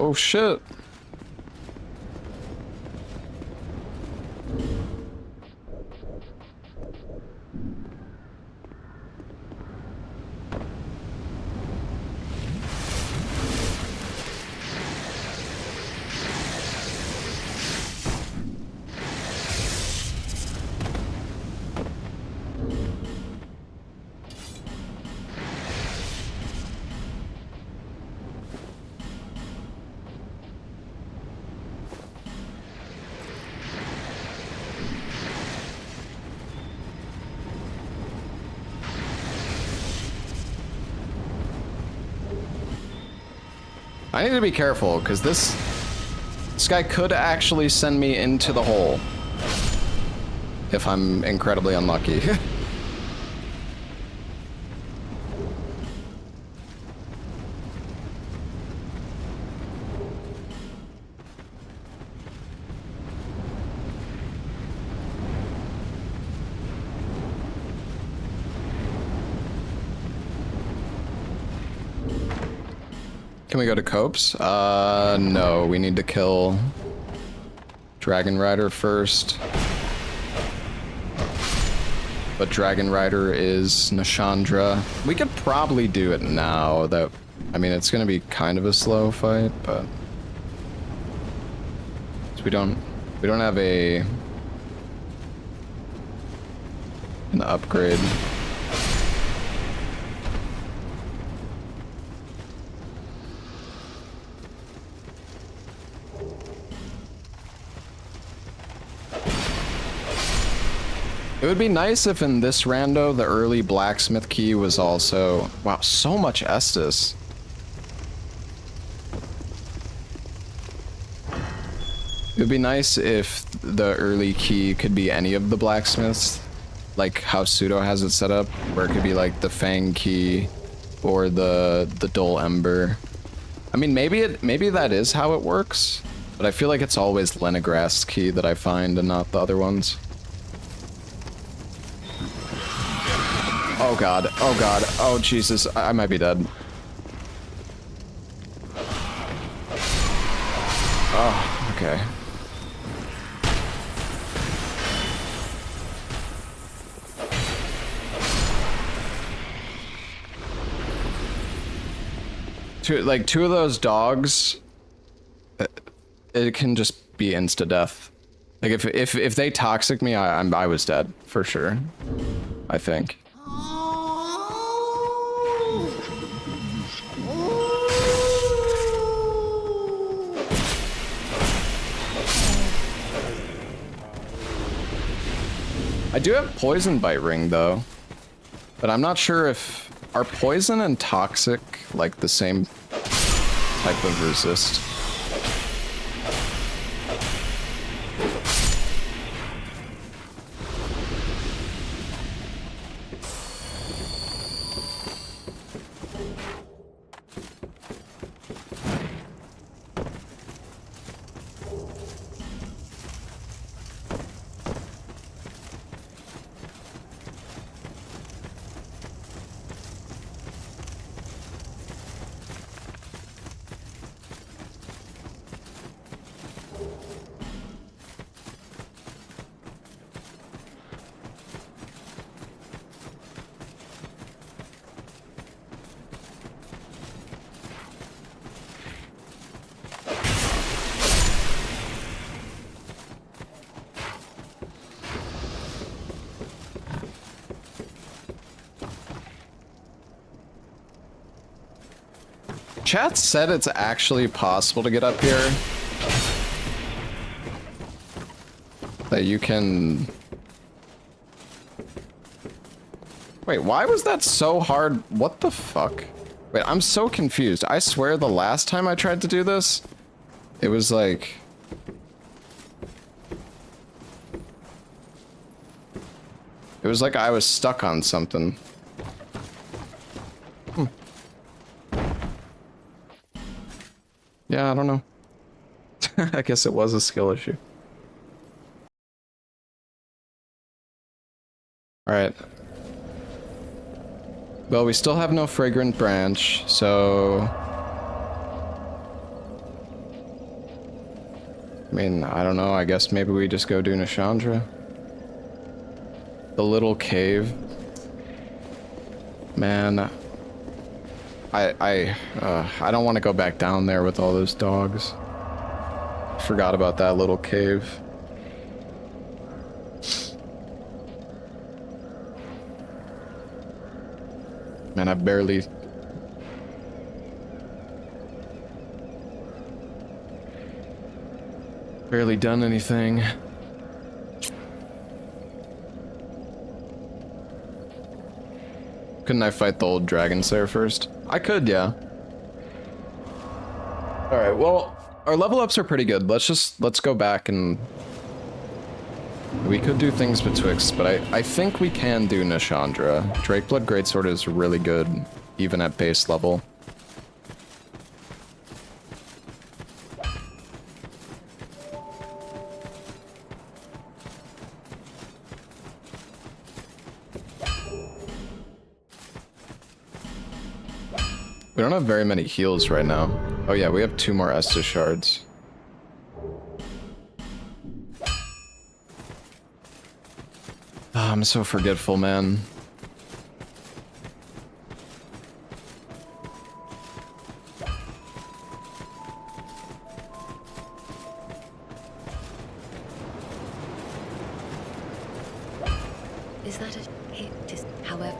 Oh shit. I need to be careful, because this guy could actually send me into the hole. If I'm incredibly unlucky. Can we go to Copes? No, we need to kill Dragon Rider first. But Dragon Rider is Nashandra. We could probably do it now. That, I mean, it's gonna be kind of a slow fight, but we don't have an upgrade. It would be nice if in this rando, the early blacksmith key was also... Wow, so much Estus. It would be nice if the early key could be any of the blacksmiths, like how Pseudo has it set up, where it could be like the Fang key or the Dull Ember. I mean, maybe that is how it works, but I feel like it's always Leningrast's key that I find and not the other ones. Oh god, oh god, oh Jesus, I might be dead. Oh, okay. Two of those dogs, it can just be insta-death. Like if they toxic me, I was dead for sure. I think. I do have poison bite ring though, but I'm not sure if are poison and toxic like the same type of resist. Chat said it's actually possible to get up here. That you can... Wait, why was that so hard? What the fuck? Wait, I'm so confused. I swear the last time I tried to do this, it was like... It was like I was stuck on something. Yeah, I don't know. I guess it was a skill issue. Alright. Well, we still have no fragrant branch, so... I mean, I don't know, I guess maybe we just go do Nishandra. The little cave. Man... I don't want to go back down there with all those dogs. Forgot about that little cave. Man, I've barely done anything. Couldn't I fight the old dragon slayer first? I could, yeah. Alright, well, our level ups are pretty good. Let's go back and... We could do things betwixt, but I think we can do Nishandra. Drakeblood Greatsword is really good, even at base level. We don't have very many heals right now. Oh yeah, we have 2 more Estus shards. Oh, I'm so forgetful, man. Is that a hit? However...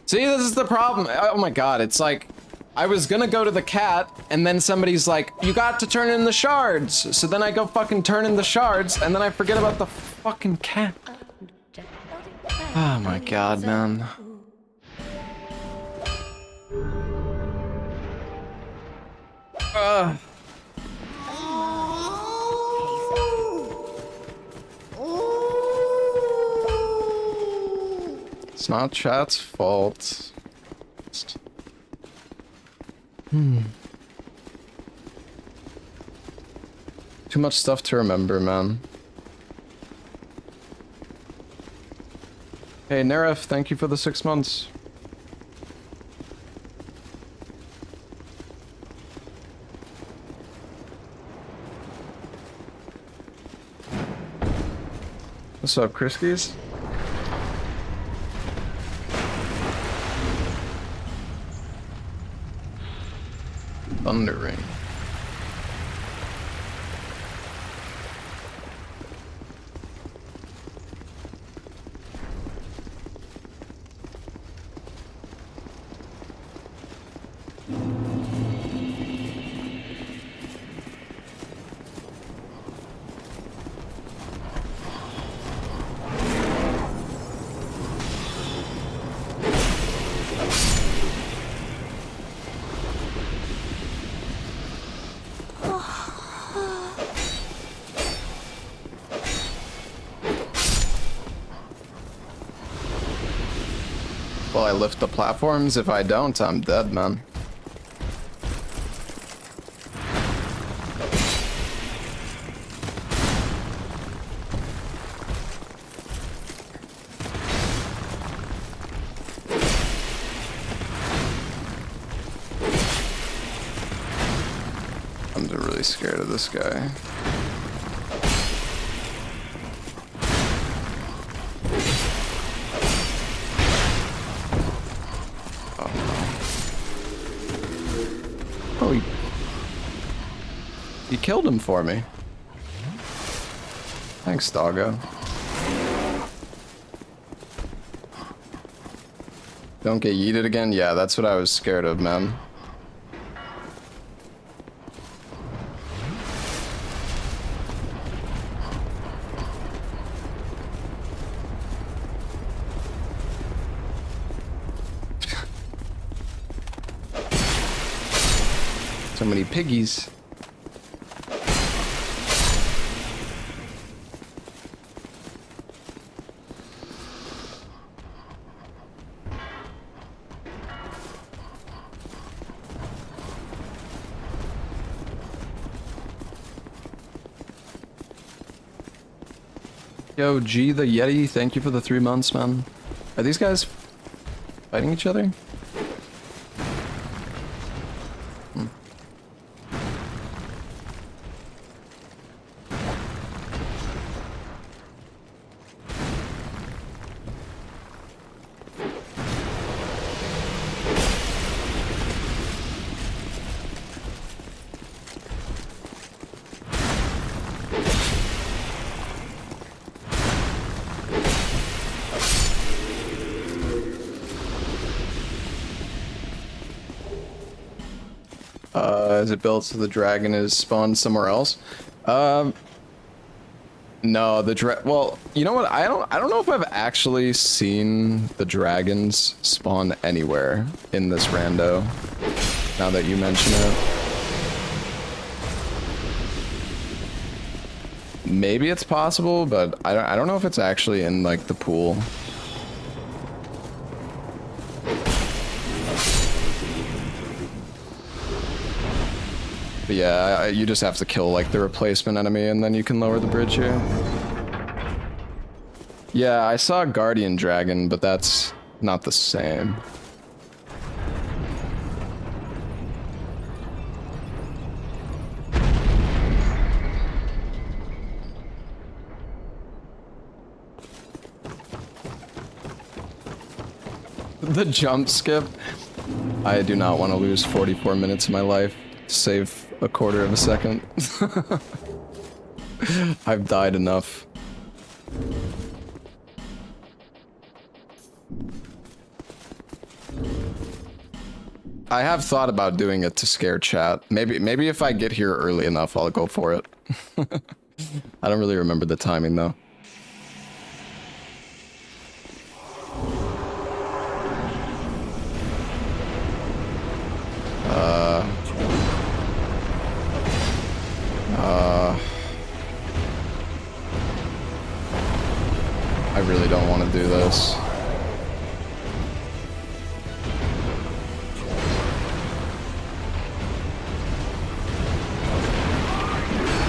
See, this is the problem. Oh my god, it's like... I was gonna go to the cat, and then somebody's like, you got to turn in the shards! So then I go fucking turn in the shards, and then I forget about the fucking cat. Oh my god, man. It's not chat's fault. Too much stuff to remember, man. Hey, Neref, thank you for the 6 months. What's up, Kriskies? Thundering. Will I lift the platforms? If I don't, I'm dead, man. scared of this guy. Oh no. Oh, he killed him for me. Thanks, doggo. Don't get yeeted again? Yeah, that's what I was scared of, man. So many piggies. Yo, G the Yeti, thank you for the 3 months, man. Are these guys fighting each other? Is it built so the dragon is spawned somewhere else? No, well, you know what? I don't know if I've actually seen the dragons spawn anywhere in this rando. Now that you mention it. Maybe it's possible, but I don't know if it's actually in like the pool. But yeah, you just have to kill like the replacement enemy and then you can lower the bridge here. Yeah, I saw a guardian dragon, but that's not the same. The jump skip. I do not want to lose 44 minutes of my life to save a quarter of a second. I've died enough. I have thought about doing it to scare chat. Maybe if I get here early enough, I'll go for it. I don't really remember the timing though. I really don't want to do this.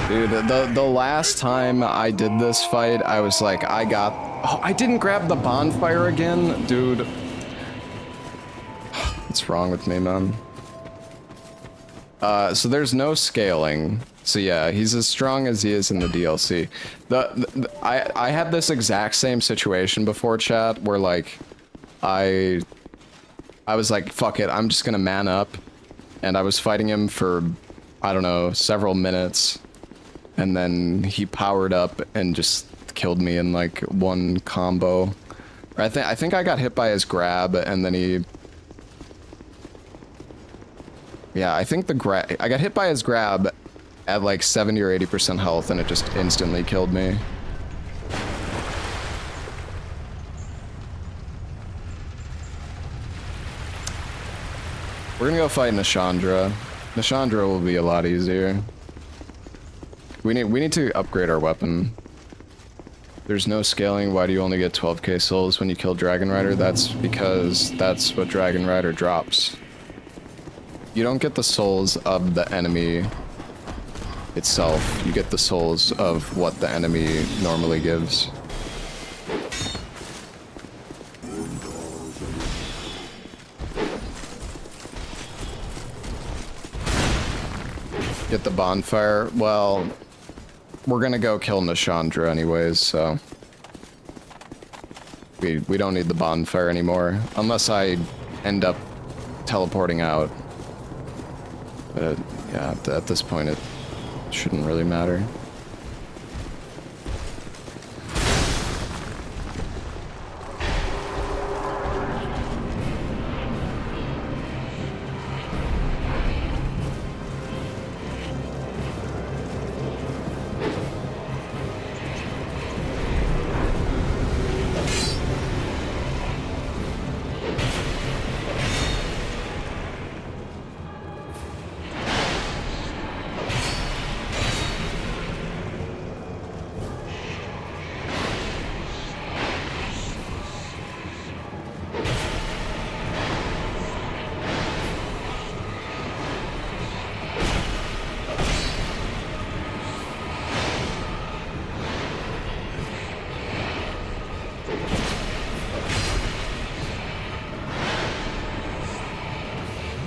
Dude, the last time I did this fight, I was like, oh, I didn't grab the bonfire again? Dude. What's wrong with me, man? So there's no scaling. So yeah, he's as strong as he is in the DLC. I had this exact same situation before, chat, where like I was like, fuck it, I'm just gonna man up, and I was fighting him for, I don't know, several minutes, and then he powered up and just killed me in like one combo. I think I got hit by his grab, and then he. Yeah, I think I got hit by his grab at like 70 or 80% health, and it just instantly killed me. We're gonna go fight Nashandra. Nashandra will be a lot easier. We need to upgrade our weapon. There's no scaling. Why do you only get 12k souls when you kill Dragon Rider? That's because that's what Dragon Rider drops. You don't get the souls of the enemy itself. You get the souls of what the enemy normally gives. Get the bonfire. Well, we're gonna go kill Nashandra anyways, so we don't need the bonfire anymore unless I end up teleporting out. But yeah, at this point it shouldn't really matter.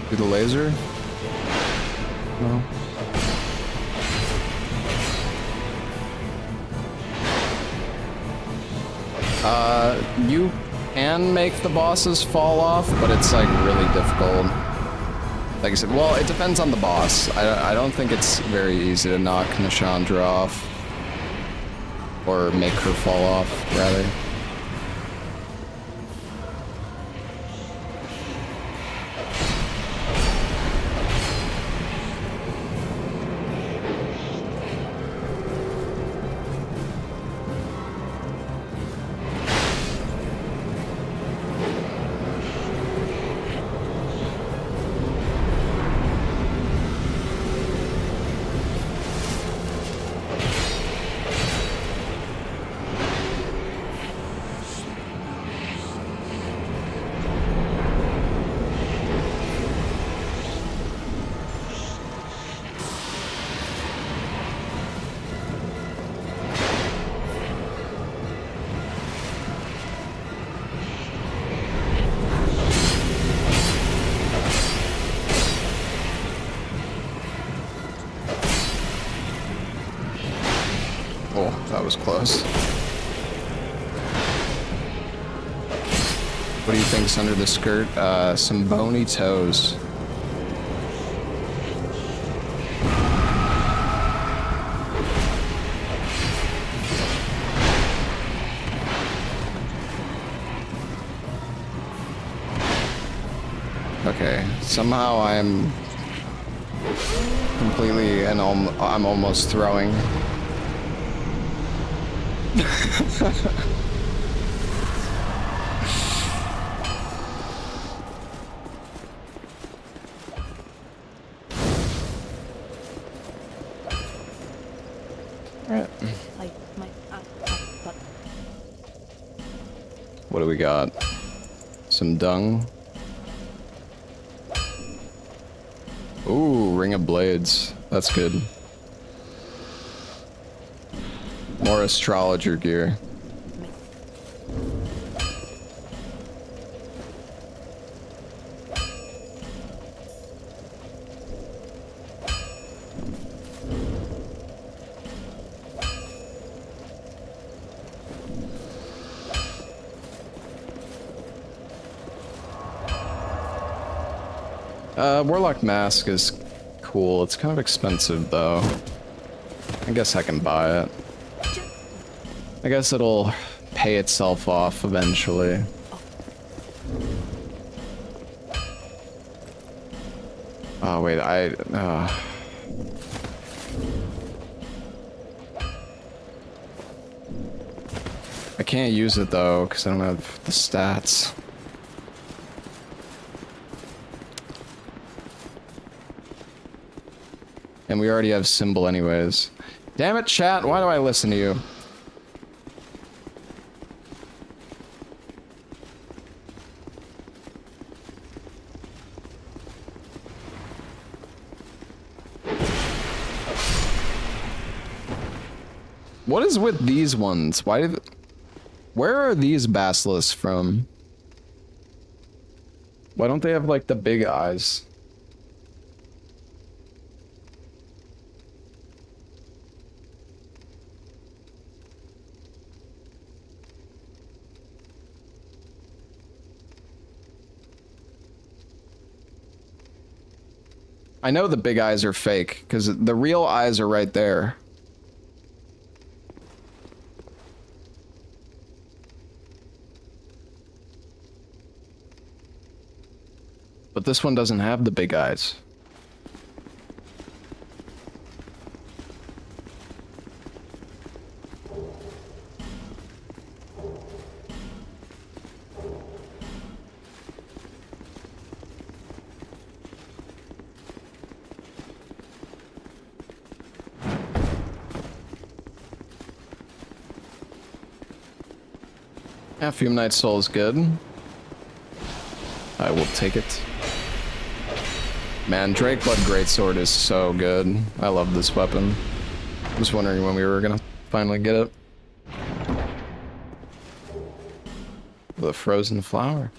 Do the laser? No. You can make the bosses fall off, but it's like really difficult. Like I said, well, it depends on the boss. I don't think it's very easy to knock Nashandra off. Or make her fall off, rather. Oh, that was close. What do you think's under the skirt? Some bony toes. Okay, somehow I'm completely and I'm almost throwing. What do we got? Some dung. Ooh, Ring of Blades. That's good. More astrologer gear. Warlock Mask is cool. It's kind of expensive though. I guess I can buy it. I guess it'll pay itself off eventually. Oh wait, I can't use it though because I don't have the stats. And we already have symbol anyways. Damn it, chat, why do I listen to you? What is with these ones? Where are these basilisks from? Why don't they have like the big eyes? I know the big eyes are fake, because the real eyes are right there. But this one doesn't have the big eyes. Yeah, Fume Knight Soul is good. I will take it. Man, Drakeblood Greatsword is so good. I love this weapon. I was wondering when we were gonna finally get it. The frozen flower.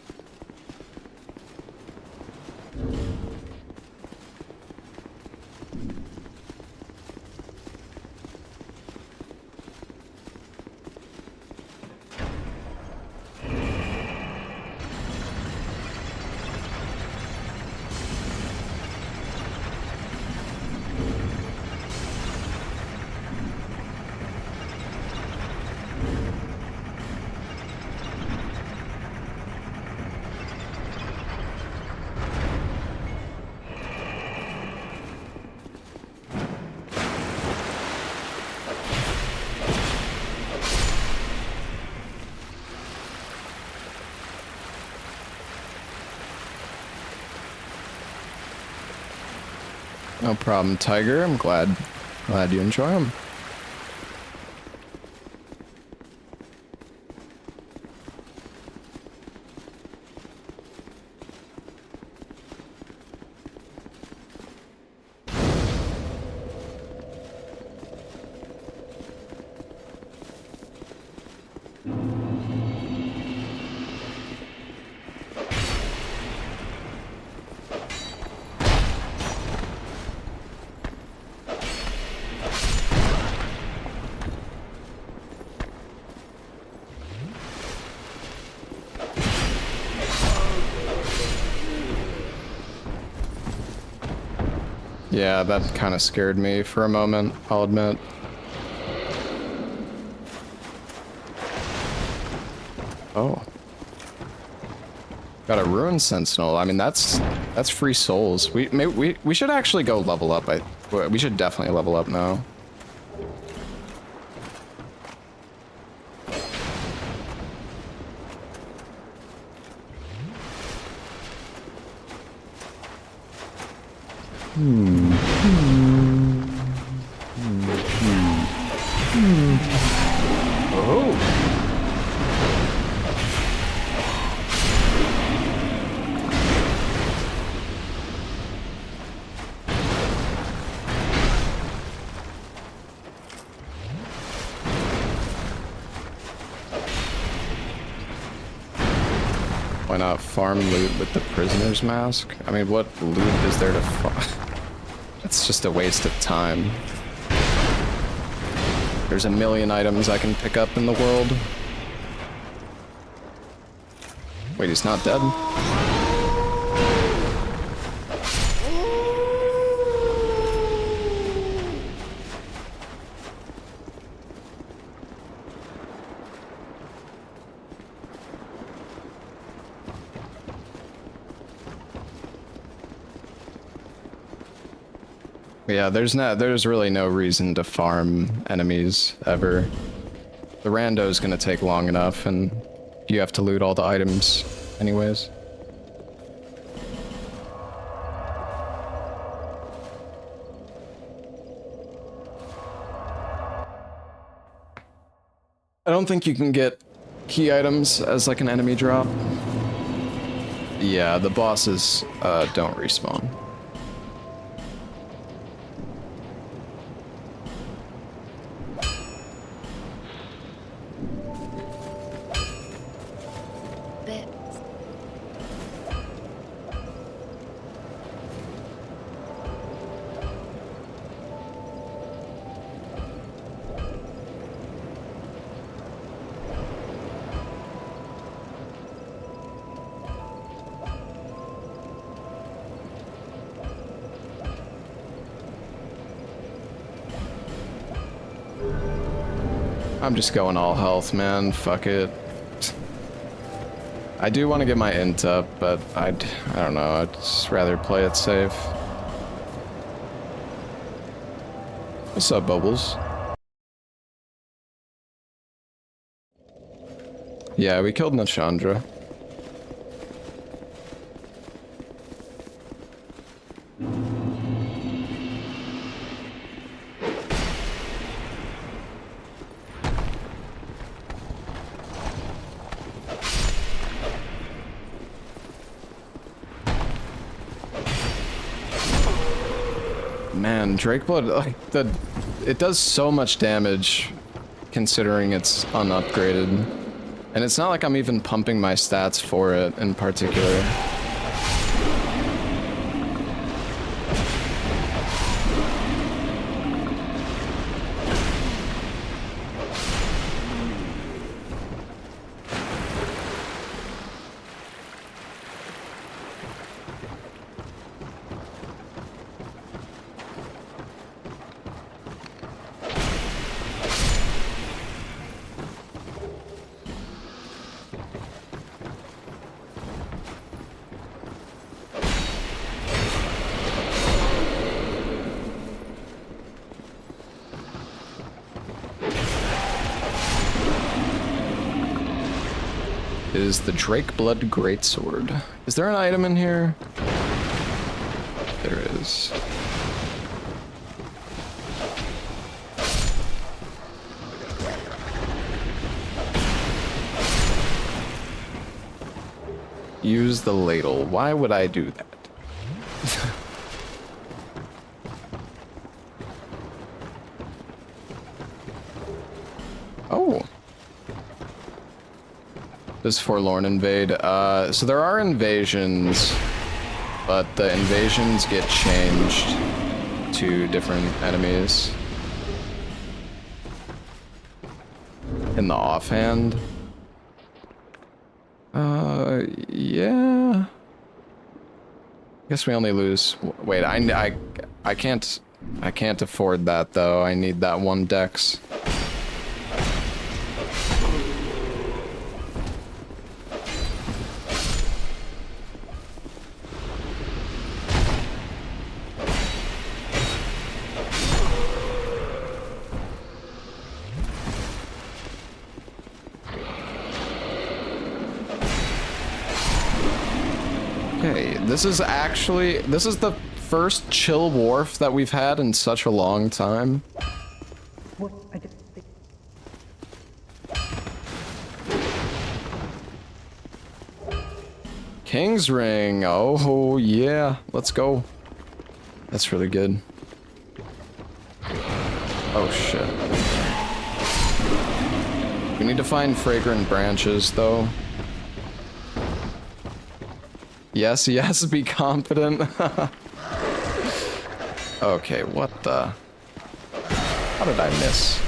No problem, Tiger. I'm glad you enjoy them. Yeah, that kind of scared me for a moment, I'll admit. Oh. Got a Ruin Sentinel. I mean, that's free souls. We should actually go level up. We should definitely level up now. Oh. Why not farm loot with the prisoner's mask? I mean, what loot is there to farm? It's just a waste of time. There's a million items I can pick up in the world. Wait, he's not dead? Yeah, there's really no reason to farm enemies ever. The rando is gonna take long enough, and you have to loot all the items anyways. I don't think you can get key items as like an enemy drop. Yeah, the bosses don't respawn. I'm just going all health, man. Fuck it. I do want to get my int up, but I don't know. I'd just rather play it safe. What's up, Bubbles? Yeah, we killed Nashandra. Man, Drakeblood, like, it does so much damage considering it's unupgraded. And it's not like I'm even pumping my stats for it in particular. Is the Drakeblood Greatsword. Is there an item in here? There is. Use the ladle. Why would I do that? Oh. Does Forlorn invade? So there are invasions, but the invasions get changed to different enemies. In the offhand? Yeah. Guess we only lose. Wait, I can't afford that though. I need that one dex. This is the first chill wharf that we've had in such a long time. King's Ring. Oh, yeah. Let's go. That's really good. Oh, shit. We need to find fragrant branches, though. Yes, yes, be confident. Okay, what the... How did I miss?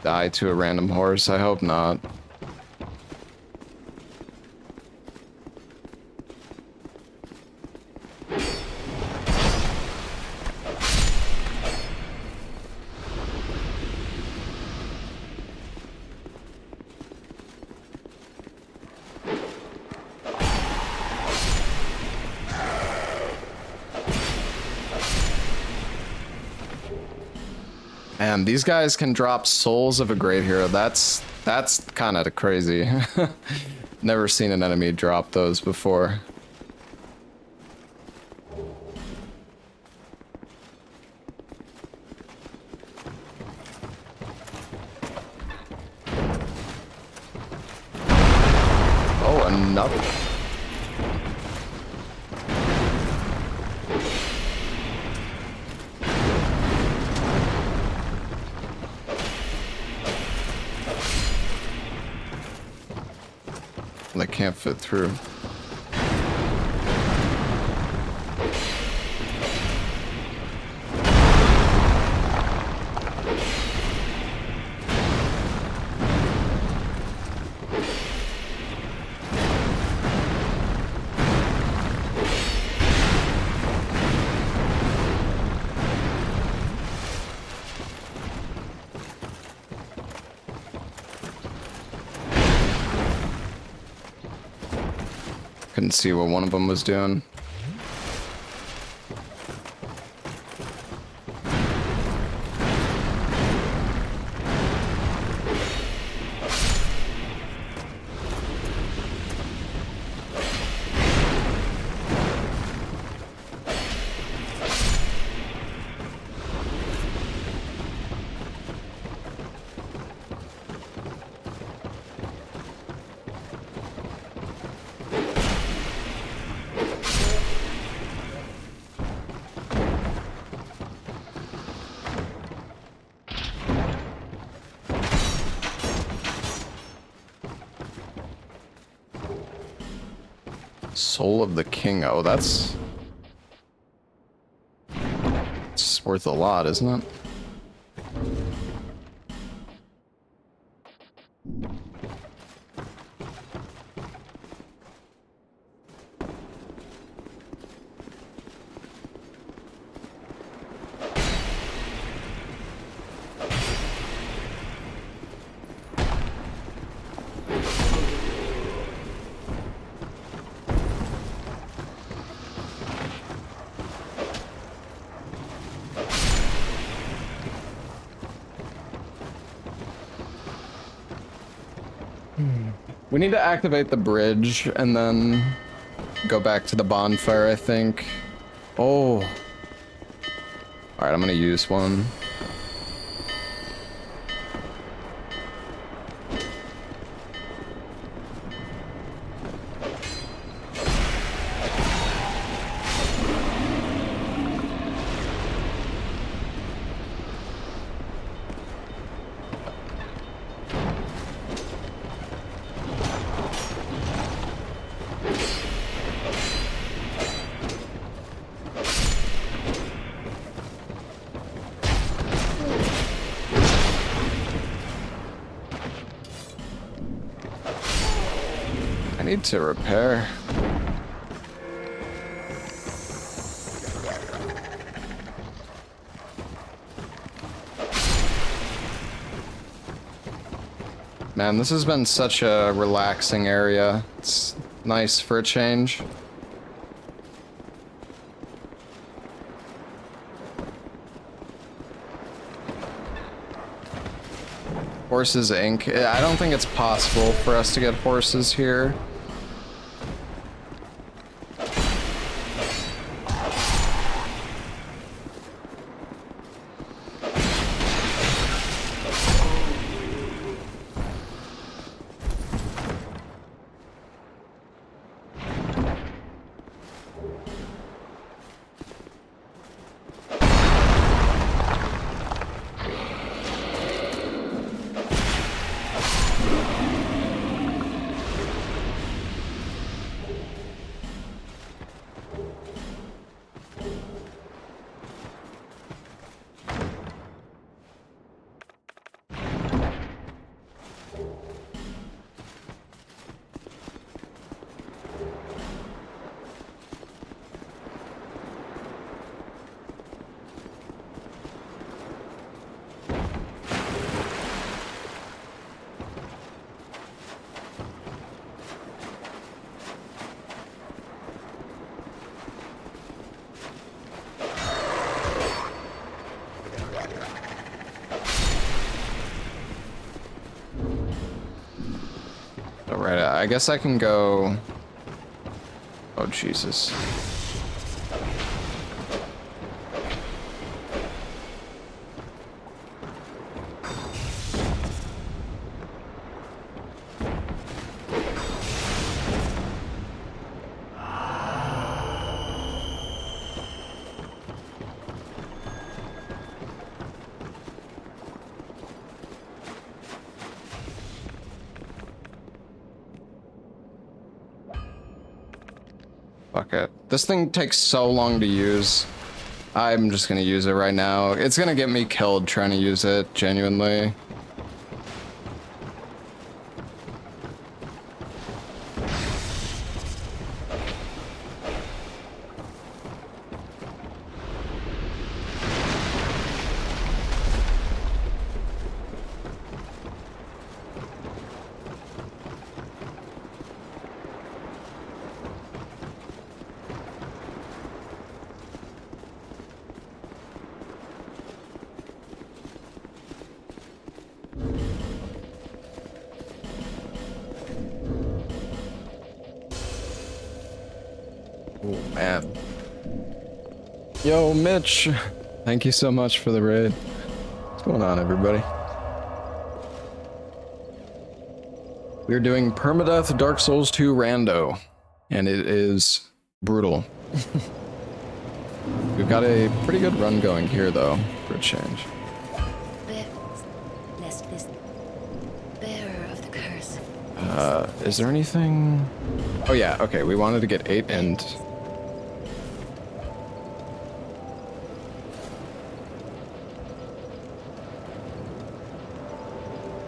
Die to a random horse? I hope not. Man, these guys can drop Souls of a Great Hero. That's kind of crazy. Never seen an enemy drop those before. Oh, another. They can't fit through. Couldn't see what one of them was doing. Soul of the King. Oh, that's... it's worth a lot, isn't it? We need to activate the bridge and then go back to the bonfire, I think. Oh. Alright, I'm gonna use one. I need to repair. Man, this has been such a relaxing area. It's nice for a change. Horses Inc. I don't think it's possible for us to get horses here. Alright, I guess I can go... Oh, Jesus. Fuck it. This thing takes so long to use. I'm just gonna use it right now. It's gonna get me killed trying to use it, genuinely. Oh, man. Yo, Mitch. Thank you so much for the raid. What's going on, everybody? We're doing Permadeath Dark Souls 2 Rando, and it is brutal. We've got a pretty good run going here, though, for a change. Bearer of the curse. Is there anything? Oh yeah, okay, we wanted to get 8 and...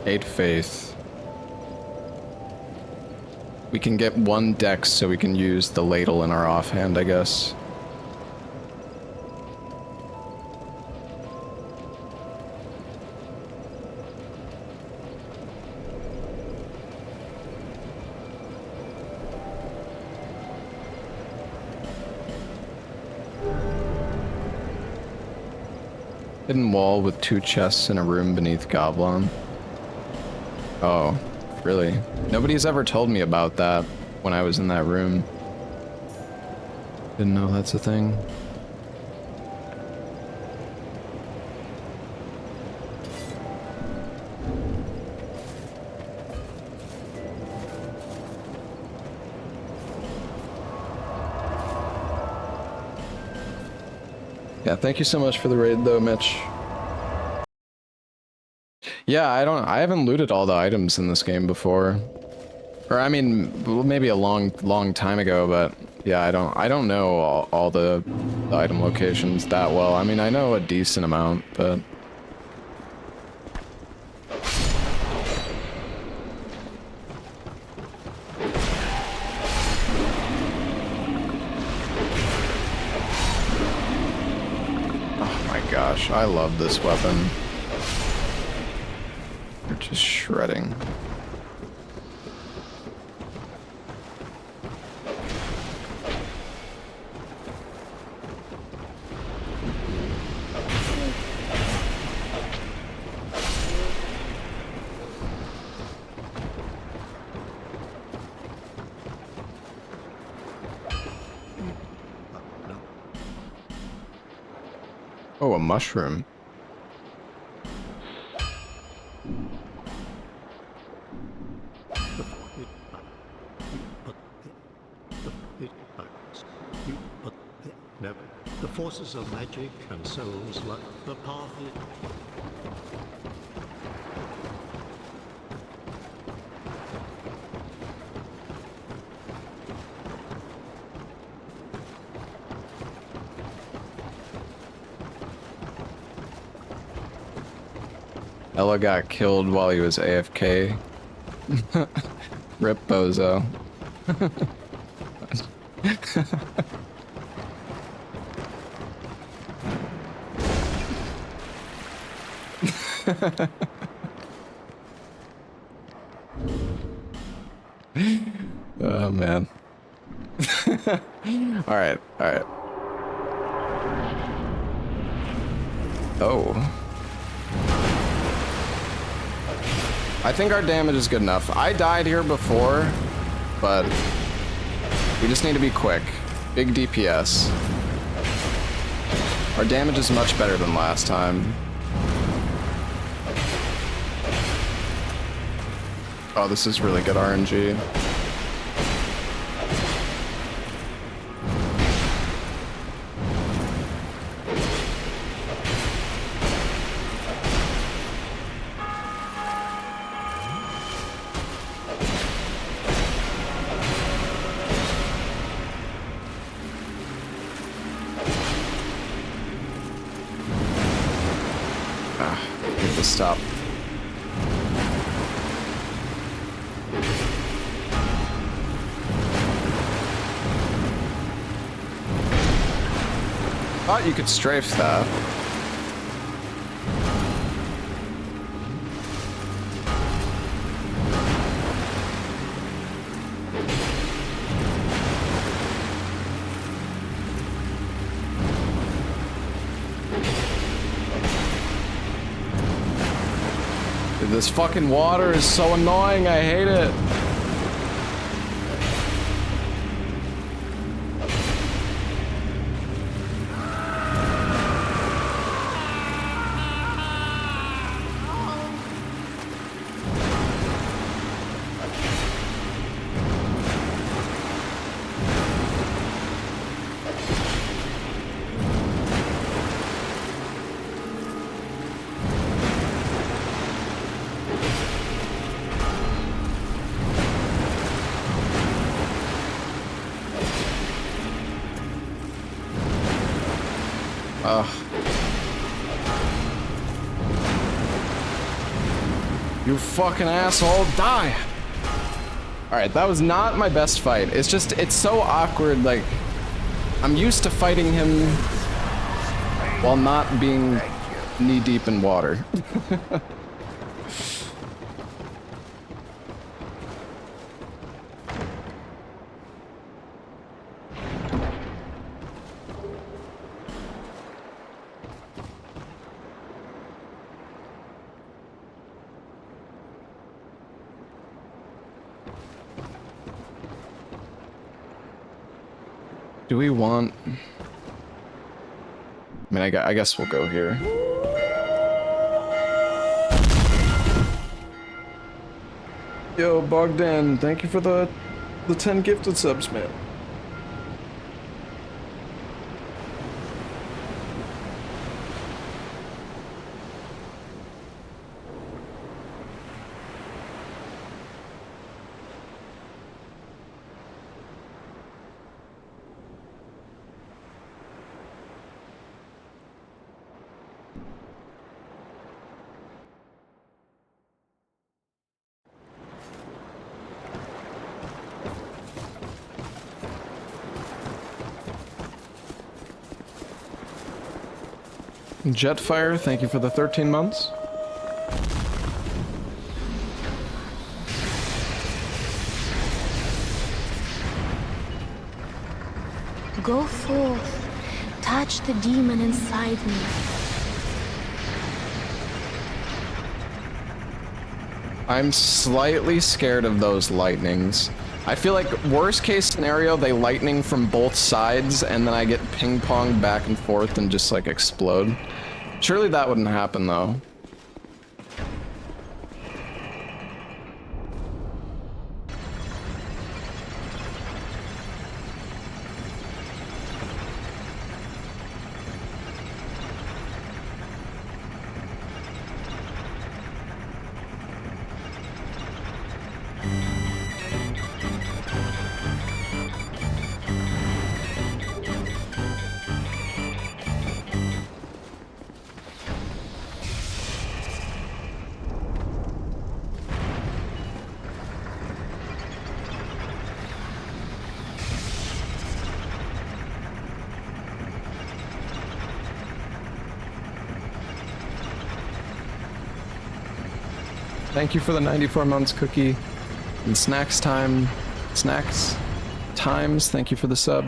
Eight faith. We can get 1 dex so we can use the ladle in our offhand, I guess. Hidden wall with 2 chests in a room beneath Goblin. Oh, really? Nobody's ever told me about that when I was in that room. Didn't know that's a thing. Yeah, thank you so much for the raid though, Mitch. Yeah, I haven't looted all the items in this game before. Or I mean, maybe a long time ago, but yeah, I don't know all the item locations that well. I mean, I know a decent amount, but oh my gosh, I love this weapon. They're just shredding. Oh, a mushroom. The forces of magic and souls like the path. Ella got killed while he was AFK. Rip Bozo. Oh man. Alright, alright. Oh. I think our damage is good enough. I died here before, but we just need to be quick. Big DPS. Our damage is much better than last time. Oh, this is really good RNG. Need to stop. Thought you could strafe that. Dude, this fucking water is so annoying, I hate it. Ugh. You fucking asshole, die! Alright, that was not my best fight. It's just, it's so awkward, like, I'm used to fighting him while not being knee-deep in water. Do we want... I mean, I guess we'll go here. Yo, Bogdan, thank you for the 10 gifted subs, man. Jetfire, thank you for the 13 months. Go forth. Touch the demon inside me. I'm slightly scared of those lightnings. I feel like worst case scenario, they lightning from both sides and then I get ping-ponged back and forth and just like explode. Surely that wouldn't happen though. Thank you for the 94 months, Cookie. And Snacks Times, thank you for the sub.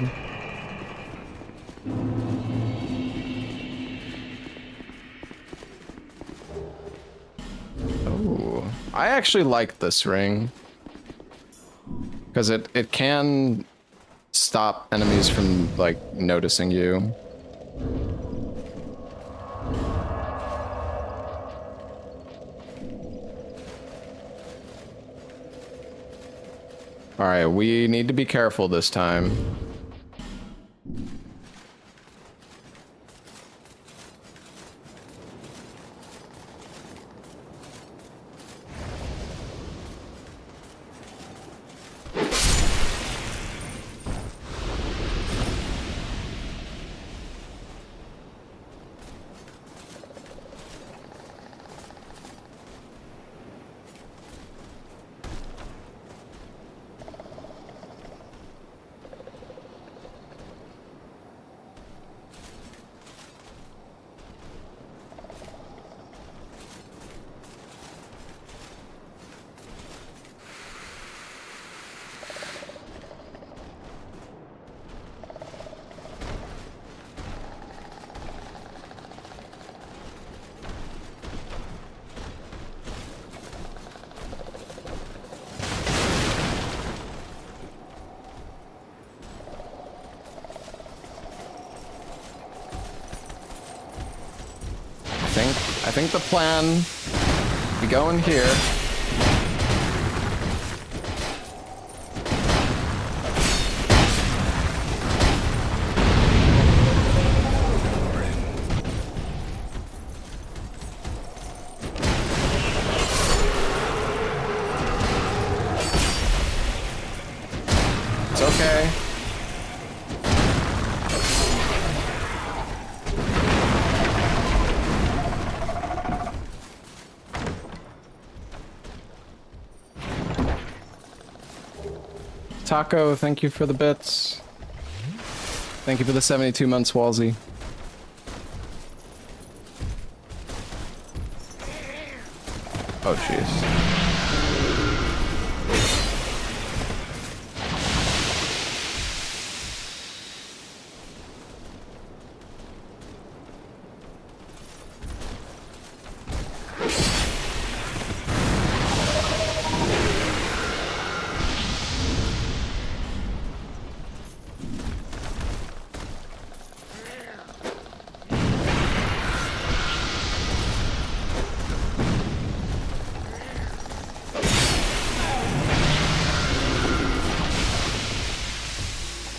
Oh, I actually like this ring. Because it can stop enemies from, like, noticing you. Alright, we need to be careful this time. I think the plan, we go in here. It's okay. Taco, thank you for the bits. Thank you for the 72 months, Walsey. Oh, jeez.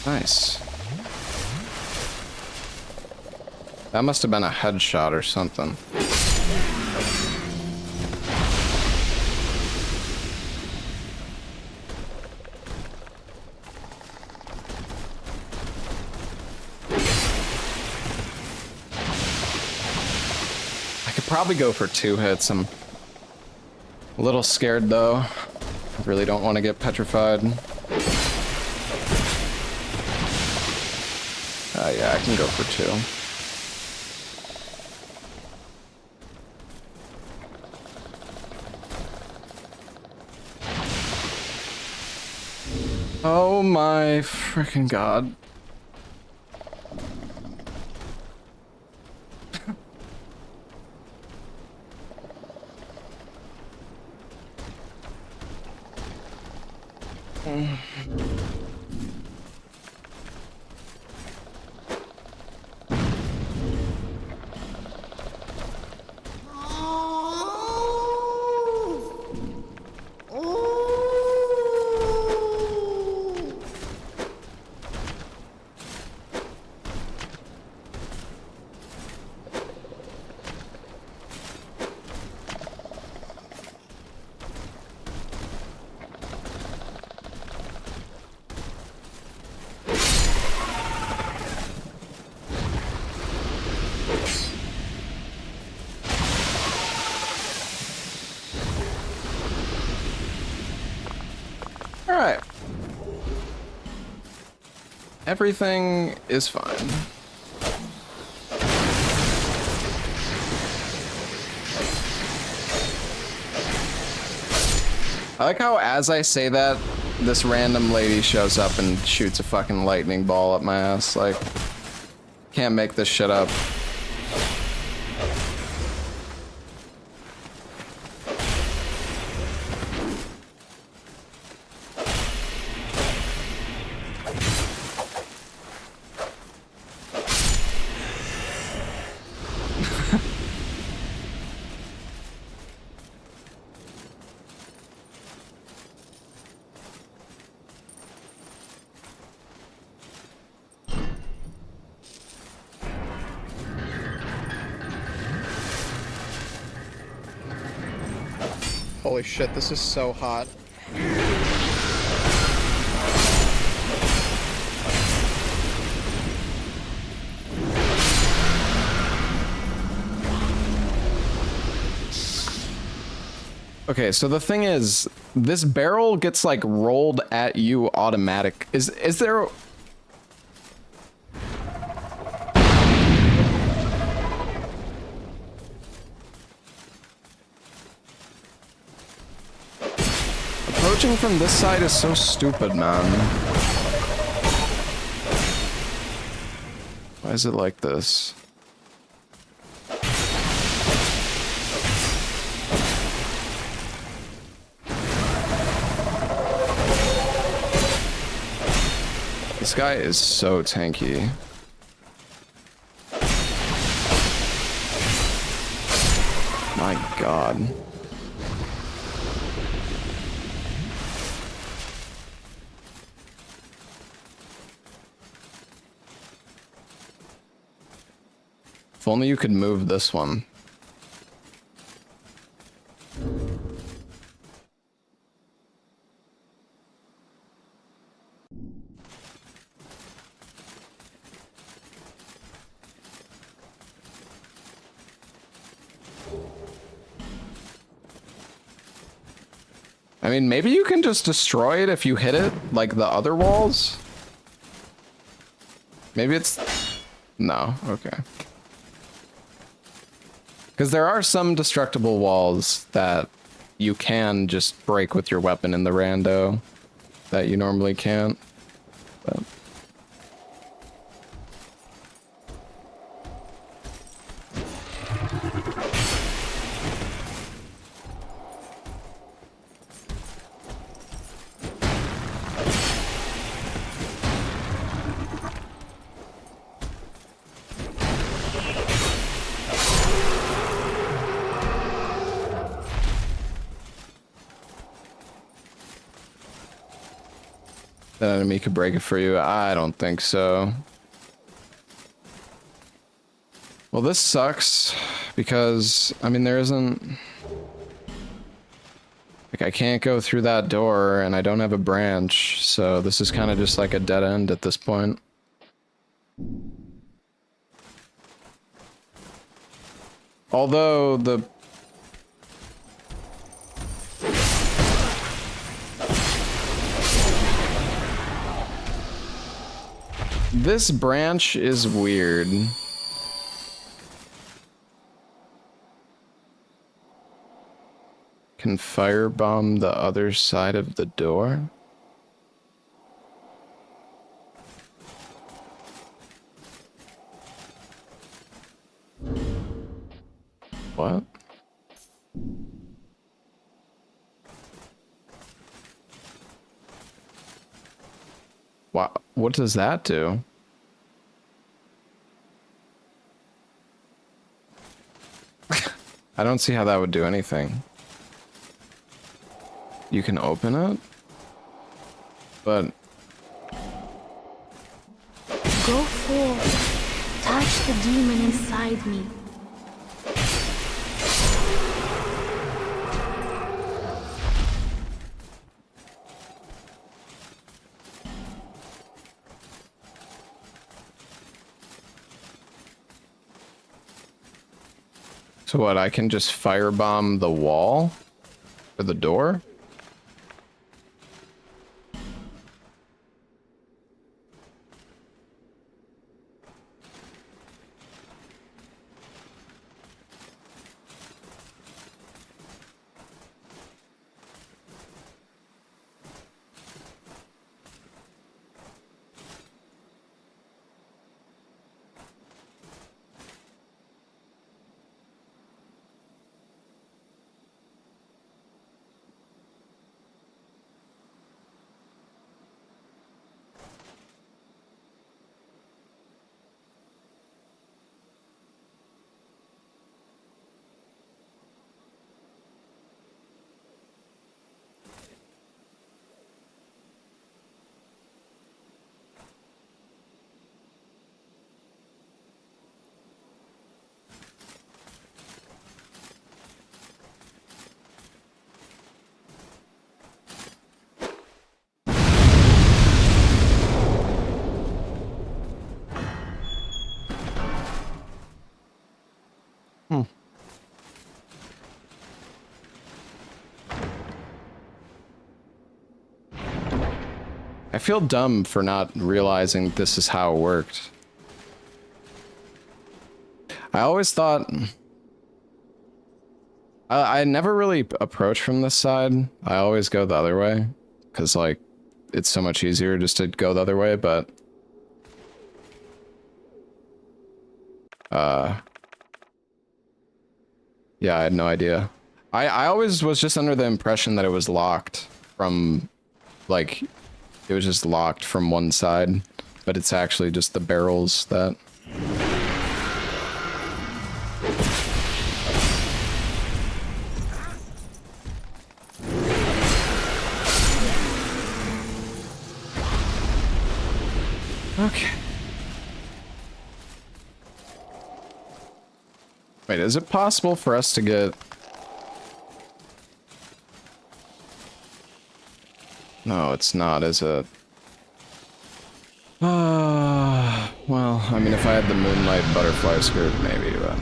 Nice. That must have been a headshot or something. I could probably go for 2 hits. I'm a little scared though. I really don't want to get petrified. Yeah, I can go for 2. Oh my freaking god. Alright. Everything is fine. I like how as I say that, this random lady shows up and shoots a fucking lightning ball at my ass. Like, can't make this shit up. Holy shit, this is so hot. Okay, so the thing is, this barrel gets like rolled at you automatic. Is there approaching from this side is so stupid, man. Why is it like this? This guy is so tanky. My god. If only you could move this one. I mean, maybe you can just destroy it if you hit it, like the other walls? Maybe it's... No, okay. Because there are some destructible walls that you can just break with your weapon in the rando that you normally can't. But... That enemy could break it for you? I don't think so. Well, this sucks because, I mean, there isn't... Like, I can't go through that door and I don't have a branch, so this is kind of just like a dead end at this point. Although the... This branch is weird. Can firebomb the other side of the door? What? Wow, what does that do? I don't see how that would do anything. You can open it? But... Go forth. Touch the demon inside me. So what, I can just firebomb the wall? Or the door? I feel dumb for not realizing this is how it worked. I always thought... I never really approach from this side. I always go the other way. Because, like, it's so much easier just to go the other way, but... Yeah, I had no idea. I always was just under the impression that it was locked from, like... It was just locked from one side, but it's actually just the barrels that... Okay. Wait, is it possible for us to get... No, it's not, is it? Well, I mean, if I had the moonlight butterfly skirt, maybe, but...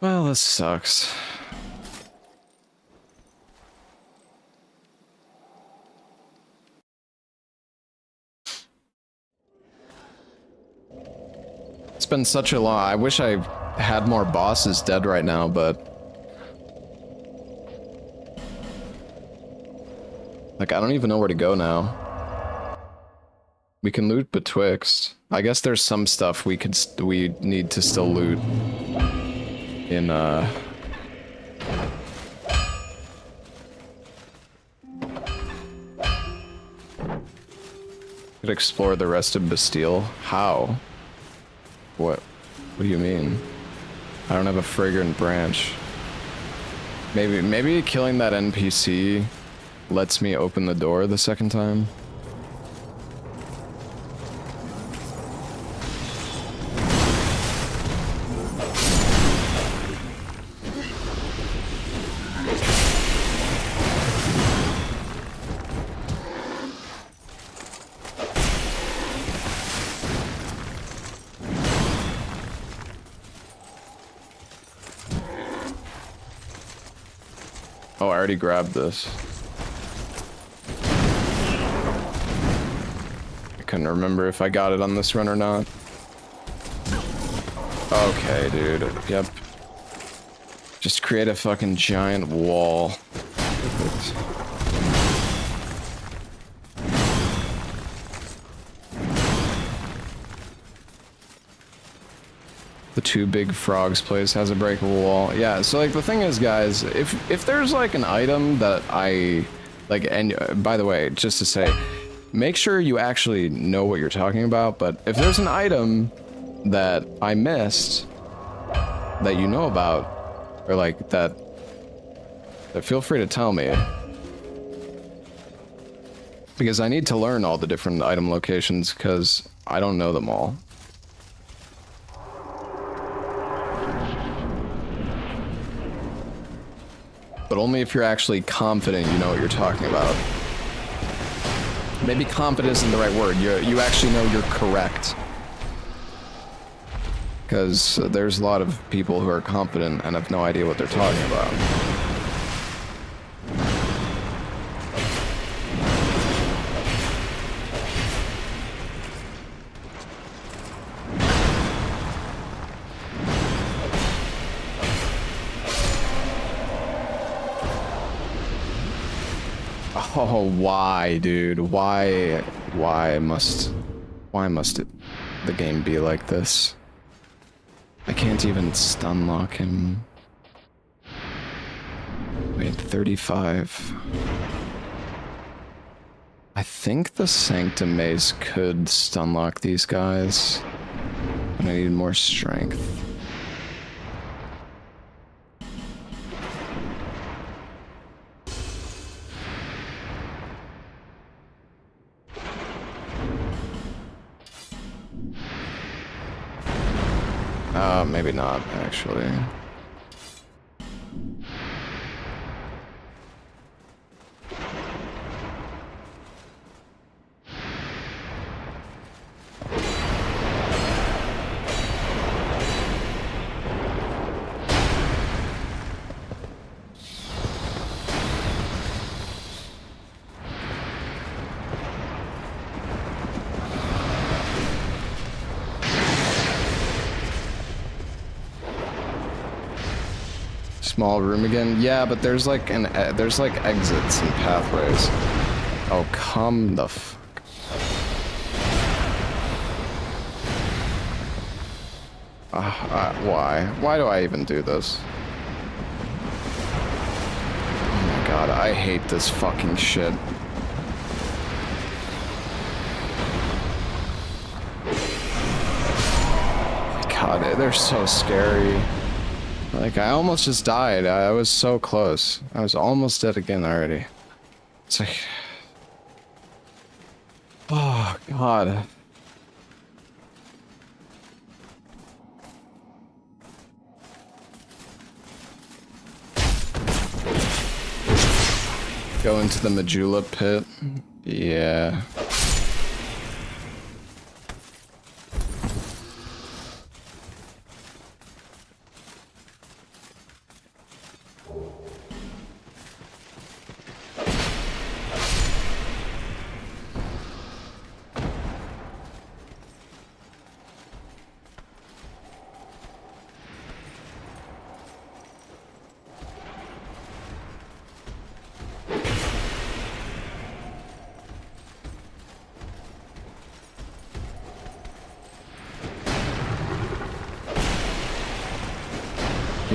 Well, this sucks. It's been such a long... I wish I had more bosses dead right now, but... like, I don't even know where to go now. We can loot betwixt. I guess there's some stuff we need to still loot. In, could explore the rest of Bastille. How? What do you mean? I don't have a fragrant branch. Maybe killing that NPC lets me open the door the second time. Oh, I already grabbed this. I couldn't remember if I got it on this run or not. Okay, dude. Yep. Just create a fucking giant wall. Perfect. The two big frogs place has a breakable wall. Yeah, so like the thing is, guys, if there's like an item that I like, and by the way, just to say, make sure you actually know what you're talking about, but if there's an item that I missed that you know about, or like that feel free to tell me. Because I need to learn all the different item locations because I don't know them all. But only if you're actually confident you know what you're talking about. Maybe confident isn't the right word. You actually know you're correct. Because there's a lot of people who are confident and have no idea what they're talking about. Oh, why, dude? Why must the game be like this? I can't even stun lock him. Wait, 35. I think the Sanctum Maze could stun lock these guys, but I need more strength. Maybe not, actually. Small room again? Yeah, but there's like there's like exits and pathways. Oh, come the fuck. Why? Why do I even do this? Oh my god, I hate this fucking shit. God, they're so scary. Like, I almost just died. I was so close. I was almost dead again already. It's like... oh, God. Go into the Majula pit. Yeah.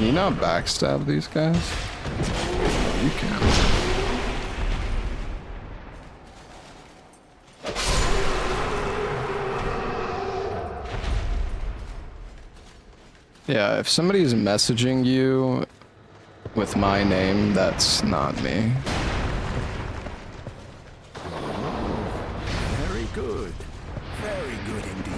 you not backstab these guys? You can. Yeah, if somebody's messaging you with my name, that's not me. Very good. Very good indeed.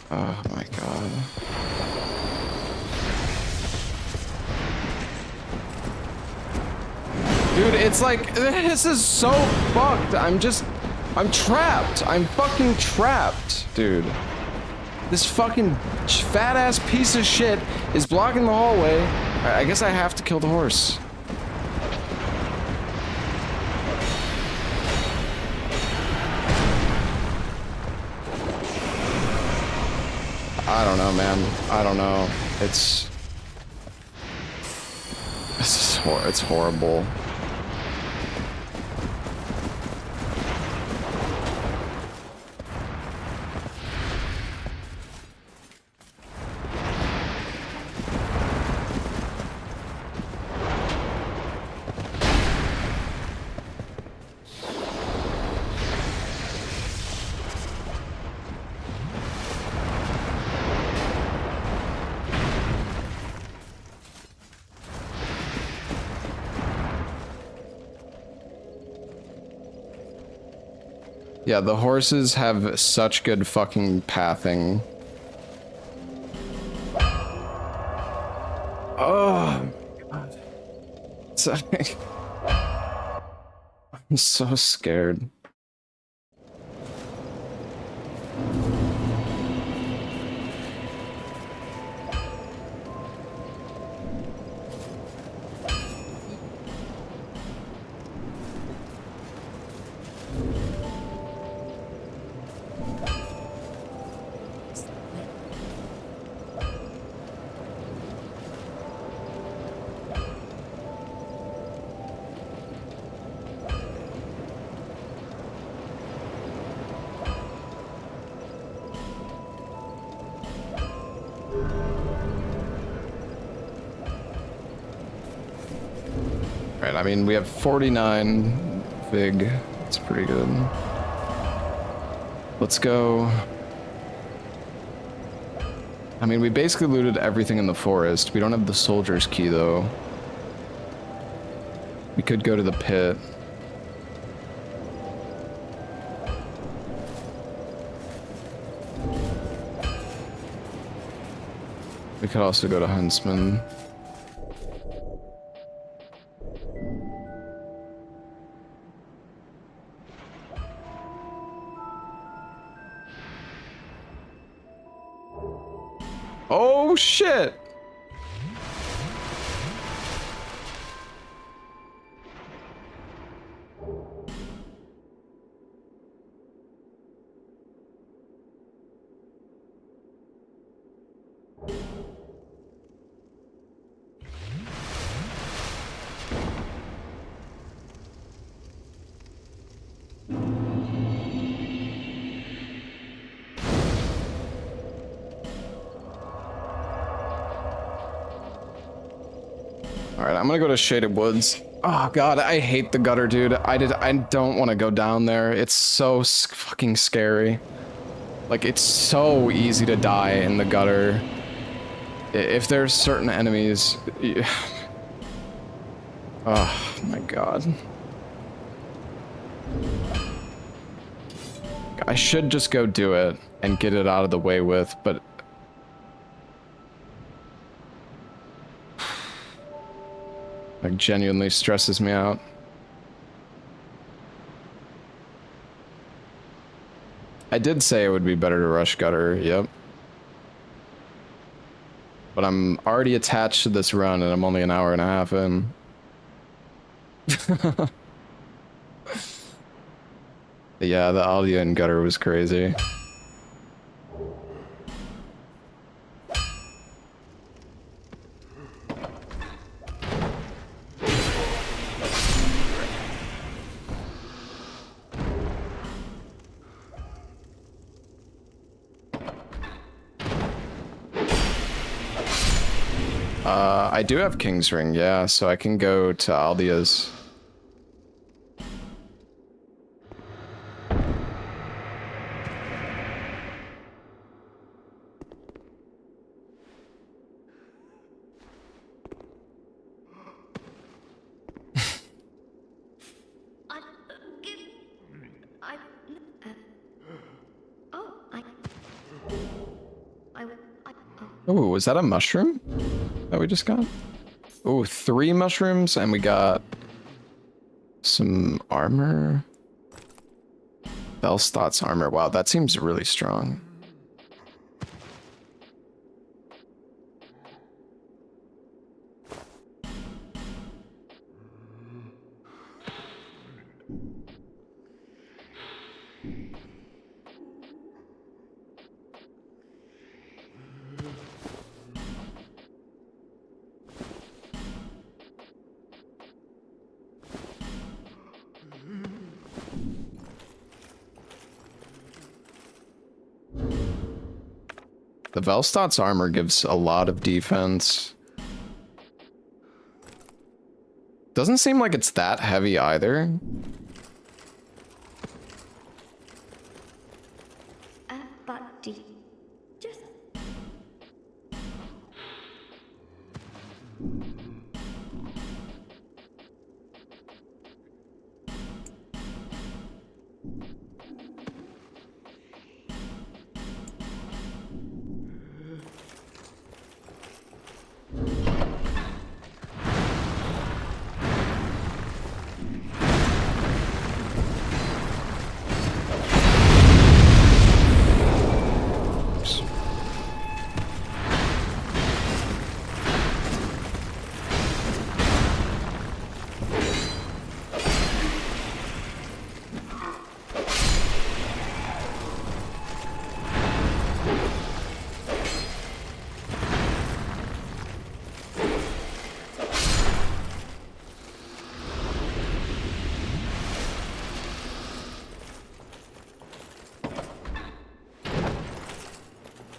Oh my god. Dude, it's like, this is so fucked. I'm trapped. I'm fucking trapped, dude. This fucking fat ass piece of shit is blocking the hallway. I guess I have to kill the horse. I don't know, man. I don't know. It's horrible. Yeah, the horses have such good fucking pathing. Oh, God. I'm so scared. Right, I mean, we have 49 Vig. It's pretty good. Let's go. I mean, we basically looted everything in the forest. We don't have the soldier's key, though. We could go to the pit. We could also go to Huntsman. Oh shit! Alright, I'm gonna go to Shaded Woods. Oh god, I hate the gutter, dude. I don't want to go down there. It's so fucking scary. Like, it's so easy to die in the gutter. If there's certain enemies... Oh my god. I should just go do it and get it out of the way with, but... Like, genuinely stresses me out. I did say it would be better to rush gutter, yep. But I'm already attached to this run and I'm only an hour and a half in. Yeah, the audio in gutter was crazy. I do have King's Ring, yeah, so I can go to Aldia's. Oh, was that a mushroom that we just got? Oh, 3 mushrooms, and we got some armor. Bellstott's armor. Wow, that seems really strong. The Velstott's armor gives a lot of defense. Doesn't seem like it's that heavy either.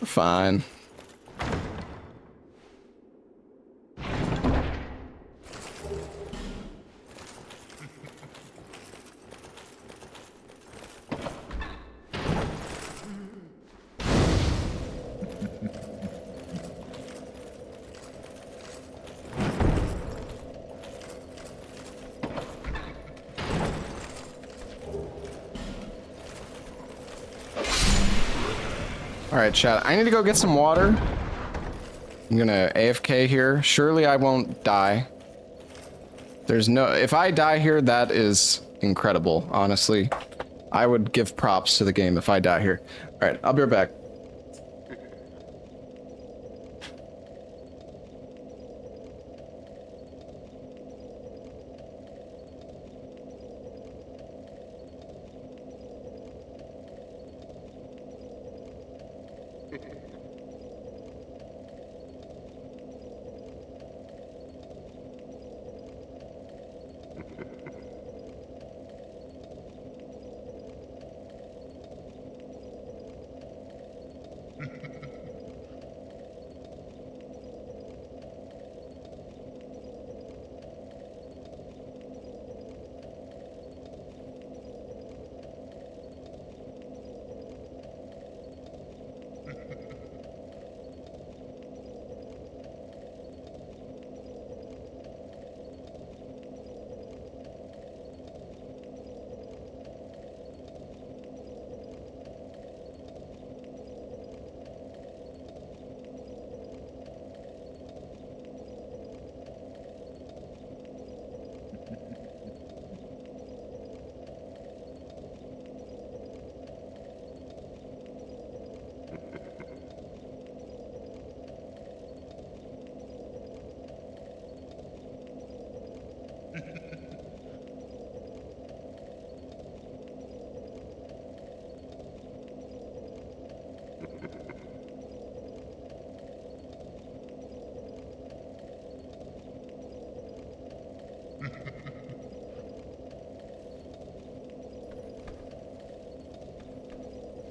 Fine. Alright, chat. I need to go get some water. I'm gonna AFK here. Surely I won't die. There's no... If I die here, that is incredible, honestly. I would give props to the game if I die here. Alright, I'll be right back.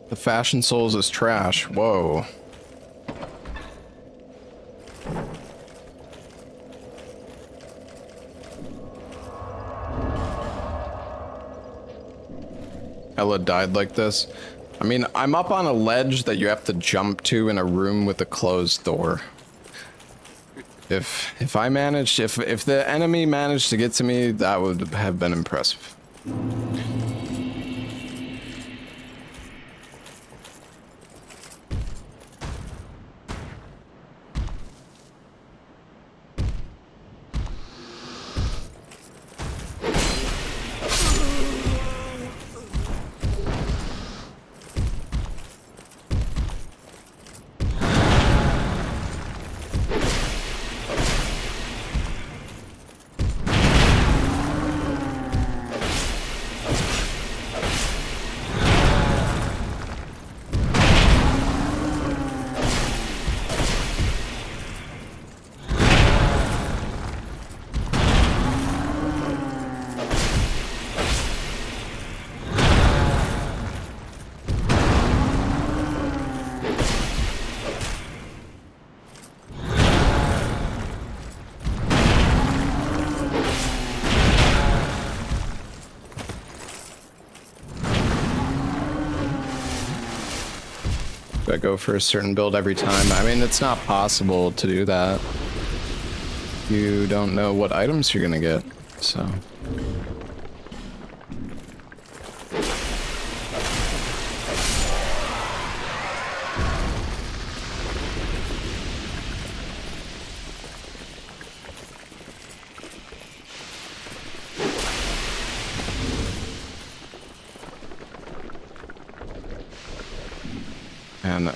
The Fashion Souls is trash. Whoa. Ella died like this. I mean, I'm up on a ledge that you have to jump to in a room with a closed door. If I managed, if the enemy managed to get to me, that would have been impressive. Do I go for a certain build every time? I mean, it's not possible to do that. You don't know what items you're gonna get, so. And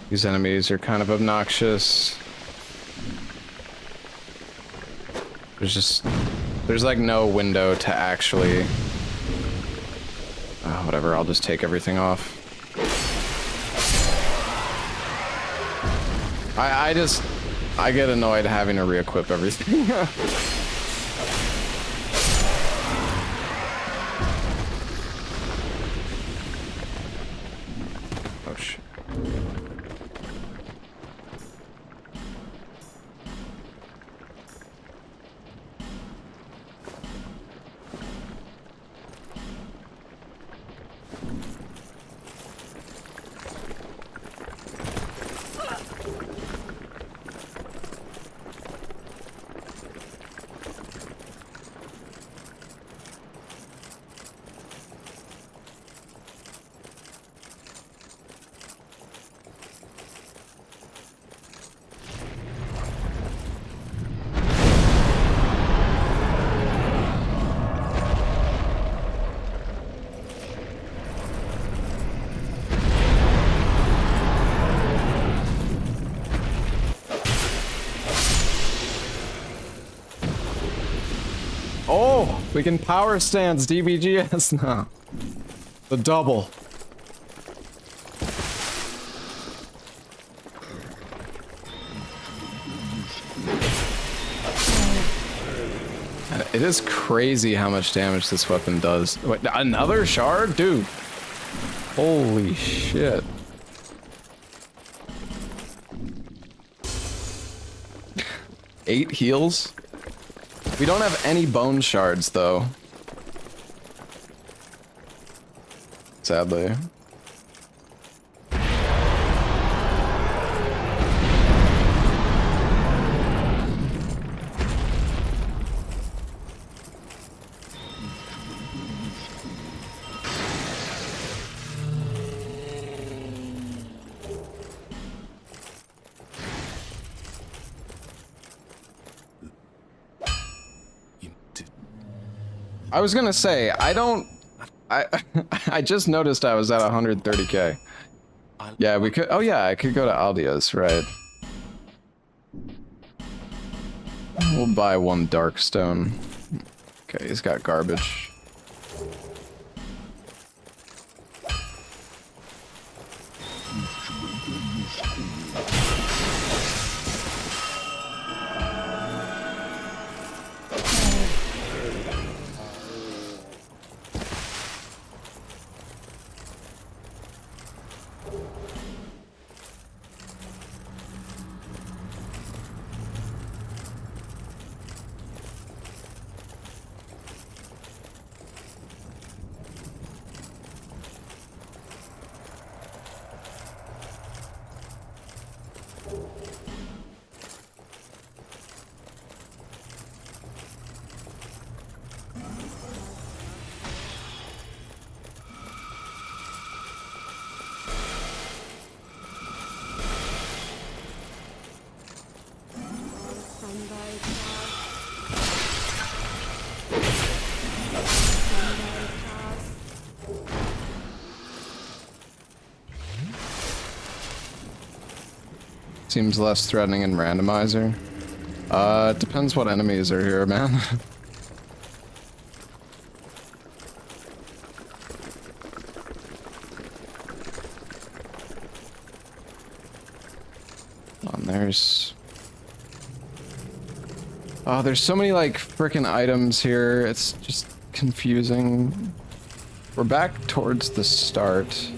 these enemies are kind of obnoxious. There's like no window to actually, whatever, I'll just take everything off. I get annoyed having to re-equip everything. Oh shit. Oh, we can power stance DBGS now. The double. It is crazy how much damage this weapon does. Wait, another shard? Dude. Holy shit. Eight heals? We don't have any bone shards, though. Sadly. I was gonna say, I just noticed I was at 130k. Yeah, we could, oh yeah, I could go to Aldia's, right. We'll buy one dark stone. Okay, he's got garbage. Seems less threatening in Randomizer. It depends what enemies are here, man. There's... Oh, there's so many, like, frickin' items here. It's just confusing. We're back towards the start.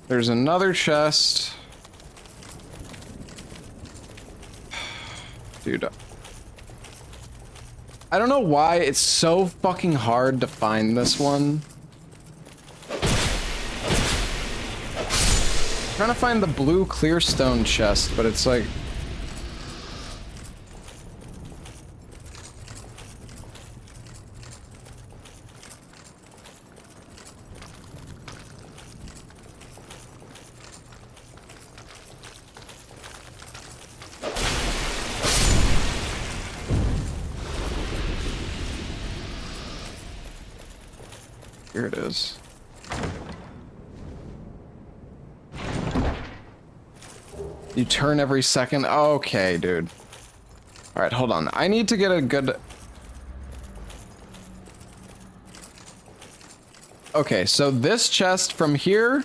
There's another chest. Dude. I don't know why it's so fucking hard to find this one. I'm trying to find the blue clearstone chest, but it's like... Here it is. You turn every second? Okay, dude. Alright, hold on. I need to get a good... Okay, so this chest from here...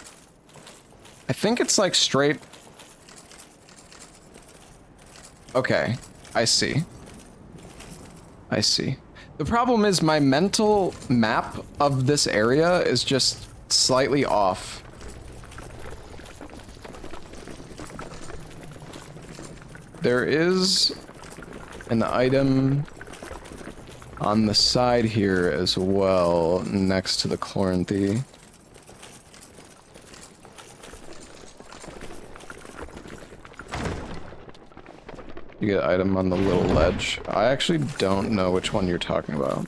I think it's like straight... Okay, I see. I see. The problem is my mental map of this area is just slightly off. There is an item on the side here as well, next to the Chloranthy. You get an item on the little ledge. I actually don't know which one you're talking about.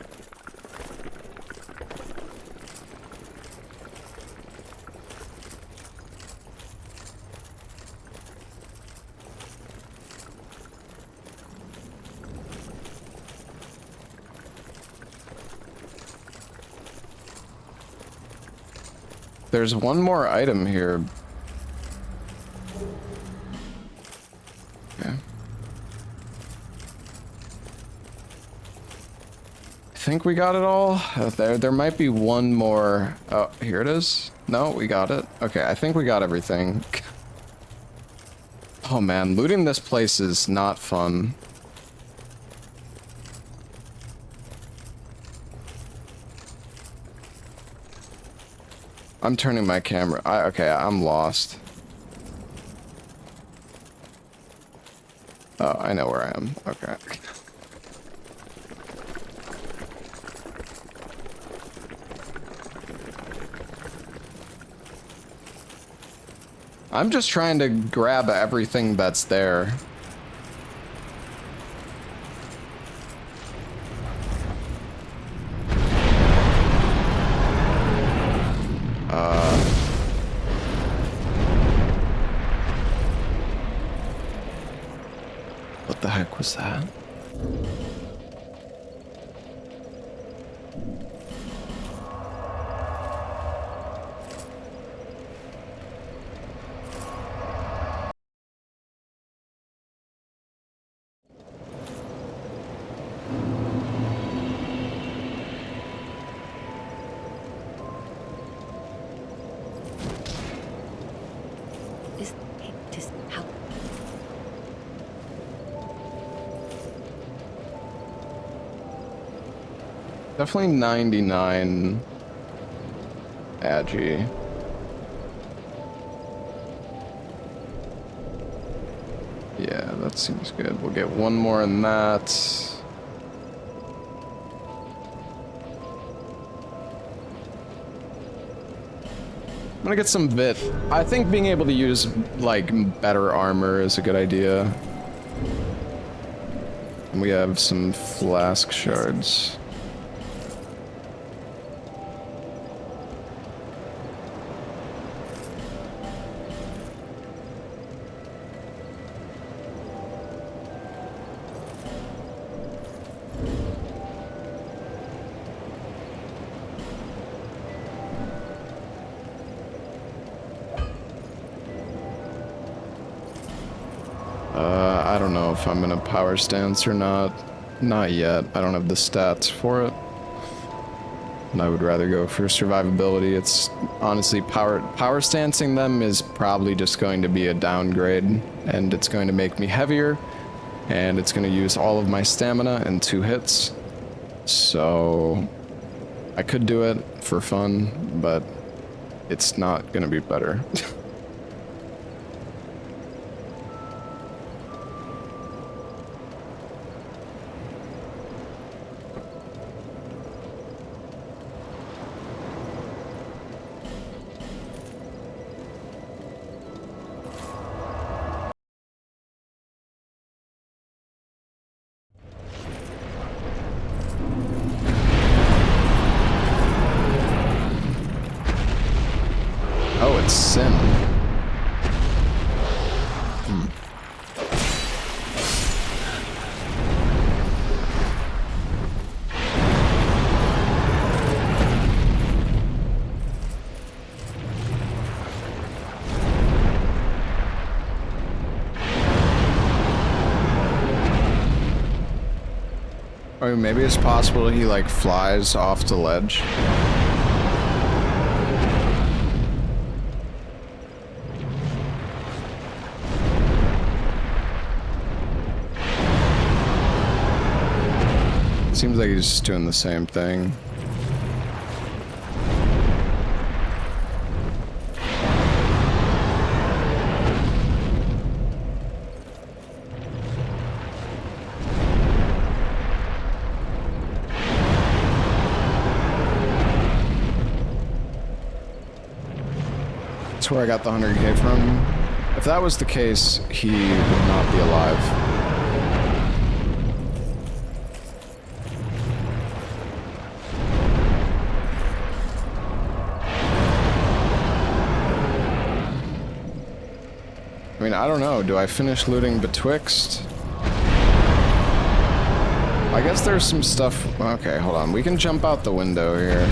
There's one more item here. Okay. I think we got it all. There might be one more. Oh, here it is. No, we got it. Okay, I think we got everything. Oh man, looting this place is not fun. I'm turning my camera. Okay, I'm lost. Oh, I know where I am. Okay. I'm just trying to grab everything that's there. What the heck was that? Definitely 99 Agi. Yeah, that seems good. We'll get one more in that. I'm gonna get some Vit. I think being able to use, like, better armor is a good idea. And we have some flask shards. I don't know if I'm gonna power stance or not. Not yet. I don't have the stats for it. And I would rather go for survivability. It's honestly power stancing them is probably just going to be a downgrade, and it's going to make me heavier, and it's going to use all of my stamina in 2 hits. So I could do it for fun, but it's not going to be better. Oh, it's Sin. I mean, maybe it's possible he, like, flies off the ledge. Seems like he's just doing the same thing. That's where I got the 100k from. If that was the case, he would not be alive. I mean, I don't know. Do I finish looting betwixt? I guess there's some stuff... Okay, hold on. We can jump out the window here.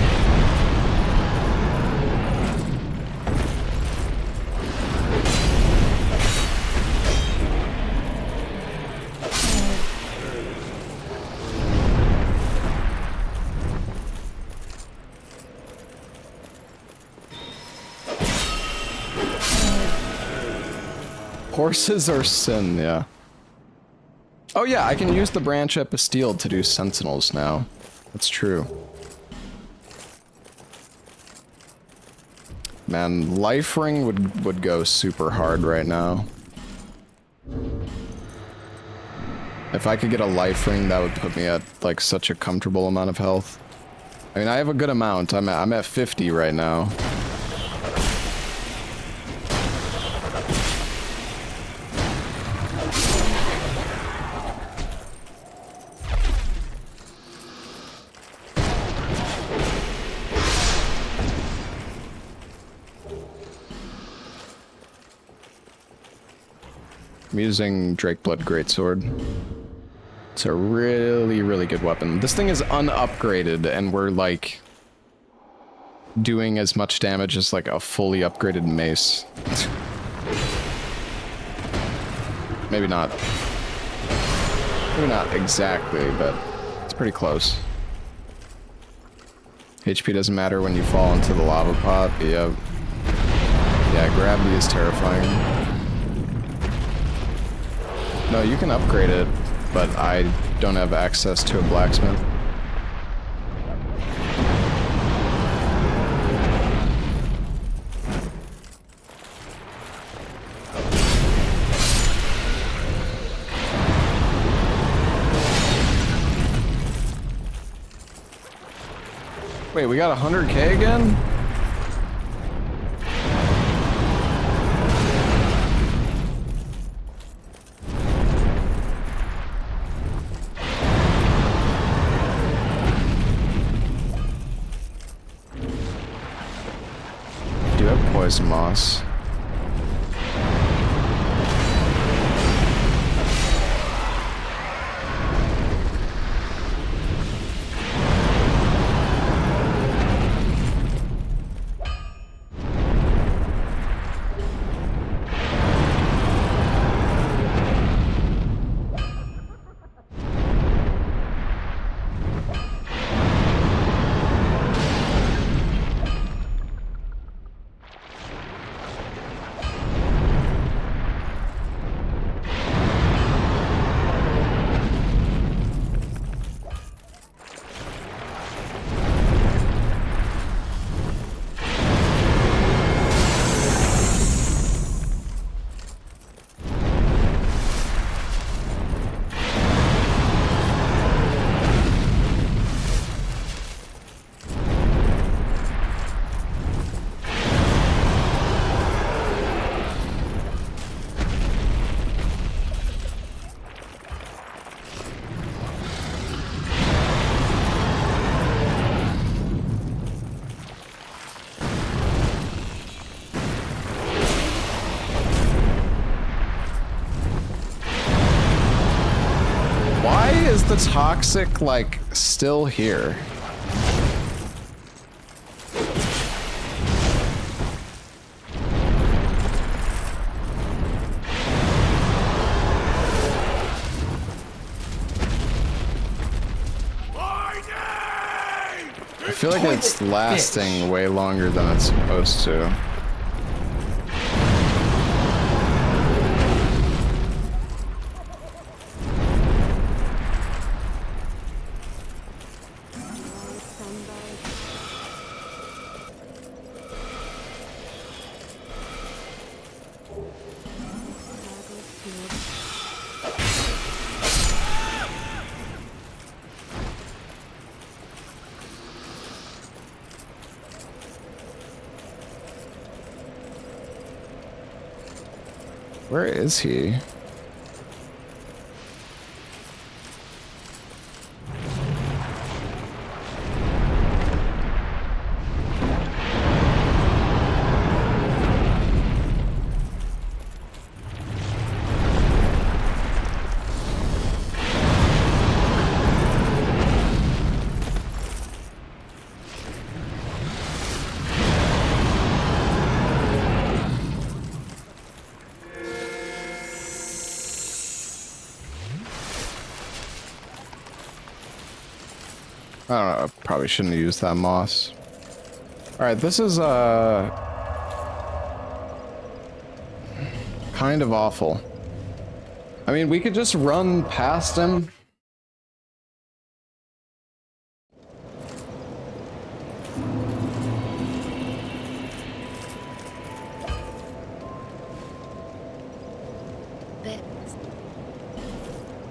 Horses are Sin, yeah. Oh yeah, I can use the branch at Bastille to do sentinels now. That's true. Man, Life Ring would go super hard right now. If I could get a Life Ring, that would put me at, like, such a comfortable amount of health. I mean, I have a good amount. I'm at 50 right now. I'm using Drakeblood Greatsword. It's a really, really good weapon. This thing is unupgraded, and we're, like, doing as much damage as, like, a fully upgraded mace. Maybe not. Maybe not exactly, but it's pretty close. HP doesn't matter when you fall into the lava pot. Yep. Yeah, gravity is terrifying. No, you can upgrade it, but I don't have access to a blacksmith. Wait, we got 100k again? some moss. Why is the toxic, like, still here? I feel like it's lasting way longer than it's supposed to. Where is he? I don't know, I probably shouldn't have used that moss. Alright, this is, kind of awful. I mean, we could just run past him.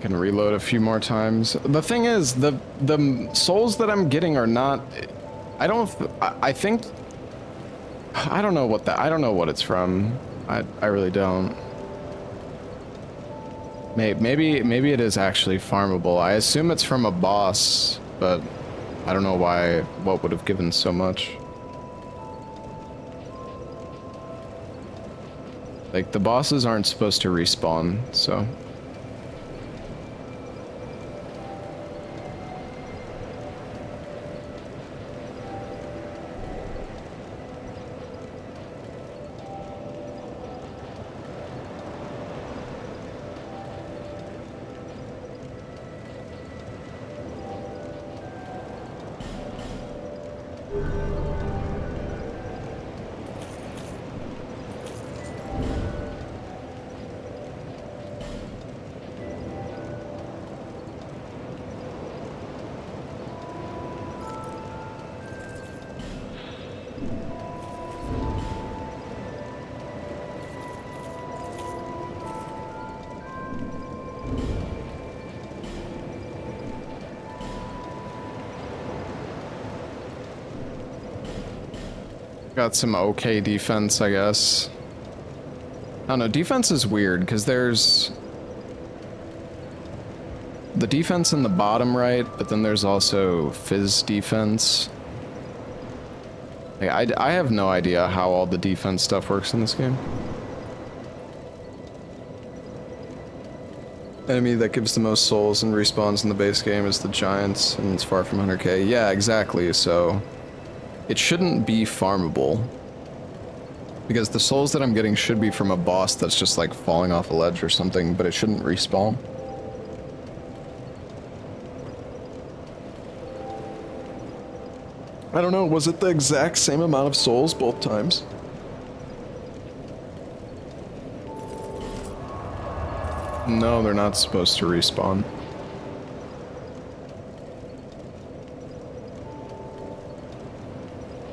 Can reload a few more times. The thing is, the souls that I'm getting are not. I think. I don't know what it's from. I really don't. Maybe it is actually farmable. I assume it's from a boss, but I don't know why. What would have given so much? Like, the bosses aren't supposed to respawn, so. Got some okay defense, I guess. I don't know, defense is weird, because there's the defense in the bottom right, but then there's also fizz defense. Like, I have no idea how all the defense stuff works in this game. Enemy that gives the most souls and respawns in the base game is the Giants, and it's far from 100k. Yeah, exactly, so it shouldn't be farmable. Because the souls that I'm getting should be from a boss that's just like falling off a ledge or something, but it shouldn't respawn. I don't know, was it the exact same amount of souls both times? No, they're not supposed to respawn.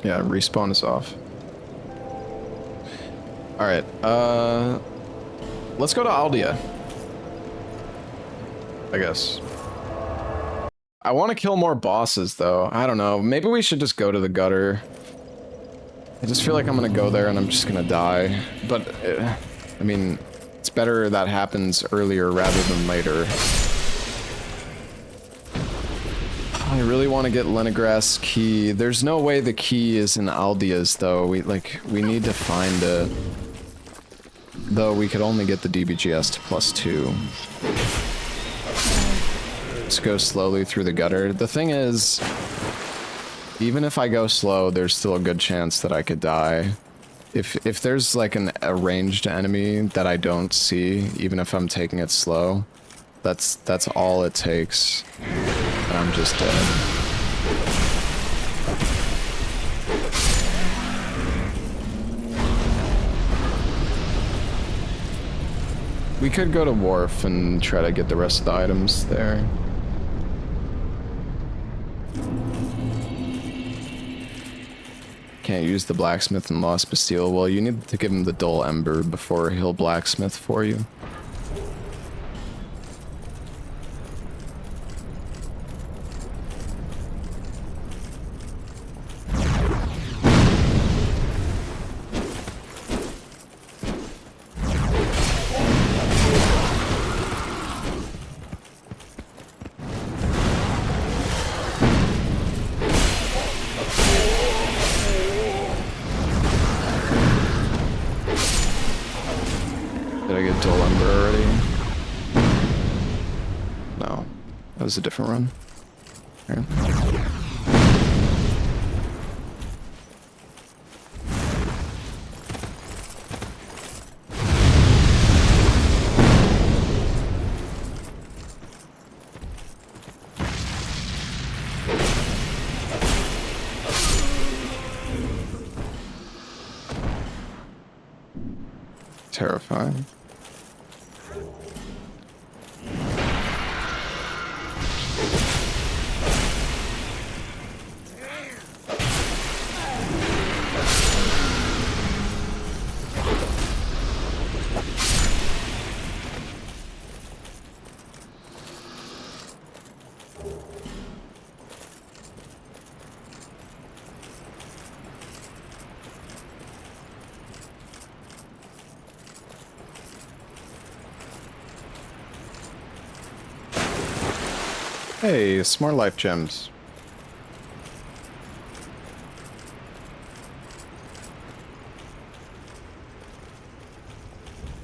Yeah, respawn is off. Alright, let's go to Aldia. I guess. I want to kill more bosses, though. I don't know. Maybe we should just go to the gutter. I just feel like I'm gonna go there and I'm just gonna die. But, I mean, it's better that happens earlier rather than later. I really want to get Leningrass key. There's no way the key is in Aldia's, though. We need to find it. Though we could only get the DBGS to +2. Let's go slowly through the gutter. The thing is, even if I go slow, there's still a good chance that I could die. If there's like a ranged enemy that I don't see, even if I'm taking it slow, that's all it takes. And I'm just dead. We could go to Wharf and try to get the rest of the items there. Can't use the blacksmith in Lost Bastille. Well, you need to give him the dull Ember before he'll blacksmith for you. Did I get dull Ember already? No. That was a different run. Here. Terrifying. Hey, smart life gems.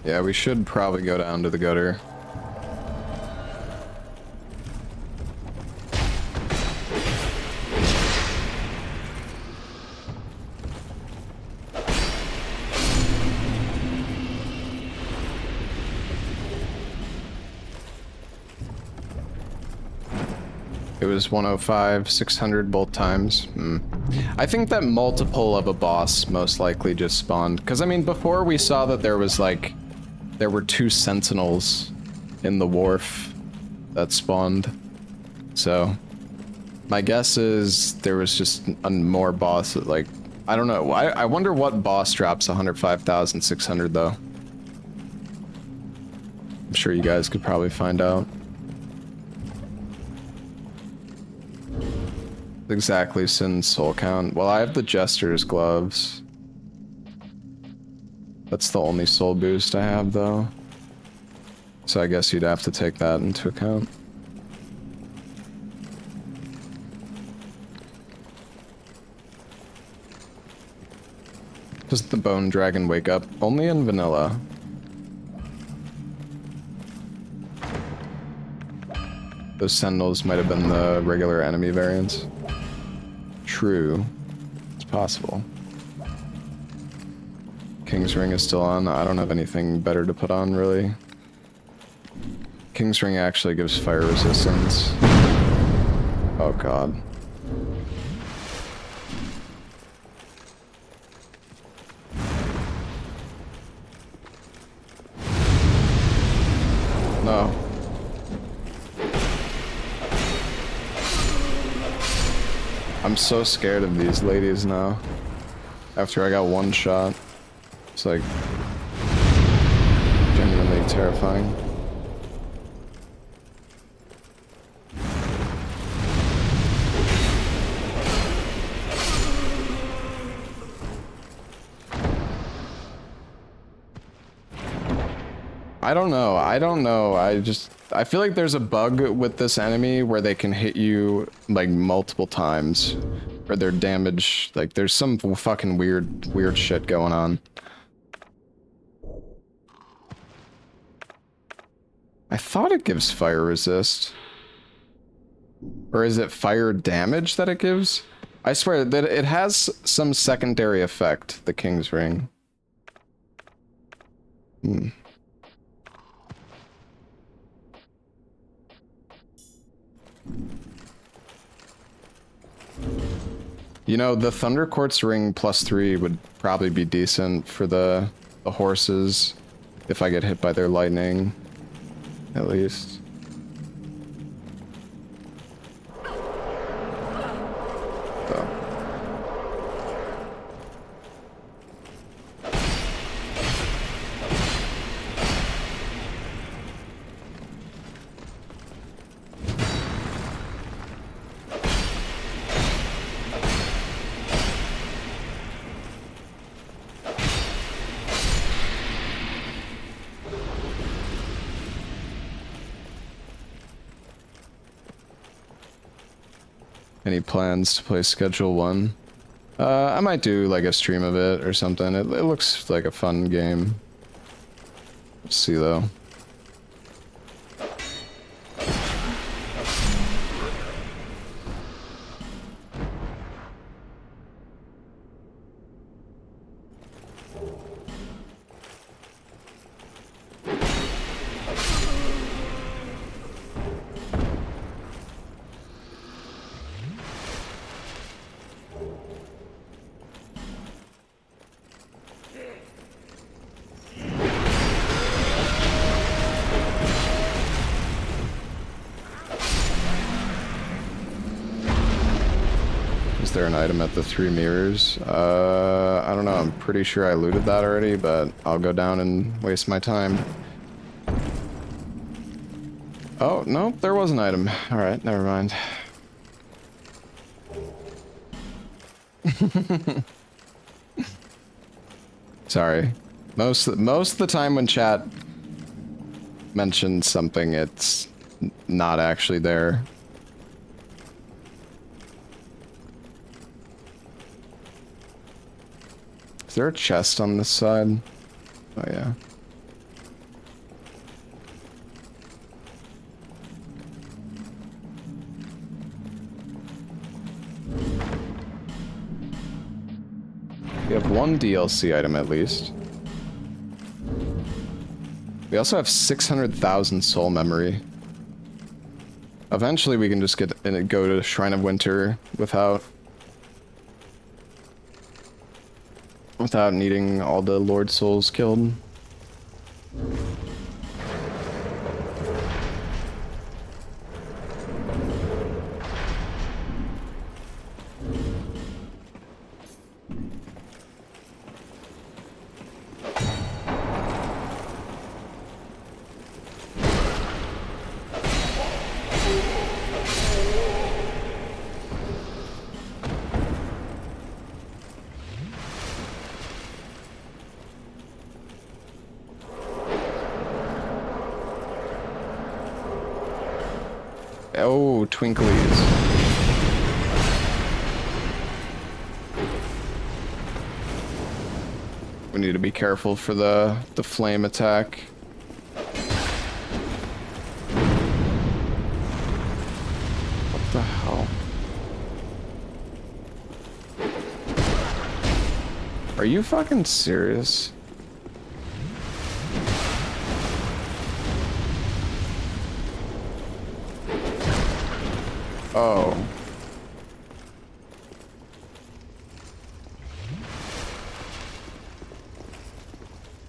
Yeah, we should probably go down to the gutter. It was 105, 600 both times. I think that multiple of a boss most likely just spawned. Because, I mean, before we saw that there was, like, there were 2 sentinels in the wharf that spawned. So, my guess is there was just more boss, like, I don't know. I wonder what boss drops 105,600, though. I'm sure you guys could probably find out. Exactly, Sin soul count. Well, I have the Jester's gloves. That's the only soul boost I have, though. So I guess you'd have to take that into account. Does the bone dragon wake up? Only in vanilla. Those sentinels might have been the regular enemy variants. True. It's possible. King's Ring is still on. I don't have anything better to put on, really. King's Ring actually gives fire resistance. Oh god. No. I'm so scared of these ladies now. After I got one shot. It's like genuinely terrifying. I don't know. I feel like there's a bug with this enemy where they can hit you like multiple times. Or their damage, like there's some fucking weird shit going on. I thought it gives fire resist. Or is it fire damage that it gives? I swear that it has some secondary effect, the King's Ring. You know, the Thunder Quartz Ring +3 would probably be decent for the horses if I get hit by their lightning, at least. So. Any plans to play Schedule 1? I might do like a stream of it or something. It looks like a fun game. Let's see though. Is there an item at the 3 mirrors? I don't know. I'm pretty sure I looted that already, but I'll go down and waste my time. Oh, no, there was an item. Alright, never mind. Sorry. Most of the time when chat mentions something, it's not actually there. Is there a chest on this side? Oh yeah. We have one DLC item at least. We also have 600,000 soul memory. Eventually we can just get and go to Shrine of Winter without needing all the Lord Souls killed. Oh, twinklies. We need to be careful for the flame attack. What the hell? Are you fucking serious? Oh.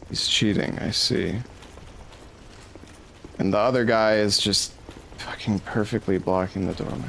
He's cheating, I see. And the other guy is just fucking perfectly blocking the doorway.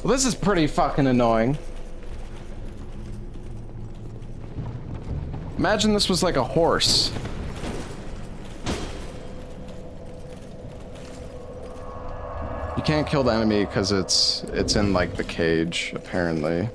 Well, this is pretty fucking annoying. Imagine this was like a horse. You can't kill the enemy because it's in like the cage, apparently.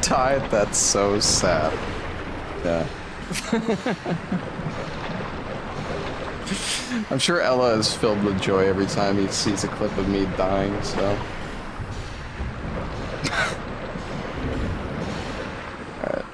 Died. That's so sad. Yeah. I'm sure Ella is filled with joy every time he sees a clip of me dying, so. Alright,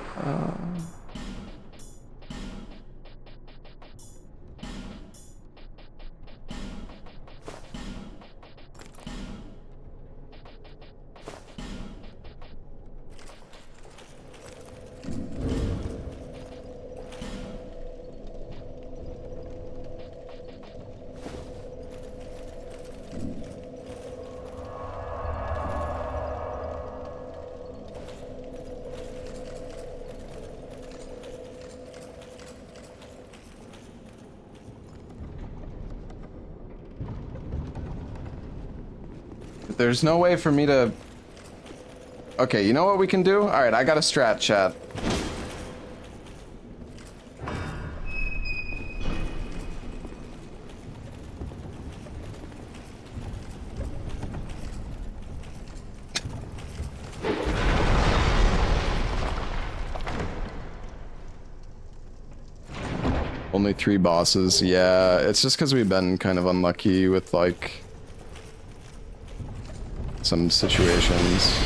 there's no way for me to... Okay, you know what we can do? Alright, I got a strat, chat. Only 3 bosses. Yeah, it's just because we've been kind of unlucky with, like, some situations.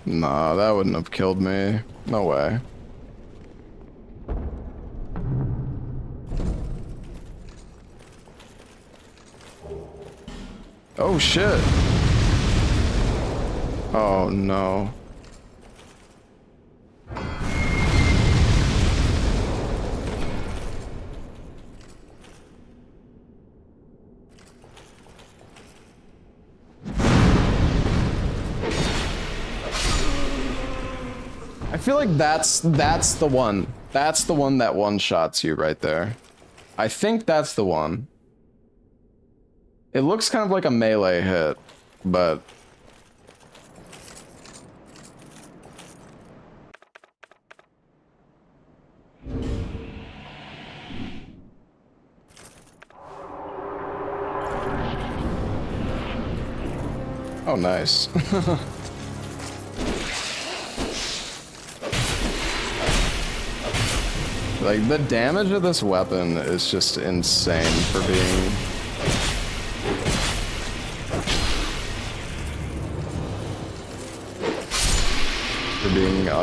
Nah, that wouldn't have killed me. No way. Oh shit. Oh no. I feel like that's the one. That's the one that one-shots you right there. I think that's the one. It looks kind of like a melee hit, but... Oh, nice. Like, the damage of this weapon is just insane for being...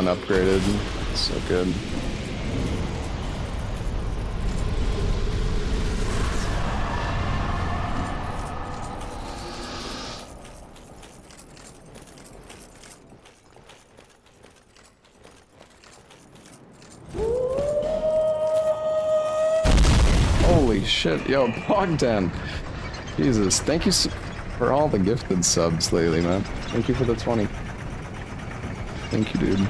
unupgraded. It's so good. Holy shit, yo, Bogdan. Jesus, thank you for all the gifted subs lately, man. Thank you for the 20. Thank you, dude.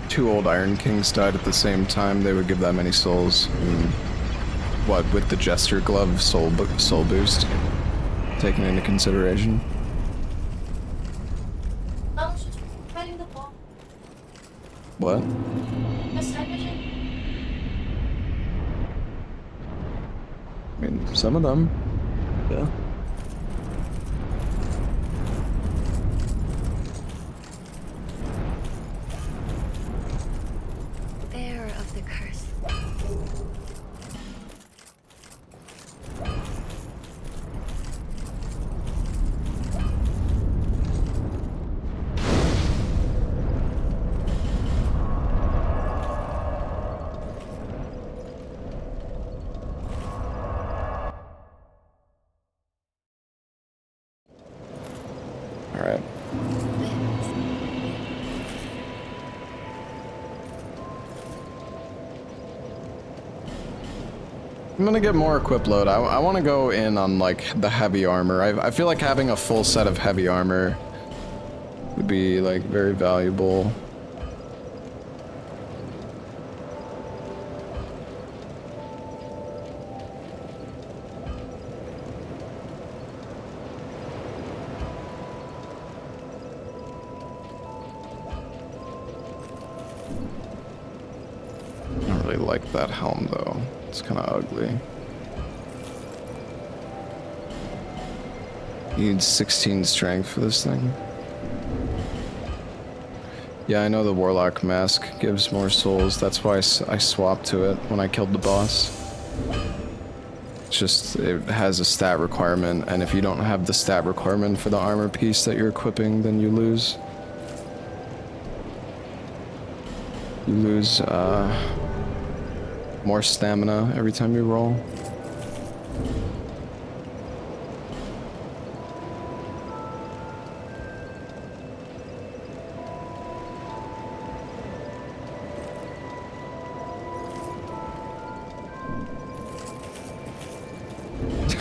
Two old Iron Kings died at the same time, they would give that many souls. What, with the Jester Glove soul boost taken into consideration? What? I mean, some of them. Yeah. Bearer of the curse. Alright. I'm gonna get more equip load. I want to go in on, like, the heavy armor. I feel like having a full set of heavy armor would be, like, very valuable. I don't really like that helm, though. It's kind of ugly. You need 16 strength for this thing. Yeah, I know the Warlock mask gives more souls. That's why I swapped to it when I killed the boss. It's just, it has a stat requirement, and if you don't have the stat requirement for the armor piece that you're equipping, then you lose. You lose, more stamina every time you roll.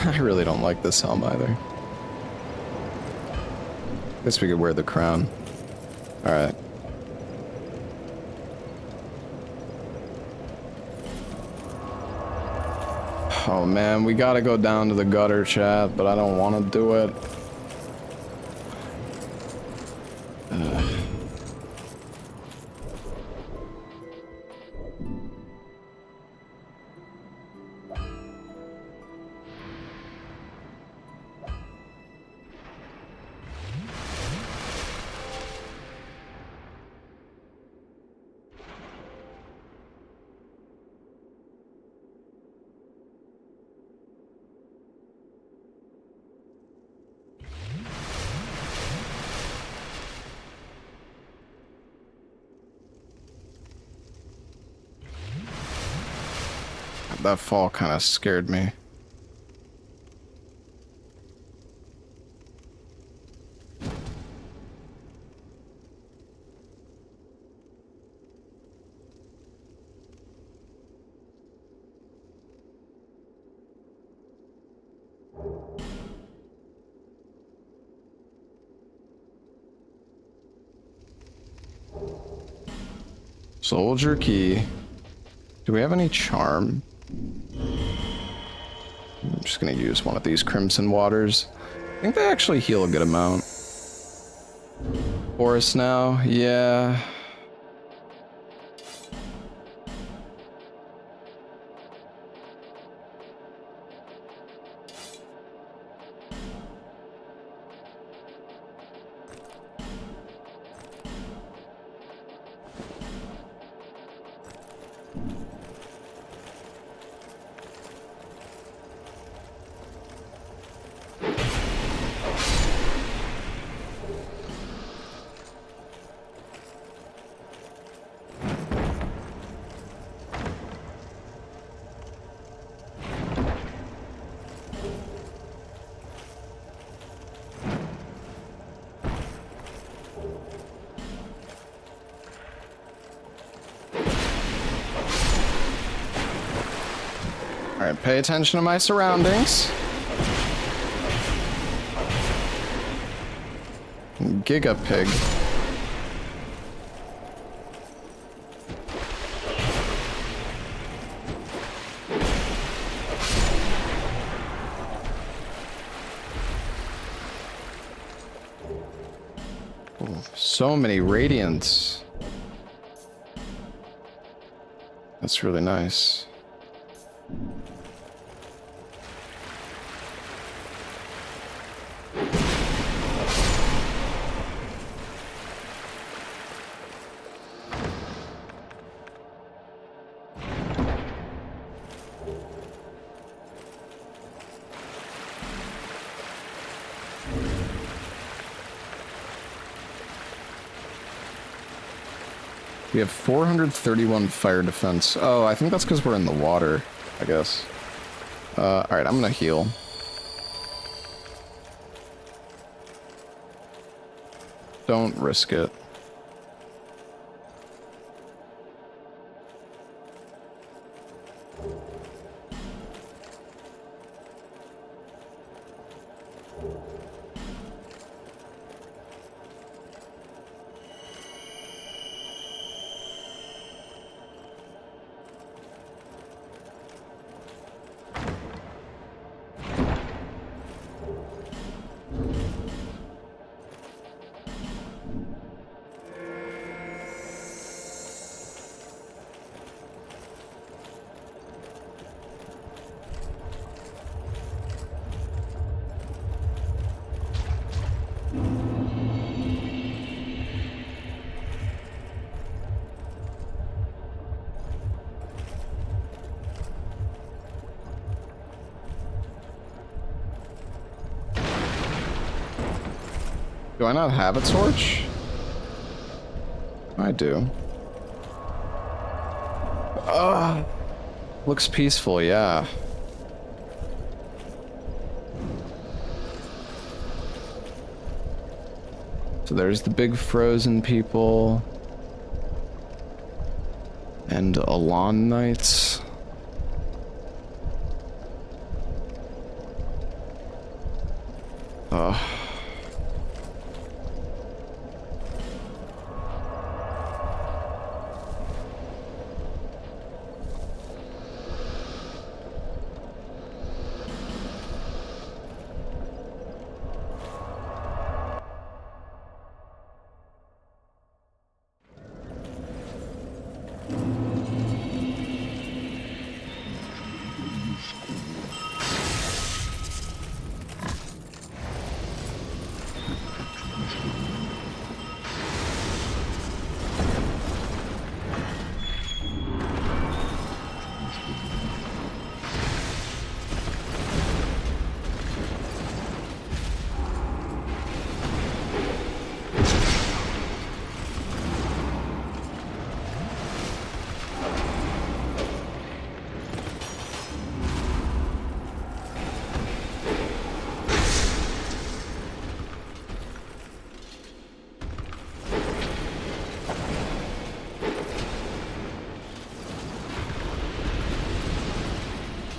I really don't like this helm either. Guess we could wear the crown. Alright. Oh man, we gotta go down to the gutter, chat, but I don't want to do it. That fall kind of scared me. Soldier key. Do we have any charm? I'm just gonna use one of these crimson waters. I think they actually heal a good amount. Forest now, yeah. Alright, pay attention to my surroundings. Giga pig. Oh, so many radiants. That's really nice. We have 431 fire defense. Oh, I think that's because we're in the water, I guess. Alright, I'm gonna heal. Don't risk it. Do I not have a torch? I do. Looks peaceful, yeah. So there's the big frozen people. And Alon Knights.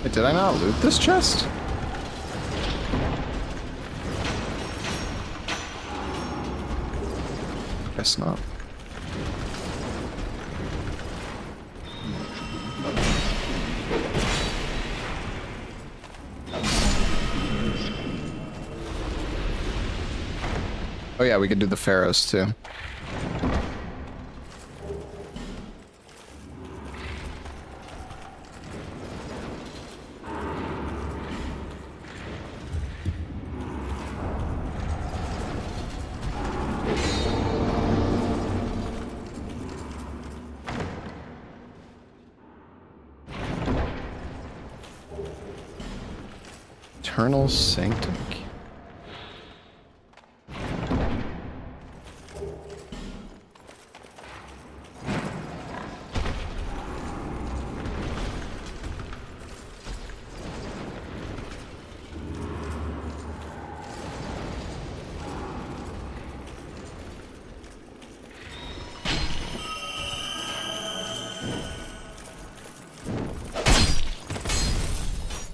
Wait, did I not loot this chest? Guess not. Oh yeah, we could do the pharaohs too. Eternal Sanctum.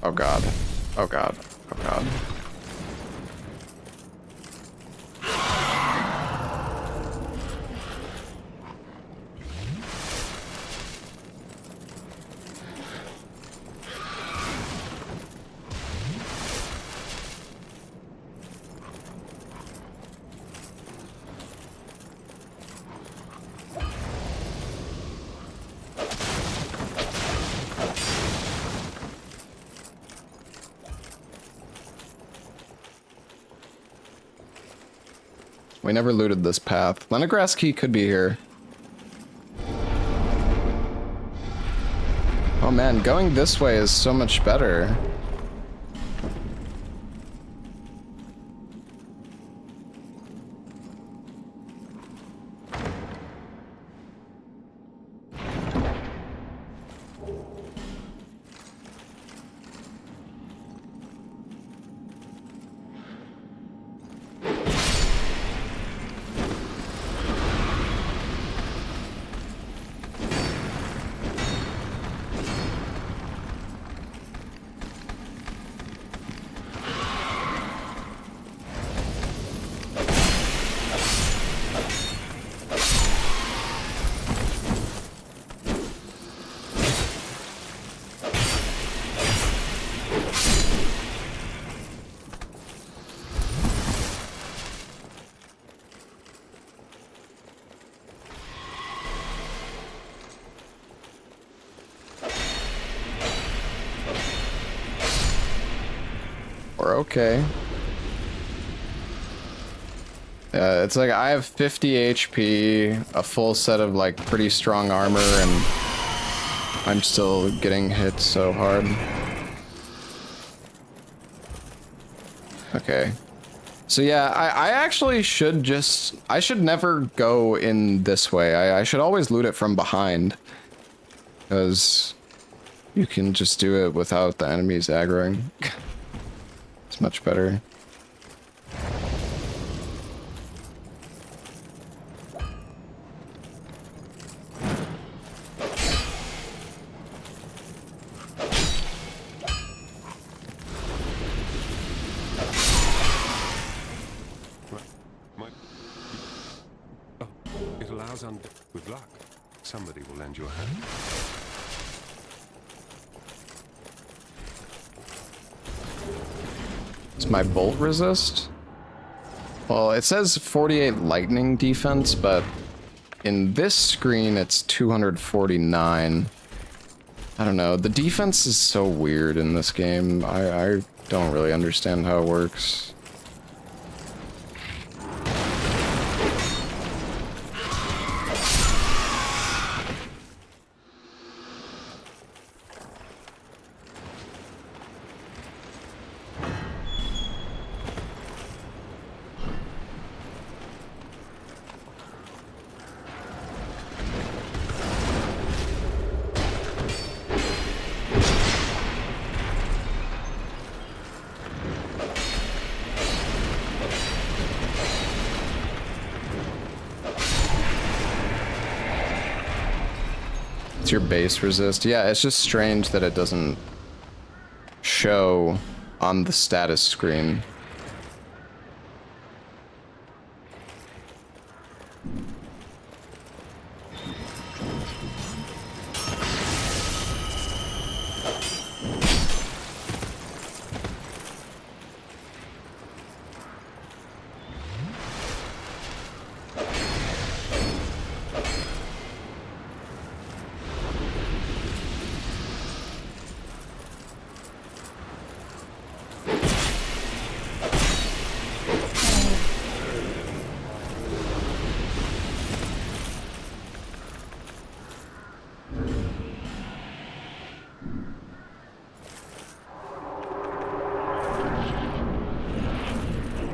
Oh god. Oh god. Oh god. We never looted this path. Leningrass key could be here. Oh man, going this way is so much better. We're okay. Yeah, it's like I have 50 HP, a full set of like pretty strong armor, and I'm still getting hit so hard. Okay. So yeah, I actually should just... I should never go in this way. I should always loot it from behind. Because you can just do it without the enemies aggroing. It's much better. It allows with luck. Somebody will lend you a hand. Does my bolt resist? Well, it says 48 lightning defense, but in this screen it's 249. I don't know. The defense is so weird in this game. I don't really understand how it works. Your base resist. Yeah, it's just strange that it doesn't show on the status screen.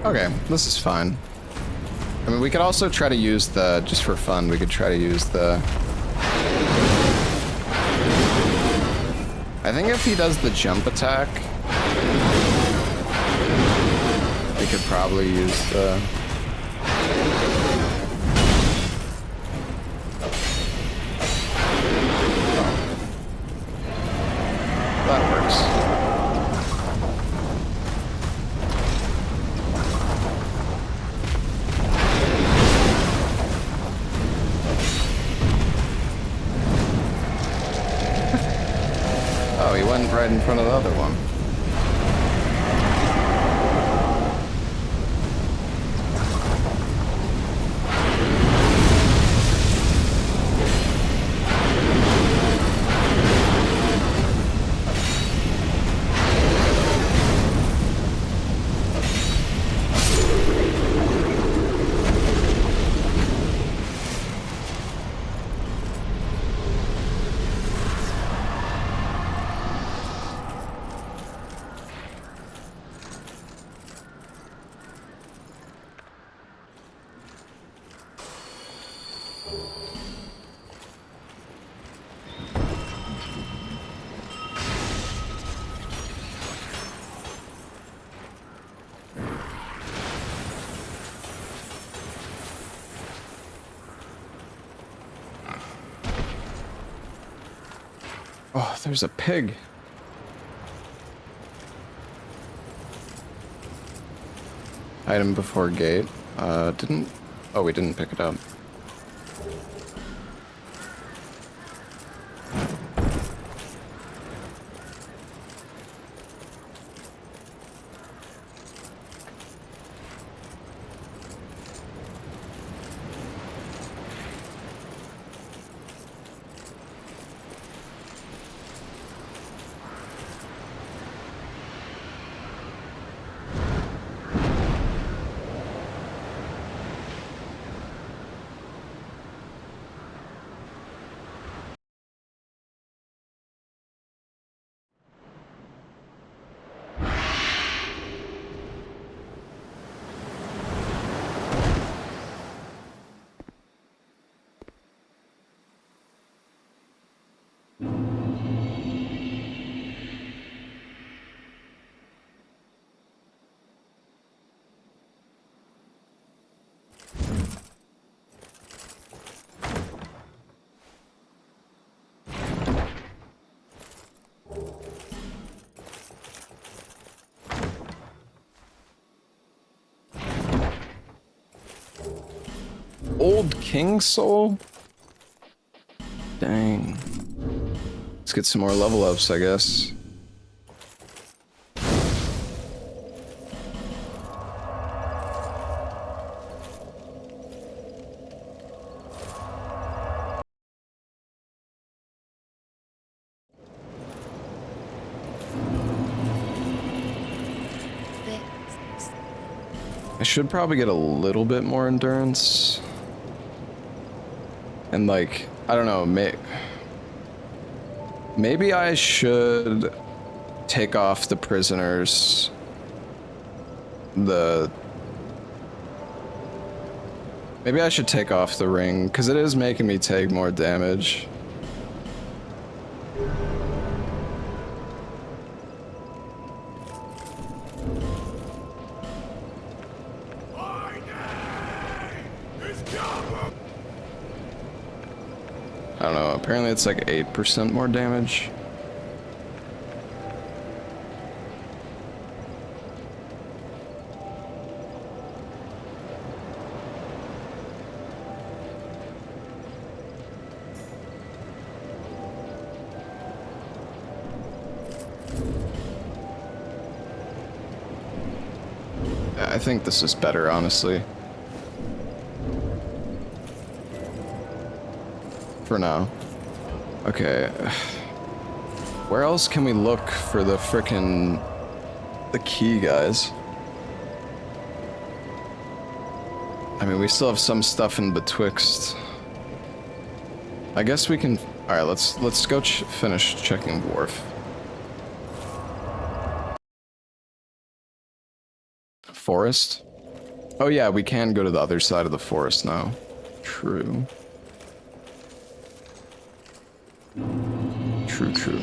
Okay, this is fine. I mean, we could also try to use the, just for fun, we could try to use the... I think if he does the jump attack, we could probably use the... That works. Oh, he went right in front of the other one. Oh, there's a pig. Item before gate. Didn't... Oh, we didn't pick it up. Old King Soul? Dang. Let's get some more level ups, I guess. I should probably get a little bit more endurance. And like, I don't know, maybe I should take off the prisoners. Maybe I should take off the ring, because it is making me take more damage. I don't know, apparently it's like 8% more damage. I think this is better, honestly. For now. Okay. Where else can we look for the frickin' the key, guys? I mean, we still have some stuff in betwixt. I guess we can. All right, let's go finish checking wharf. Forest. Oh yeah, we can go to the other side of the forest now. True. True.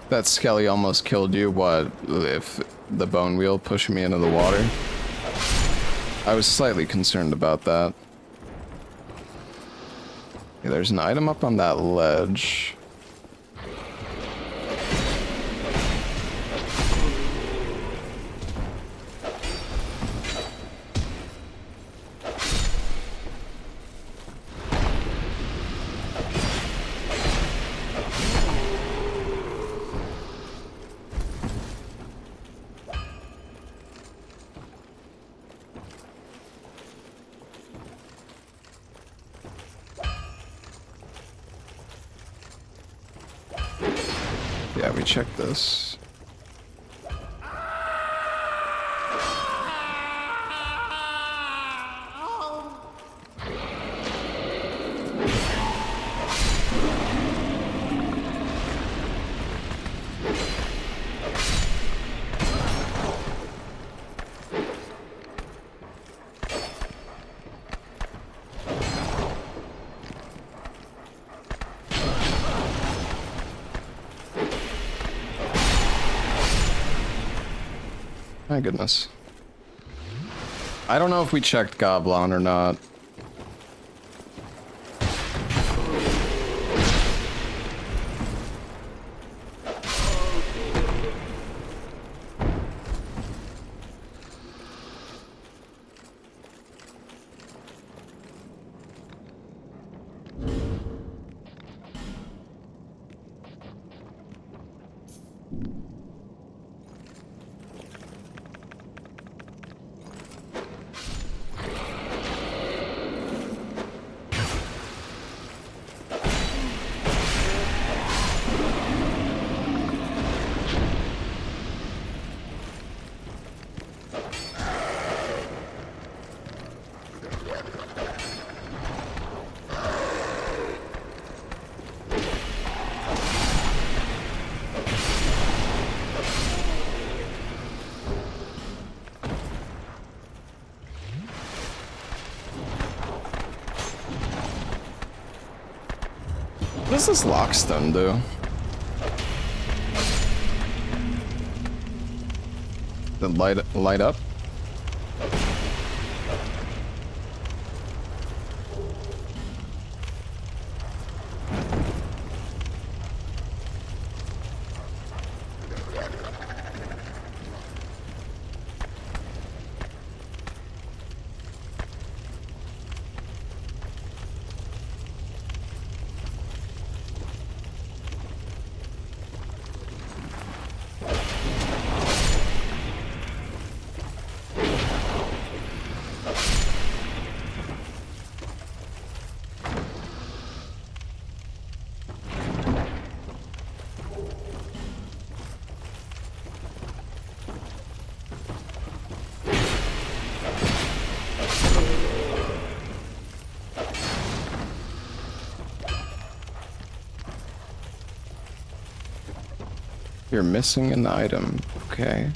That Skelly almost killed you. What if the bone wheel pushed me into the water? I was slightly concerned about that. Okay, there's an item up on that ledge. Yeah, we checked this. My goodness. I don't know if we checked Goblin or not. What does this lockstone do? The light up? You're missing an item. Okay.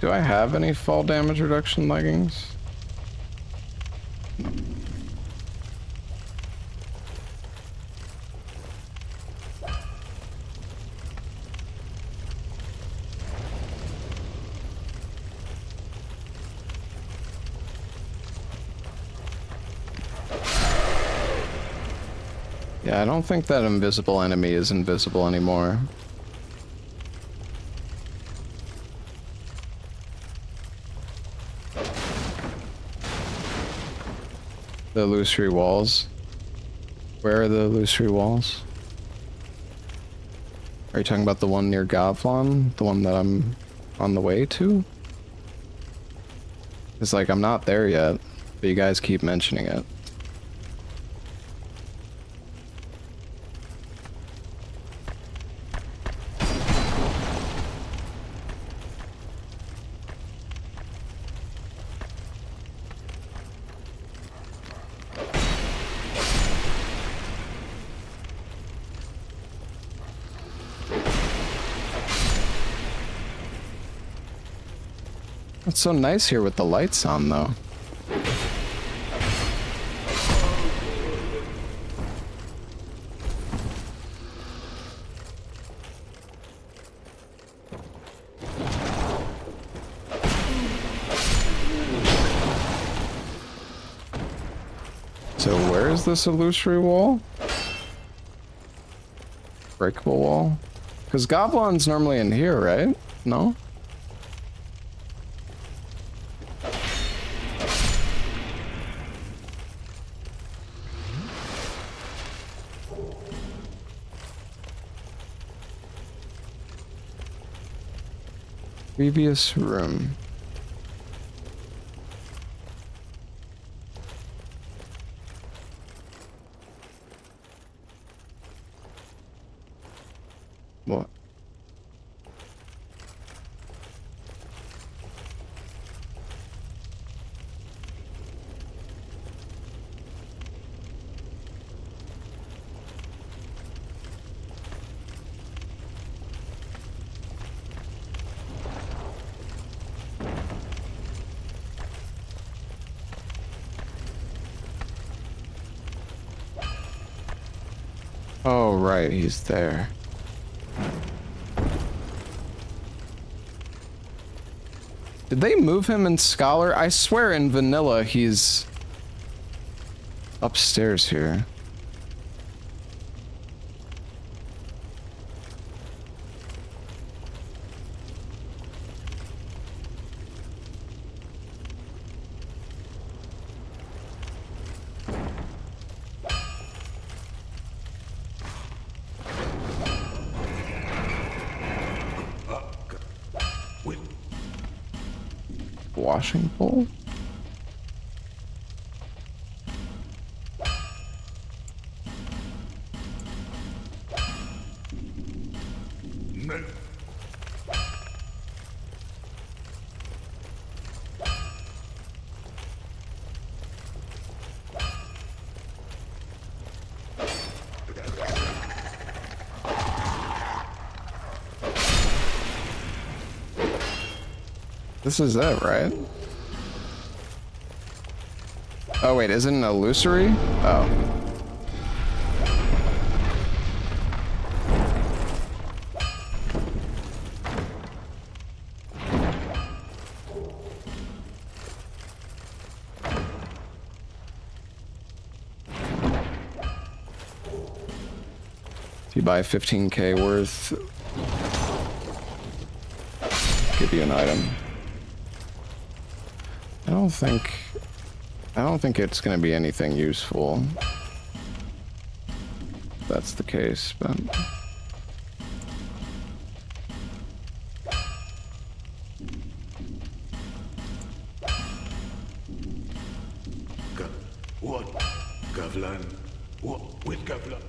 Do I have any fall damage reduction leggings? Yeah, I don't think that invisible enemy is invisible anymore. The illusory walls. Where are the illusory walls? Are you talking about the one near Gavlon? The one that I'm on the way to? It's like, I'm not there yet, but you guys keep mentioning it. It's so nice here with the lights on, though. So where is this illusory wall? Breakable wall? Because Goblon's normally in here, right? No? Previous room. What? Oh, right, he's there. Did they move him in Scholar? I swear in Vanilla he's upstairs here. Washing pole? No. This is it, right? Oh wait, isn't it an illusory? Oh. If you buy 15k worth, give you an item. I don't think it's gonna be anything useful. If that's the case, but What? Gavlan? What with Gavlan?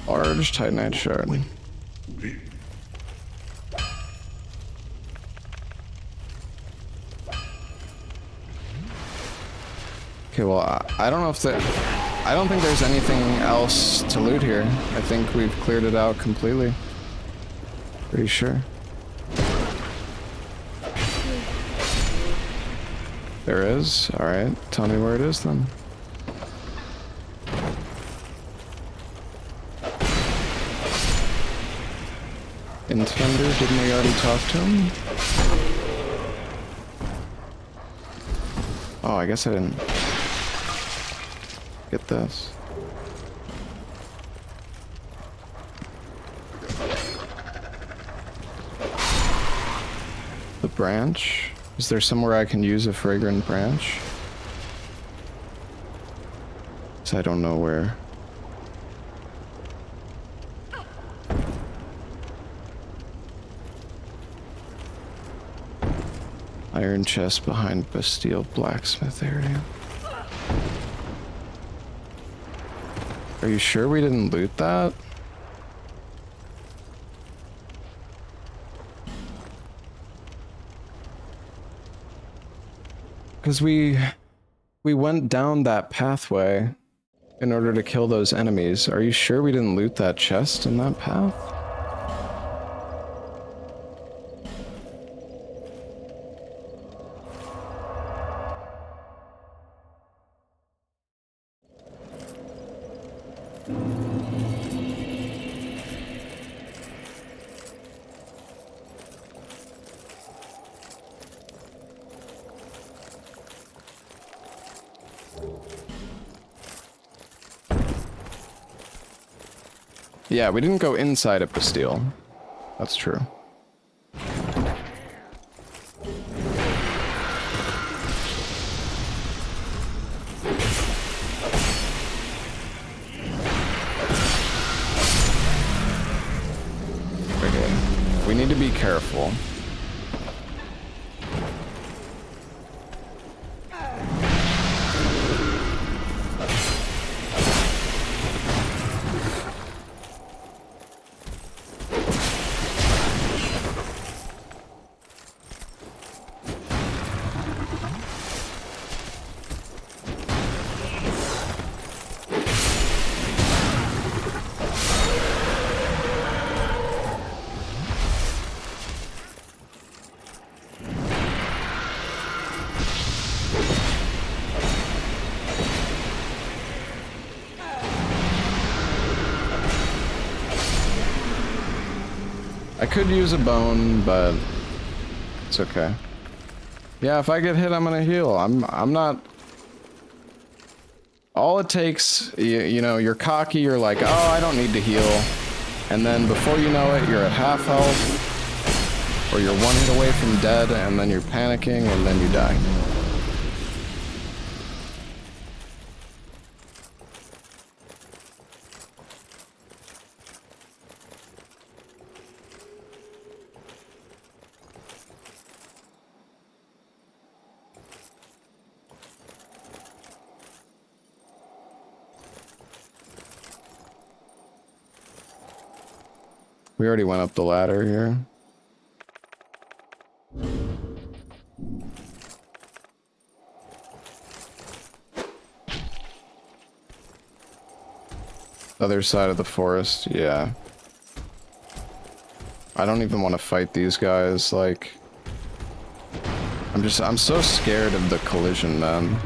Large titanite shard. Okay, well, I don't know if I don't think there's anything else to loot here. I think we've cleared it out completely. Pretty sure. There is? Alright, tell me where it is then. Intender, didn't we already talk to him? Oh, I guess I didn't get this. The branch? Is there somewhere I can use a fragrant branch? 'Cause I don't know where. Iron chest behind Bastille blacksmith area. Are you sure we didn't loot that? Because we went down that pathway in order to kill those enemies. Are you sure we didn't loot that chest in that path? Yeah, we didn't go inside of Bastille. That's true. Okay, we need to be careful. I could use a bone, but it's okay. Yeah, if I get hit, I'm gonna heal. I'm not. All it takes, you know, you're cocky. You're like, oh, I don't need to heal, and then before you know it, you're at half health, or you're one hit away from dead, and then you're panicking, and then you die. We already went up the ladder here. Other side of the forest, yeah. I don't even want to fight these guys, like... I'm so scared of the collision, man.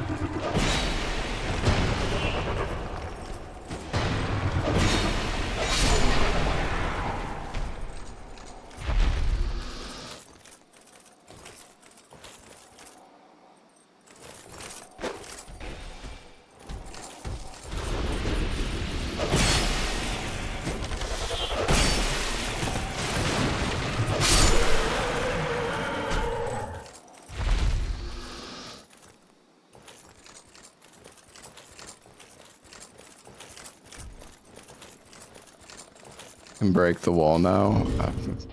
Can break the wall now?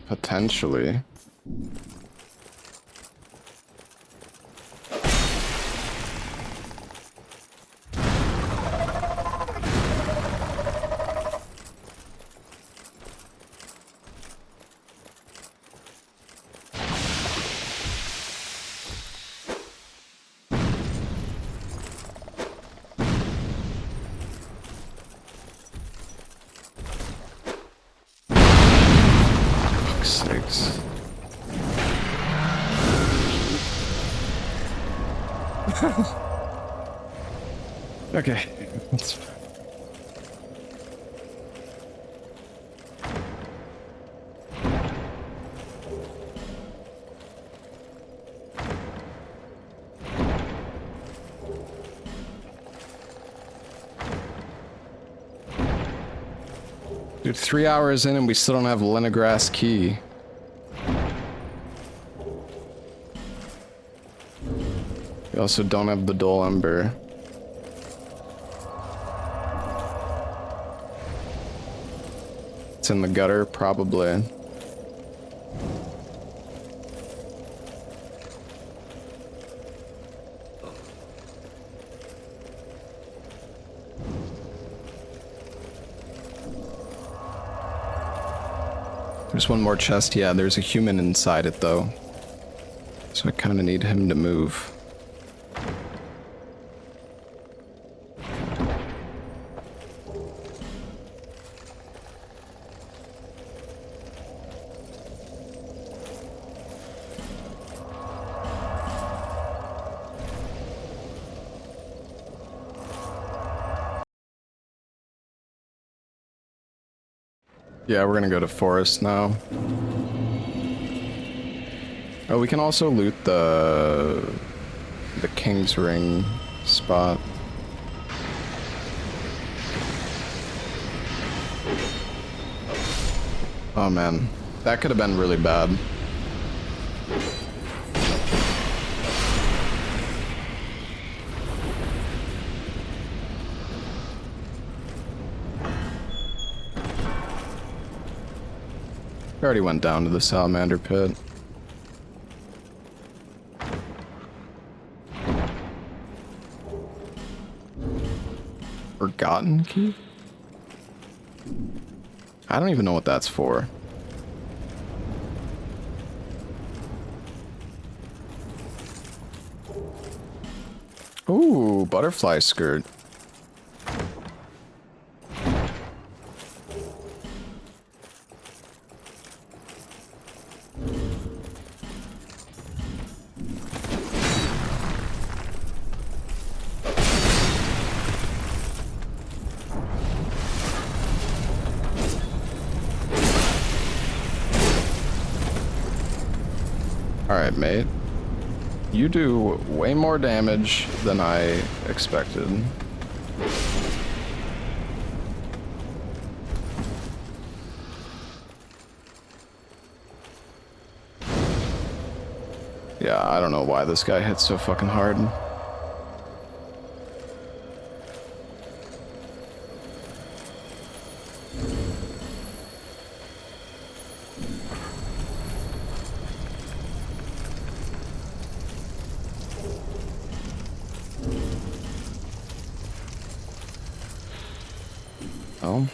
Potentially. Okay. Let's... Dude, 3 hours in and we still don't have Leningrass key. We also don't have the dull Ember. It's in the gutter, probably. There's one more chest. Yeah, there's a human inside it, though. So I kind of need him to move. Yeah, we're gonna go to forest now. Oh, we can also loot the King's Ring spot. Oh man, that could have been really bad. We already went down to the salamander pit. Forgotten key? I don't even know what that's for. Ooh, butterfly skirt. Alright, mate. You do way more damage than I expected. Yeah, I don't know why this guy hits so fucking hard. Oh,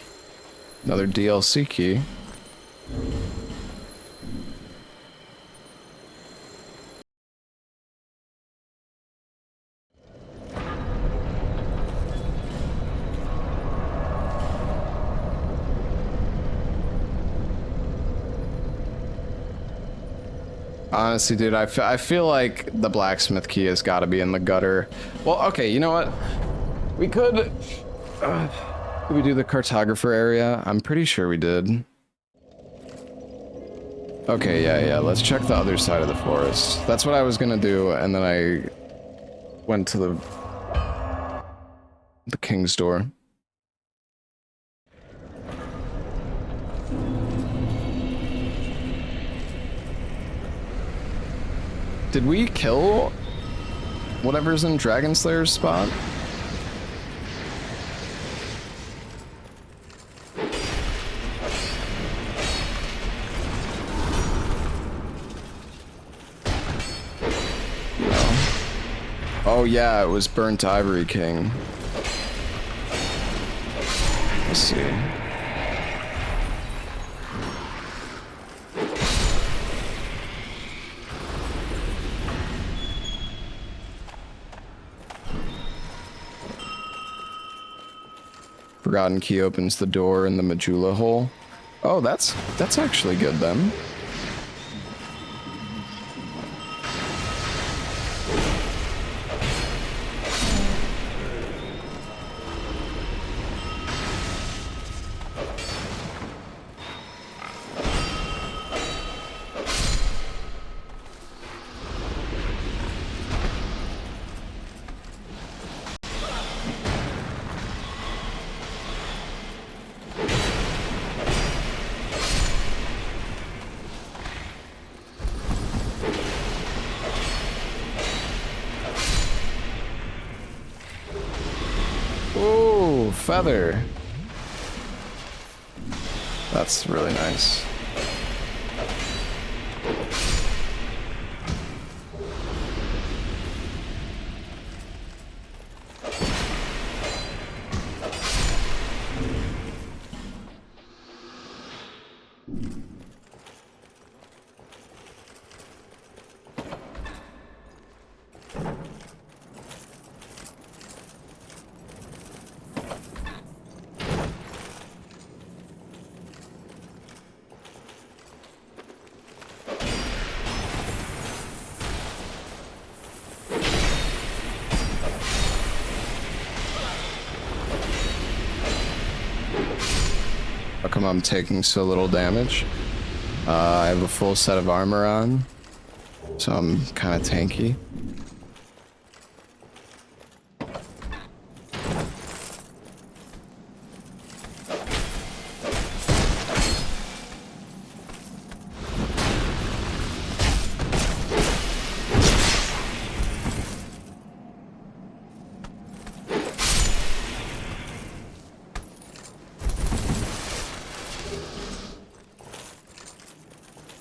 another DLC key. Honestly, dude, I feel like the blacksmith key has got to be in the gutter. Well, okay, you know what? We could... did we do the cartographer area? I'm pretty sure we did. Okay, yeah, let's check the other side of the forest. That's what I was gonna do, and then I went to the king's door. Did we kill whatever's in Dragon Slayer's spot? Oh yeah, it was Burnt Ivory King. Let's see. Forgotten key opens the door in the Majula hole. Oh, that's actually good then. feather. That's really nice. How come I'm taking so little damage? I have a full set of armor on, so I'm kind of tanky.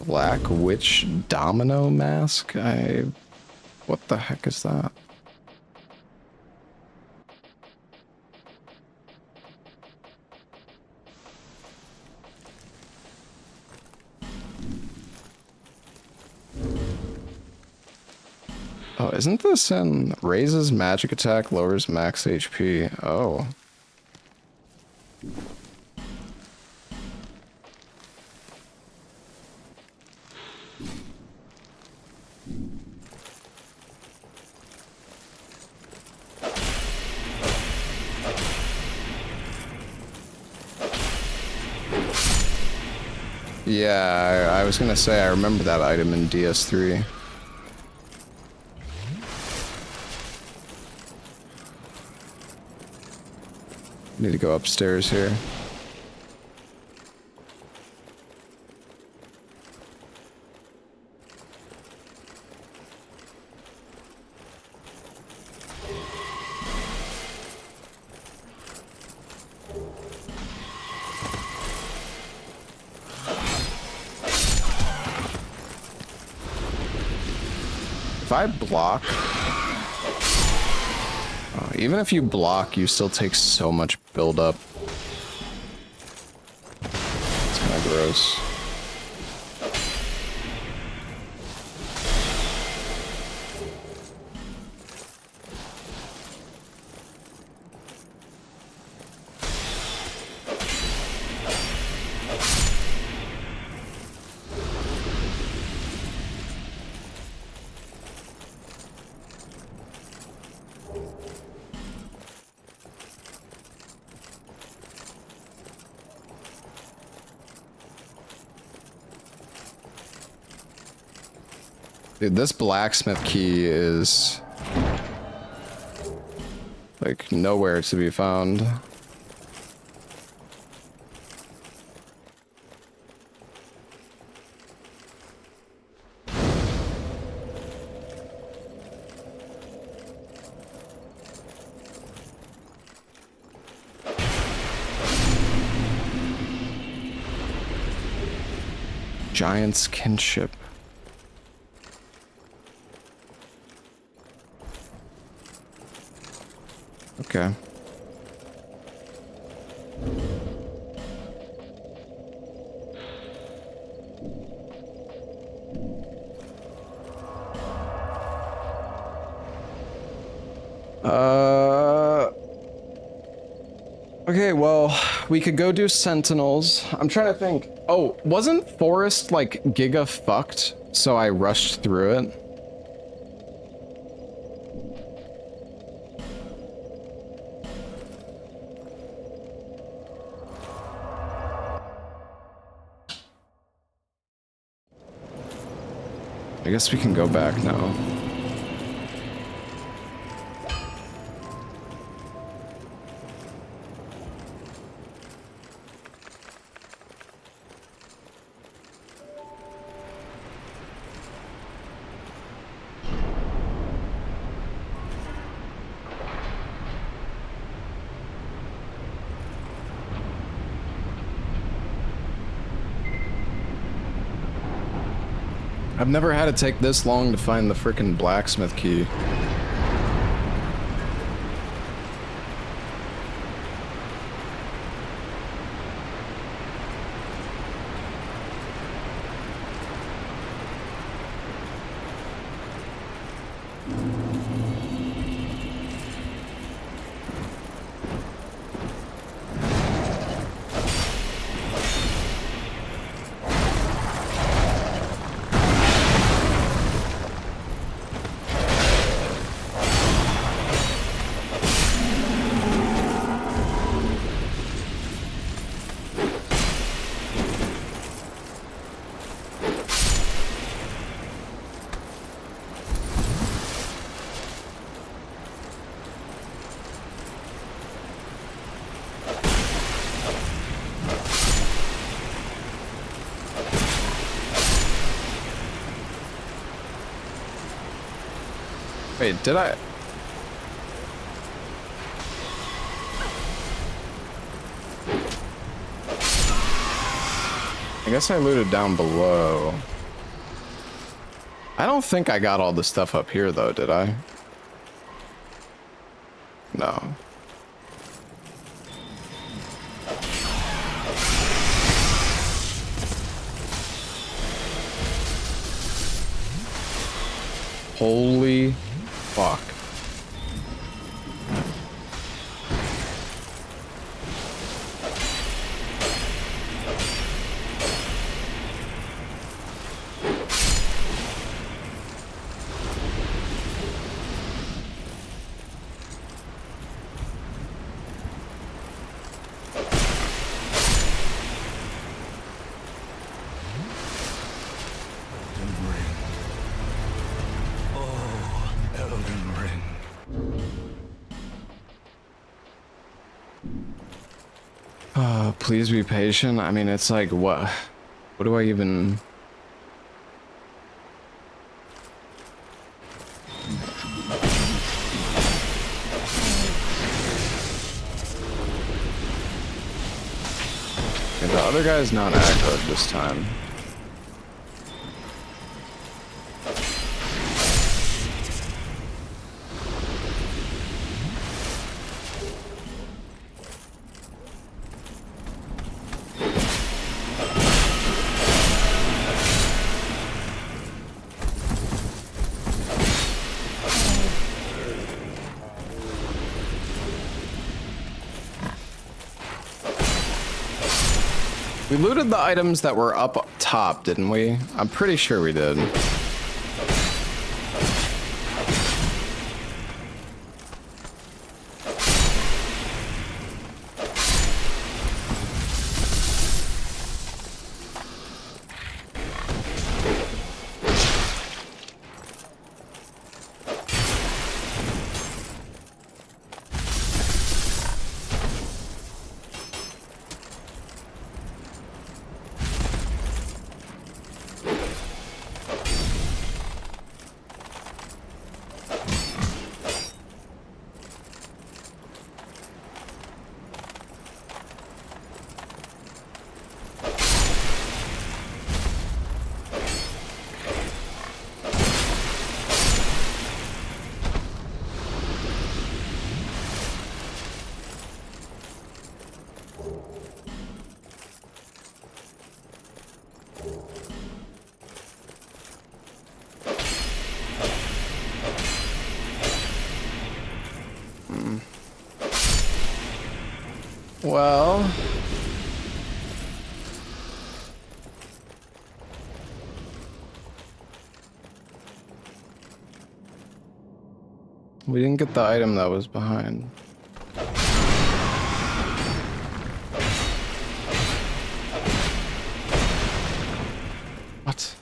Black Witch Domino Mask? What the heck is that? Oh, isn't this in raises magic attack, lowers max HP? Oh. Yeah, I was gonna say I remember that item in DS3. Need to go upstairs here. If I block... even if you block, you still take so much build-up. It's kind of gross. Dude, this blacksmith key is like nowhere to be found. Giant's kinship. Okay. Okay, well, we could go do sentinels. I'm trying to think. Oh, wasn't Forest like giga fucked? So I rushed through it. I guess we can go back now. I've never had it take this long to find the frickin' blacksmith key. Wait, did I? I guess I looted down below. I don't think I got all the stuff up here though, did I? No. Holy fuck. Please be patient. I mean, it's like, what do I even... Okay, the other guy's not aggroed this time. We looted the items that were up top, didn't we? I'm pretty sure we did. Well... we didn't get the item that was behind. What?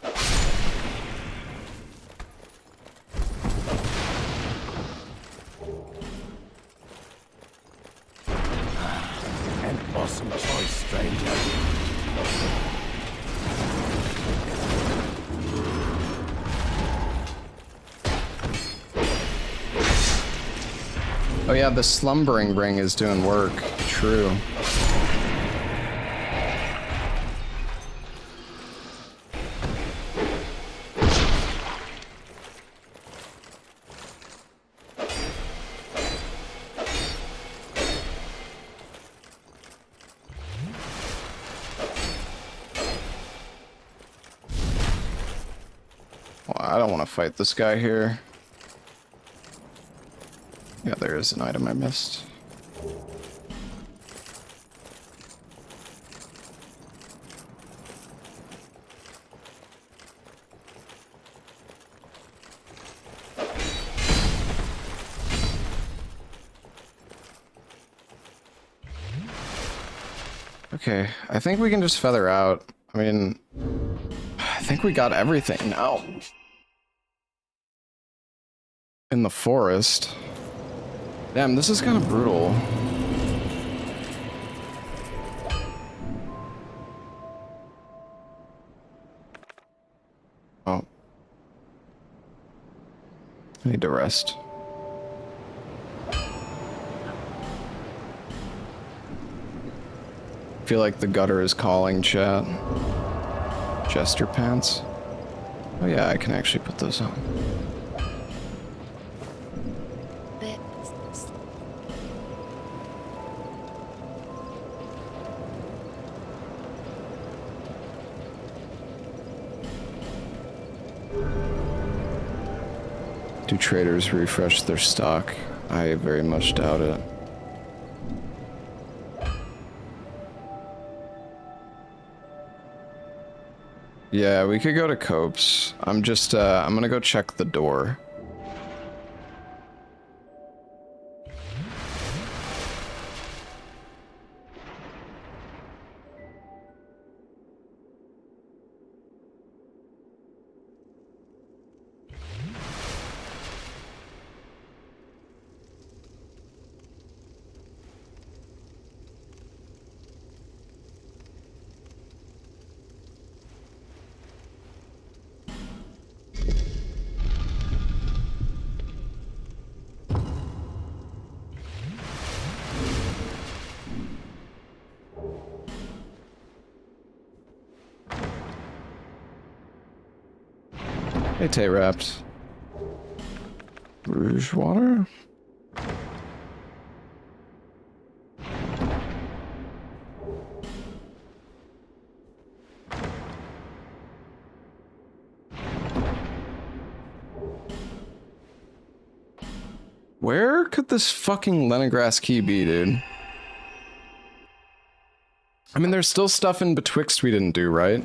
An awesome choice, stranger. Oh yeah, the slumbering ring is doing work. True. don't want to fight this guy here. Yeah, there is an item I missed. Okay, I think we can just feather out. I mean, I think we got everything now. In the forest. Damn, this is kind of brutal. Oh. I need to rest. I feel like the gutter is calling, chat. Jester pants. Oh yeah, I can actually put those on. Do traders refresh their stock? I very much doubt it. Yeah, we could go to Cope's. I'm gonna go check the door. Hey, Tay-Wrapped. Rouge water? Where could this fucking Leningrass key be, dude? I mean, there's still stuff in Betwixt we didn't do, right?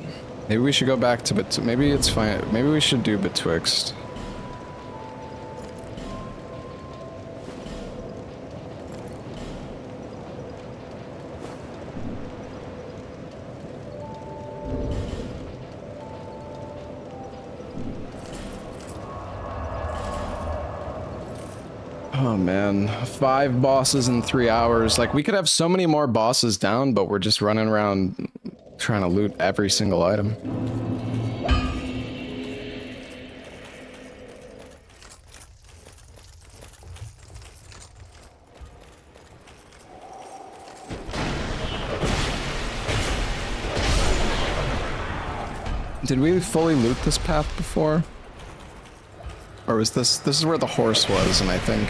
Maybe we should go back to maybe it's fine. Maybe we should do Betwixt. Oh man, 5 bosses in 3 hours. Like, we could have so many more bosses down, but we're just running around trying to loot every single item. Did we fully loot this path before? Or was this is where the horse was, and I think...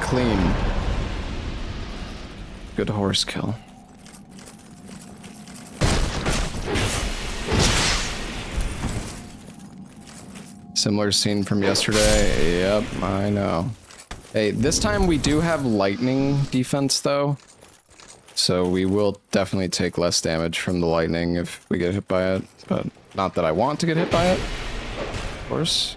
Clean. Good horse kill. Similar scene from yesterday. Yep, I know. Hey, this time we do have lightning defense though. So we will definitely take less damage from the lightning if we get hit by it. But not that I want to get hit by it. Of course.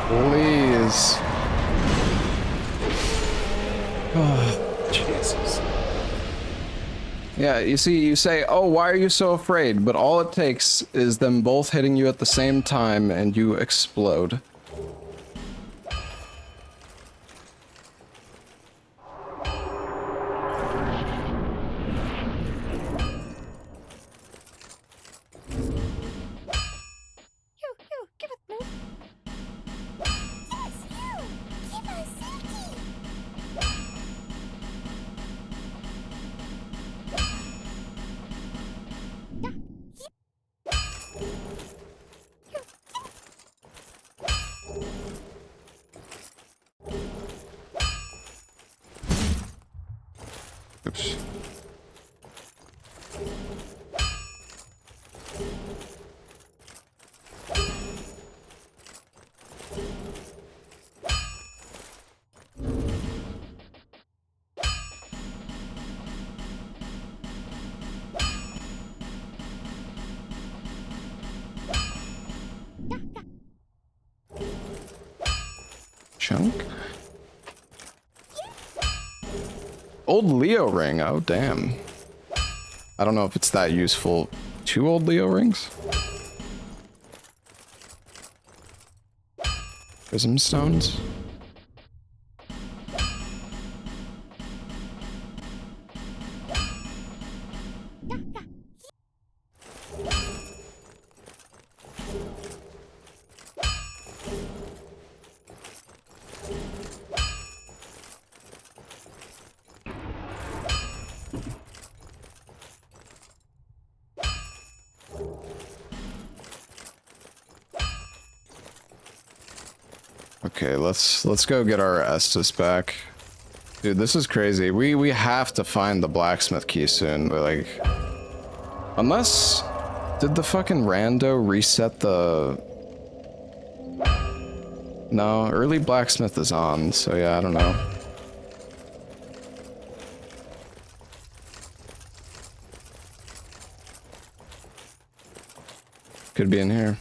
Please. Oh, Jesus. Yeah, you see, you say, oh, why are you so afraid? But all it takes is them both hitting you at the same time and you explode. Oops. Chunk? Old Leo ring, oh damn. I don't know if it's that useful. 2 old Leo rings? Prism stones? Okay, let's go get our Estus back. Dude, this is crazy. We have to find the blacksmith key soon, but like, unless did the fucking Rando reset the? No, early blacksmith is on, so yeah, I don't know. Could be in here.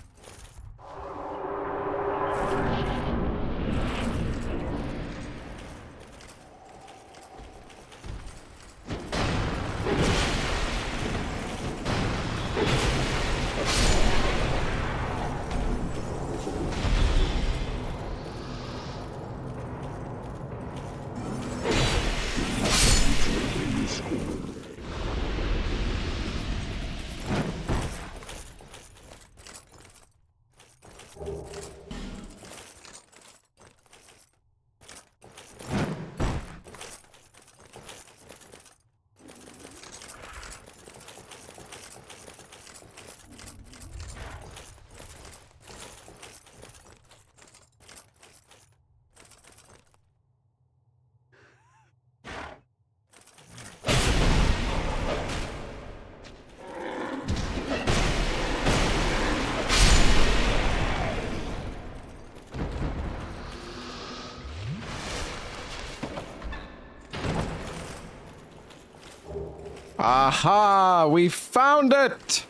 Aha! We found it!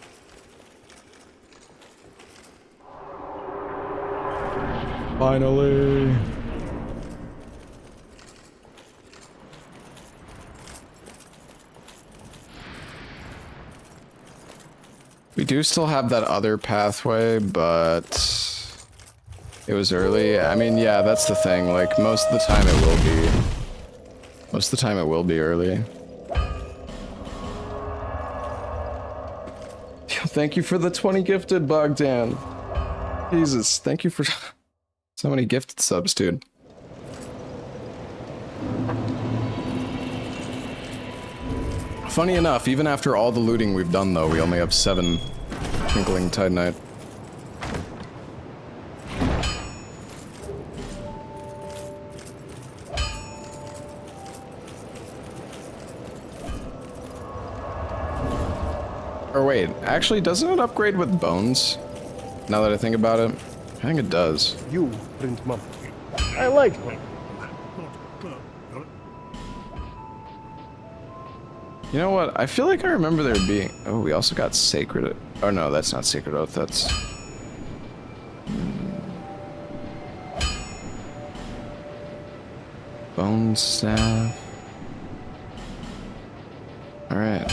Finally! We do still have that other pathway, but it was early. I mean, yeah, that's the thing. Like, most of the time it will be. Most of the time it will be early. Thank you for the 20 gifted, Bogdan. Jesus, thank you for so many gifted subs, dude. Funny enough, even after all the looting we've done, though, we only have 7 Twinkling Titanite. Or wait, actually, doesn't it upgrade with bones? Now that I think about it, I think it does. You print money. I like money. You know what? I feel like I remember there being... Oh, we also got Sacred... Oh, no, that's not Sacred Oath. That's... Bone Staff. Alright.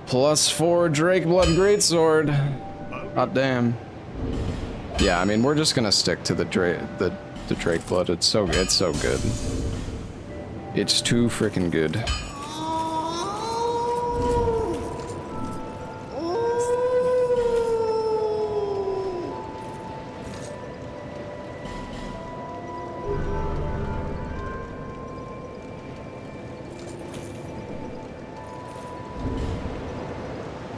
+4 Drake Blood Greatsword. Hot damn. Yeah, I mean, we're just gonna stick to the Drake Blood. It's so good. It's too freaking good.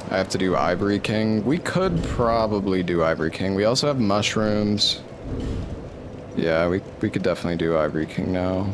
I have to do Ivory King. We could probably do Ivory King. We also have mushrooms. Yeah, we could definitely do Ivory King now.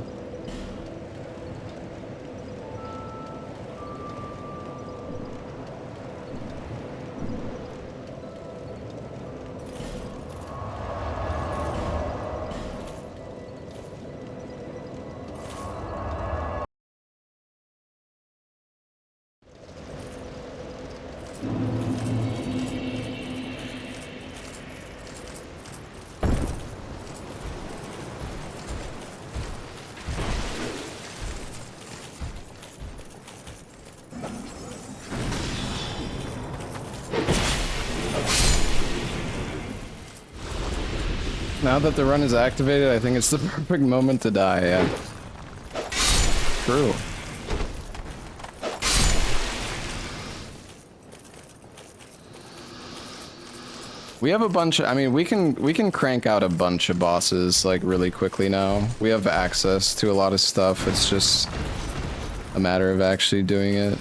Now that the run is activated, I think it's the perfect moment to die, yeah. True. We have a bunch of, I mean, we can crank out a bunch of bosses, like, really quickly now. We have access to a lot of stuff, it's just a matter of actually doing it.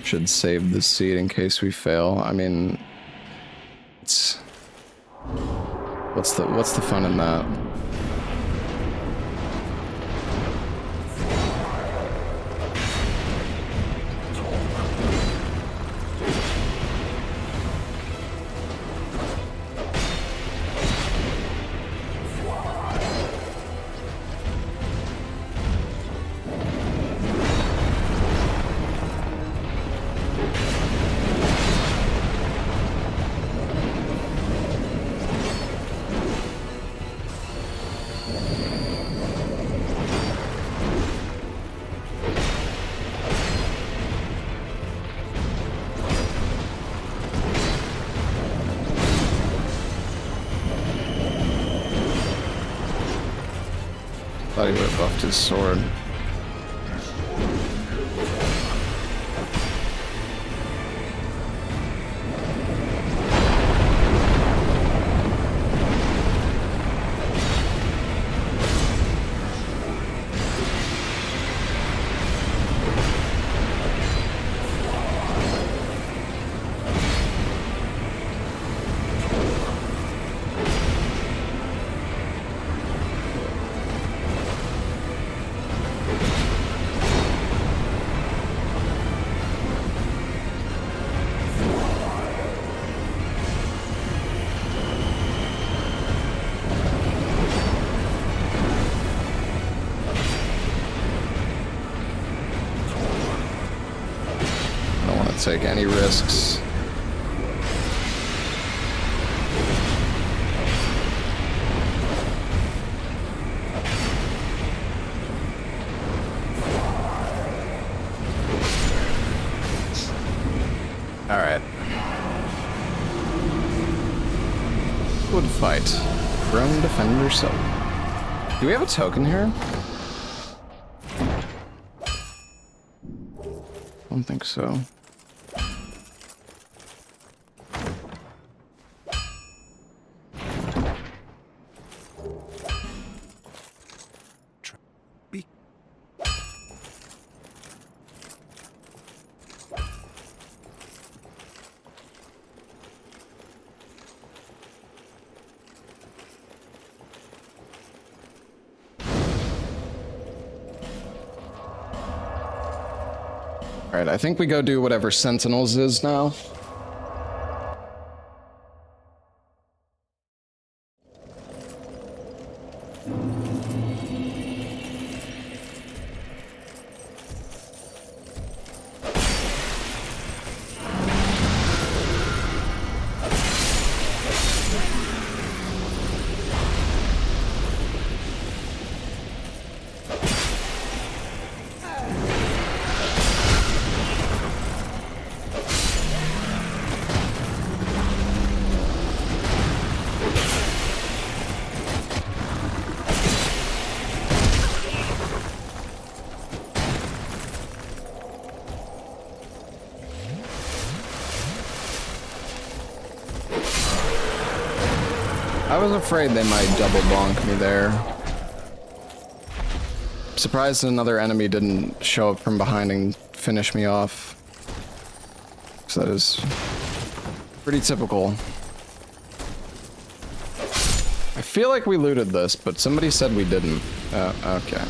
Should save the seed in case we fail. I mean, it's... What's the fun in that? Thought he would have buffed his sword. Take any risks. All right. Would fight. Prone defend yourself. Do we have a token here? I don't think so. Alright, I think we go do whatever Sentinels is now. I was afraid they might double bonk me there. Surprised another enemy didn't show up from behind and finish me off. So that is pretty typical. I feel like we looted this, but somebody said we didn't. Okay.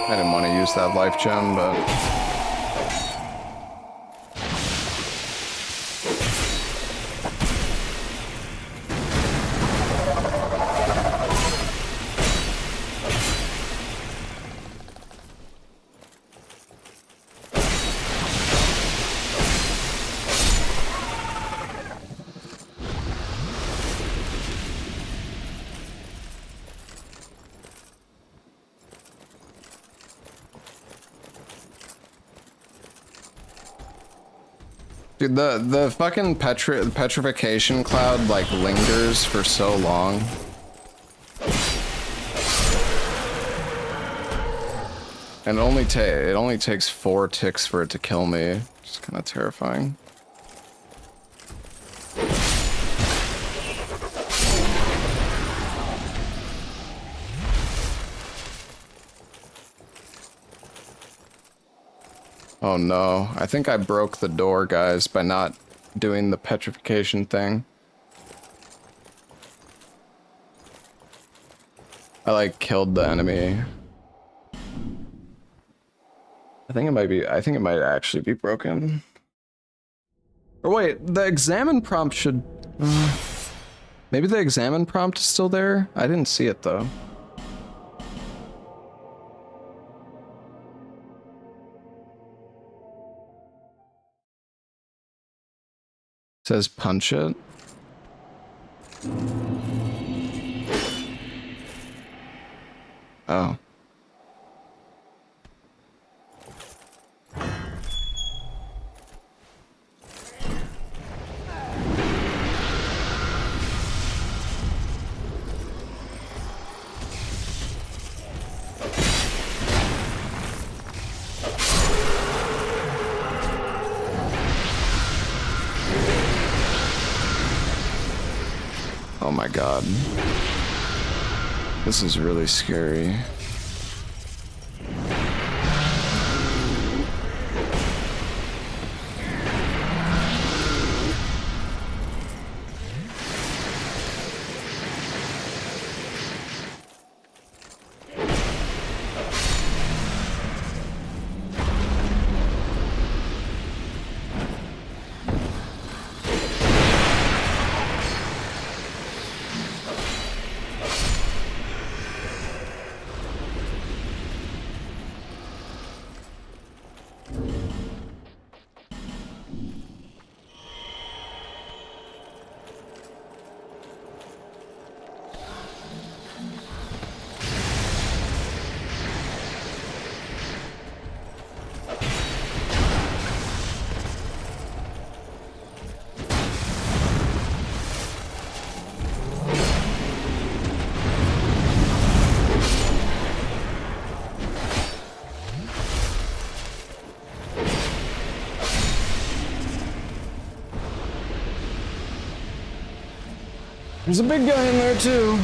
I didn't want to use that life gem, but... Dude, the fucking petrification cloud, like, lingers for so long. And it only takes 4 ticks for it to kill me. It's kind of terrifying. Oh no, I think I broke the door, guys, by not doing the petrification thing. I, like, killed the enemy. I think it might actually be broken. Or wait, the examine prompt should... maybe the examine prompt is still there? I didn't see it, though. Says punch it. Oh. Oh my god. This is really scary. There's a big guy in there too.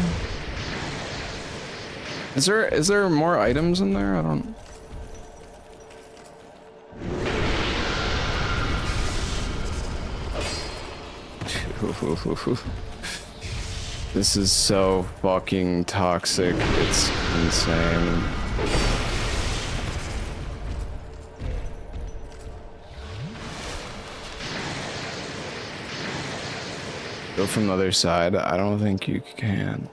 Is there more items in there? I don't. This is so fucking toxic. It's insane. Go from the other side. I don't think you can.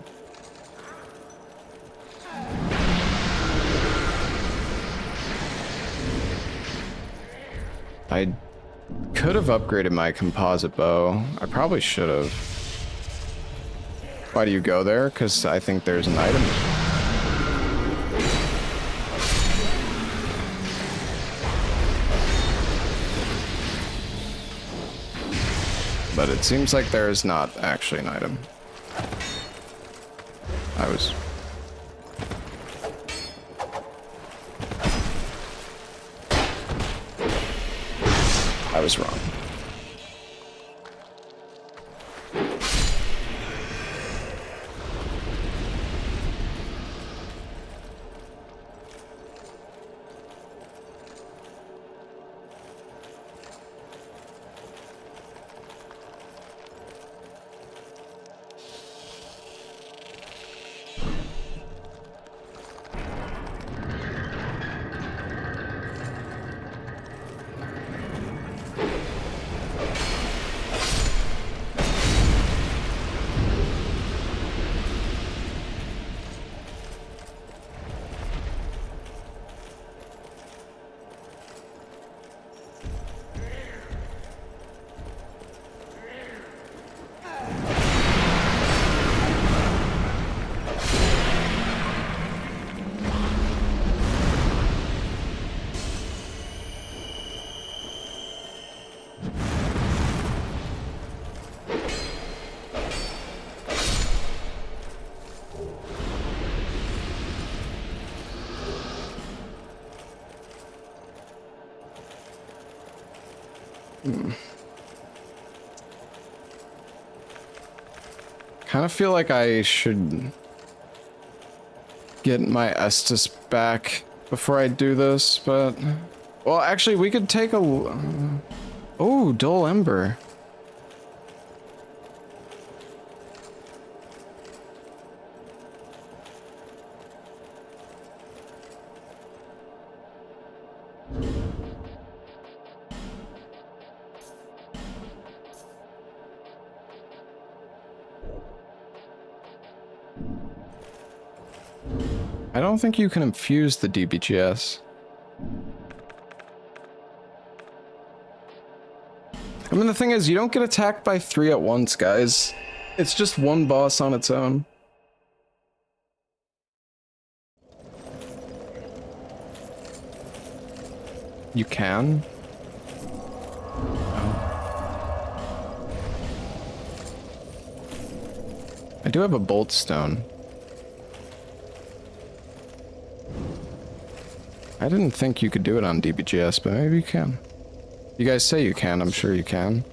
I could have upgraded my composite bow. I probably should have. Why do you go there? Because I think there's an item. But it seems like there is not actually an item. I was wrong. Kind of feel like I should get my Estus back before I do this, but... Well, actually, we could take a... Oh, dull Ember. I don't think you can infuse the DBGS. I mean, the thing is, you don't get attacked by 3 at once, guys. It's just one boss on its own. You can? Oh. I do have a bolt stone. I didn't think you could do it on DBGS, but maybe you can. You guys say you can, I'm sure you can.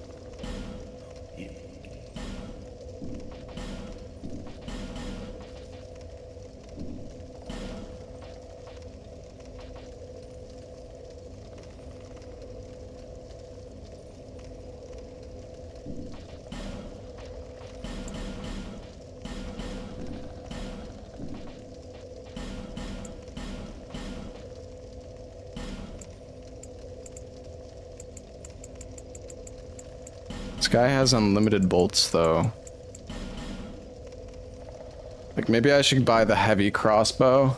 This guy has unlimited bolts, though. Like, maybe I should buy the heavy crossbow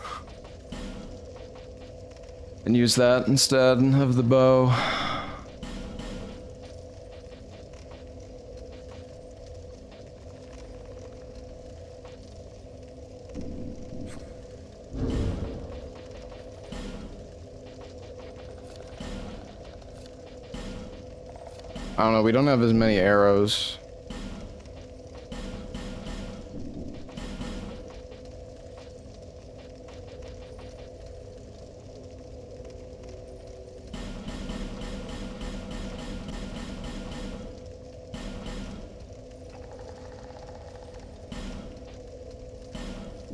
and use that instead of the bow. I don't know, we don't have as many arrows.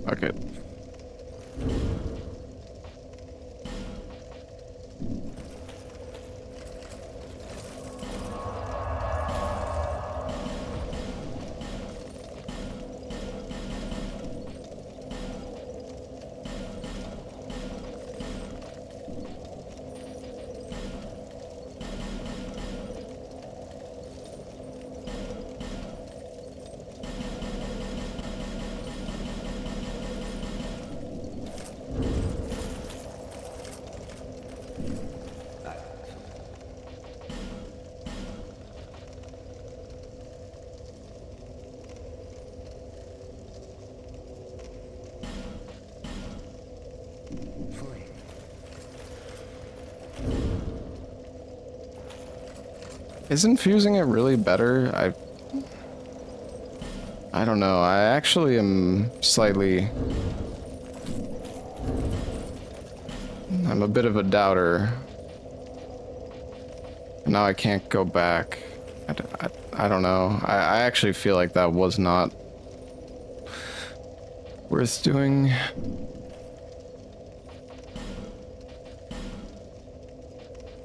Fuck it. Isn't fusing it really better? I don't know. I actually am slightly... I'm a bit of a doubter. Now I can't go back. I don't know. I actually feel like that was not worth doing.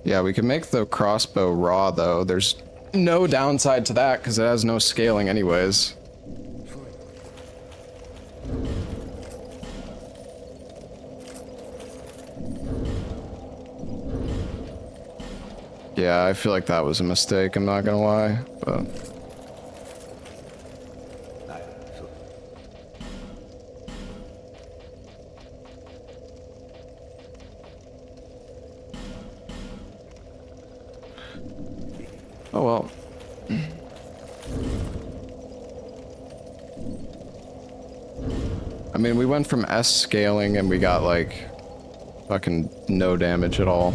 Yeah, we can make the crossbow raw, though. There's no downside to that, because it has no scaling anyways. Yeah, I feel like that was a mistake, I'm not gonna lie, but... Oh well. I mean, we went from S scaling and we got like fucking no damage at all.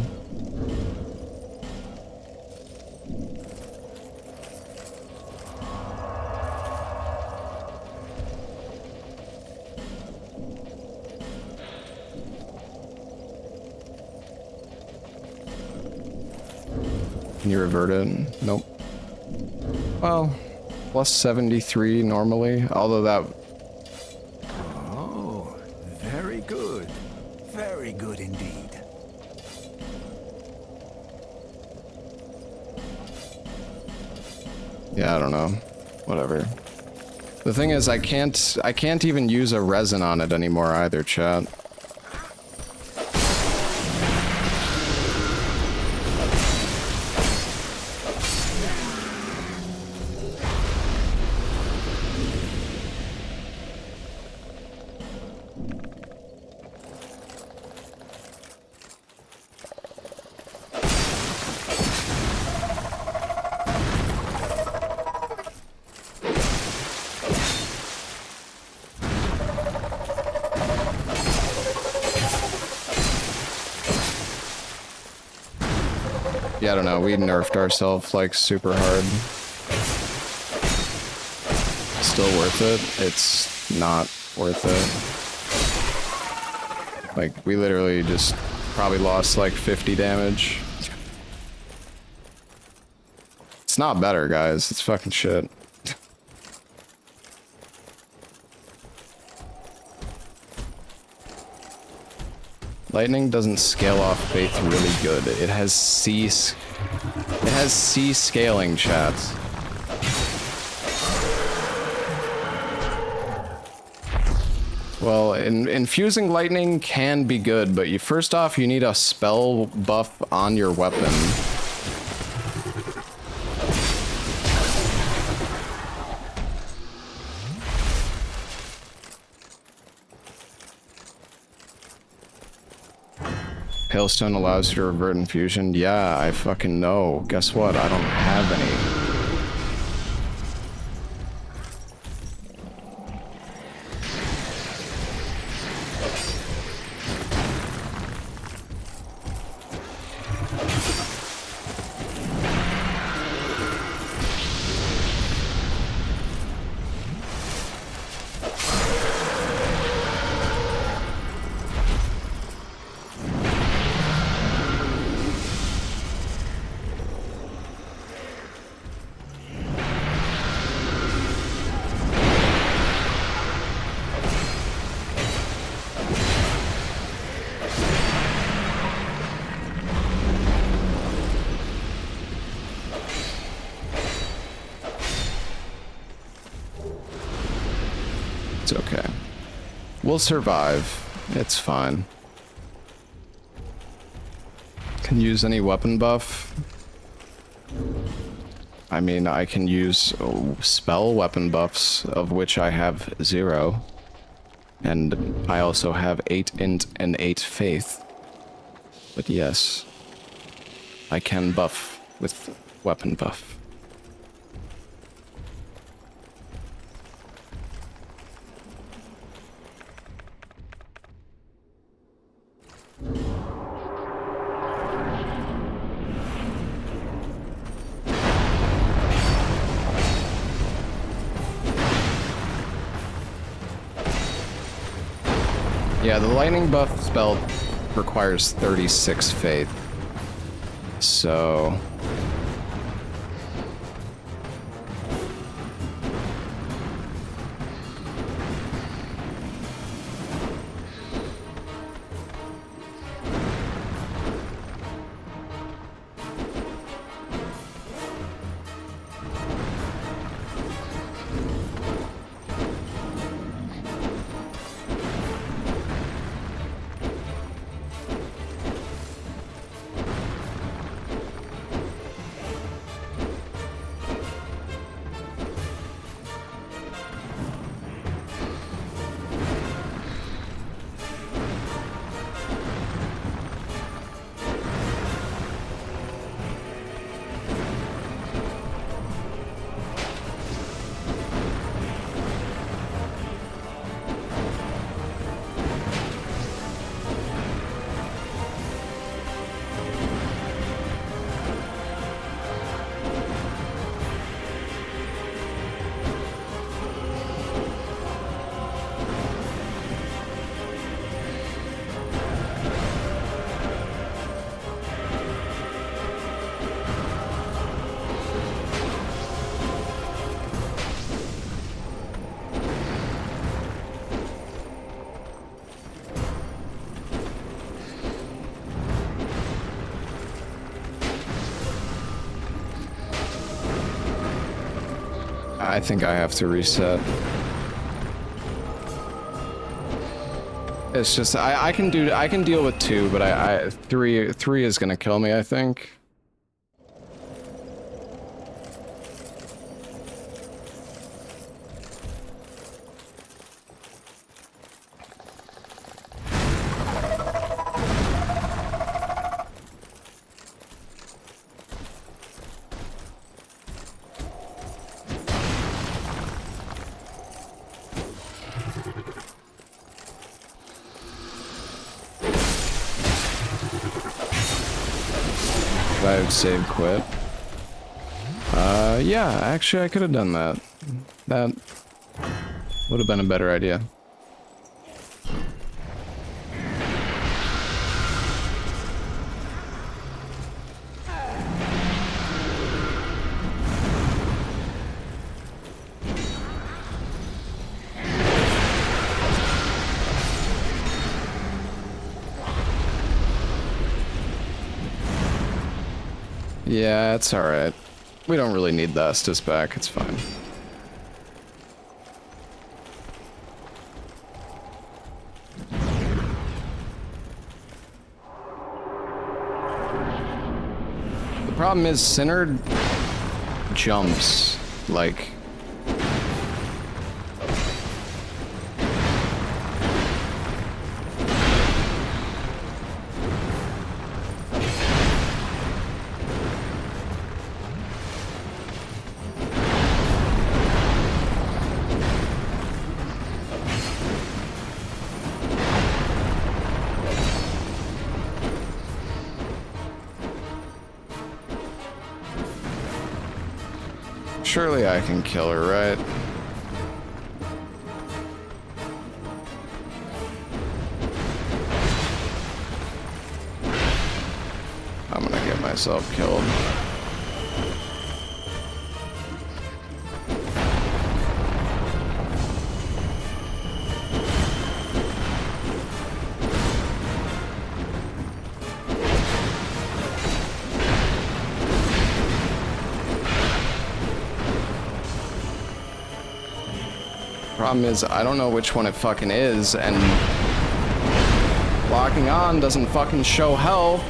Can you revert it? Nope. Well, plus 73 normally, although that... Oh, very good. Very good indeed. Yeah, I don't know. Whatever. The thing is, I can't even use a resin on it anymore either, chat. Yeah, I don't know, we nerfed ourselves like super hard. Still worth it? It's not worth it. Like, we literally just probably lost like 50 damage. It's not better, guys. It's fucking shit. Lightning doesn't scale off faith really good. It has C scaling, chat. Well, infusing lightning can be good, but first off you need a spell buff on your weapon. Hailstone allows you to revert infusion. Yeah, I fucking know. Guess what? I don't have any. It's okay. We'll survive. It's fine. Can use any weapon buff. I mean, I can use spell weapon buffs, of which I have 0. And I also have 8 int and 8 faith. But yes, I can buff with weapon buff. Yeah, the lightning buff spell requires 36 faith. So... I think I have to reset. It's just I can deal with 2, but three is gonna kill me, I think. I would save quit. Yeah, actually I could have done that. That would have been a better idea. Yeah, it's alright. We don't really need the Estus back, it's fine. The problem is Sinner jumps, like... Surely I can kill her, right? I'm gonna get myself killed. Problem is, I don't know which one it fucking is, and locking on doesn't fucking show health.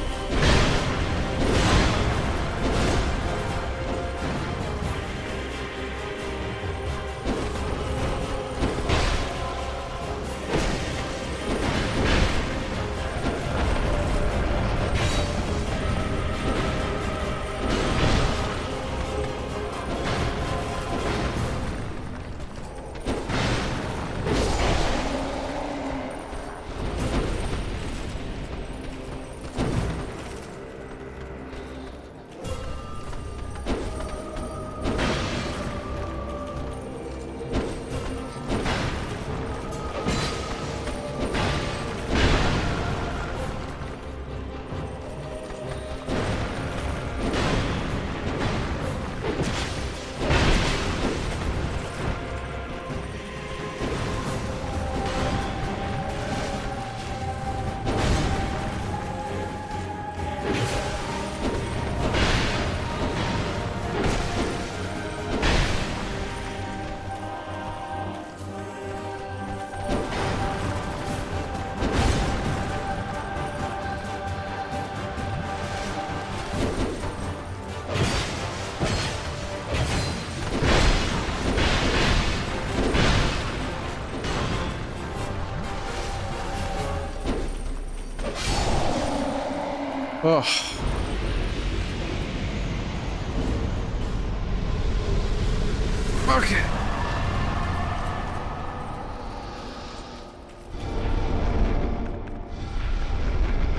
Ugh. Okay.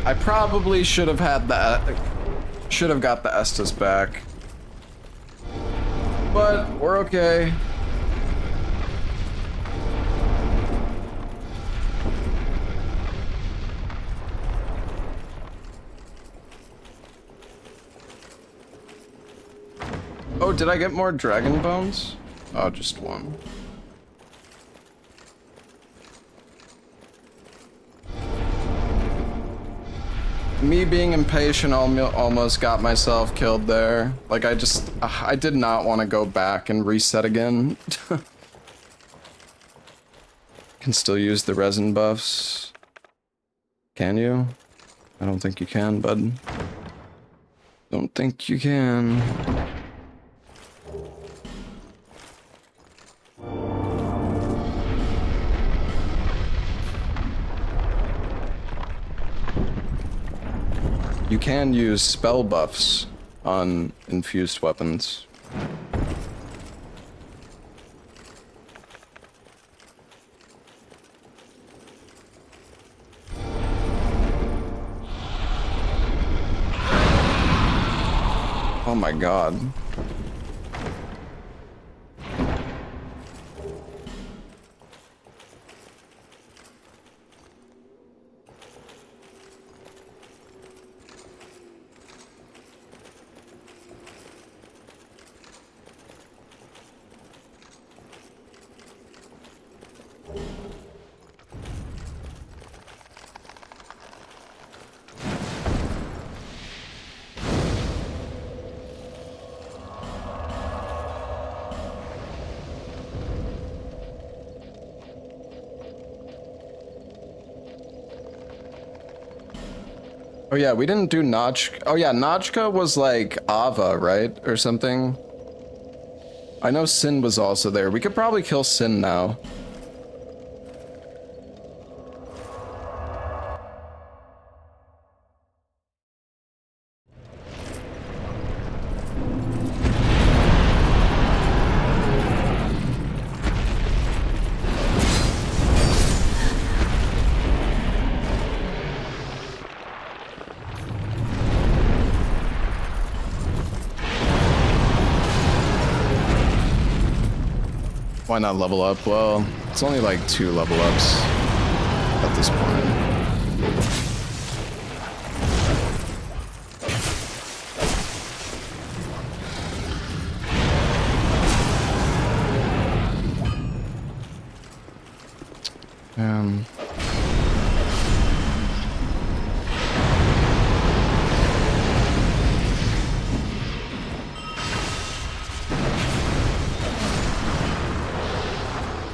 I probably should have had that. Should have got the Estus back. But we're okay. Oh, did I get more dragon bones? Oh, just one. Me being impatient almost got myself killed there. Like, I did not want to go back and reset again. Can still use the resin buffs. Can you? I don't think you can, bud. Don't think you can. You can use spell buffs on infused weapons. Oh my god. Oh yeah, we didn't do Notch. Oh yeah, Notchka was like Ava, right? Or something. I know Sin was also there. We could probably kill Sin now. Why not level up? Well, it's only like 2 level ups at this point.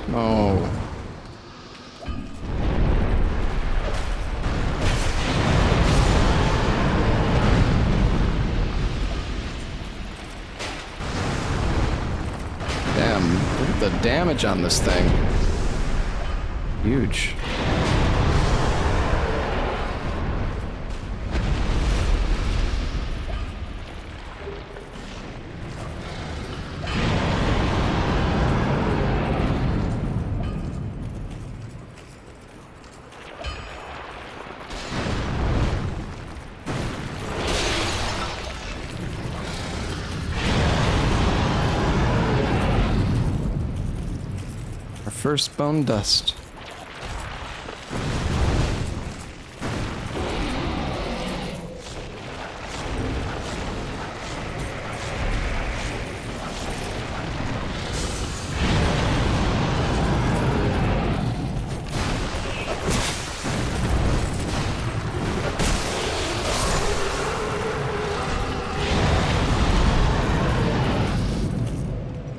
No. Damn, look at the damage on this thing. Huge. First bone dust.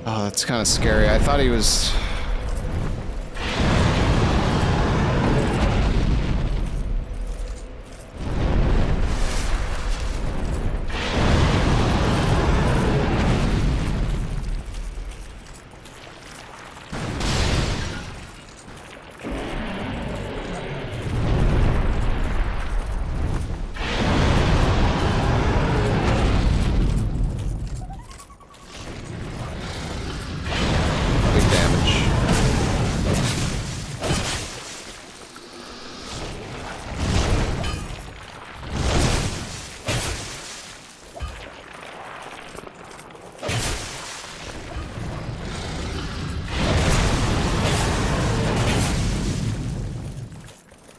Oh, that's kind of scary. I thought he was...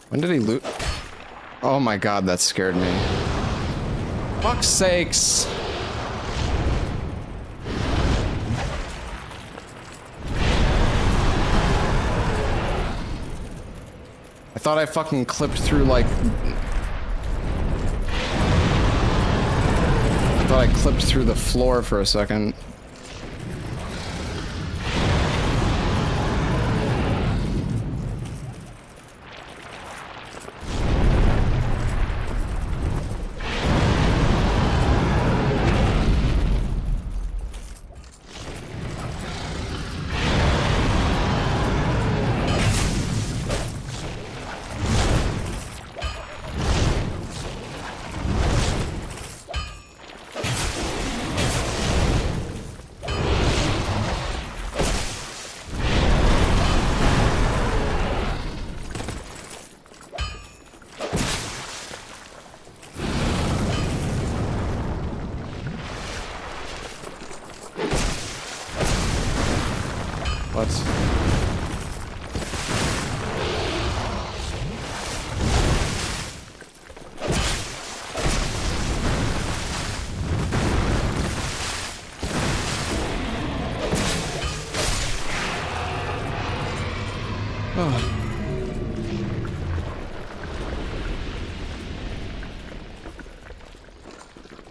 When did he loot? Oh my god, that scared me. Fuck's sakes! I thought I fucking clipped through like... I thought I clipped through the floor for a second.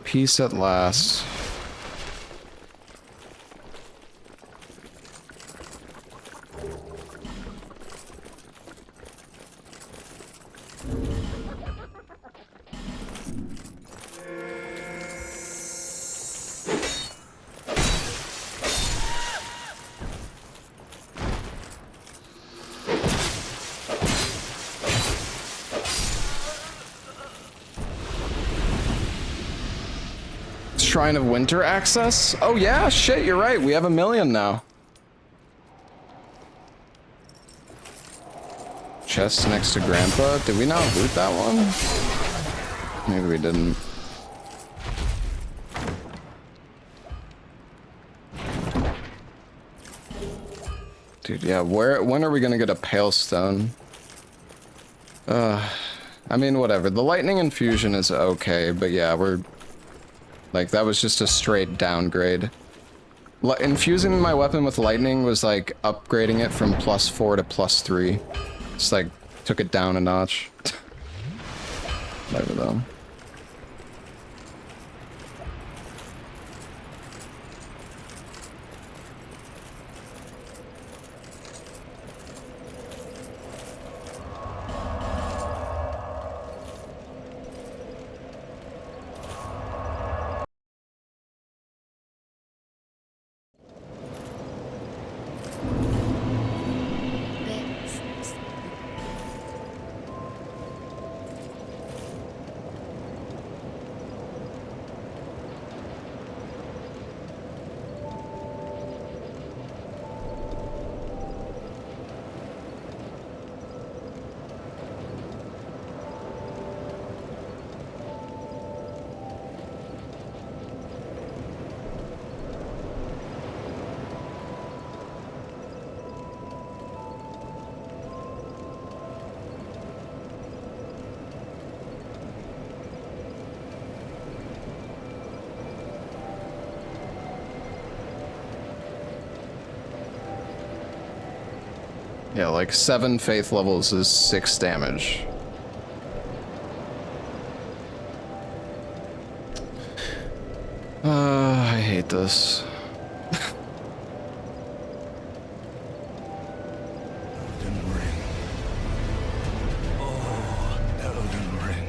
Peace at last. Shrine of Winter access? Oh yeah, shit, you're right. We have 1 million now. Chest next to Grandpa. Did we not loot that one? Maybe we didn't. Dude, yeah, when are we gonna get a Pale Stone? I mean, whatever. The Lightning Infusion is okay, but yeah, we're... Like, that was just a straight downgrade. Infusing my weapon with lightning was like upgrading it from +4 to +3. Just like, took it down a notch. Whatever though. Yeah, like 7 faith levels is 6 damage. I hate this. Elden Ring. Oh, Elden Ring.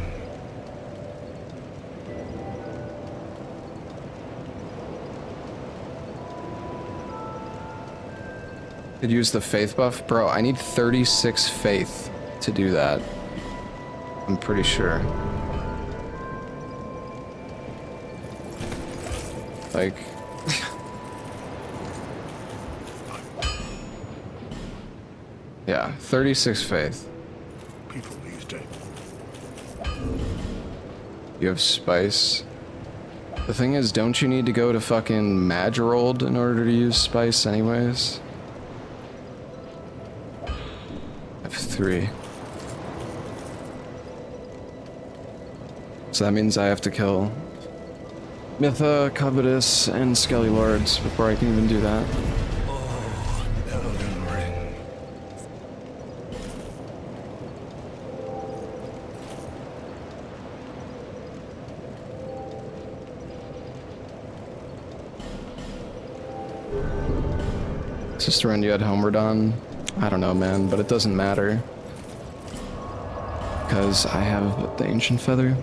Could use the faith buff? Bro, I need 36 faith to do that. I'm pretty sure. Like... yeah, 36 faith. People these days. You have spice. The thing is, don't you need to go to fucking Magerold in order to use spice anyways? I have 3. So that means I have to kill Mytha, Covetous, and Skelly Lords before I can even do that. Oh, Elden Ring. Sister Rando, you had Homeward on? I don't know, man, but it doesn't matter. Because I have the Ancient Feather.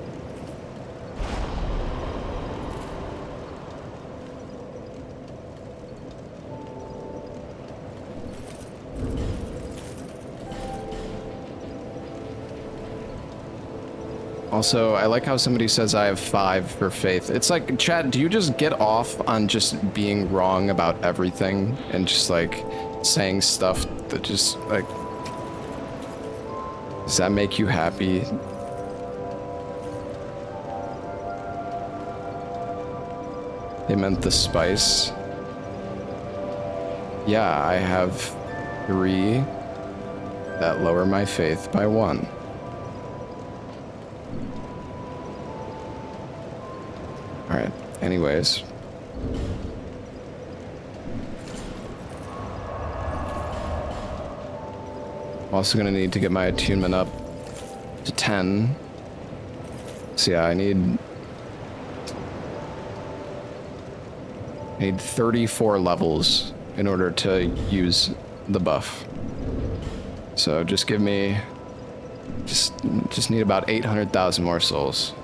Also, I like how somebody says I have 5 for faith. It's like, chat, do you just get off on just being wrong about everything and just like saying stuff that just like, does that make you happy? They meant the spice. Yeah, I have 3 that lower my faith by 1. Alright, anyways. I'm also gonna need to get my attunement up to 10. So yeah, I need 34 levels in order to use the buff. So just give me, just need about 800,000 more souls.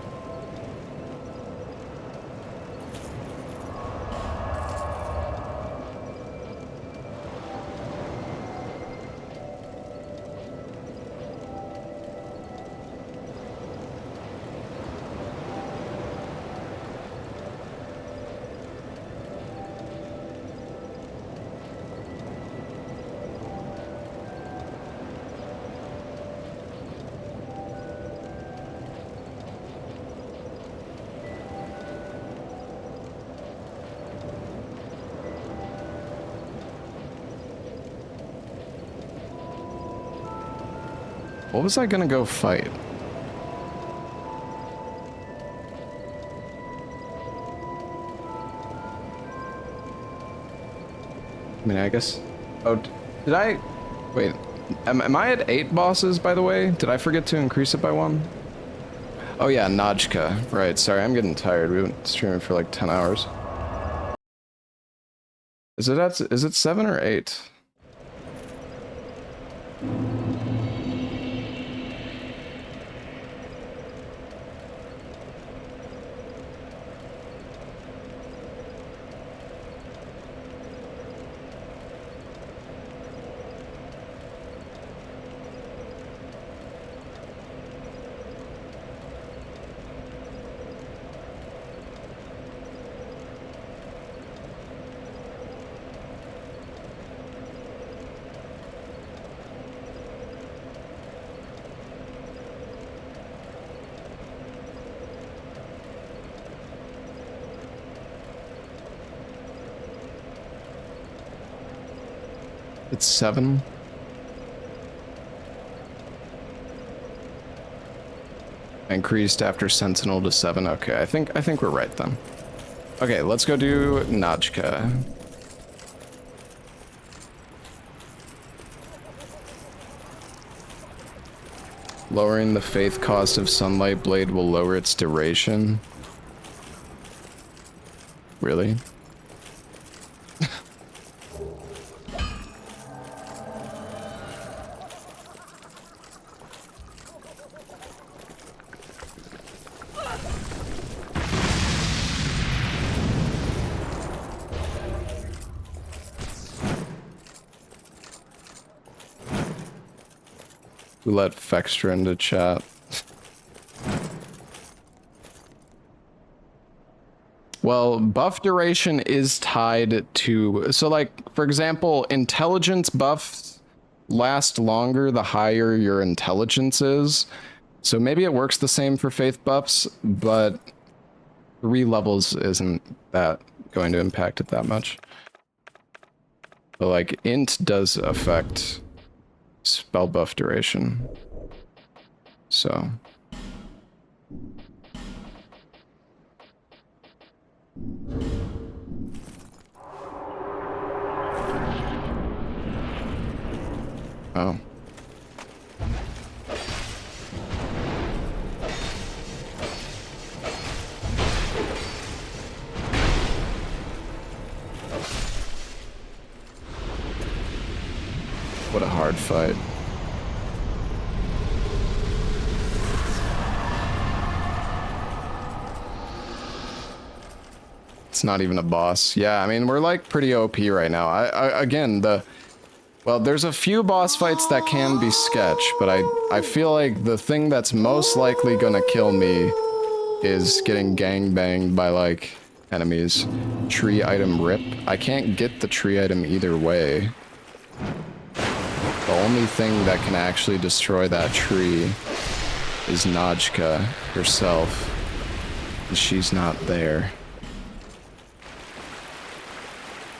What was I gonna go fight? I mean, I guess... oh, did I... wait, am I at 8 bosses, by the way? Did I forget to increase it by 1? Oh yeah, Najka. Right, sorry, I'm getting tired. We've been streaming for like 10 hours. Is it 7 or 8? It's 7. Increased after Sentinel to 7. Okay, I think we're right then. Okay, let's go do Najka. Lowering the faith cost of Sunlight Blade will lower its duration. Really? We let Fextra into chat. Well, buff duration is tied to... So, like, for example, intelligence buffs last longer the higher your intelligence is. So maybe it works the same for faith buffs, but 3 levels isn't that going to impact it that much. But, like, int does affect spell buff duration. So... Oh. What a hard fight. It's not even a boss. Yeah, I mean, we're like pretty OP right now. Again, well, there's a few boss fights that can be sketch, but I feel like the thing that's most likely gonna kill me is getting gangbanged by, like, enemies. Tree item rip. I can't get the tree item either way. The only thing that can actually destroy that tree is Najka herself. And she's not there.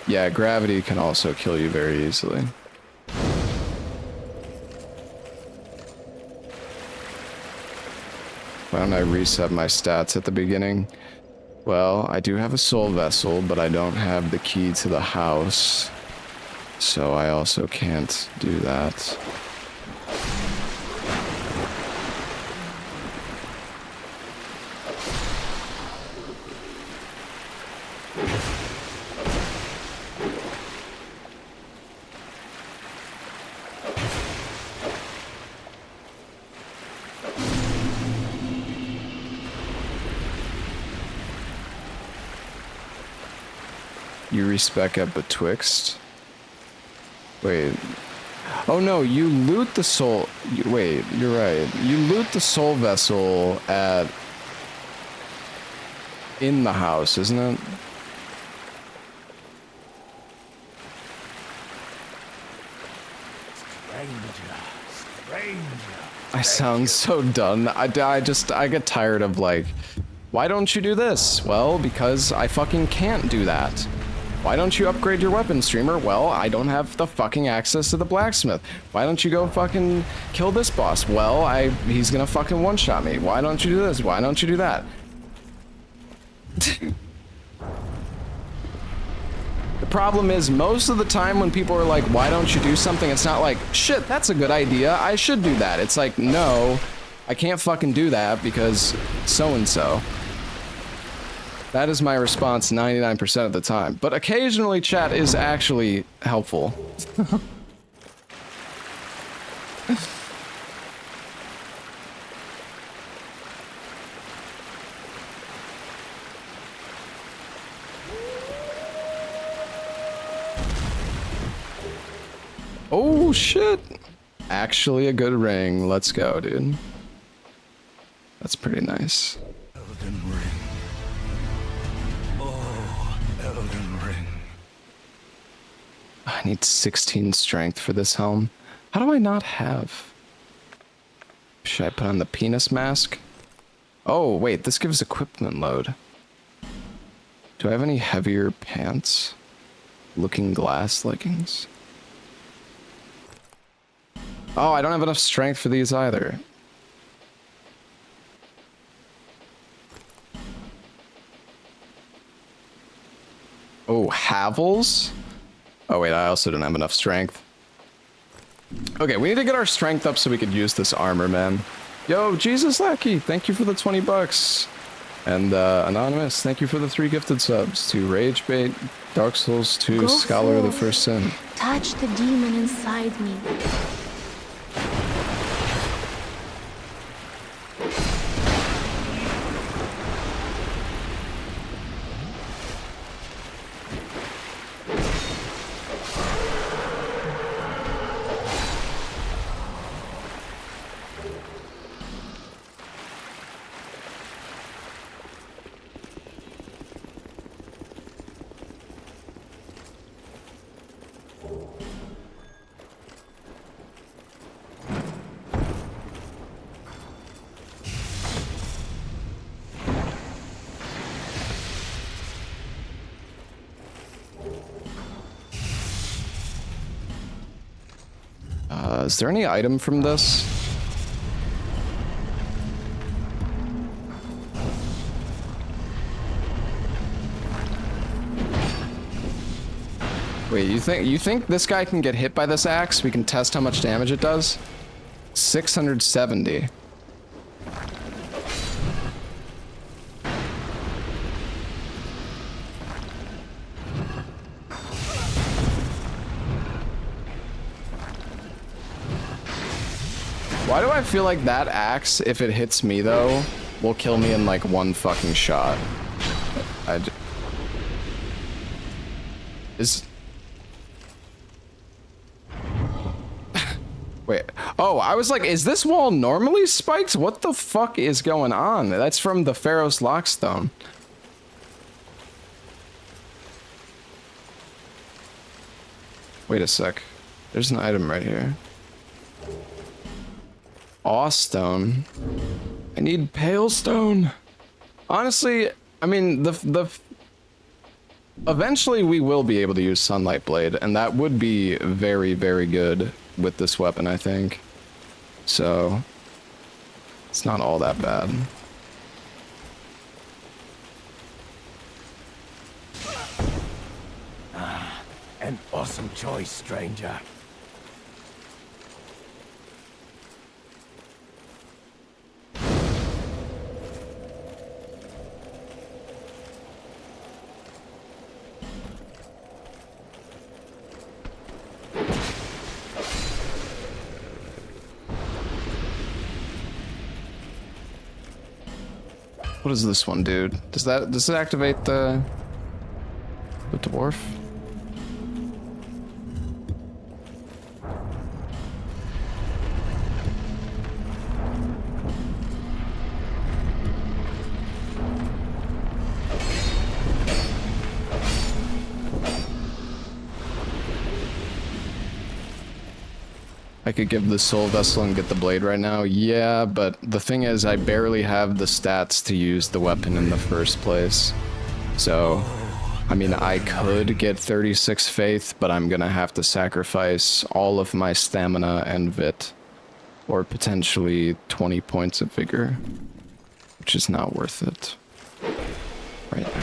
Yeah, gravity can also kill you very easily. Why don't I reset my stats at the beginning? Well, I do have a soul vessel, but I don't have the key to the house. So I also can't do that. You respec up betwixt? Wait. Oh no, you loot the soul... Wait, you're right. You loot the soul vessel at... in the house, isn't it? Stranger. I sound so done. I get tired of, like... Why don't you do this? Well, because I fucking can't do that. Why don't you upgrade your weapon, streamer? Well, I don't have the fucking access to the blacksmith. Why don't you go fucking kill this boss? Well, he's gonna fucking one-shot me. Why don't you do this? Why don't you do that? The problem is, most of the time when people are like, why don't you do something? It's not like, shit, that's a good idea. I should do that. It's like, no, I can't fucking do that because so-and-so. That is my response 99% of the time. But occasionally chat is actually helpful. Oh shit! Actually a good ring. Let's go, dude. That's pretty nice. Elden Ring. Elden Ring. I need 16 strength for this helm. How do I not have? Should I put on the penis mask? Oh, wait, this gives equipment load. Do I have any heavier pants? Looking glass leggings? Oh, I don't have enough strength for these either. Oh, Havels? Oh wait, I also don't have enough strength. Okay, we need to get our strength up so we could use this armor, man. Yo, Jesus Lackey, thank you for the 20 bucks. And Anonymous, thank you for the 3 gifted subs. To Ragebait, Dark Souls 2, Go Scholar of the forth. First Sin. Touch the demon inside me. Is there any item from this? Wait, you think this guy can get hit by this axe? We can test how much damage it does? 670. Why do I feel like that axe, if it hits me though, will kill me in like one fucking shot? Wait. Oh, I was like, is this wall normally spiked? What the fuck is going on? That's from the Pharaoh's Lockstone. Wait a sec. There's an item right here. Awestone. I need Pale Stone. Honestly, I mean, eventually we will be able to use Sunlight Blade, and that would be very, very good with this weapon, I think. So, it's not all that bad. An awesome choice, stranger. What does this one do? Does it activate the dwarf? I could give the soul vessel and get the blade right now. Yeah, but the thing is, I barely have the stats to use the weapon in the first place. So, I mean, I could get 36 faith, but I'm gonna have to sacrifice all of my stamina and vit. Or potentially 20 points of vigor. Which is not worth it. Right now.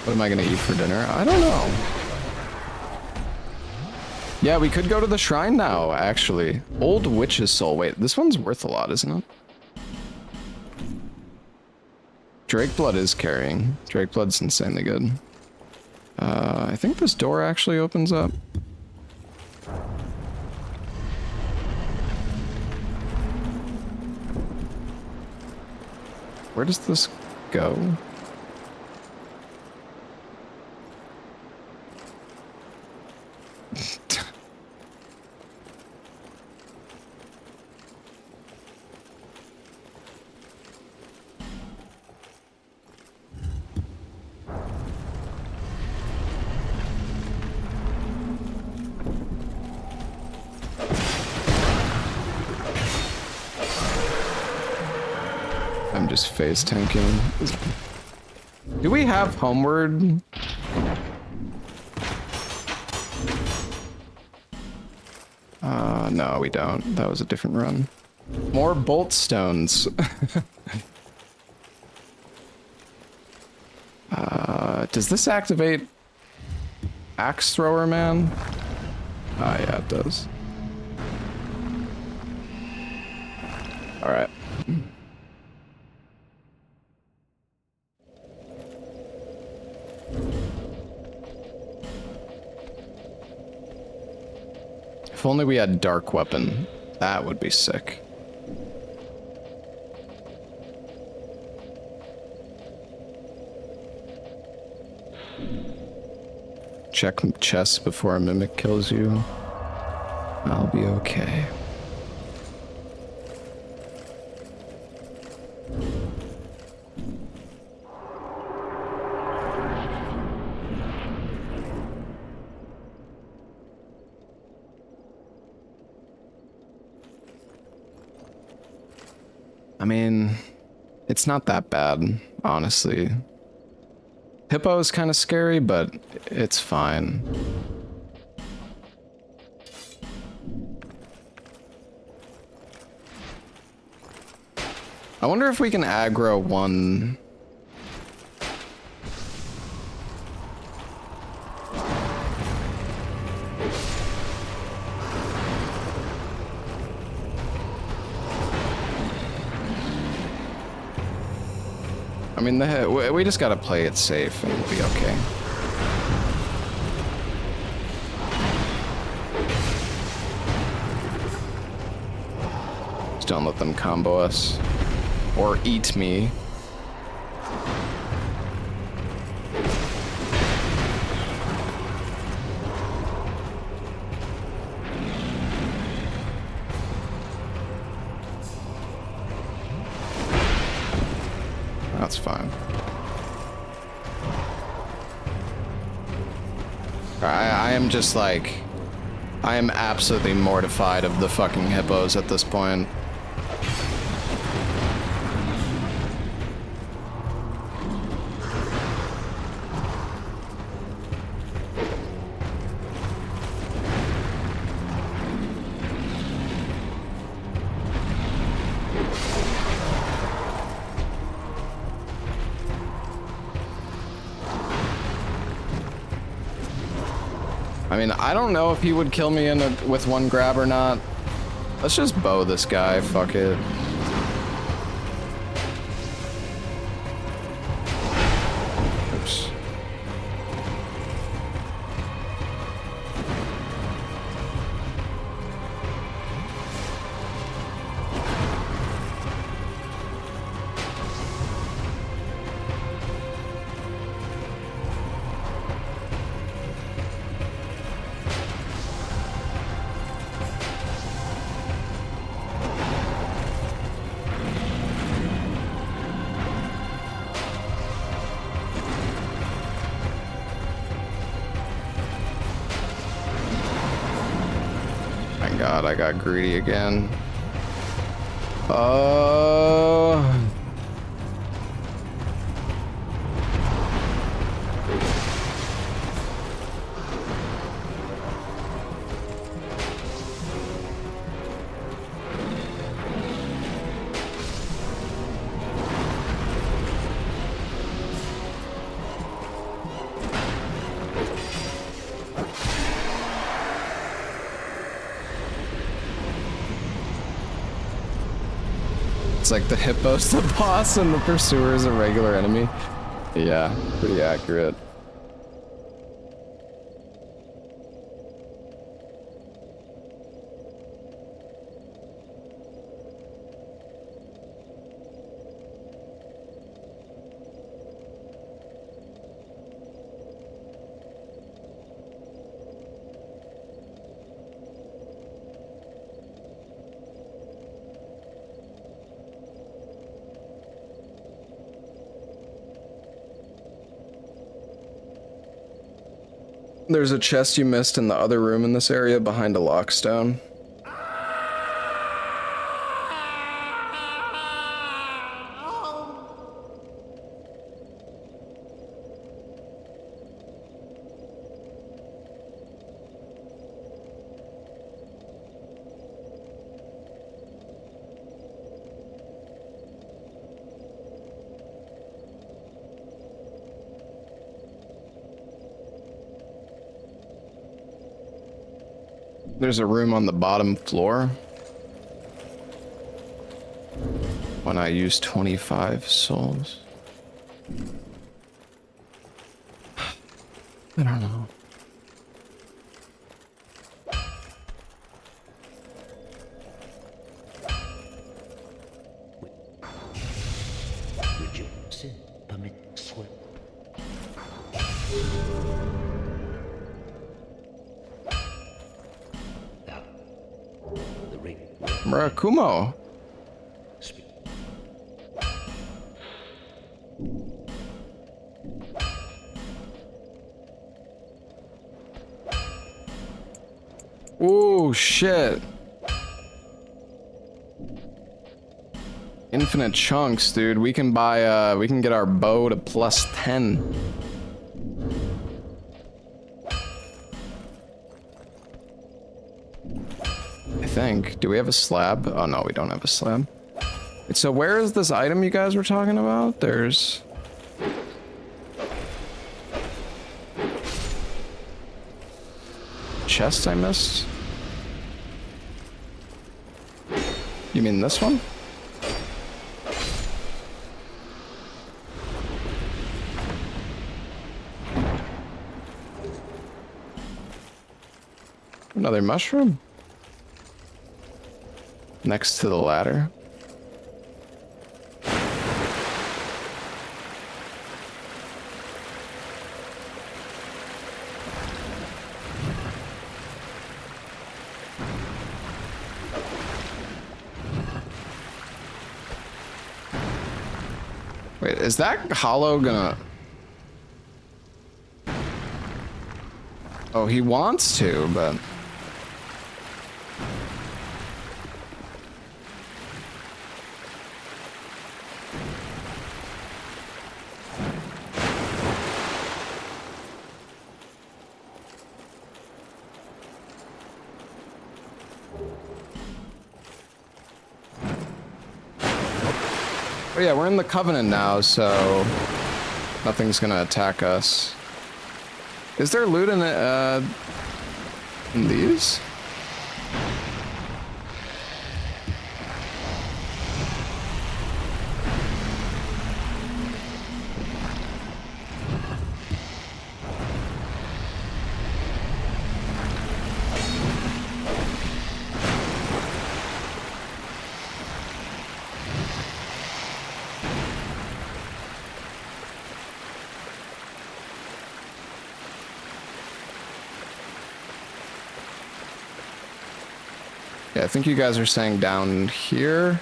What am I gonna eat for dinner? I don't know. Yeah, we could go to the shrine now, actually. Old Witch's Soul. Wait, this one's worth a lot, isn't it? Drake Blood is carrying. Drake Blood's insanely good. I think this door actually opens up. Where does this go? I'm just face tanking. Do we have Homeward? No, we don't. That was a different run. More bolt stones. Does this activate Axe Thrower Man? Ah, yeah, it does. Alright. If only we had Dark Weapon. That would be sick. Check chest before a mimic kills you. I'll be okay. I mean, it's not that bad, honestly. Hippo is kind of scary, but it's fine. I wonder if we can aggro one. I mean, we just gotta play it safe and we'll be okay. Just don't let them combo us. Or eat me. That's fine. I am just like... I am absolutely mortified of the fucking hippos at this point. I mean, I don't know if he would kill me with one grab or not. Let's just bow this guy, fuck it. Oops. God, I got greedy again. It's like the hippo's the boss and the pursuer is a regular enemy. Yeah, pretty accurate. There's a chest you missed in the other room in this area behind a lockstone. There's a room on the bottom floor. When I use 25 souls. I don't know. Would you sin permit sweat? Now, the ring. Murakumo. Oh shit. Infinite chunks, dude. We can buy we can get our bow to +10. I think. Do we have a slab? Oh no, we don't have a slab. So where is this item you guys were talking about? There's chest I missed? You mean this one? Another mushroom? Next to the ladder. Wait, is that hollow gonna... Oh, he wants to, but... Oh yeah, we're in the Covenant now, so nothing's gonna attack us. Is there loot in these? Yeah, I think you guys are saying down here.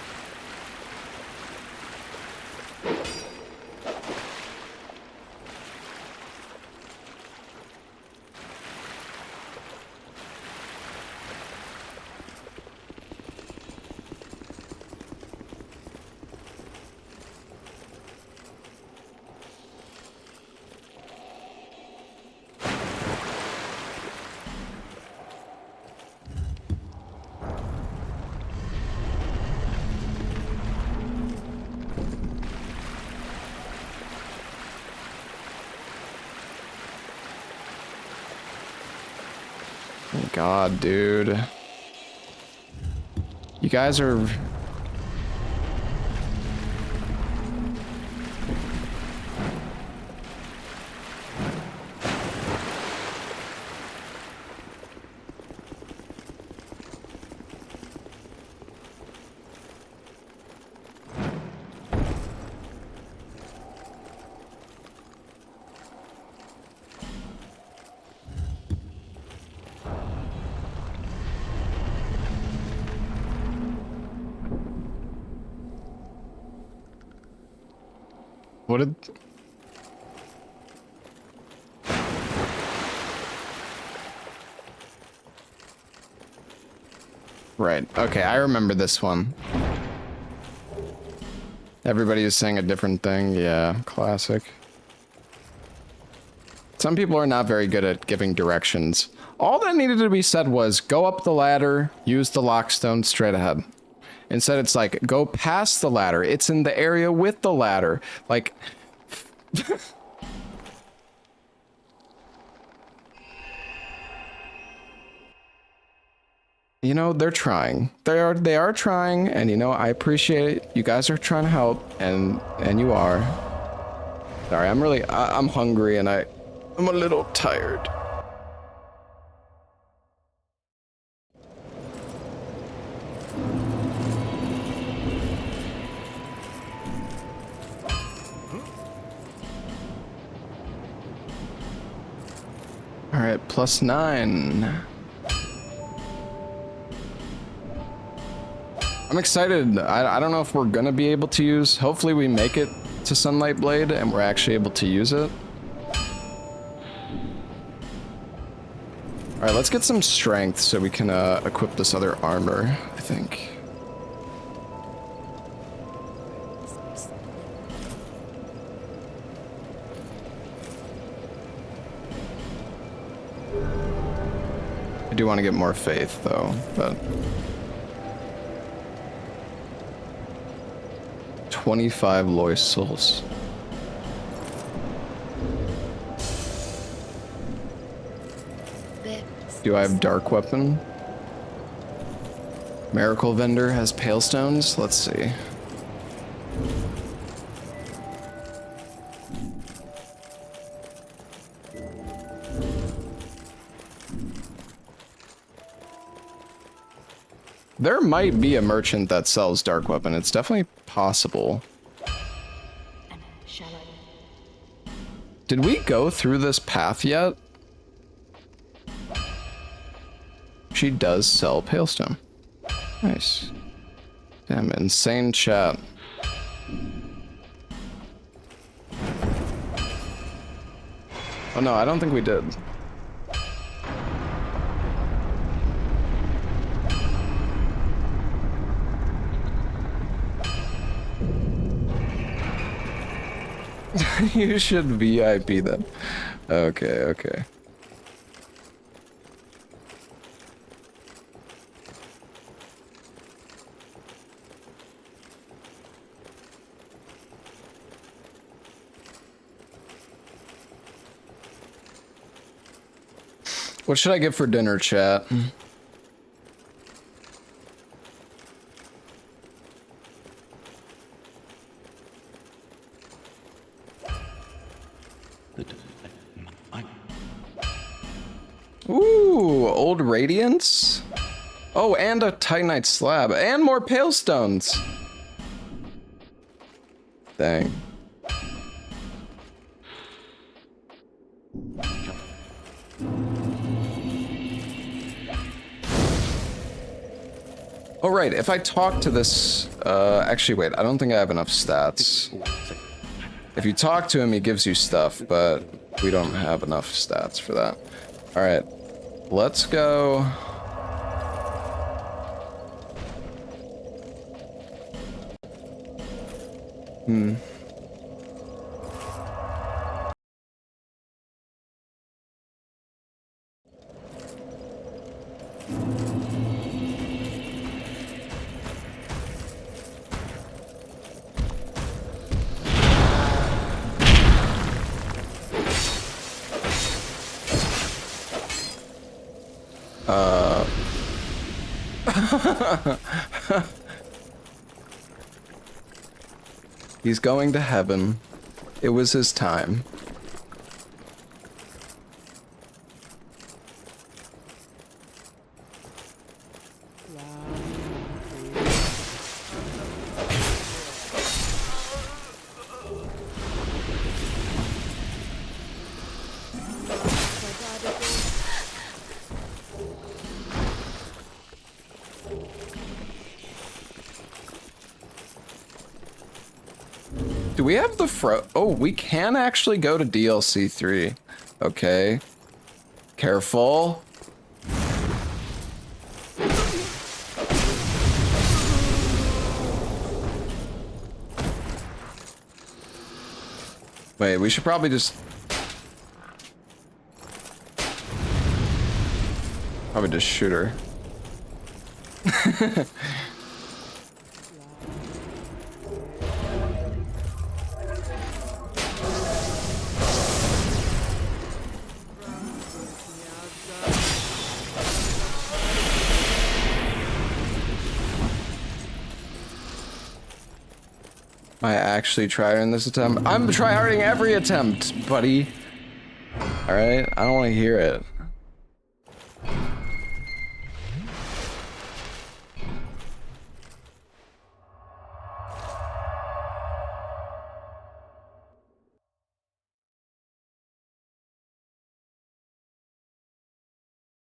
God, dude. You guys are... What did... Right, okay, I remember this one. Everybody is saying a different thing, yeah, classic. Some people are not very good at giving directions. All that needed to be said was, go up the ladder, use the lockstone straight ahead. Instead, it's like, go past the ladder. It's in the area with the ladder. Like... You know, they're trying. They are trying, and you know, I appreciate it. You guys are trying to help, and you are. Sorry, I'm hungry, and I'm a little tired. All right, +9. I'm excited. I don't know if we're gonna be able to use. Hopefully, we make it to Sunlight Blade and we're actually able to use it. All right, let's get some strength so we can equip this other armor, I think. I do want to get more faith, though, but... 25 loyal souls. Do I have Dark Weapon? Miracle Vendor has Pale Stones? Let's see. There might be a merchant that sells Dark Weapon. It's definitely possible. Did we go through this path yet? She does sell Palestone. Nice. Damn, insane chat. Oh no, I don't think we did. You should VIP them. Okay, okay. What should I get for dinner, chat? Ooh, old Radiance? Oh, and a Titanite slab, and more Pale Stones. Dang. Oh, right, if I talk to this, actually, wait, I don't think I have enough stats. If you talk to him, he gives you stuff, but we don't have enough stats for that. All right, let's go. He's going to heaven. It was his time. Do we have the oh, we can actually go to DLC 3. Okay. Careful. Wait, we should probably just... Probably just shoot her. I actually tryharding this attempt. I'm tryharding every attempt, buddy. Alright? I don't want to hear it.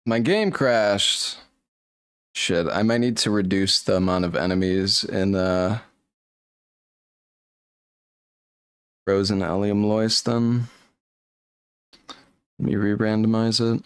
My game crashed. Shit, I might need to reduce the amount of enemies in Rose and Allium Lois then. Let me re-randomize it.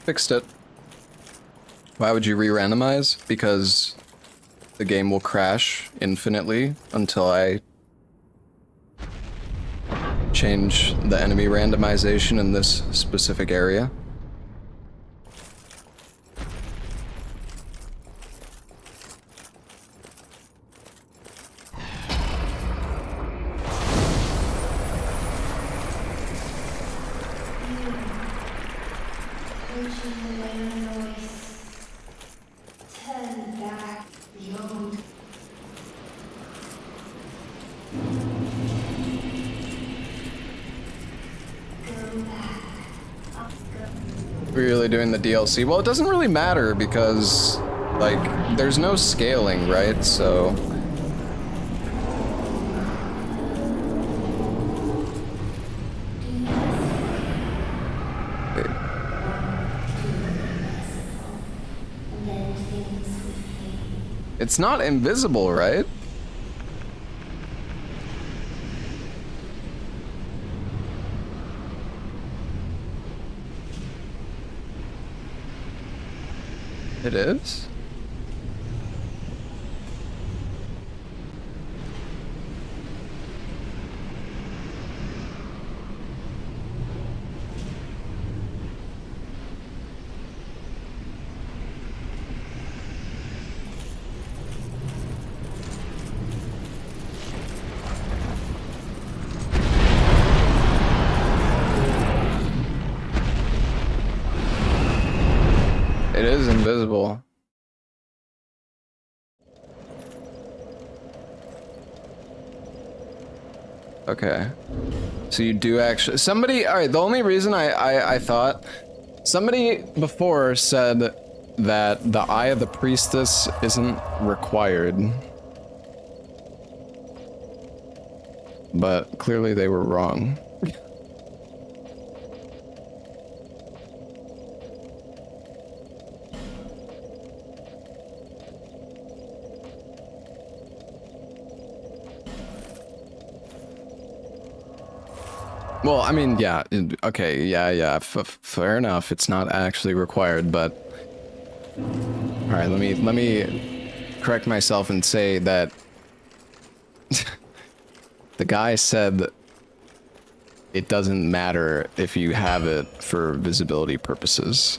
Fixed it. Why would you re-randomize? Because the game will crash infinitely until I change the enemy randomization in this specific area. We're really doing the DLC. Well, it doesn't really matter because, like, there's no scaling, right? So... It's not invisible, right? It is? It is invisible. Okay. So you do actually... Somebody... Alright, the only reason I thought... Somebody before said that the Eye of the Priestess isn't required. But clearly they were wrong. Well, I mean, yeah, okay, yeah, fair enough. It's not actually required, but all right, let me correct myself and say that the guy said that it doesn't matter if you have it for visibility purposes.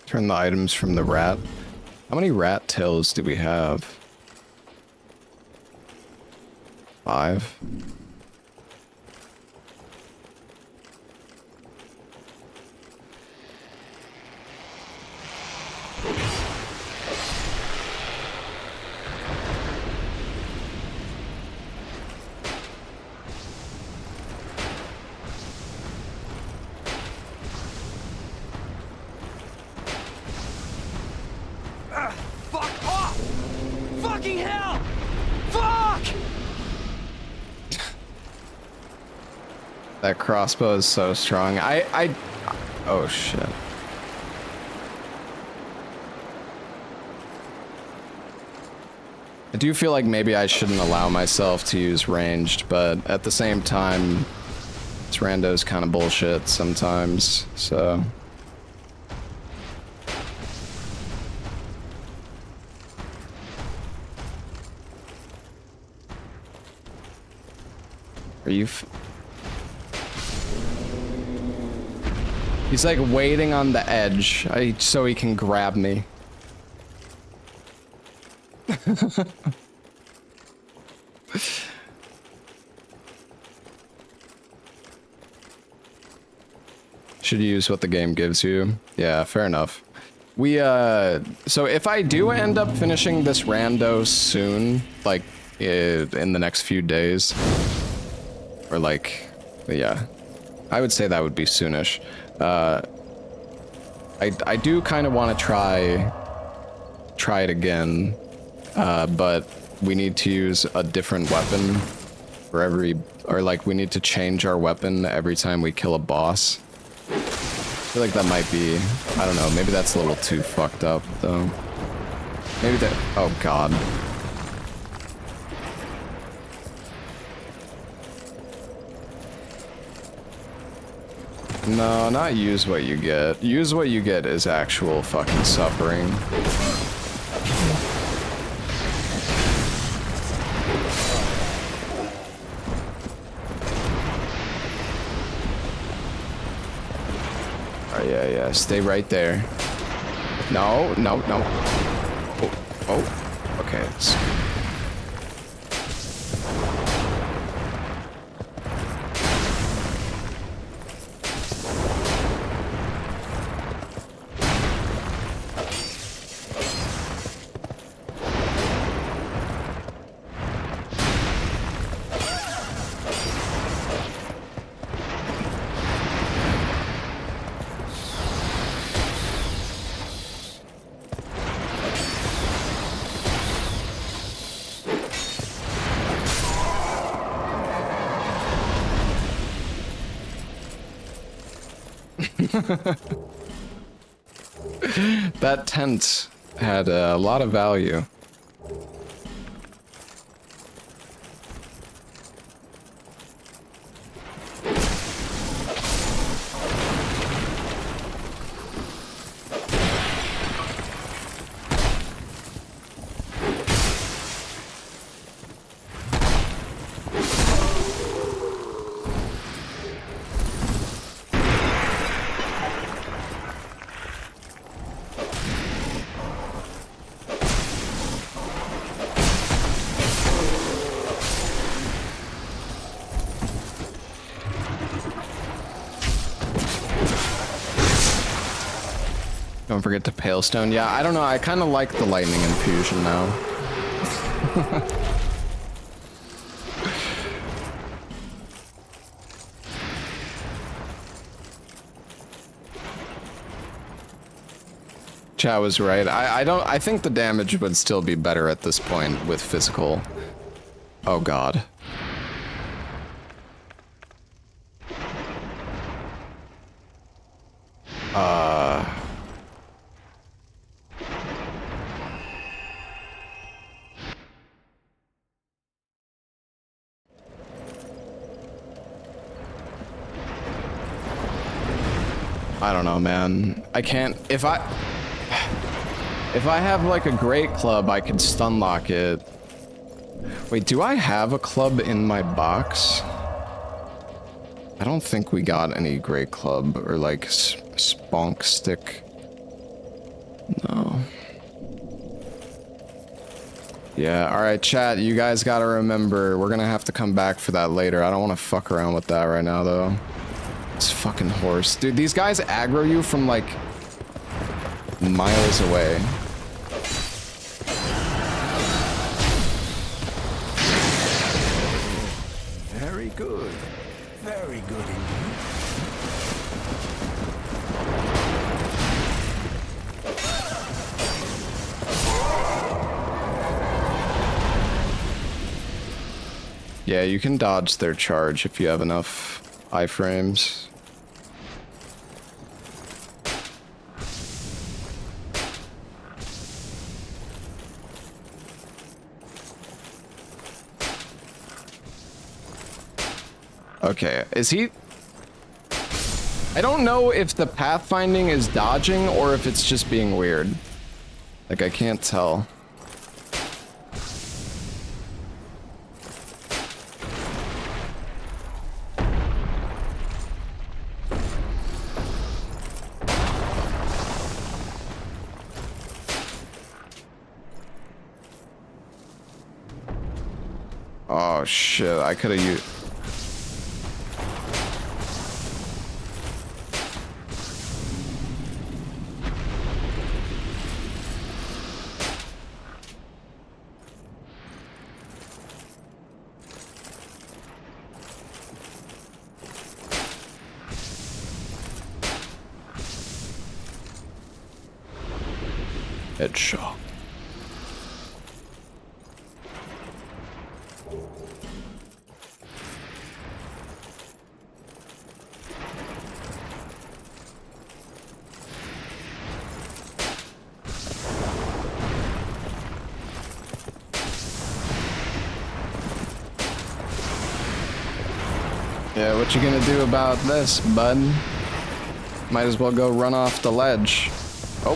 Turn the items from the rat. How many rat tails do we have? 5. Fuck off! Fucking hell! Fuck! That crossbow is so strong. Oh shit. I do feel like maybe I shouldn't allow myself to use ranged, but at the same time, this rando's kind of bullshit sometimes, so... Are you He's like waiting on the edge so he can grab me. Should use what the game gives you. Yeah, fair enough. So if I do end up finishing this rando soon, like in the next few days, or like, yeah, I would say that would be soonish. I do kind of want to try it again, but we need to use a different weapon for or like we need to change our weapon every time we kill a boss. I feel like that might be, I don't know, maybe that's a little too fucked up though. Maybe that, oh god. No, not use what you get. Use what you get is actual fucking suffering. Oh, yeah, stay right there. No. Oh, okay. That tent had a lot of value. Don't forget to Palestone. Yeah, I don't know. I kind of like the lightning infusion now. Chat was right. I think the damage would still be better at this point with physical. Oh god. I don't know, man. I can't. If I have like a great club, I could stun lock it. Wait, do I have a club in my box? I don't think we got any great club or like spunk stick. No. Yeah, alright, chat, you guys gotta remember, we're gonna have to come back for that later. I don't want to fuck around with that right now, though. This fucking horse. Dude, these guys aggro you from, like, miles away. Very good. Very good indeed. Yeah, you can dodge their charge if you have enough iframes. Okay, is he... I don't know if the pathfinding is dodging or if it's just being weird. Like, I can't tell. Oh shit, I could have used... Headshot. Yeah, what you gonna do about this, bud? Might as well go run off the ledge. Oh.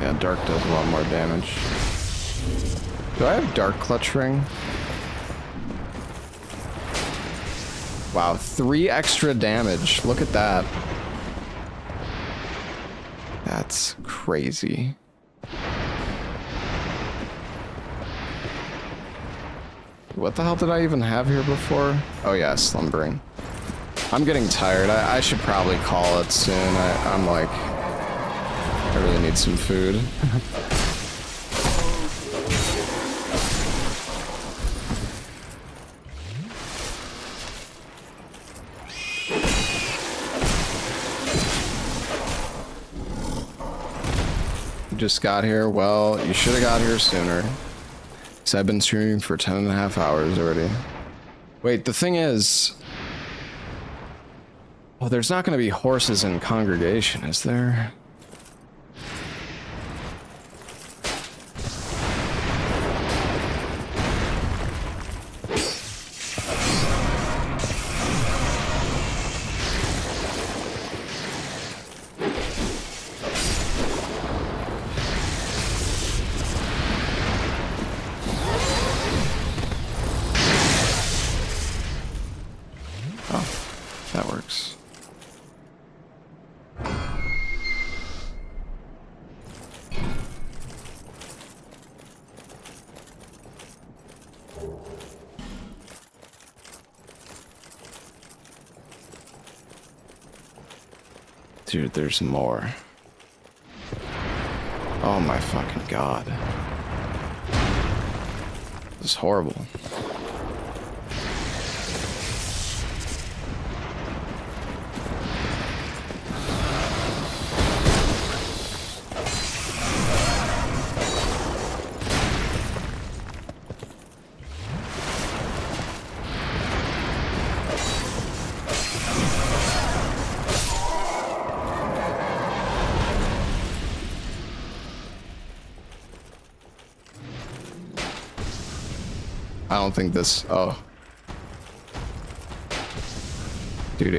Yeah, dark does a lot more damage. Do I have dark clutch ring? Wow, 3 extra damage. Look at that. That's crazy. What the hell did I even have here before? Oh yeah, slumbering. I'm getting tired. I should probably call it soon. I'm like... I really need some food. You just got here? Well, you should have got here sooner. Because I've been streaming for 10.5 hours already. Wait, the thing is... Well, there's not going to be horses in congregation, is there? That works. Dude, there's more. Oh my fucking god. This is horrible. I don't think this... Oh. Dude,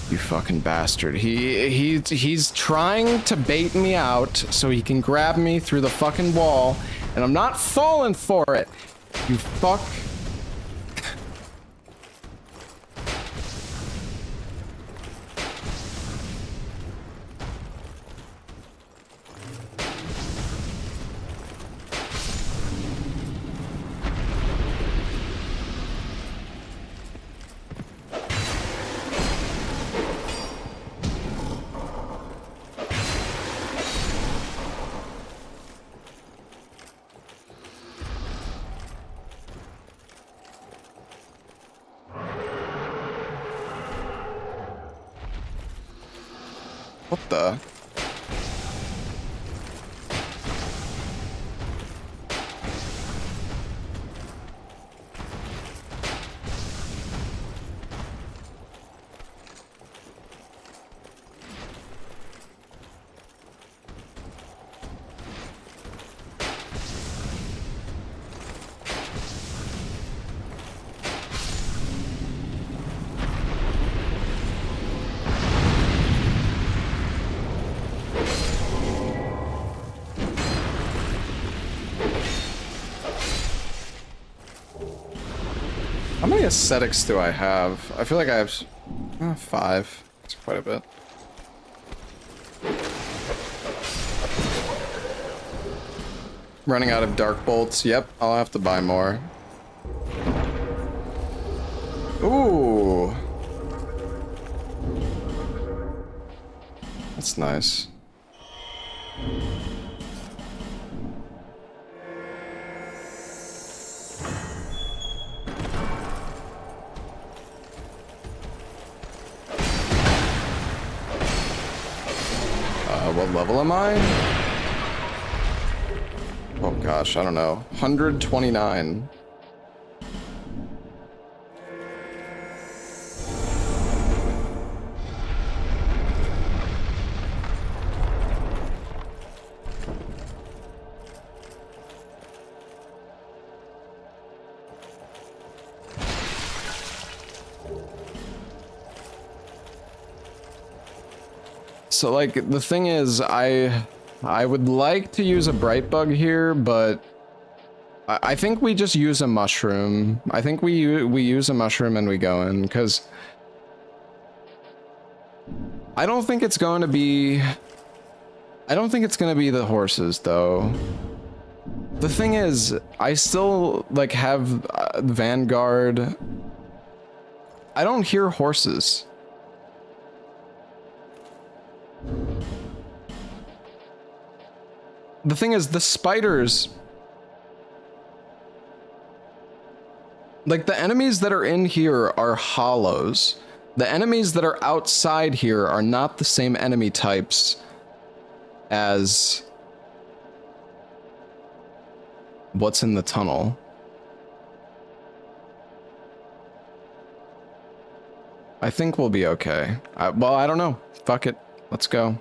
you fucking bastard. He's trying to bait me out so he can grab me through the fucking wall, and I'm not falling for it. You fuck. What the? How many aesthetics do I have? I feel like I have 5. It's quite a bit. Running out of dark bolts. Yep, I'll have to buy more. Ooh. That's nice. What level am I? Oh gosh, I don't know. 129. So like the thing is, I would like to use a bright bug here, but I think we just use a mushroom. I think we use a mushroom and we go in, because I don't think it's going to be the horses though. The thing is, I still like have Vanguard. I don't hear horses. The thing is, the spiders, like the enemies that are in here are hollows. The enemies that are outside here are not the same enemy types as what's in the tunnel. I think we'll be okay. Well, I don't know. Fuck it. Let's go.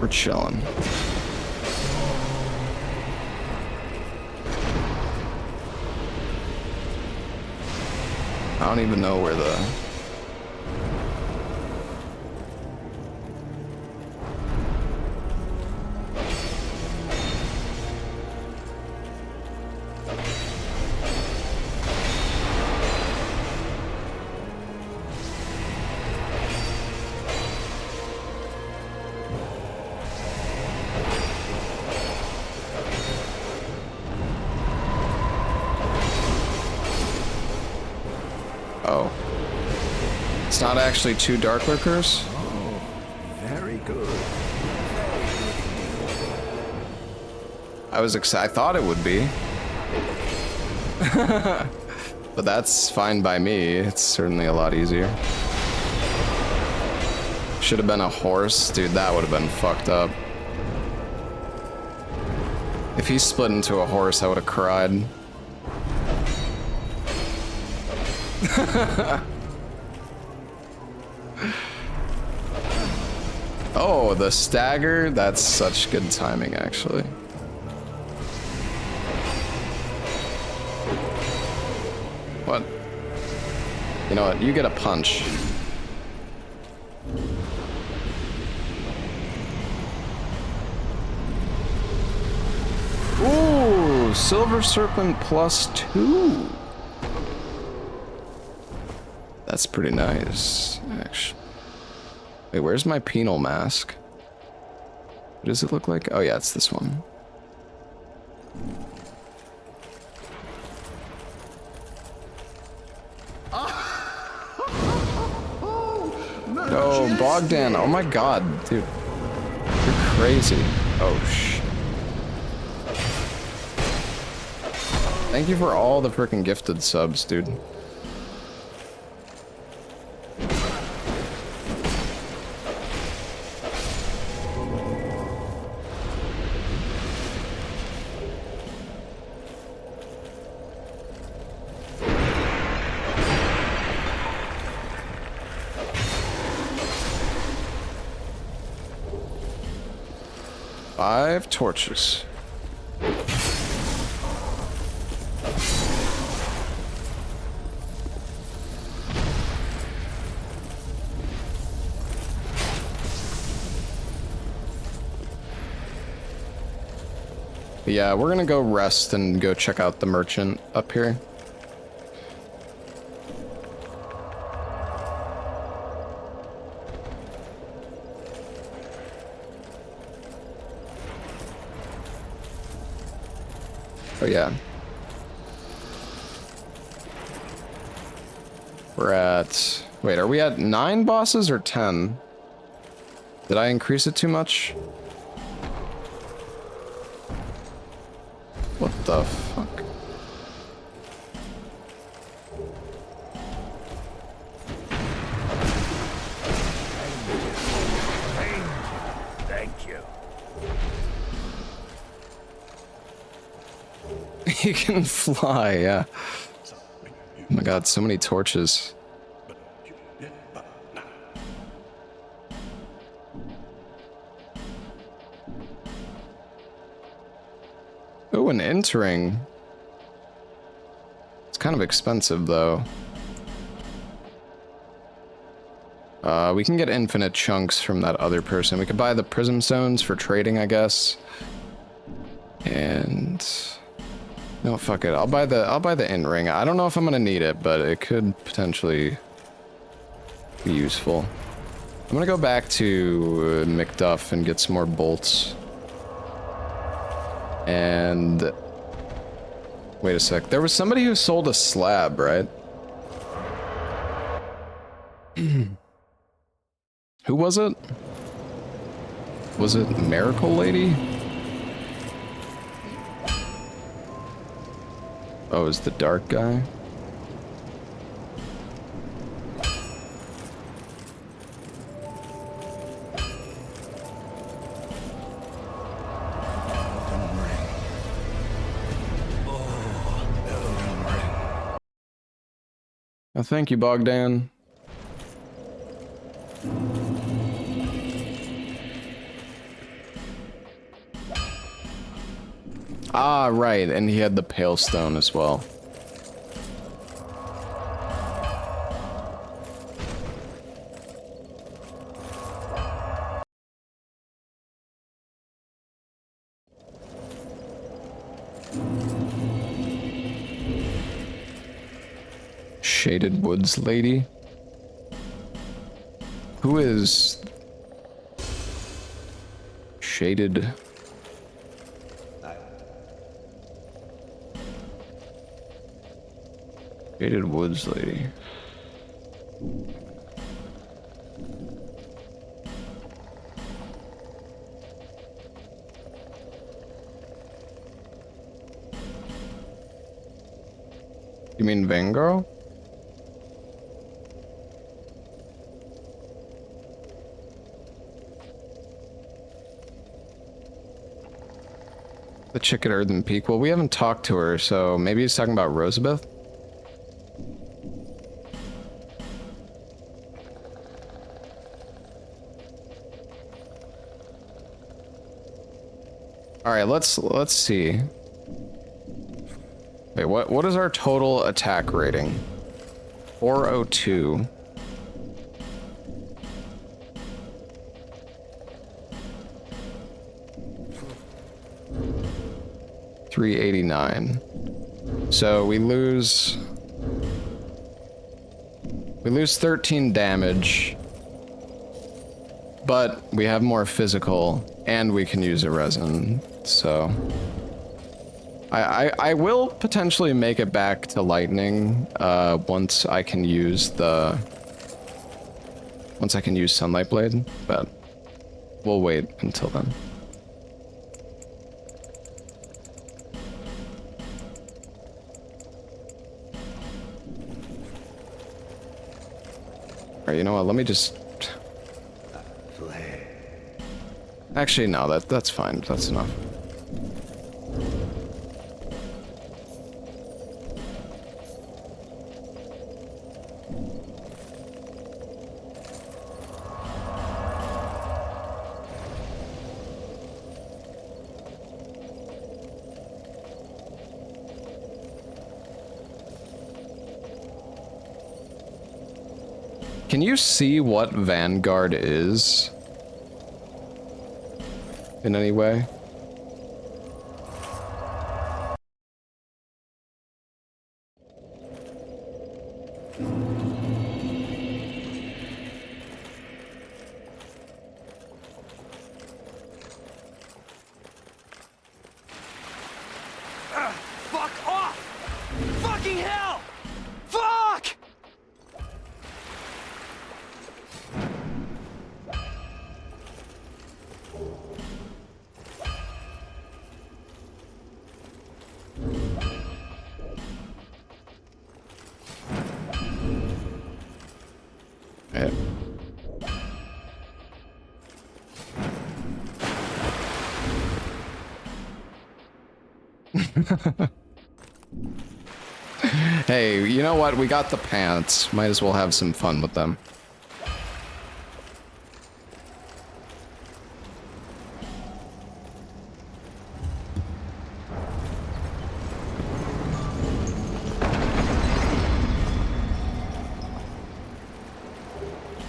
We're chilling. I don't even know where the... Oh. It's not actually 2 dark lurkers? Oh, very good. I thought it would be. But that's fine by me. It's certainly a lot easier. Should have been a horse. Dude, that would have been fucked up. If he split into a horse, I would have cried. Oh, the stagger? That's such good timing, actually. What? You know what? You get a punch. Ooh, Silver Serpent +2. That's pretty nice, actually. Wait, where's my penal mask? What does it look like? Oh yeah, it's this one. Oh, Bogdan, oh my god, dude. You're crazy. Oh, shit. Thank you for all the freaking gifted subs, dude. Five torches. Yeah, we're gonna go rest and go check out the merchant up here. Oh yeah. We're at... Wait, are we at 9 bosses or 10? Did I increase it too much? What the fuck? Thank you. He can fly, yeah. Oh my god, so many torches. Oh, an entering. It's kind of expensive, though. We can get infinite chunks from that other person. We could buy the prism stones for trading, I guess. And... no, fuck it. I'll buy the in ring. I don't know if I'm gonna need it, but it could potentially be useful. I'm gonna go back to McDuff and get some more bolts. And wait a sec. There was somebody who sold a slab, right? Who was it? Was it Miracle Lady? Oh, it was the dark guy? Oh, thank you, Bogdan. Ah, right, and he had the Pale Stone as well. Shaded Woods Lady? Who is... Shaded... Shaded Woods Lady. You mean Vanguard? The chick at Earthen Peak? Well, we haven't talked to her, so maybe he's talking about Rosabeth? Alright, let's see. Wait, what is our total attack rating? 402. $389. So we lose 13 damage, but we have more physical and we can use a resin. So I will potentially make it back to lightning once I can use Sunlight Blade, but we'll wait until then. Alright, you know what, let me just... Actually, no, that's fine. That's enough. Can you see what Vanguard is? In any way? Fuck off! Fucking hell! Fuck! Yeah. Hey, you know what? We got the pants. Might as well have some fun with them.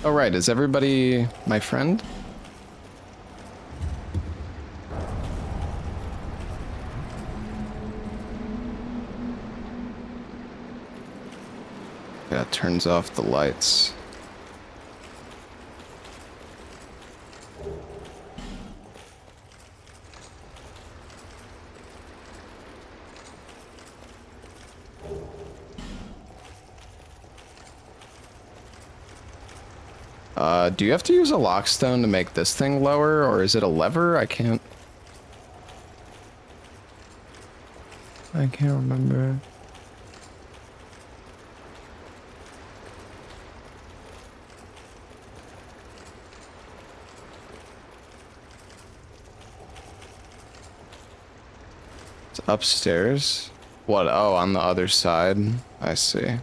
Oh, right. Is everybody my friend? Yeah, it turns off the lights. Do you have to use a lockstone to make this thing lower, or is it a lever? I can't remember. It's upstairs. What? Oh, on the other side. I see.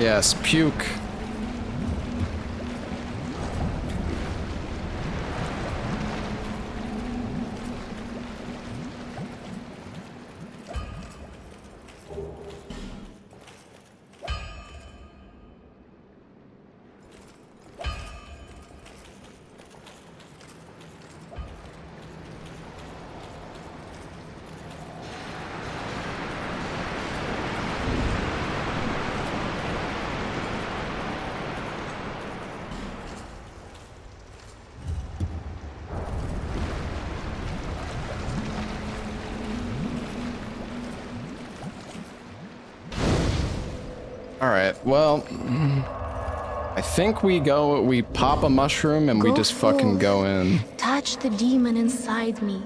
Yes, puke. Alright, well, I think we pop a mushroom and we just fucking go in. Touch the demon inside me.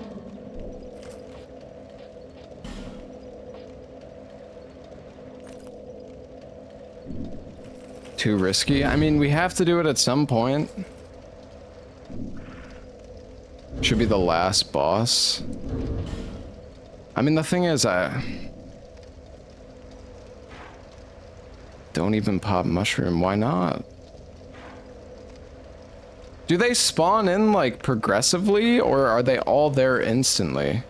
Too risky? I mean, we have to do it at some point. Should be the last boss. I mean, the thing is, don't even pop mushroom. Why not? Do they spawn in like progressively, or are they all there instantly?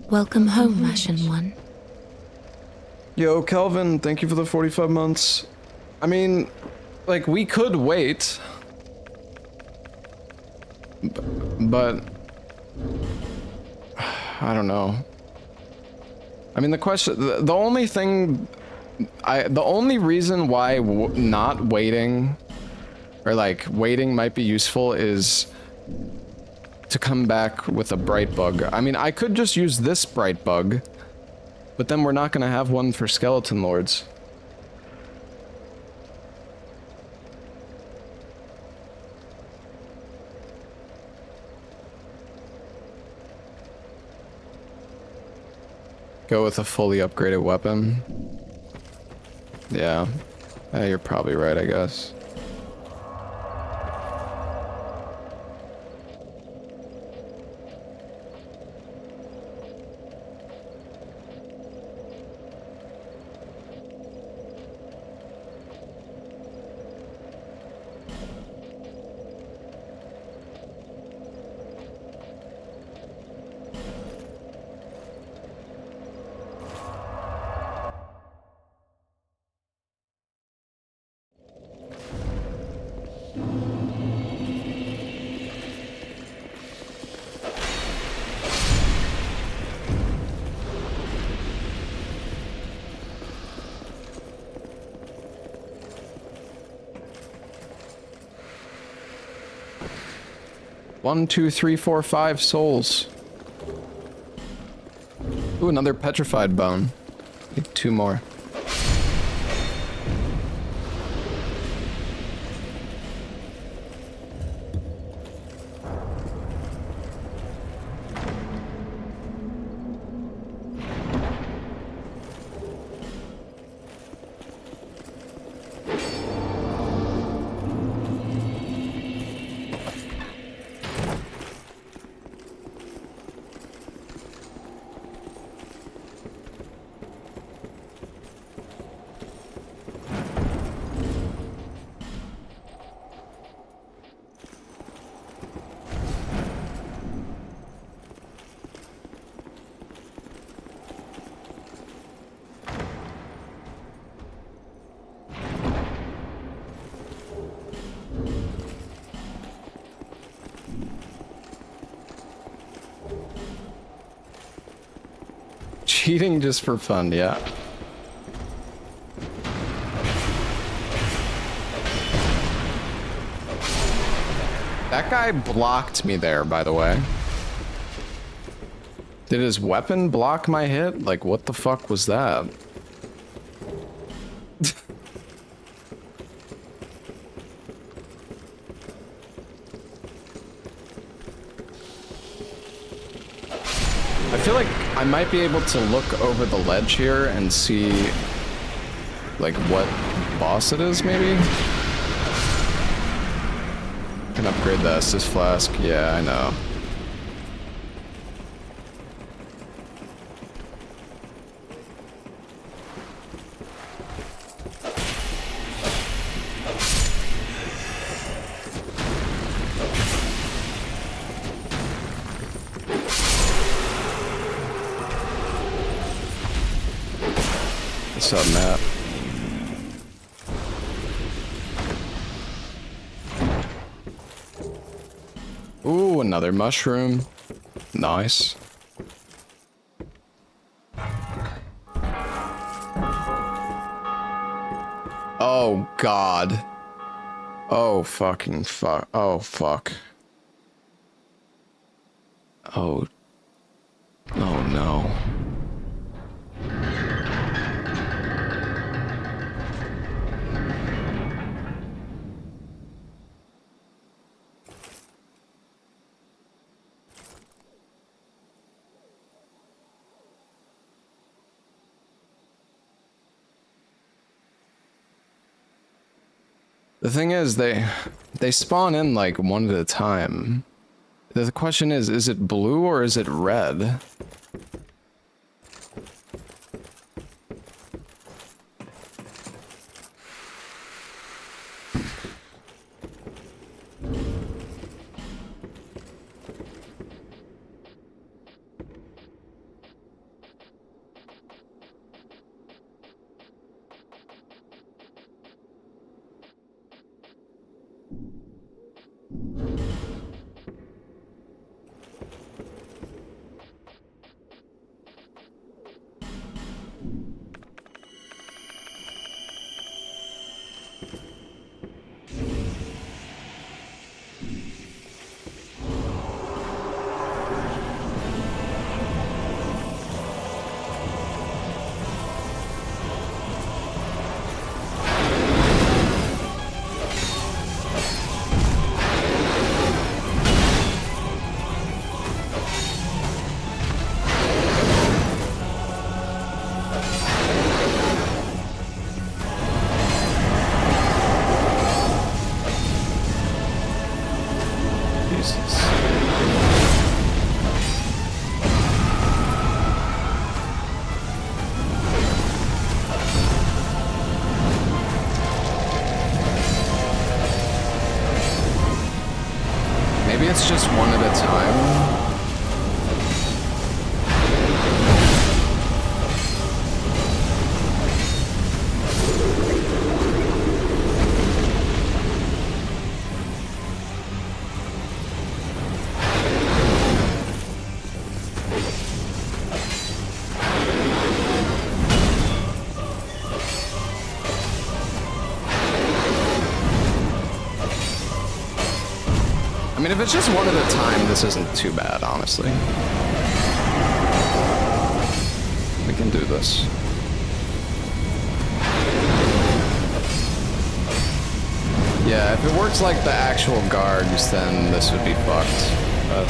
Welcome home, Ashen One. Yo, Kelvin, thank you for the 45 months. I mean, like, we could wait. But I don't know. I mean, the question, the only thing, the only reason why not waiting, or like waiting might be useful is to come back with a bright bug. I mean, I could just use this bright bug, but then we're not gonna have one for skeleton lords. Go with a fully upgraded weapon. Yeah. You're probably right, I guess. One, two, three, four, 5 souls. Ooh, another petrified bone. Need 2 more. Cheating just for fun, yeah. That guy blocked me there, by the way. Did his weapon block my hit? Like, what the fuck was that? I feel like I might be able to look over the ledge here and see, like, what boss it is, maybe? Can upgrade the Estus Flask. Yeah, I know. What's up, Matt? Ooh, another mushroom. Nice. Oh, God. Oh, fucking fuck. Oh, fuck. Oh. Oh, no. The thing is, they spawn in like one at a time. The question is it blue or is it red? Maybe it's just one at a time. I mean, if it's just one at a time, this isn't too bad, honestly. We can do this. Yeah, if it works like the actual guards, then this would be fucked. But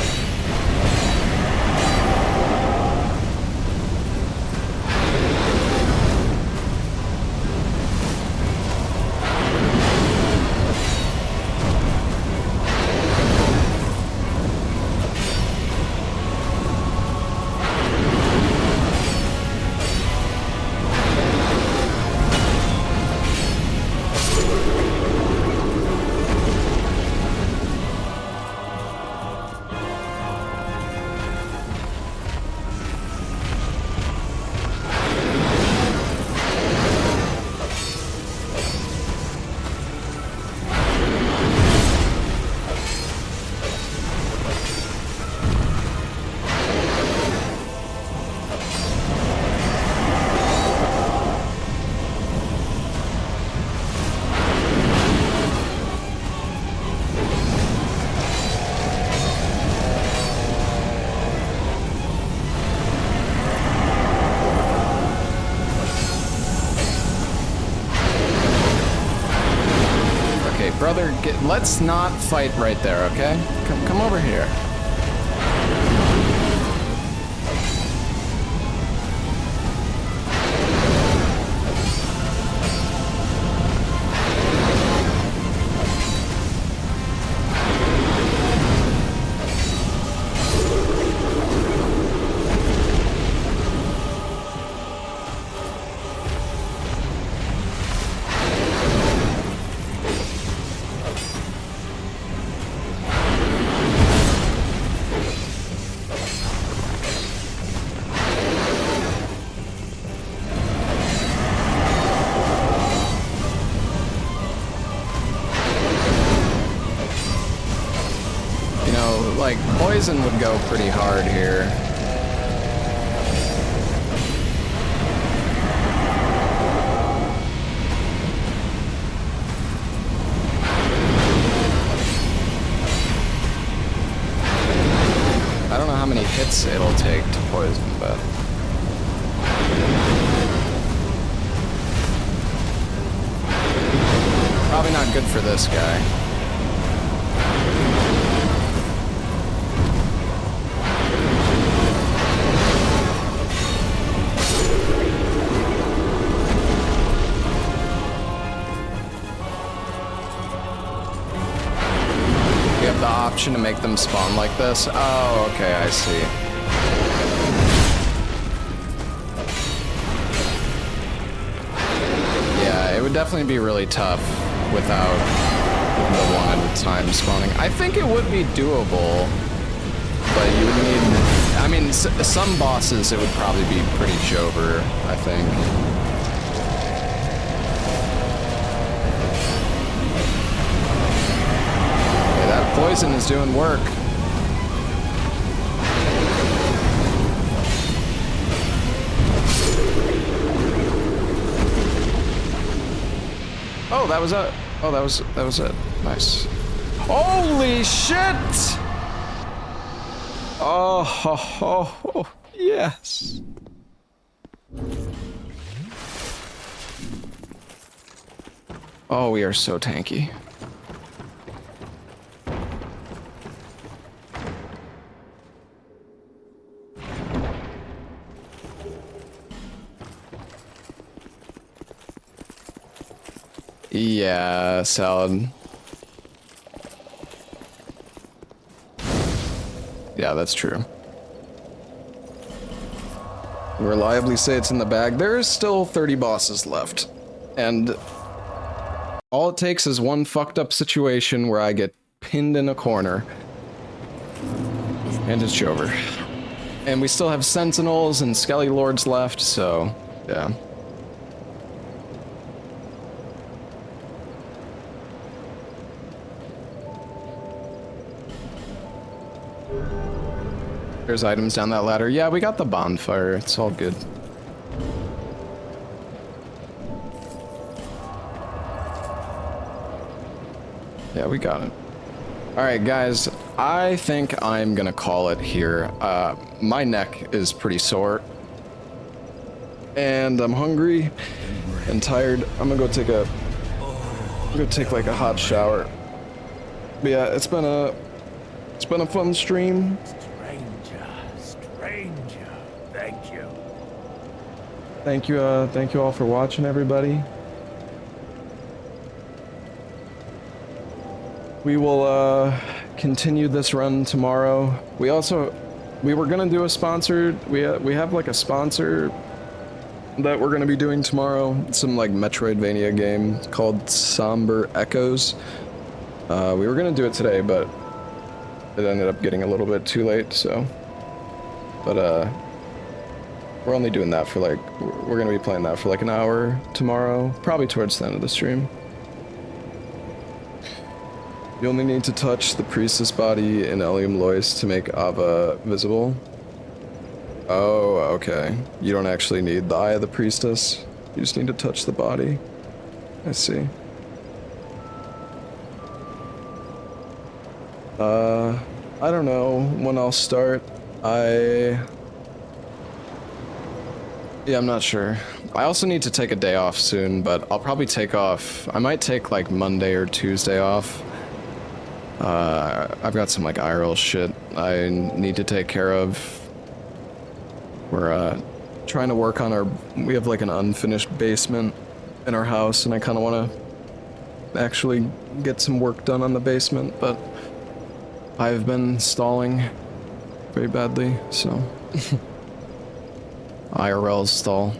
brother, let's not fight right there, okay? Come over here. Like, poison would go pretty hard here. I don't know how many hits it'll take to poison, but... probably not good for this guy. the option to make them spawn like this? Oh, okay, I see. Yeah, it would definitely be really tough without the one at a time spawning. I think it would be doable, but you would need... I mean, some bosses it would probably be pretty jover, I think. Okay, that poison is doing work. Oh, that was it. Oh, that was it. Nice. Holy shit! Oh, ho, ho, ho, yes. Oh, we are so tanky. Yeah, salad. Yeah, that's true. Reliably say it's in the bag. There is still 30 bosses left. And all it takes is one fucked up situation where I get pinned in a corner. And it's over. And we still have Sentinels and Skelly Lords left, so yeah. There's items down that ladder. Yeah, we got the bonfire. It's all good. Yeah, we got it. Alright, guys. I think I'm gonna call it here. My neck is pretty sore. And I'm hungry and tired. I'm gonna go take like a hot shower. But yeah, it's been a fun stream. Thank you all for watching, everybody. We will continue this run tomorrow. We were gonna do a sponsored. We have like a sponsor that we're gonna be doing tomorrow. Some like Metroidvania game called Somber Echoes. We were gonna do it today, but it ended up getting a little bit too late. So, but we're only doing that for like, we're gonna be playing that for like an hour tomorrow, probably towards the end of the stream. You only need to touch the priestess body in Elium Lois to make Ava visible. Oh, okay. You don't actually need the eye of the priestess. You just need to touch the body. I see. I don't know when I'll start. Yeah, I'm not sure. I also need to take a day off soon, but I'll probably take off. I might take like Monday or Tuesday off. I've got some like IRL shit I need to take care of. We're trying to work on we have like an unfinished basement in our house, and I kind of want to actually get some work done on the basement, but I've been stalling very badly, so. IRL stall.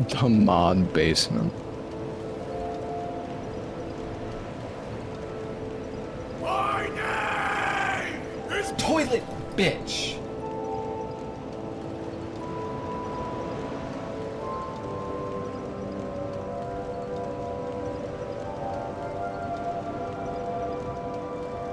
The mod basement. My name is Toilet bitch.